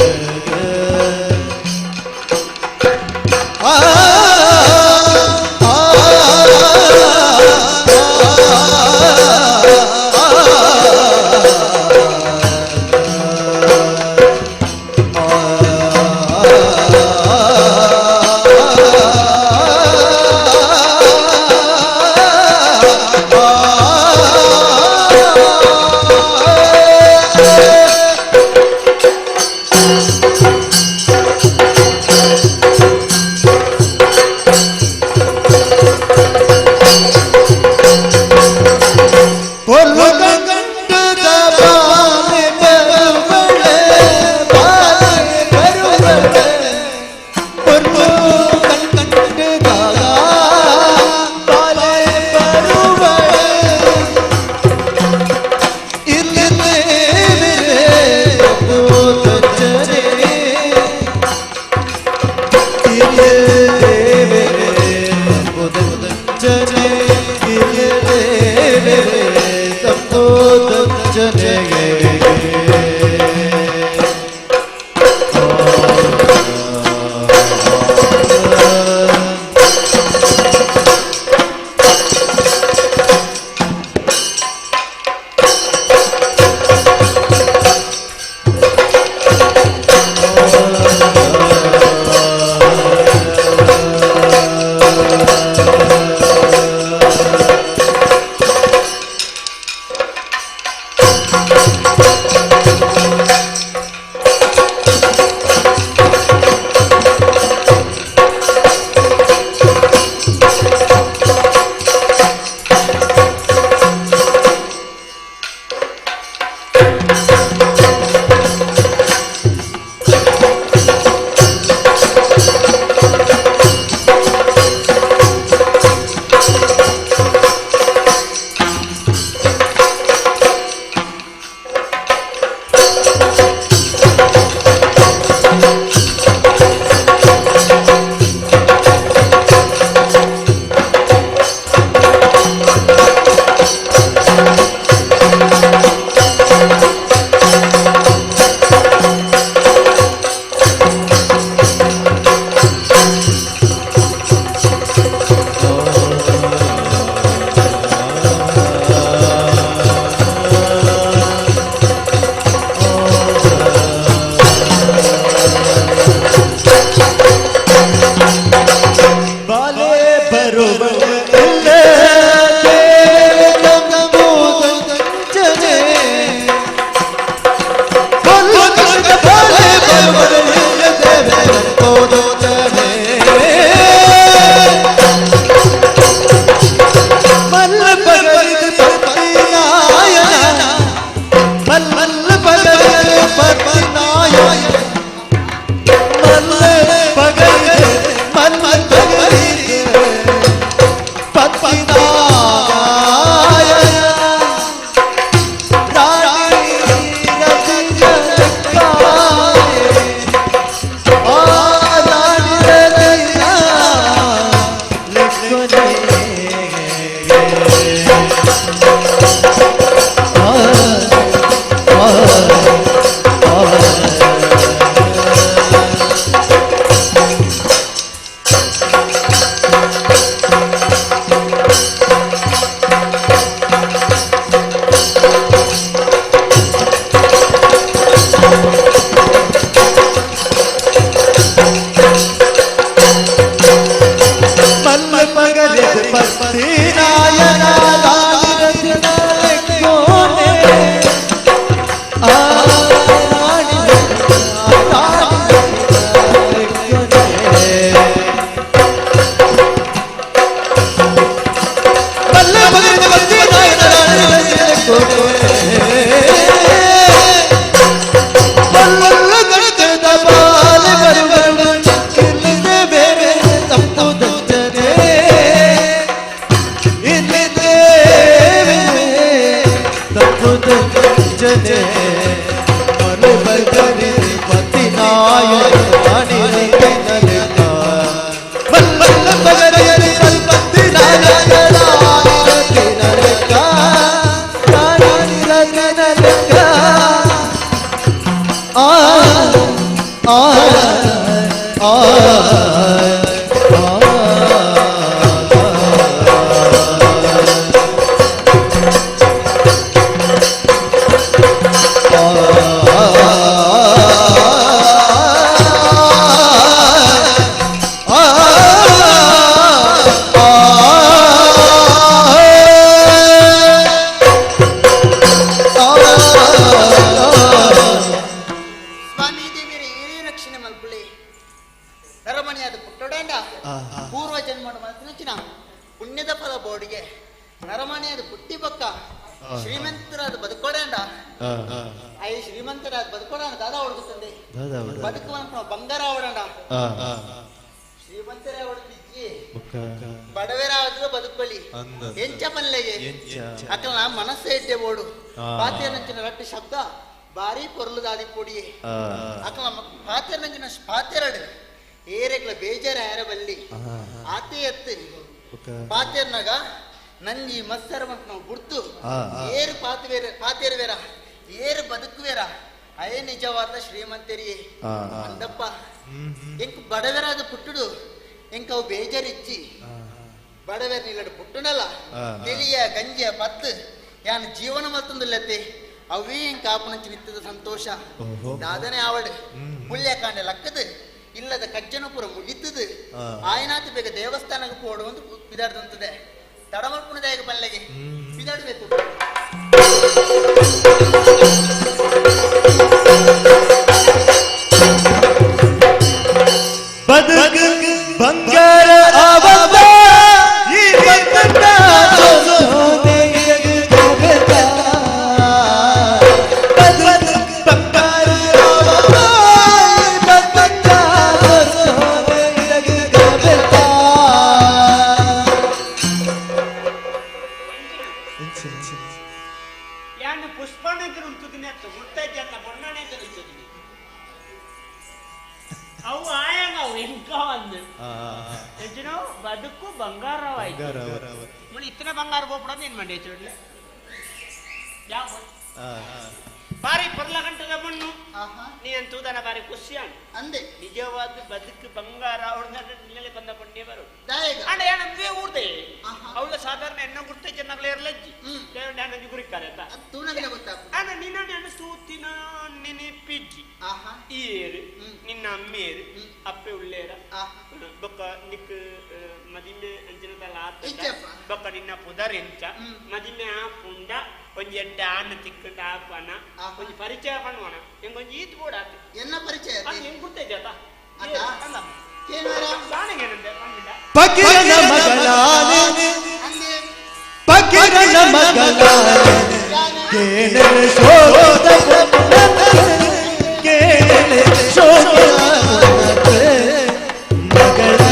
ಆ ಪುಣ್ಯದ ಫಲ ಬೋಡಿಗೆ ನರಮನೆಯದು ಪುಟ್ಟಿ ಬೊಕ್ಕ ಶ್ರೀಮಂತರಾದ ಬದುಕೋಡಂಡ ಐ ಶ್ರೀಮಂತರಾದ ಬದುಕೋಡಂಡ ದಾದಾ ಹೊಡ್ಗುತ್ತಂದೆ ಬದುಕುವಂತ ಬಂಗಾರ ಅವಡಂಡ ಶ್ರೀಮಂತರೇ ಹೊಡ್ತಿಜ್ಜಿ ಬಡವರಾದ್ರು ಬದುಕೊಳ್ಳಿ ಎಂಚ ಪಲ್ಲೆಗೆ ಅಕಲ ಮನಸ್ಸೇ ಇಟ್ಟೆ ಬೋಡು ಪಾತ್ಯರಂಚಿನ ರಟ್ಟು ಶಬ್ದ ಬಾರಿ ಪೊರ್ಲು ದಾದಿ ಪೊಡಿಯೇ ಅಕಲ ಪಾತ್ಯರಂಚಿನ ಪಾತ್ಯರಡು ಏರೆಗ್ಲ ಬೇಜಾರ ಯಾರ ಬಲ್ಲಿ ಆತೆ ಎತ್ತು ಪಾತ್ಯರ್ನಾಗ ನಂಜಿ ಮತ್ಸರವಂತ ನಾವು ಗುರ್ತು ಏರು ಪಾತ್ಯರ್ವೇರ ಏರು ಬದುಕುವೇರ ಅಯೇ ನಿಜವಾದ ಶ್ರೀಮಂತರಿಯೇ ಅಂದಪ್ಪ ಎಂಕ್ ಬಡವರಾದ ಪುಟ್ಟುಡು ಎಂಕ್ ಅವು ಬೇಜಾರಿಚ್ಚಿ ಬಡವೇರ್ ನಿಲ್ಲಡು ಪುಟ್ಟುನಲ್ಲ ತಿಳಿಯ ಗಂಜಿಯ ಪತ್ತು ಯಾನ್ ಜೀವನ ಮತ್ತೊಂದಿಲ್ಲತ್ತೆ ಅವೇ ಎಂಕ್ ಕಾಪನಂಚಿ ನಿತ್ತದ ಸಂತೋಷ ದಾದನೆ ಆವಡು ಮುಳ್ಯ ಕಾಂಡೆ ಲಕ್ಕದು ಇಲ್ಲದ ಕಜ್ಜನಪುರ ಮುಗಿತದು ಆಯ್ನಾತಿ ಬೇಗ ದೇವಸ್ಥಾನಕ್ಕೆ ಪೋಡು ಒಂದು ಬಿದಾಡ್ದಂತದೆ ತಡಮಲ್ಪುಣದಾಯಕ ಪಲ್ಲೆಗೆ ಬಿದಾಡ್ಬೇಕು ಬದುಕು ಬಂಗಾರ ಆವಂದ ಈ ಬಂದ ಬದುಕು ಬಂಗಾರವಾಯ್ತು ಇತ್ತನ ಬಂಗಾರ ಬೋಪಡ ಏನ್ ಮಾಡಿ ಚೋಡ್ಲೆ ಯಾವ ಬಾರಿ ಪರ್ಲ ಗಂಟದ ಮಣ್ಣು ನೀ ಅಂತೂದನ ಬಾರಿ ಖುಷಿ ಅಂದೆ ನಿಜವಾದ ಬದುಕು ಬಂಗಾರ ಅವಳೇ ಬಂದ ಪಂಡ್ಯ ಬರು ಅಂಡ ಏನಂದ್ರೆ ಊರ್ದೆ ಅವಳ ಸಾಧಾರಣ ಎಣ್ಣ ಗುರ್ತೆ ಚೆನ್ನಾಗ್ಲೇ ಇರ್ಲಜ್ಜಿ ನಾನು ಗುರಿಕಾರೆ ಅಣ್ಣ ನಿನ್ನ ನೆನ ಸೂತಿನ ನೆನಪಿಜ್ಜಿ ಏರು ನಿನ್ನ ಅಮ್ಮೇರು ಅಪ್ಪೆ ಉಳ್ಳೇರ ಬೊಕ್ಕ ನಿಕ್ ಮದಿಮೆ ಅಂಚಿನದಲ್ಲ ಆತ ಬೊಕ್ಕ ನಿನ್ನ ಪುದರೆಂಚ ಮದಿಮೆ ಆ ಪುಂಡ ಒಂಜಿ ಎಡ್ಡ ಆನ ತಿಕ್ಕಂಡ ಆಪನ ಒಂಜಿ ಪರಿಚಯ ಪಣ್ಣೋಣ ಎಂಗೊಂಜಿ ಈತ್ ಬೋಡ ಎನ್ನ ಪರಿಚಯ ಹೆಂಗ್ ಗುರ್ತೇ ಜಾತ ಪಕಿರನ ಮಗಲಾನೆ ಪಕಿರನ ಮಗಲಾನೆ ಕೇಳಲೆ ಶೋಧ ಕೇಳಲೆ ಶೋಧ ಮಗಳ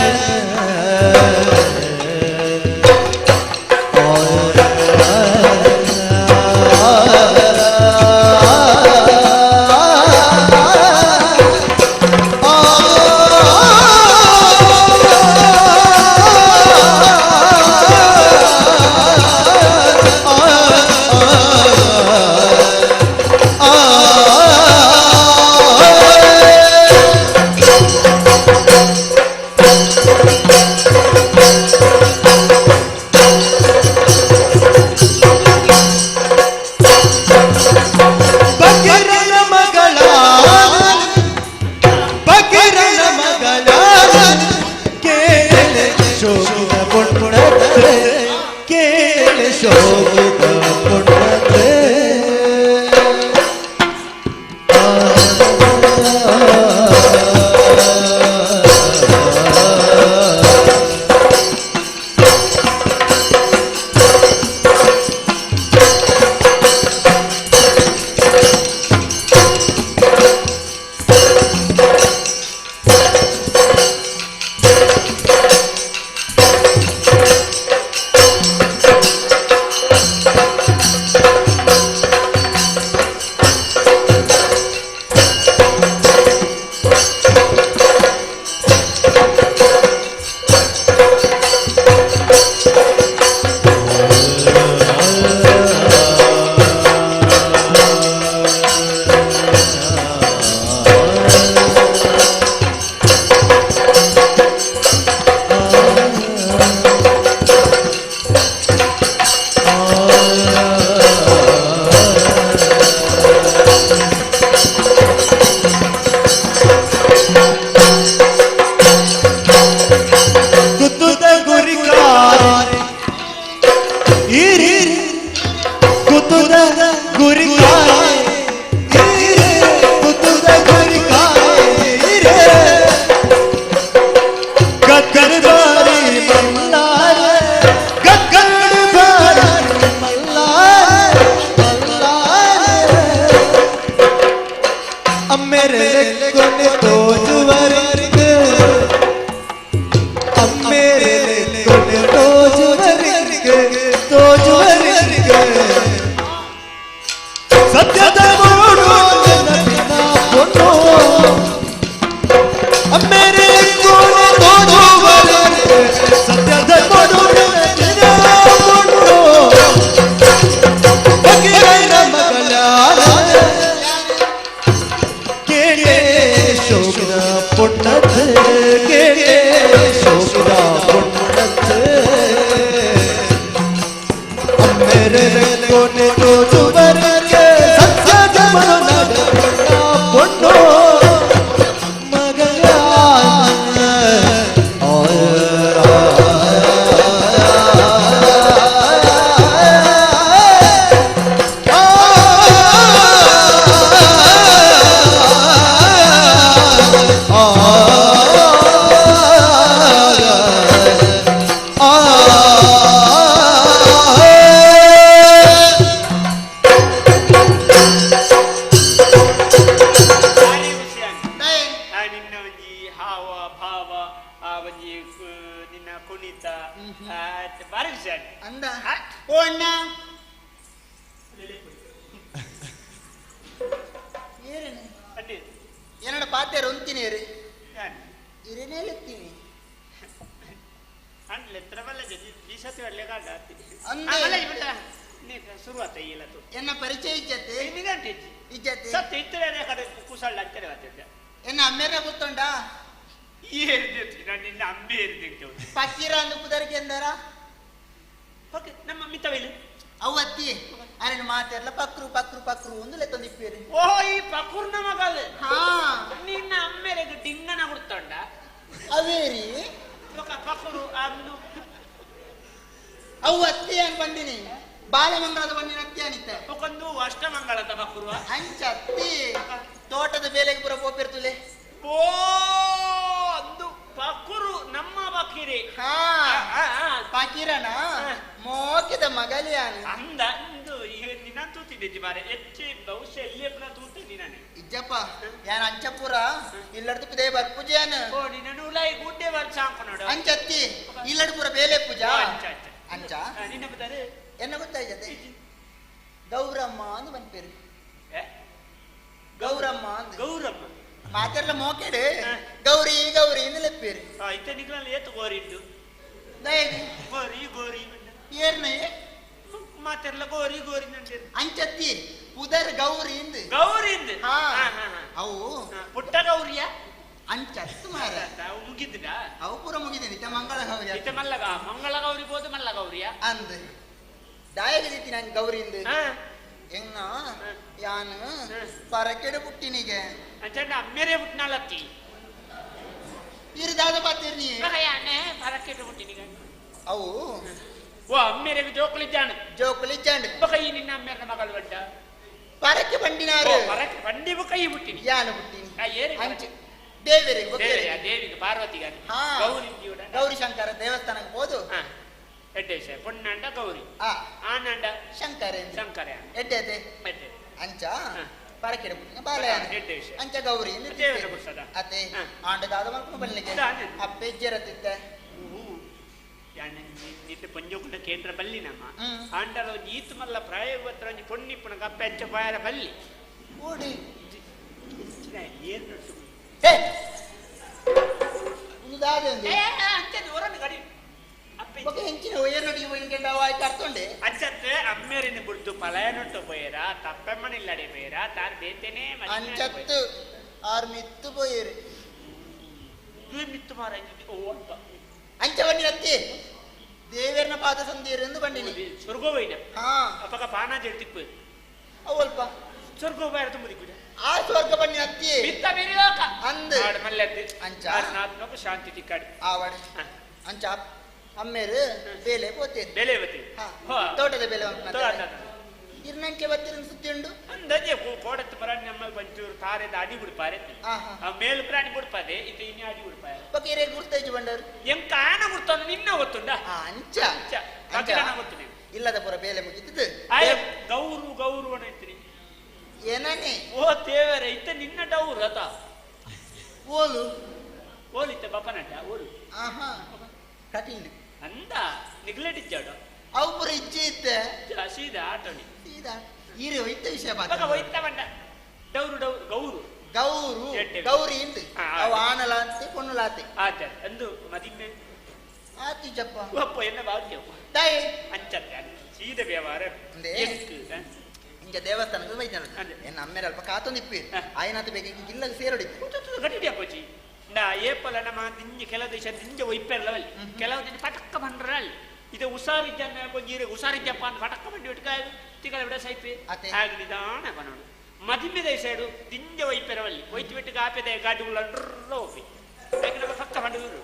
मेरे कोने तो जोवरे सत्य धर्मो फकीरನ ಮಗಳಾನ ಕೇಳೆ ಶೋಕದ ಪುಣ್ಣತ್ ಕೇಳೆ ಶೋಕದ ಪುಣ್ಣತ್ मेरे कोने तो जोवरे सत्य धर्मो ಪುಣ್ಣೋ என்னோட பாத்தியார் ஒந்தினேரு ಇರೇನೇಲೆತ್ತೀನಿ ಎನ್ನ ಪರಿಚಯ ಇಜ್ಜತೆ ಇಜ್ಜತೆ ಎನ್ನ ಅಮ್ಮೇರ ಗೊತ್ತುಂಡ ಪಕ್ಕೀರ ಅಂದು ಕುದರಿಗೆ ಎಂದಾರ ನಮ್ಮ ಮಿತ್ತವೇಲು ಅವು ಅತ್ತಿ ಅರೆ ಮಾತಾಡಲ್ಲ ಪಕ್ರು ಪಕ್ರು ಪಕ್ರು ಒಂದು ಲೆತ್ತೊಂದಿಪ್ಪೇರಿ ಓ ಈ ಪಕ್ರುನ ಮಗಲ್ ಹಾ ನಿನ್ನ ಅಮ್ಮೆರೆಗೆ ಡಿಂಗನ ಕೊಡ್ತಂಡ ಅವೇರಿ ಪಕ್ರು ಅನ್ನು ಅವು ಅತ್ತಿ ಅಂತ ಬಂದಿನಿ ಬಾಲಮಂಗಳದ ಬಂದಿನ ಅತ್ತಿ ಅನಿತ ಒಂದು ಅಷ್ಟಮಂಗಳದ ಪಕ್ರು ಅಂಚ ಅತ್ತಿ ತೋಟದ ಬೇಲೆಗೆ ಪುರ ಪೋಪಿರ್ತುಲೆ ಓ ಅಂದು ಪಕ್ರು ನಮ್ಮ ಬಕೀರಿ ಹಾ ಪಾಕಿರನ ಮೋಕಿದ ಮಗಲಿಯಾನ ಅಂದ ಇಂದು ಈಗ ನಿನ್ನ ತೂತಿದ್ದಿ ಮಾರೆ ಹೆಚ್ಚು ಬಹುಶಃ ಎಲ್ಲಿಯಪ್ಪನ ತೂತಿದ್ದಿ ನಾನು ಇಜ್ಜಪ್ಪ ಯಾನ ಅಂಚಪುರ ಇಲ್ಲಡ್ದು ಪುದೇ ಬರ್ ಪೂಜೆಯನ ಓ ನಿನ್ನ ಉಲಾಯಿ ಗುಡ್ಡೆ ವರ್ಷ ನೋಡು ಅಂಚತ್ತಿ ಇಲ್ಲಡ್ ಪುರ ಬೇಲೆ ಪೂಜಾ ಅಂಚ ನಿನ್ನ ಬದರೆ ಎನ್ನ ಗೊತ್ತಾಯ್ತದೆ ಗೌರಮ್ಮ ಅಂದು ಬಂದ್ಪೇರು ಗೌರಮ್ಮ ಅಂದು ಗೌರಮ್ಮ ಮಾತೆಲ್ಲ ಮೋಕೆಡೆ ಗೌರಿ ಗೌರಿ ಇಂದು ಲೆಪ್ಪೇರು ಇತ್ತ ನಿಗ್ರಲ್ಲಿ ಏತು ಗೋರಿ ಇದ್ದು ದಯವಿ ಗೋರಿ ಗೋರಿ ಏರ್ನೇ ಮಾತೆಲ್ಲ ಗೋರಿ ಗೋರಿ ನಂಗೆ ಅಂಚತ್ತಿ ಉದರ್ ಗೌರಿ ಇಂದು ಗೌರಿ ಇಂದು ಹಾ ಅವು ಪುಟ್ಟ ಗೌರಿಯ ಅಂಚತ್ತು ಮಾರ ಅವು ಮುಗಿದಿದ ಅವು ಪೂರ ಮುಗಿದಿನಿ ಇತ್ತ ಮಂಗಳ ಗೌರಿ ಇತ್ತ ಮಂಗಳ ಗೌರಿ ಬೋದು ಮಲ್ಲ ಗೌರಿಯ ಅಂದ್ ದಾಯಗದಿತ್ತಿ ನಾನು ಗೌರಿ ಇಂದು ಎಂಗ ಯಾನು ಪರಕೆಡೆ ಪುಟ್ಟಿನಿಗೆ ಅಂಚಂಡ ಅಮ್ಮೆರೆ ಪುಟ್ನಾಳತ್ತಿ ಇರಿದಾದ ಪಾತಿರ್ನಿ ಯಾನೆ ಪರಕೆಡೆ ಪುಟ್ಟಿನಿಗೆ ಅವು ಓ ಅಮ್ಮೆರೆಗೆ ಜೋಕುಲಿದ್ದಾನೆ ಜೋಕುಲಿದ್ದಾಂಡ್ ಕೈ ನಿನ್ನ ಅಮ್ಮೆರ ಮಗಳು ಬಂಡ ಪರಕ್ಕೆ ಬಂಡಿನಾರು ಪರಕ್ಕೆ ಬಂಡಿಬು ಕೈ ಬುಟ್ಟಿನಿ ಯಾನು ಬುಟ್ಟಿನಿ ಏರಿ ಅಂಚೆ ದೇವರಿಗೆ ದೇವಿಗೆ ಪಾರ್ವತಿಗೆ ಗೌರಿ ಗೌರಿ ಶಂಕರ ದೇವಸ್ಥಾನಕ್ಕೆ ಹೋದು ಎಡ್ಡೆ ಪುಣ್ಣಂಡ ಗೌರಿ ಆನಂಡ ಶಂಕರ ಶಂಕರ ಎಡ್ಡೆ ಅಂಚ ಪರಕೆಡೆ ಪುಟ್ಟಿನ ಬಾಲಯ ಅಂಚ ಗೌರಿ ಅತೆ ಆಂಡದಾದ ಮಲ್ಕೊಂಡು ಬಲ್ಲಿಗೆ ಅಪ್ಪೆ ಜರತಿದ್ದೆ ನಿತ್ಯ ಪಂಜೋಕುಂಡ ಕೇಂದ್ರ ಬಲ್ಲಿ ನಮ್ಮ ಆಂಡಲ ಈತ್ ಮಲ್ಲ ಪ್ರಾಯೋಗತ್ರ ಪೊನ್ನಿಪ್ಪನ ಕಪ್ಪೆ ಅಂಚ ಪಾಯರ ಬಲ್ಲಿ ಓಡಿ ಏನು ಗಡಿ ಹೆಂಚಿನ ಒಯ್ಯನೊಟ್ಟಿಗೆ ಹೋಗಿಂಡ ಆಯ್ತು ಅರ್ಥೊಂಡೆ ಅಂಚತ್ತೆ ಅಮ್ಮೇರಿನ ಬಿಡ್ತು ಪಲಾಯನೊಟ್ಟು ಪೋಯರ ತಪ್ಪಮ್ಮನಿಲ್ಲಡೆ ಪೋಯರ ತಾನು ಬೇತೇನೆ ಅಂಚತ್ತು ಆರು ಮಿತ್ತು ಪೋಯರು ಮಿತ್ತು ಮಾರ ಓ ಅಂತ ಅಂಚ ಬನ್ನಿ ಅತ್ತಿ ದೇವರನ ಪಾದ ಸಂಧಿಯರೆಂದು ಬಂದಿನಿ ಸ್ವರ್ಗೋವೈನ ಹಾ ಅಪಕ ಪಾನ ಜಡ್ತಿಪ್ಪು ಅವಲ್ಪ ಸ್ವರ್ಗೋವೈರ ತುಂಬಿ ಕೂಡ ಆ ಸ್ವರ್ಗ ಬನ್ನಿ ಅತ್ತಿ ಬಿತ್ತ ಬಿರಿಯೋಕ ಅಂದು ಮಲ್ಲೆದ್ದಿ ಅಂಚ ಆತ್ಮಕ ಶಾಂತಿ ತಿಕ್ಕಾಡಿ ಆವಡೆ ಅಂಚ ಅಮ್ಮೇರು ಬೇಲೆ ಪೋತೇರು ಬೇಲೆ ಬತ್ತಿ ತೋಟದ ಬೇಲೆ ಇರ್ನಂಕೆ ಬತ್ತಿರ ಸುತ್ತಿ ಉಂಡು ಅಂದಜೆ ಕೋಡತ್ತು ಪ್ರಾಣಿ ನಮ್ಮ ಬಂಚೂರು ತಾರೆದ ಅಡಿ ಬಿಡ್ಪಾರೆ ಮೇಲು ಪ್ರಾಣಿ ಬಿಡ್ಪಾದೆ ಇದು ಇನ್ನು ಅಡಿ ಬಿಡ್ಪಾರೆ ಬಕೀರೆ ಗುರ್ತೈಜು ಬಂಡರು ಎಂಕ ಆನ ಗುರ್ತಂದ ನಿನ್ನ ಗೊತ್ತುಂಡ ಅಂಚ ಗೊತ್ತು ಇಲ್ಲದ ಪುರ ಬೇಲೆ ಮುಗಿದ್ದು ಗೌರು ಗೌರು ಅಂತೀನಿ ಏನನೆ ಓ ದೇವರೇ ಇತ್ತ ನಿನ್ನ ಡೌರು ಅತ ಓಲು ಓಲಿತ್ತ ಬಪ್ಪನಡ್ಡ ಓಲು ಆಹಾ ಕಟಿಂಗ್ ಅಂದ ನಿಗ್ಲೆಟ್ ಇದ್ದಾಡು ಅವು ಪುರ ಇಚ್ಛೆ ಇತ್ತೆ ಸೀದಾ ಆಟೋನಿ ಸೀದಾ ಈರೆ ಹೋಯ್ತ ವಿಷಯ ಹೋಯ್ತ ಬಂಡ ಡೌರು ಡೌರು ಗೌರು ಗೌರು ಗೌರಿ ಇಂದು ಅವು ಆನಲ ಅಂತ ಲಾತೆ ಆಚಾರ ಅಂದು ಮದಿಮೆ ಆತಿ ಜಪ್ಪ ಒಪ್ಪ ಎನ್ನ ಭಾಗ್ಯ ತಾಯಿ ಅಂಚತ್ತೆ ಸೀದ ವ್ಯವಹಾರ ಇಂಜ ದೇವಸ್ಥಾನಕ್ಕೆ ಬೈತಾನ ಎನ್ನ ಅಮ್ಮೇರ ಅಲ್ಪ ಕಾತೊಂದಿಪ್ಪಿ ಆಯ್ನಾತ ಬೇಕು ಇಲ್ಲಗ ಸೇರೋಡಿ ಗಟ್ಟಿದ್ಯಾ ಕೋಚಿ ನಾ ಏಪಲ ನಮ್ಮ ನಿಂಜ ಕೆಲವು ದೇಶ ನಿಂಜ ಒಯ್ಪೆರ್ಲವಲ್ಲಿ ಕೆಲವು ದಿನ ಪಟಕ್ಕ ಬಂದ್ರಲ್ಲಿ ಇದು ಹುಷಾರಿದ್ದ ಕೊಂಜೀರೆ ಹುಷಾರಿದ್ಯಪ್ಪ ಅಂತ ಪಟಕ್ಕ ಬಂಡಿ ಬಿಟ್ಕಾಯ ತಿಗಳ ಬಿಡ ಸೈಪಿ ಹಾಗೆ ನಿಧಾನ ಬನೋಡು ಮದಿಮೆದ ಸೈಡು ನಿಂಜ ಒಯ್ಪೆರವಲ್ಲಿ ಒಯ್ತು ಬಿಟ್ಟು ಕಾಪೆದ ಗಾಡಿಗಳು ಹೋಗಿ ಪಕ್ಕ ಬಂಡೂರು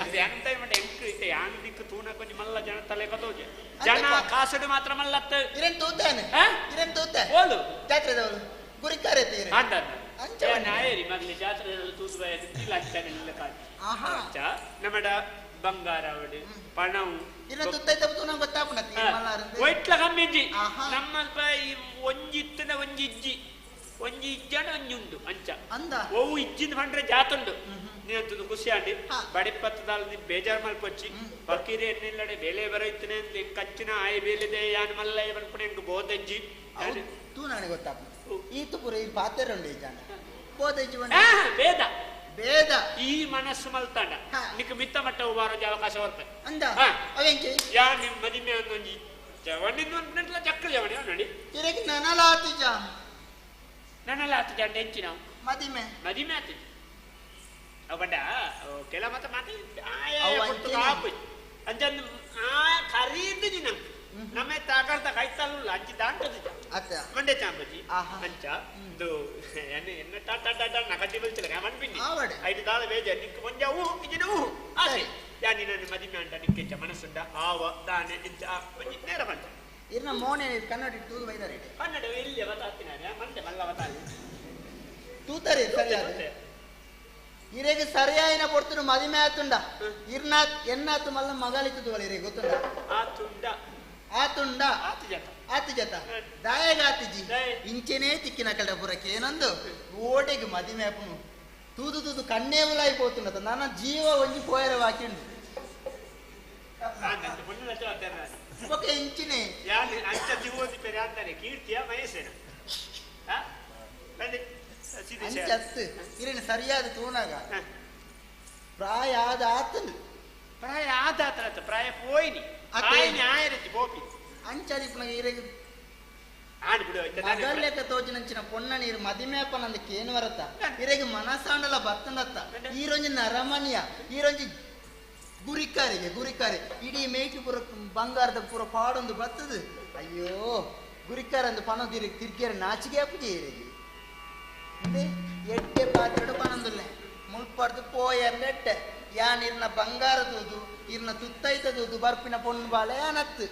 ಅದು ಎಂತ ಮಂಡೆ ಎಂಕ್ ಇತ್ತೆ ಯಾಂಗ್ ದಿಕ್ಕು ತೂನ ಕೊಂಚ ಮಲ್ಲ ಜನ ತಲೆ ಕದೋಜೆ ಜನ ಕಾಸಡು ಮಾತ್ರ ಮಲ್ಲತ್ತ ಇರೇನ್ ತೂತಾನೆ ಇರೇನ್ ತೂತ ಓದು ಜಾತ್ರೆದವರು ಗುರಿಕಾರೆ ತೀರೆ ನಾಯರಿ ಮಗಲಿ ಜಾತ್ರೆದಲ್ಲಿ ತೂತು ಇಲ್ಲ ಅಂತಾನೆ ಇಲ್ಲ ಕಾಜಿ ಅಂಚ ನಮ್ಮಡ ಬಂಗಾರ ಅವಡು ಪಣವು ಇನ್ನ ತುತ್ತೈತ ತೂನ ಗೊತ್ತಾಪುನತಿ ಒಯ್ಟ್ಲ ಕಮ್ಮಿಜ್ಜಿ ನಮ್ಮಲ್ಪ ಒಂಜಿತ್ತನ ಒಂಜಿಜ್ಜಿ ಒಂಜಿ ಇಜ್ಜಾಣ ಒಂಜಿ ಉಂಡು ಅಂಚ ಅಂದ ಓವು ಇಜ್ಜಿಂದ ಬಂಡ್ರೆ ಜಾತುಂಡು ನೀನು ಖುಷಿ ಆಂಡಿ ಬಡಿಪ್ಪತ್ತದಾಲ ಬೇಜಾರು ಮಲ್ಪೊಚ್ಚಿ ಬಕೀರಿ ಎನ್ನಿಲ್ಲಡೆ ಬೇಲೆ ಬರೋಯ್ತನೆ ಕಚ್ಚಿನ ಆಯ ಬೇಲಿದೆ ಯಾನ್ ಮಲ್ಲ ಬನ್ಪುಣೆ ಎಂಕ್ ಬೋದಜ್ಜಿ ತೂ ನನಗೆ ಗೊತ್ತಾಪು ಈತು ಪುರ ಈ ಪಾತ್ರೆ ಉಂಡು ಇಜ್ಜಾಣ ಬೋದಜ್ಜಿ ಬೇದ ಬೇದ ಈ ಮನಸ್ಸು ಮಲ್ತಾಂಡ ನಿಕ್ ಮಿತ್ತ ಮಟ್ಟ ಬಾರೋಜಿ ಅವಕಾಶ ಬರ್ತದೆ ಅಂದ ಅವೆಂಕಿ ಯಾ ನಿಮ್ ಮದಿಮೆ ಒಂದೊಂಜಿ ಜವಣ್ಣಿನ ಚಕ್ರ ಜವಣಿ ನೋಡಿ ತಿರಗಿ ನನಲಾತಿಜ ನನ್ನೆಲ್ಲ ಹತ್ತು ಜನ ಹೆಂಚಿ ನಾವು ಮದಿಮೆ ಮದಿಮೆ ಆತ ಅವಡ ಕೆಲ ಮತ ಮಾತಿ ಅಂಚಂದು ಖರೀದು ನಮ್ ನಮ್ಮೆ ತಾಕರ್ದ ಕೈತಲ್ಲ ಅಂಚಿ ದಾಂಟದ ಮಂಡೆ ಚಾಂಬಜಿ ಅಂಚ ಇದು ಎನ್ನ ಟಾಟಾ ಟಾಟಾ ನಕಟ್ಟಿ ಬಲ್ತಿಲ್ಲ ಮನ್ ಪಿನ್ನಿ ಐದು ದಾಳ ಬೇಜ ನಿಕ್ಕು ಒಂಜ ಊಹು ಇಜಿನ ಊಹು ಆಸೆ ಯಾನಿ ನನ್ನ ಮದಿಮೆ ಅಂಟ ನಿಕ್ಕೆಂಚ ಮನಸ್ಸುಂಡ ಆವ ದಾನೆ ಇಂಚ ಒಂಜಿ ನೇರ ಬಂತ ಇರ್ನ ಮೋನೆ ಕನ್ನಡ ತೂದು ಬೈದಾರೆ ಕನ್ನಡ ಎಲ್ಲಿ ಅವತಾತಿನಾರೆ ಮಂದೆ ಮಲ್ಲ ಅವತಾರಿ ತೂತಾರೆ ಸರಿಯಾದ ಇರೆಗೆ ಸರಿಯಾಯಿನ ಪೊರ್ತುನು ಮದಿಮೆ ಆತುಂಡ ಇರ್ನಾತ್ ಎನ್ನಾತು ಮಲ್ಲ ಮಗಾಲಿತ್ತು ಇರೆ ಗೊತ್ತುಂಡ ಆತುಂಡ ಆತುಂಡ ಆತು ಜತ ದಾಯಗಾತಿಜಿ ಇಂಚೆನೇ ತಿಕ್ಕಿನ ಕಡೆ ಪುರಕ್ಕೆ ಏನೊಂದು ಓಟೆಗೆ ಮದಿಮೆ ಆಪುನು ತೂದು ತೂದು ಕಣ್ಣೇ ಮುಲಾಯಿపోతున్నದ ನನ್ನ ಜೀವ ಒಂಜಿ ಪೋಯರ ವಾಕಿಂಡು ಓಕೆ ಇಂಚಿನೇ ಯಾನಿ ಅಂಚ ತಿರುವದಿ ಪೆರೆ ಅಂತಾನೆ ಕೀರ್ತಿಯ ಮಹೇಶನ ಅಂಚತ್ತು ಇರೇನು ಸರಿಯಾದ ತೂನಾಗ ಪ್ರಾಯ ಆದ ಆತನು ಪ್ರಾಯ ಆದ ಆತ ಪ್ರಾಯ ಪೋಯಿನಿ ಆಯ್ನಿ ಆಯರತಿ ಪೋಪಿ ಅಂಚಲಿ ಪುನಗ ಇರೆಗೆ ಆಡಿ ಬಿಡು ಮಗಲ್ಲೆಕ್ಕ ತೋಜಿನಂಚಿನ ಪೊನ್ನ ನೀರು ಮದಿಮೇಪನಂದಕ್ಕೆ ಏನು ಬರತ್ತ ಇರೆಗೆ ಮನಸಾಂಡಲ ಬರ್ತಂದತ್ತ ಈರೊಂಜಿ ನರಮಣಿಯ ಈರೊಂಜಿ ಗುರಿಕಾರೆ ಇಡೀ ಮೇಯ್ಟು ಪುರ ಬಂಗಾರದ ಪುರ ಪಾಡೊಂದು ಬರ್ತದ ಅಯ್ಯೋ ಗುರಿಕಾರ ಅಂದು ಪಣ ತಿರ್ಗಿಯರ ನಾಚಿಗೆ ಹಾಪುಜಿ ಇರೆಗೆ ಎಡ್ಡೆ ಪಾತ್ರೆಡು ಪಣಂದುಲ್ಲ ಮುಲ್ಪಡ್ದು ಪೋಯರ್ಲೆಟ್ಟೆ ಯಾನ್ ಇರ್ನ ಬಂಗಾರ ತೂದು ಇರ್ನ ತುತ್ತೈತ ತೂದು ಬರ್ಪಿನ ಪೊಣ್ಣು ಬಾಳೆ ಅನತ್ತು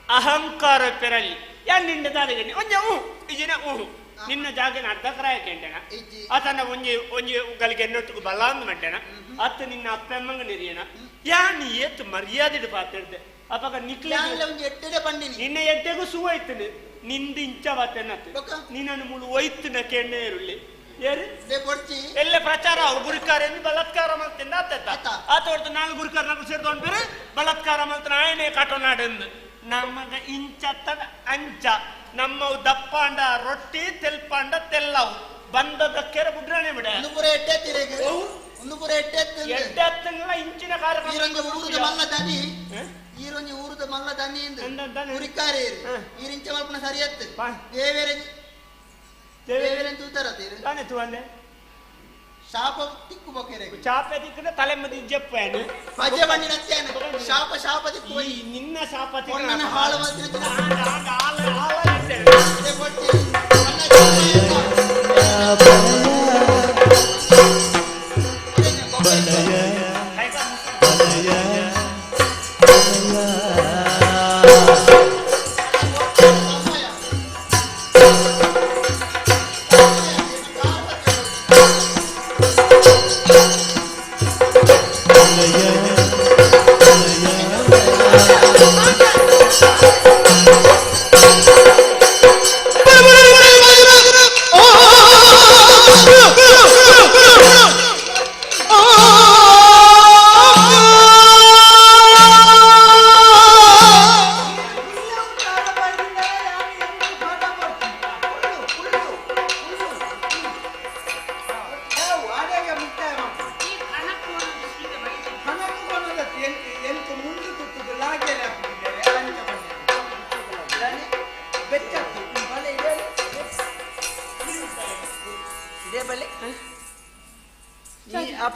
ಅಹಂಕಾರ ಪೆರಲಿ ಯಾನಿಂದ ದಾದಗನಿ ಒಂಜ ಇಜಿನ ನಿನ್ನ ಜಾಗನ ಅರ್ಧ ಕ್ರಾಯ ಕೆಂಟೆನ ಆತನ ಒಂಜಿ ಒಂಜಿ ಗಲಿಗೆ ಎನ್ನೊತ್ತಿಗೆ ಬಲಾಂದು ಮಂಟೆನ ಅತ್ತ ನಿನ್ನ ಅಪ್ಪೆಮ್ಮಂಗ ನಿರಿಯನ ಯಾನಿ ಏತ್ ಮರ್ಯಾದೆ ಪಾತಿರ್ದೆ ಅಪಗ ನಿಕ್ಲೆ ನಿನ್ನ ಎಡ್ಡೆಗೂ ಸುವೈತನು ನಿಂದು ಇಂಚ ಬಾತೆನತ್ತು ನಿನ್ನನ್ನು ಮುಳು ಒಯ್ತನ ಕೆಣ್ಣೆ ಇರುಳ್ಳಿ ಎಲ್ಲ ಪ್ರಚಾರ ಗುರಿಕಾರ ಬಲಾತ್ಕಾರ ಮಾಡ್ತಿಂದ ಆತ ಹೊರತು ನಾನು ಗುರಿಕಾರ ಸೇರ್ಕೊಂಡು ಬೇರೆ ಬಲಾತ್ಕಾರ ಮಾಡ್ತಾನೆ ಆಯನೇ ಕಾಟೋನಾಡೆಂದು ನಮಗ ಇಂಚತ್ತದ ಅಂಚ ನಮ್ಮವು ದಪ್ಪಾಂಡ ರೊಟ್ಟಿ ತೆಲ್ಪಾಂಡ ತೆಲ್ಲವು ಬಂದದಕ್ಕೆ ಬುಡ್ರಾಣೆ ಬಿಡ ಎಡ್ಡೆತ್ತಂಗಲ್ಲ ಇಂಚಿನ ಕಾರ್ಯಕ್ರಮ ಈರೊಂಜಿ ಊರದ ಮಲ್ಲ ದನಿ ಗುರಿಕಾರೆ ಈರಿಂಚ ಮಲ್ಪನ ಸರಿಯತ್ತು ದೇವೇರೆ ತೂತಾರತ್ತೀರಿ ತಾನೆ ತೂವಲ್ಲೆ ಶಾಪ ತಿಕ್ಕು ಬೊಕೆರೆ ಶಾಪ ತಿಕ್ಕನ ತಲೆ ಮದಿ ಜಪ್ಪೇನು ಅಜೆ ಬಂಡಿ ನತ್ತೇನು ಶಾಪ ತಿಕ್ಕು ನಿನ್ನ ಶಾಪ ತಿಕ್ಕ ನನ್ನ ಹಾಳು ಮಾಡ್ತಿರ್ತೀನಿ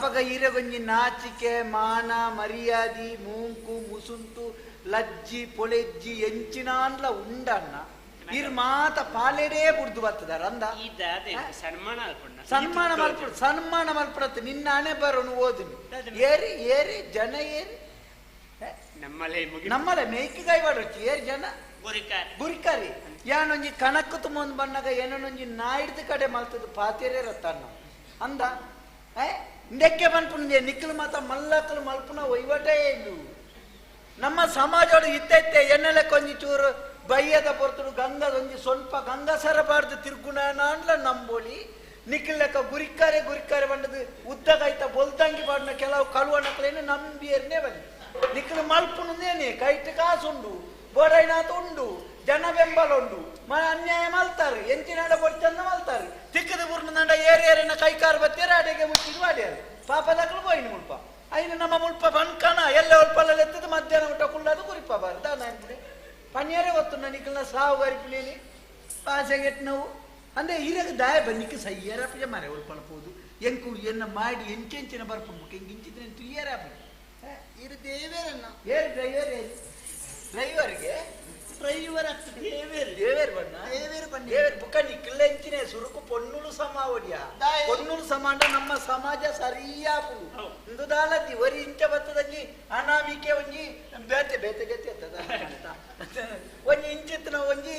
ಅಪಗ ಈರಗೊಂಜಿ ನಾಚಿಕೆ ಮಾನ ಮರ್ಯಾದಿ ಮೂಂಕು ಮುಸುಂಟು ಲಜ್ಜಿ ಪೊಳೆಜ್ಜಿ ಎಂಚಿನಾನ್ಲ ಉಂಡಣ್ಣ ಇರ್ ಮಾತ ಪಾಲೆಡೇ ಬುಡ್ದು ಬರ್ತದಾರ ಅಂದ ಸನ್ಮಾನ ಮಲ್ಪಡ ನಿನ್ನ ಹಣೆ ಬರೋನು ಓದುನಿ ಏರಿ ಏರಿ ಜನ ಏರಿ ನಮ್ಮಲೆ ಮೇಯ್ಕಿ ಕೈವಾಡೊಚ್ಚಿ ಏರಿ ಜನ ಗುರಿಕಾರಿ ಯಾನೊಂಜಿ ಕಣಕ್ಕು ತುಂಬೊಂದು ಬಣ್ಣಗ ಏನೊಂಜಿ ನಾಯಿಡ್ದು ಕಡೆ ಮಲ್ತದ್ದು ಪಾತಿರೇ ರತ್ತಣ್ಣ ಅಂದ ಇಂದಕ್ಕೆ ಮಲ್ಪುನ ನಿಕ್ಕಲು ಮಾತ ಮಲ್ಲಕ್ಕಲು ಮಲ್ಪುನ ಒಯ್ವಟೇ ಇದು ನಮ್ಮ ಸಮಾಜೋಡು ಇತ್ತೈತೆ ಎನ್ನೆಲೆ ಕೊಂಜಿ ಚೂರು ಬಯ್ಯದ ಪೊರ್ತುಡು ಗಂಗದೊಂಜಿ ಸ್ವಲ್ಪ ಗಂಗಸರ ಬಾರ್ದು ತಿರ್ಗುಣಾನ್ಲ ನಂಬೋಳಿ ನಿಖಿಲ್ ಲೆಕ್ಕ ಗುರಿಕಾರೆ ಬಂಡದು ಉದ್ದಗೈತ ಬೊಲ್ದಂಗಿ ಬಾಡ್ನ ಕೆಲವು ಕಳುವಣಕ್ಲೇನು ನಂಬಿಯರ್ನೇ ಬನ್ನಿ ನಿಖಿಲ್ ಮಲ್ಪುನೇನೆ ಕೈಟ್ ಕಾಸುಂಡು ಬೋಡೈನಾಥ ಉಂಡು ಜನ ಬೆಂಬಲ ಉಂಡು ಅನ್ಯಾಯ ಮಲ್ತಾರೆ ಎಂಚಿನಾಡ ಬೊಡ್ಚಂದ ಮಲ್ತಾರೆ ತಿಕ್ಕದ ಬುರ್ನ ನಂಡ ಏರಿಯರಿನ ಕೈಕಾರು ಬತ್ತೀರ ಅಡೆಗೆ ಮುಚ್ಚಿದು ಮಾಡ್ಯಾರ ಪಾಪದಕ್ಕಲು ಬೋಯ್ನು ಮುಲ್ಪ ಐನು ನಮ್ಮ ಮುಲ್ಪ ಬನ್ಕನ ಎಲ್ಲ ಉಲ್ಪಲ್ಲ ಎತ್ತದ ಮಧ್ಯಾಹ್ನ ಊಟ ಕುಳ್ಳದು ಕುರಿಪ ಬಾರ್ದ ನಾನು ಪನ್ಯಾರೇ ಗೊತ್ತು ನಿಖಲ್ನ ಸಾವು ಗರಿಪಿನೇನಿ ಪಾಸೆಗೆಟ್ ನಾವು ಅಂದ್ರೆ ಈರಾಗ ದಾಯ ಬನ್ನಿಕ್ಕೆ ಸಯ್ಯರಪ್ಪ ಮರೆ ಉಲ್ಪಳಪೋದು ಎಂಕು ಎನ್ನ ಮಾಡಿ ಎಂಚೆಂಚಿನ ಬರ್ಪುಂಬು ಹೆಂಗೆ ಇಂಚಿದ್ರೆ ತುಯ್ಯರಪ್ಪ ಇದು ದೇವೇರನ್ನ ಏರು ಡ್ರೈವರ್ ಡ್ರೈವರ್ಗೆ ಡ್ರೈವರ್ ದೇವೇರ್ ಬಣ್ಣ ದೇವೇರ್ ಬುಕ್ಕ ನಿಕ್ಕಲ್ಲ ಎಂಚಿನ ಸುರುಕು ಪೊನ್ನುಲು ಸಮ ಒಡಿಯ ಪೊನ್ನುಲು ಸಮ ಅಂಡ ನಮ್ಮ ಸಮಾಜ ಸರಿಯಾಪು ಇಂದು ದಾಲದಿ ಒರಿ ಇಂಚ ಬತ್ತದಲ್ಲಿ ಅನಾಮಿಕೆ ಒಂಜಿ ಬೇತೆ ಗತಿ ಅತ್ತದ ಒಂಜಿ ಇಂಚಿತ್ನ ಒಂಜಿ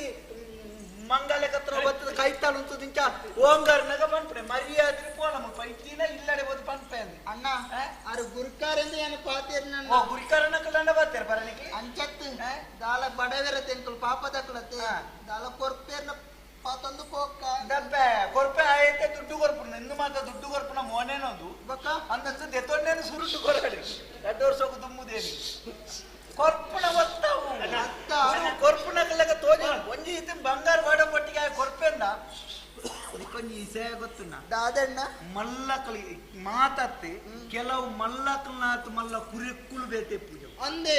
ಮಂಗಲ ಕತ್ರ ಬತ್ತದ ಕೈತಾಳು ಉಂಟು ಇಂಚ ಓಂಗಾರ್ನಾಗ ಪನ್ಪನೆ ಮರ್ಯಾದೆ ಪೋಣ ಪೈತಿನ ಇಲ್ಲಡೆ ಬೋದು ಪನ್ಪೆ ಅಂದ ಅಣ್ಣ ಅರು ಗುರುಕಾರೆಂದು ಏನು ಪಾತಿರ್ನ ಗುರುಕಾರನ ಕಲ್ಲಂಡ ಬರ್ತಾರೆ ಬರಲಿಕ್ಕೆ ಅಂಚತ್ತು ದಾಲ ಬಡವೆರ ತೆಂಕಲು ಪಾಪದಕ್ಕಳತ್ತೆ ದಾಲ ಕೊರ್ಪೇರ್ನ ಪಾತೊಂದು ಪೋಕ್ಕ ದಬ್ಬೆ ಕೊರ್ಪೆ ಆಯ್ತೆ ದುಡ್ಡು ಕೊರ್ಪುನ ಇಂದು ಮಾತ್ರ ದುಡ್ಡು ಕೊರ್ಪುನ ಮೋನೇನೊಂದು ಬಕ್ಕ ಅಂದಂತ ದೆತ್ತೊಂಡೇನು ಸುರುಟ್ಟು ಕೊರಗಡಿ 2 ವರ್ಷಕ್ಕೂ ದುಮ್ಮುದೇನಿ ಕೊರ್ಪುಣ ಒತ್ತವು ಕೊರ್ಪುಣ ಕಲ್ಲಗ ತೋಜಿ ಒಂಜಿ ಇದು ಬಂಗಾರ ಬಾಡ ಮಟ್ಟಿಗೆ ಕೊರ್ಪೆಂದ ಕೊಂಜಿ ಸೇವೆ ಗೊತ್ತುನ್ನ ದಾದಣ್ಣ ಮಲ್ಲಕಲಿ ಮಾತತ್ತೆ ಕೆಲವು ಮಲ್ಲಕಲ್ನಾತ್ ಮಲ್ಲ ಕುರಿಕ್ಕುಲು ಬೇತೆ ಪೂಜೆ ಅಂದೇ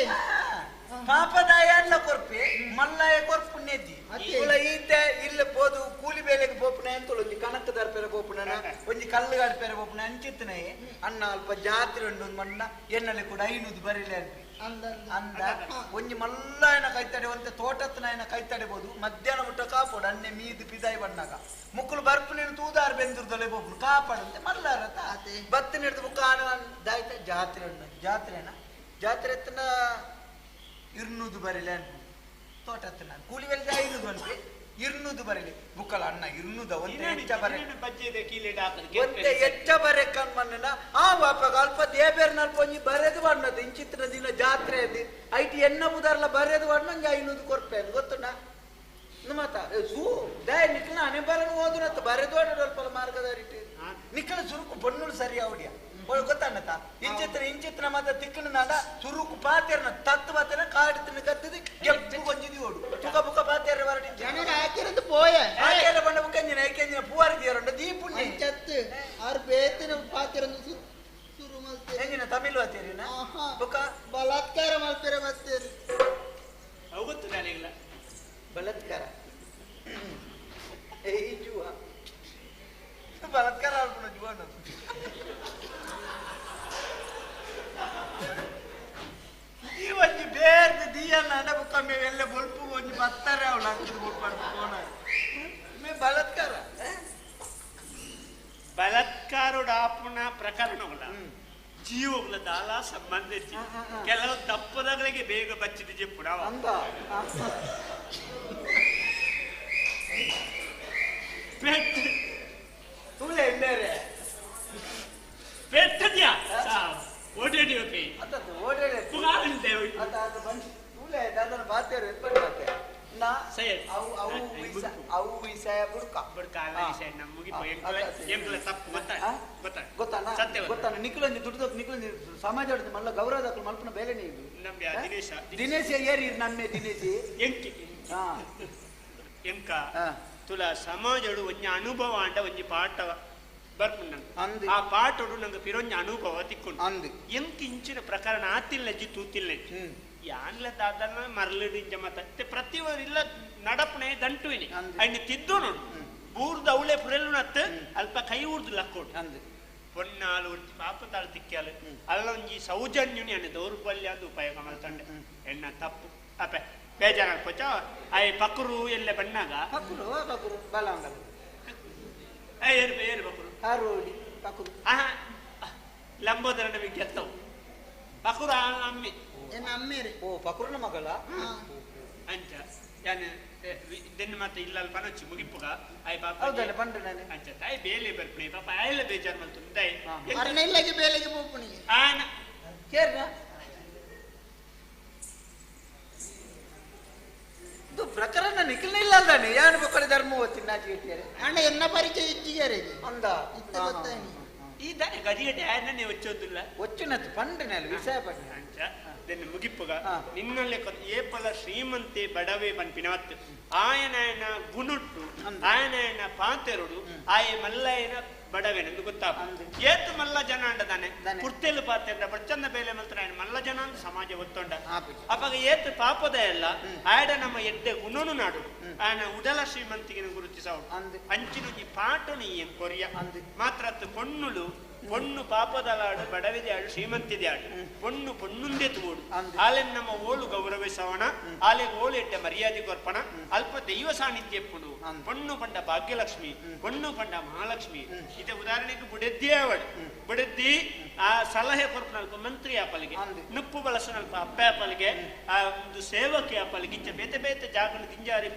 ಪಾಪದಾಯ ಅಲ್ಲ ಕೊರ್ಪೆ ಮಲ್ಲಾಯ ಕೊರ್ಪುಣ್ಯಜ್ಜಿ ಈತೆ ಇಲ್ಲ ಬೋದು ಕೂಲಿ ಬೇಲೆಗೆ ಬೋಪುಣ ಎಂತಳು ಒಂಜಿ ಕನಕದಾರ ಪೇರೆ ಬೋಪುಣ ಒಂಜಿ ಕಲ್ಲುಗಾಡ ಪೇರೆ ಬೋಪುಣ ಅಂಚಿತ್ತನೆ ಅಣ್ಣ ಅಲ್ಪ ಜಾತ್ರೆ ಉಂಡು ಮಣ್ಣ ಎನ್ನಲೆ ಕೂಡ 500 ಬರೀಲಿ ಅನ್ಪಿ ಅಂದ ಒಂಜಿ ಮಲ್ಲಾಯನ ಕೈತಡೆ ಒಂತೆ ತೋಟತ್ನಾಯನ ಕೈತಡೆಬಹುದು ಮಧ್ಯಾಹ್ನ ಮುಟ್ಟ ಕಾಪಾಡು ಅನ್ನೆ ಮೀದು ಪಿದಾಯಿ ಬಣ್ಣಾಗ ಮುಕ್ಕಳು ಬರ್ಪು ನೀನು ತೂದಾರ್ ಬೆಂದಿರ್ದೊಲೆ ಬೋಪುರು ಕಾಪಾಡಂತೆ ಮಲ್ಲಾರತ ಬತ್ತಿನ ಹಿಡಿದು ಮುಕ್ಕ ದಾಯ್ತ ಜಾತ್ರೆ ಉಂಡು ಜಾತ್ರೆ ಎತ್ತನ 200 ಬರೀಲಿ ಅನ್ಪು ತೋಟತ್ತನ ಕೂಲಿ ವೆಲ್ದ 500 ಅನ್ಪಿ 200 ಬರೀಲಿ ಬುಕ್ಕಲ ಅಣ್ಣ 200 ಒಂದೇ ಹೆಚ್ಚ ಬರೆ ಕಣ್ಮನ್ನ ಆ ವಾಪಗ ಅಲ್ಪ ದೇಬೇರ್ನಲ್ಪ ಒಂಜಿ ಬರೆದು ಬಣ್ಣದು ಇಂಚಿತ್ರ ದಿನ ಜಾತ್ರೆ ಅದು ಐಟಿ ಎನ್ನ ಬುದಾರ್ಲ ಬರೆದು ಬಣ್ಣಂಗೆ 500 ಕೊರ್ಪೆ ಅದು ಗೊತ್ತುಂಡ ಮಾತ ಸೂ ದಯ ನಿಖಿಲ ಹಣೆ ಬರನು ಹೋದ್ರತ್ತ ಬರೆದು ಅಲ್ಪ ಮಾರ್ಗದಾರಿಟ್ಟು ನಿಖಿಲ ಸುರುಕು ಬಣ್ಣುಳು ಸರಿ ಅವಡಿಯ ಗೊತ್ತಣ್ಣತ ಇಂಚಿತ್ರ ಮಾತ ತಿಕ್ಕನ ನಾಡ ಸುರುಕು ಪಾತೆರ್ನ ತತ್ತು ಪಾತೆರ ಕಾಡಿನ ಕತ್ತದು ಕೆಂಪು ಕೊಂಜಿದಿ ಓಡು ತುಕ ಬುಕ ಪಾತೆರ ಬರಡಿ ಹಾಕಿರೋದು ಪೋಯ ಹಾಕಿರ ಬಂಡ ಬುಕ್ಕಂಜಿನ ಏಕೆಂಜಿನ ಪೂವಾರಿದಿಯರುಂಡ ದೀಪುಣ್ಯ ಚತ್ತು ಆರು ಬೇತಿನ ಪಾತೆರನ್ನು ಶುರು ಮಾಡ್ತಾರೆ ಹೆಂಗಿನ ತಮಿಳು ಆತೇರಿನ ಬುಕ ಬಲಾತ್ಕಾರ ಮಾಡ್ತಾರೆ ಮತ್ತೆ ಅವು ಗೊತ್ತು ನಾನಿಲ್ಲ ಬಲಾತ್ಕಾರ ಏ ಜುವ ಬಲಾತ್ಕಾರ ಆಡ್ಬಿಡ ಜುವ ಈ ಒಂಜಿ ಬೇರ್ದು ದಿಯನ್ನ ಅಡಬುಕ್ಕಮ್ಮೆ ಎಲ್ಲ ಬೊಲ್ಪು ಒಂಜಿ ಬತ್ತಾರೆ ಅವಳು ಹಾಕಿದ್ರು ಬೋಡ್ಬಾರ್ದು ಕೋಣ ಬಲಾತ್ಕಾರ ಬಲಾತ್ಕಾರೋಡ ಆಪುಣ ಪ್ರಕರಣಗಳ ಜೀವಗಳ ದಾಲ ಸಂಬಂಧ ಕೆಲವು ತಪ್ಪದಗಳಿಗೆ ಬೇಗ ಬಚ್ಚಿದ ಪುಡವ ಅಂದ ತುಳೆ ಬೇರೆ ಪೆಟ್ಟದ್ಯಾ ಓಡೇಡಿ ಓಕೆ ಅದದು ಓಡೇಡಿ ಪುಗಾಲಿಂದೆ ಅದು ಬಂದು ತುಳೆ ಅದನ್ನ ಬಾತೇರು ಎತ್ಕೊಂಡು ನಾ ಸೈಯದ್ ಅವು ವಿಷಯ ಬುಡ್ಕ ಅಲ್ಲ ವಿಷಯ ನಮಗೆ ಎಂಕಲ ತಪ್ಪು ಗೊತ್ತಾನ ನಿಖಿಲಂಜಿ ದುಡ್ಡು ನಿಖಿಲಂಜಿ ಸಮಾಜ ಮಲ್ಲ ಗೌರವದಕ್ಕಲು ಮಲ್ಪನ ಬೇಲೆ ನೀವು ದಿನೇಶ ಏರಿ ನನ್ನೆ ದಿನೇಶಿ ಎಂಕ ತುಲ ಸಮಾಜಡು ಒಂಜಿ ಅನುಭವ ಅಂಡ ಒಂಜಿ ಪಾಠ ಬರ್ಪುಂಡು ಆ ಪಾಠಡು ನಂಗೆ ಪಿರೊಂಜಿ ಅನುಭವ ತಿಕ್ಕೊಂಡು ಅಂದು ಎಂಕ ಇಂಚಿನ ಪ್ರಕರಣ ಆತಿಲ್ಲಜ್ಜಿ ತೂತಿಲ್ಲಜ್ಜಿ ಯಾನ್ಲ ದಾದನ ಮರಳಿಡು ಇಂಜ ಮತ್ತೆ ಪ್ರತಿಯೊಂದಿಲ್ಲ ನಡಪಣೆ ದಂಟುವಿನಿ ಅಯ್ನ ತಿದ್ದು ನೋಡು ಬೂರ್ದ ಅವಳೆ ಪುರೆಲ್ನತ್ತು ಅಲ್ಪ ಕೈ ಊರ್ದು ಲಕ್ಕೋಡು ಅಂದು ಪೊನ್ನಾಲು ಉರ್ತಿ ಪಾಪದಾಳು ತಿಕ್ಕಾಲು ಅಲ್ಲ ಒಂಜಿ ಸೌಜನ್ಯುನಿ ಅನ್ನ ದೌರ್ಬಲ್ಯ ಅದು ಉಪಯೋಗ ಮಾಡ್ತಂಡೆ ಎಣ್ಣ ತಪ್ಪು ಅಪ್ಪ ಬೇಜಾರ ಕೊಚ್ಚ ಅಯ್ಯ ಪಕ್ಕರು ಎಲ್ಲ ಬಣ್ಣಾಗ ಪಕ್ಕರು ಪಕ್ಕರು ಬಾಲಂಗಲ್ ಏರು ಏರು ಪಕ್ಕರು ಹಾರೋಡಿ ಪಕ್ಕರು ಲಂಬೋದರ ನಮಗೆ ಗೆತ್ತವು ಪಕ್ಕರು ಅಮ್ಮಿ ಏನ ಅಮ್ಮೇರಿ ಓ ಪಕ್ಕರುನ ಮಗಳ ಅಂಚ ಯಾನೆ ಇದನ್ನು ಮತ್ತೆ ಇಲ್ಲ ಪನಚ್ಚಿ ಮುಗಿಪುಗ ಆಯ್ ಪಾಪ ಹೌದಲ್ಲ ಬಂಡ ನಾನು ಅಂಚ ತಾಯಿ ಬೇಲೆ ಬರ್ಪಣಿ ಪಾಪ ಆಯಲ್ಲ ಬೇಜಾರು ಮಾಡ್ತು ತಾಯಿ ಅರ್ನ ಇಲ್ಲಗೆ ಬೇಲೆಗೆ ಹೋಗ್ಪಣಿ ಆನ ಕೇರ್ನ ಇದು ಪ್ರಕರಣ ನಿಖಿಲ್ನ ಇಲ್ಲ ಅಲ್ದಾನೆ ಯಾನು ಬಕ್ಕರೆ ಧರ್ಮ ಓದ್ತೀನಿ ನಾಚಿ ಇಟ್ಟಿದ್ದಾರೆ ಅಣ್ಣ ಎನ್ನ ಪರಿಚಯ ಇಚ್ಚಿದ್ದಾರೆ ಅಂದ ಇತ್ತ ಗೊತ್ತಾನಿ ಈ ದಾನೆ ಗದಿಗಟ್ಟೆ ಆಯನ್ನೇ ಒಚ್ಚೋದಿಲ್ಲ ಒಚ್ಚುನತ್ತು ಪಂಡನಲ್ಲ ವಿಷಯ ಪಂಡ ಅಂಚ ಇದನ್ನು ಮುಗಿಪುಗ ನಿನ್ನಲ್ಲೇ ಏಪಲ ಶ್ರೀಮಂತೆ ಬಡವೆ ಪನ್ಪಿನವತ್ತು ಆಯನಾಯನ ಗುಣುಟ್ಟು ಆಯನಾಯನ ಪಾತೆರುಡು ಆಯ ಮಲ್ಲಯ್ಯನ ಬಡವೆನೆಂದು ಗೊತ್ತಾಪ ಏತ್ ಮಲ್ಲ ಜನ ಅಂಡದಾನೆ ಕುರ್ತೆಲು ಪಾತೆಂಡ ಪ್ರಚಂಡ ಬೇಲೆ ಮಲ್ತ ఆయన ಮಲ್ಲ ಜನ ಅಂತ ಸಮಾಜ ಒತ್ತೊಂಡ ಅವಾಗ ಏತ್ ಪಾಪದ ಎಲ್ಲ ಆಯಡ ನಮ್ಮ ಎಡ್ಡೆ ಗುಣನು ನಾಡು ఆయన ಉಡಲ ಶ್ರೀಮಂತಿಗೆ ಗುರುತಿಸವು ಅಂಚಿನ ಪಾಟನು ಈ ಕೊರಿಯ ಮಾತ್ರ ಕೊಣ್ಣುಲು பொண்ணு பாப்பதலாடு படவிதி ஆடு ಶ್ರೀಮಂತಿದೆ ಆಡು பொண்ணு பொண்ணுಂದೆ ತೂಡು ಆಲೆ ನಮ್ಮ ಓಳು ಗೌರವಿಸವಣ ಆಲೆ ಓಳು ಎಡ್ಡ ಮರ್ಯಾದೆ ಕೊರ್ಪಣ ಅಲ್ಪ ದೈವ ಸಾನ್ನಿಧ್ಯ ಪುಡು பொண்ணு ಪಂಡ ಭಾಗ್ಯಲಕ್ಷ್ಮಿ பொಣ್ಣು ಪಂಡ ಮಹಾಲಕ್ಷ್ಮಿ ಇದೆ ಉದಾಹರಣೆಗೆ ಬುಡೆದ್ದಿ ಆವಡು ಬುಡೆದ್ದಿ ಆ ಸಲಹೆ ಕೊರ್ಪಣ ಅಲ್ಪ ಮಂತ್ರಿ ಆಪಲಿಗೆ ನುಪ್ಪು ಬಳಸನ ಅಲ್ಪ ಅಪ್ಪ ಆಪಲಿಗೆ ಆ ಒಂದು ಸೇವಕಿ ಆಪಲಿಗೆ ಇಂಚ ಬೇತೆ ಬೇತೆ ಜಾಗನ ದಿಂಜಾರಿ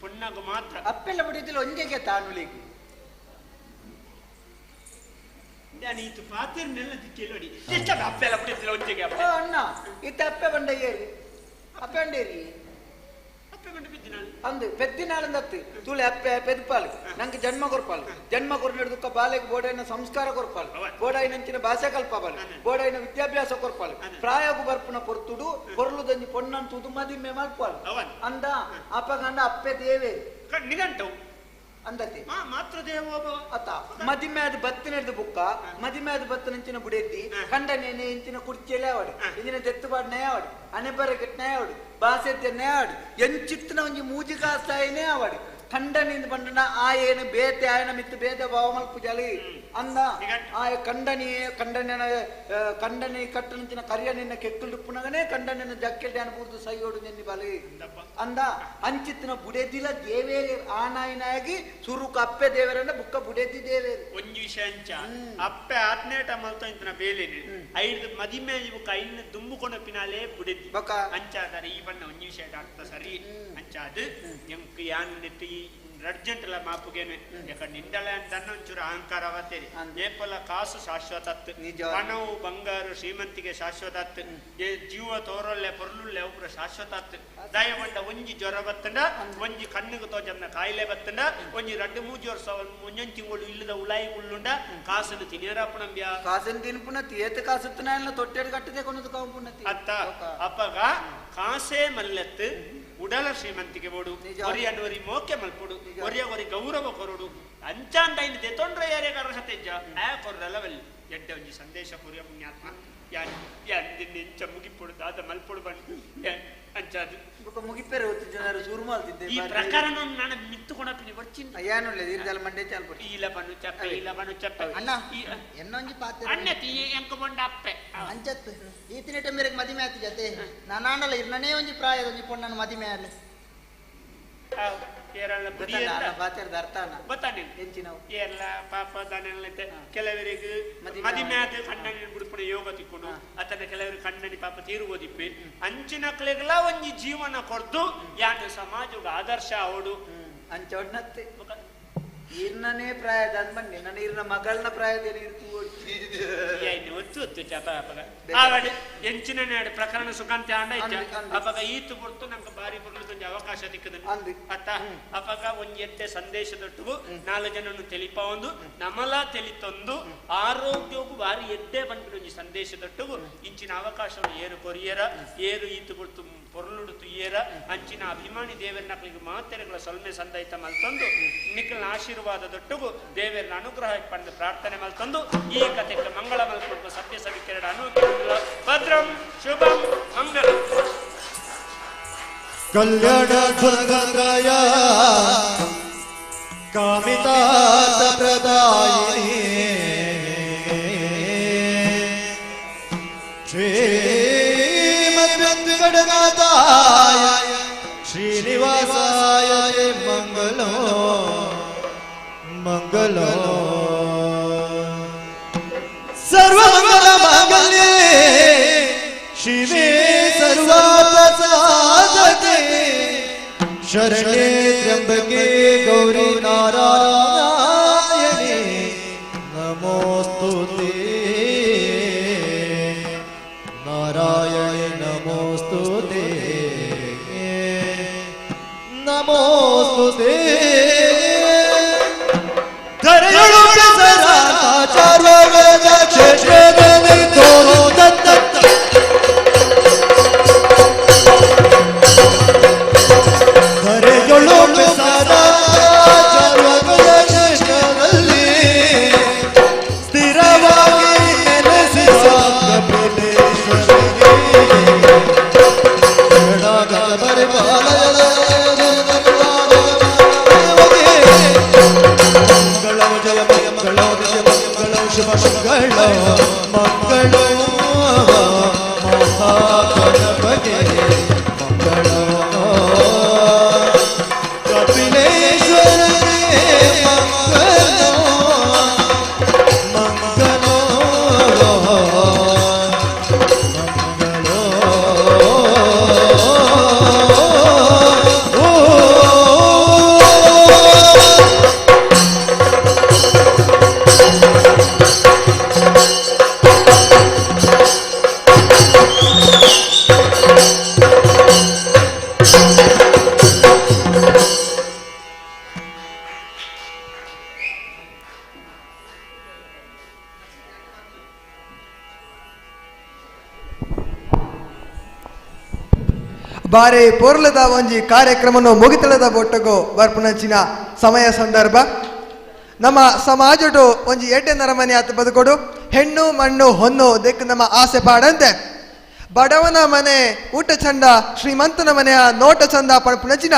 ಪುಣ್ಣಾಗ ಮಾತ್ರ ಅಪ್ಪೆಲ್ಲ ಬುಡೆದಿಲ್ಲ ಒಂಜೆಗೆ ತಾನುಲಿಗೆ ನೀತು ಪಾತಿರ್ನೆಲ್ಲ ದಿಕ್ಕೇಳಿ ಎಷ್ಟು ಅಪ್ಪೆಲ್ಲ ಬಿಟ್ಟಿದ್ದಿಲ್ಲ ಒಂಚೆಗೆ ಅಣ್ಣ ಇತ್ತ ಅಪ್ಪೆ ಬಂಡಯ್ಯರಿ ಅಪ್ಪೆ ಅಂಡೇರಿ ಅಪ್ಪೆ ಬಂಡ ಬಿದ್ದಿನಾಳು ಅಂದು ಪೆದ್ದಿನಾಳಂದತ್ತು ತೂಳೆ ಅಪ್ಪೆ ಪೆದ್ಪಾಲು ನಂಗೆ ಜನ್ಮ ಕೊರ್ಪಾಲು ಜನ್ಮ ಕೊರ್ನೆಡ್ದುಕ್ಕ ಬಾಲೆಗೆ ಬೋಡೈನ ಸಂಸ್ಕಾರ ಕೊರ್ಪಾಲು ಬೋಡೈನಂಚಿನ ಭಾಷೆ ಕಲ್ಪಬಾಲು ಬೋಡೈನ ವಿದ್ಯಾಭ್ಯಾಸ ಕೊರ್ಪಾಲು ಪ್ರಾಯಗು ಬರ್ಪುನ ಪೊರ್ತುಡು ಕೊರ್ಲು ದಂಜಿ ಪೊಣ್ಣನ್ ತುದು ಮದಿಮೆ ಮಲ್ಪಾಲು ಅಂದ ಅಪ್ಪಗಂಡ ಅಪ್ಪೆ ದೇವೆ ನಿಗಂಟವು ಅಂದತೆ ಮಾತ್ರ ದೇವೋಭವ ಅತ್ತ ಮದಿಮ್ಯಾದ ಬತ್ತಿನಡ್ದು ಬುಕ್ಕ ಮದಿಮ್ಯಾದ ಬತ್ತನಂಚಿನ ಬುಡೆದ್ದಿ ಕಂಡನೇನೆ ಇಂಚಿನ ಕುರ್ಚಿಯಲ್ಲೇ ಆವಡು ಇಂಚಿನ ದೆತ್ತುಬಾಡ್ ನೇಯಾವಡು ಅನೆಬರಗಟ್ ನೇಯಾವಡು ಬಾಸೆದ್ದೆ ನೇಯಾವಡು ಎಂಚಿತ್ತಿನ ಒಂಜಿ ಮೂಜಿ ಕಾಸ್ತಾಯನೇ ಆವಡು ಖಂಡನಿಂದ ಬಂಡನ ಆಯೇನು ಬೇತೆ ಆಯನ ಮಿತ್ತು ಬೇತೆ ಭಾವಮಲ್ ಪೂಜಾಲಿ ಅಂದ ಆಯ ಕಂಡನಿ ಕಟ್ಟನಿಂಚಿನ ಕರಿಯನಿನ ಕೆಕ್ಕಲು ಪುನಗನೆ ಕಂಡನಿನ ಜಕ್ಕೆಲ್ಡೆ ಅನ್ಬೂರ್ದು ಸೈಯೋಡು ನೆನ್ನಿ ಬಲಿ ಅಂದ ಅಂಚಿತ್ತಿನ ಬುಡೆದಿಲ ದೇವೇರಿ ಆನಾಯಿನಾಗಿ ಸುರುಕು ಅಪ್ಪೆ ದೇವರನ್ನ ಬುಕ್ಕ ಬುಡೆದಿ ದೇವೇರಿ ಒಂಜಿ ವಿಷಯ ಅಂಚ ಅಪ್ಪೆ ಆತ್ನೇಟ ಮಲ್ತ ಇಂತಿನ ಬೇಲೇನೆ ಐದು ಮದಿಮೆ ಇವು ಕೈನ ದುಂಬುಕೊಂಡ ಪಿನಾಲೆ ಬುಡೆದಿ ಅಂಚ ಅದರ ಈ ಬಣ್ಣ ಒಂಜಿ ವಿಷಯ ಅರ್ಥ ಸರಿ ಅಂಚ ಅದು ಎಂಕ್ ಯಾನ್ ನೆಟ್ಟಿ ಅರ್ಜೆಂಟ್ ಎಲ್ಲ ಮಾಪುಗೇನೆ ಯಾಕಂದ್ರೆ ನಿಂದಳೆ ಅಂತ ಒಂಚೂರು ಅಹಂಕಾರ ಅವತ್ತೇರಿ ಏಪಲ ಕಾಸು ಶಾಶ್ವತತ್ ಹಣವು ಬಂಗಾರು ಶ್ರೀಮಂತಿಗೆ ಶಾಶ್ವತತ್ ಜೀವ ತೋರೊಲ್ಲೆ ಪೊರ್ಲುಲ್ಲೆ ಒಬ್ರು ಶಾಶ್ವತತ್ ದಯವಂಡ ಒಂಜಿ ಜ್ವರ ಬತ್ತಂಡ ಒಂಜಿ ಕಣ್ಣಿಗೆ ತೋಜನ್ನ ಕಾಯಿಲೆ ಬತ್ತಂಡ ಒಂಜಿ 2-3 ವರ್ಷ ಒಂಜೊಂದು ತಿಂಗಳು ಇಲ್ಲದ ಉಳಾಯಿ ಉಳ್ಳುಂಡ ಕಾಸನ್ನು ತಿನ್ನೇರಪ್ಪಣಂಬ್ಯಾ ಕಾಸನ್ನು ತಿನ್ಪುಣತಿ ಏತ ಕಾಸುತ್ತನ ಎಲ್ಲ ತೊಟ್ಟೆಡು ಕಟ್ಟದೆ ಕೊನದು ಕಾಂಪುಣತಿ ಅತ್ತ ಅಪ್ಪಗ ಕಾಸೇ ಮಲ್ಲೆತ್ತು ಉಡಲ ಶ್ರೀಮಂತಿಗೆ ಓಡು ಒರಿಯನವರಿ ಮೋಕೆ ಮಲ್ಪುಡು ಒರಿಯ ಗೌರವ ಕೊರಡು ಅಂಚಾಂಡೈನ್ ದೆತೊಂಡ್ರೆ ಯಾರ್ಯಾಗ ಅರ್ಹತೆ ಆ ಕೊರ್ರಲ್ಲವಲ್ಲಿ ಎಡ್ಡ ಒಂಜಿ ಸಂದೇಶ ಕೊರಿಯ ಪುಣ್ಯಾತ್ಮ ಎಂಚ ಮುಗಿಪುಡು ದಾದ ಮಲ್ಪುಡು ಬಂದು ಅಂಚಾದು ಮುಗಿಪೇರೆ ಹೊತ್ತು ಜನರು ಶುರು ಮಾಡ್ತಿದ್ದೆ ಈ ಪ್ರಕರಣ ನಾನು ಮಿತ್ತುಕೊಂಡಪ್ಪಿನಿ ಬರ್ಚಿನ ಏನುಳ್ಳೆ ದೀರ್ಘಾಲ ಮಂಡೆ ಚಾಲ್ಪಟ್ಟು ಈಲ ಬನ್ನು ಚಪ್ಪೆ ಅಣ್ಣ ಎನ್ನೊಂಜಿ ಪಾತ್ರ ಅಣ್ಣತಿ ಎಂಕ ಬಂಡ ಅಪ್ಪೆ ಅಂಚತ್ ಈತಿನ ಟೆಂಬೆರೆಗೆ ಮದಿಮೆ ಆತಿ ಜತೆ ನಾನಾಂಡಲ್ಲ ಇರ್ನೇ ಒಂಜಿ ಪ್ರಾಯದ ಒಂಜಿ ಪೊಣ್ಣನ ಮದಿಮೆ ಆಲೆ ಕೆಲವರಿಗೆ ಮದಿಮ್ಯಾದ ಕಣ್ಣನಿ ಬಿಡ್ಪುಣ ಯೋಗ ತಿಕ್ಕೊಂಡು ಅತನ ಕೆಲವರು ಕಣ್ಣನಿ ಪಾಪ ತೀರು ಓದಿಪ್ಪಿ ಅಂಚಿನಕ್ಲೆಲ್ಲ ಒಂಜಿ ಜೀವನ ಕೊರ್ದು ಯಾನು ಸಮಾಜದ ಆದರ್ಶ ಅವಡು ಅಂಚ ಒಡ್ನತ್ತೆ ಇರ್ನೇ ಪ್ರಾಯದ ಅಂದ್ಬಂಡಿ ನನ್ನ ಇರ್ನ ಮಗಳನ್ನ ಪ್ರಾಯದಲ್ಲಿ ಇರ್ತು ಒತ್ತು ಚಪ ಆವಡ್ ಎಂಚಿನ ಪ್ರಕರಣ ಸುಖಾಂತ ಆಂಡ ಅವಾಗ ಈತು ಬಿಡ್ತು ನಮ್ಗೆ ಬಾರಿ ಬರ್ಲಿಕ್ಕೆ ಅವಕಾಶ ತಿಕ್ಕದನು ಅತ್ತ ಅವಾಗ ಒಂದ್ ಎಡ್ಡೆ ಸಂದೇಶದೊಟ್ಟಿಗೂ 4 ಜನನು ತಿಳಿಪ ಒಂದು ನಮಲ ತಿಳಿತೊಂದು ಆರೋಗ್ಯಕ್ಕೂ ಬಾರಿ ಎಡ್ಡೆ ಬಂದ್ಬಿಡು ಒಂಜಿ ಸಂದೇಶದೊಟ್ಟಿಗೂ ಇಂಚಿನ ಅವಕಾಶವನ್ನು ಏರು ಕೊರಿಯರ ಏರು ಈತು ಬಿಡ್ತು ಪೊರ್ಲುಡುತ್ತು ಏರ ಅಂಚಿನ ಅಭಿಮಾನಿ ದೇವರನಕ್ಲಿಗೆ ಮಾತೆರೆಗಳ ಸೊಲ್ಮೆ ಸಂದೈತ ಮಲ್ತೊಂದು ನಿಖಲ್ನ ಆಶೀರ್ವಾದದೊಟ್ಟಿಗೂ ದೇವರನ ಅನುಗ್ರಹ ಪಡೆದು ಪ್ರಾರ್ಥನೆ ಮಲ್ತೊಂದು ಈ ಕಥೆಗೆ ಮಂಗಳ ಮಲ್ಕೊಡುವ ಸತ್ಯ ಸವಿಕೆರಡ ಅನುಗ್ರಹ ಭದ್ರಂ ಶುಭಂ ಮಂಗಲ ಕಲ್ಯಾಣ ಧ್ವಗಂಗಾಯ ಕಾಮಿತಾರ್ಥ ಪ್ರದಾಯಿನಿ वेङ्कटनाथाय श्रीनिवासाय मङ्गलो मङ्गलो सर्वमङ्गलमाङ्गल्ये शिवे सर्वार्थसाधके शरणे त्र्यम्बके गौरी नारायणे नमोस्तुते नारायणे नमोस्तुते नमोस्तुते धರೆಯೊಳು ಚಾರ್ವವೇದ ಕ್ಷೇತ್ರದಲ್ಲಿ ತೋರು ದತ್ತ ಧರೆಯೊಳು ಸದಾ ಚಾರ್ವವೇದ ಕ್ಷೇತ್ರದಲ್ಲಿ ಸ್ಥಿರವಾಗಿ ನೆಲೆಸಿದ ಮಂಗಳೋ ಮಂಗಳೋ ಮಹಾಗಣಪತಿ ಮಂಗಳೋ ಕಪಿಲೇಶ್ವರನೇ ಮಂಗಳೋ ಮಂಗಳೋ ಬಾರೆ ಪೊರ್ಲದ ಒಂಜಿ ಕಾರ್ಯಕ್ರಮವನ್ನು ಮುಗಿತಳದ ಬೊಟ್ಟಗೋ ಬರ್ಪುನಂಚಿನ ಸಮಯ ಸಂದರ್ಭ ನಮ್ಮ ಸಮಾಜಡು ಒಂಜಿ ಏಟೆನರ ಮನೆ ಆತ ಬದುಕೊಡು ಹೆಣ್ಣು ಮಣ್ಣು ಹೊನ್ನು ದೆಕ್ ನಮ್ಮ ಆಸೆ ಪಾಡಂತೆ ಬಡವನ ಮನೆ ಊಟ ಚಂದ ಶ್ರೀಮಂತನ ಮನೆಯ ನೋಟ ಚಂದ ಪಡ್ಪುನಂಚಿನ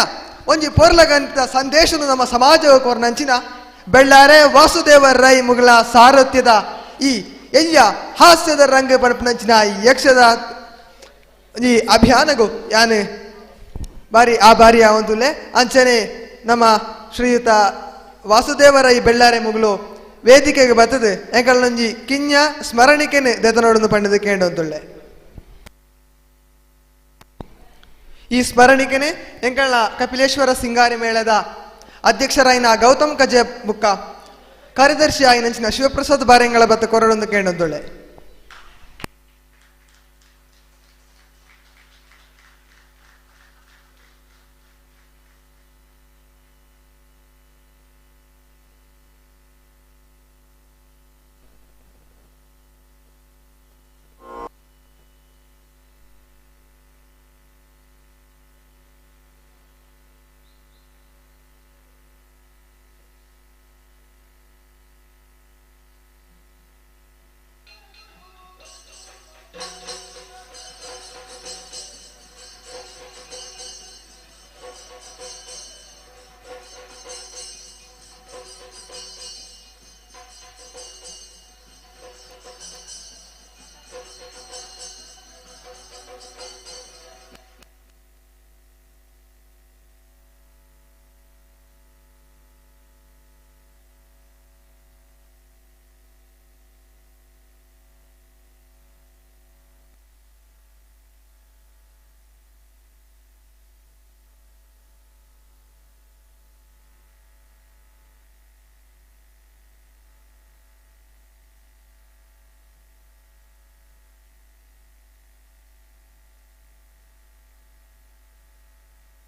ಒಂಜಿ ಪೊರ್ಲಗಂತ ಸಂದೇಶನು ನಮ್ಮ ಸಮಾಜ ಕೊರ್ನಂಚಿನ ಬೆಳ್ಳಾರೆ ವಾಸುದೇವ ರೈ ಮುಗಳ ಸಾರಥ್ಯದ ಈ ಎಯ್ಯ ಹಾಸ್ಯದ ರಂಗ ಪಡ್ಪುನಂಚಿನ ಈ ಯಕ್ಷದ ಈ ಅಭಿಯಾನಗೂ ಯಾನು ಬಾರಿ ಆಭಾರಿ ಆವಂತುಲೆ ಅಂಚನೆ ನಮ್ಮ ಶ್ರೀಯುತ ವಾಸುದೇವರ ಈ ಬೆಳ್ಳಾರೆ ಮುಗಳು ವೇದಿಕೆಗೆ ಬರ್ತದೆ ಎಂಕಲ್ಲೊಂಜಿ ಕಿಂಜ ಸ್ಮರಣಿಕೆನೆ ದೆತನೋಡೊಂದು ಪಂಡದ ಕೇಂಡೊಂದುಳ್ಳೆ ಈ ಸ್ಮರಣಿಕೆನೆ ಎಂಕಳ್ಳ ಕಪಿಲೇಶ್ವರ ಸಿಂಗಾರಿ ಮೇಳದ ಅಧ್ಯಕ್ಷರಾಯಿನ ಗೌತಮ್ ಕಜೆ ಬುಕ್ಕ ಕಾರ್ಯದರ್ಶಿ ಆಯಿನಂಚಿನ ಶಿವಪ್ರಸಾದ್ ಬಾರೆಂಗಳ ಬತ್ತ ಕೊರಡೊಂದು ಕೇಂಡೊಂದುಳ್ಳೆ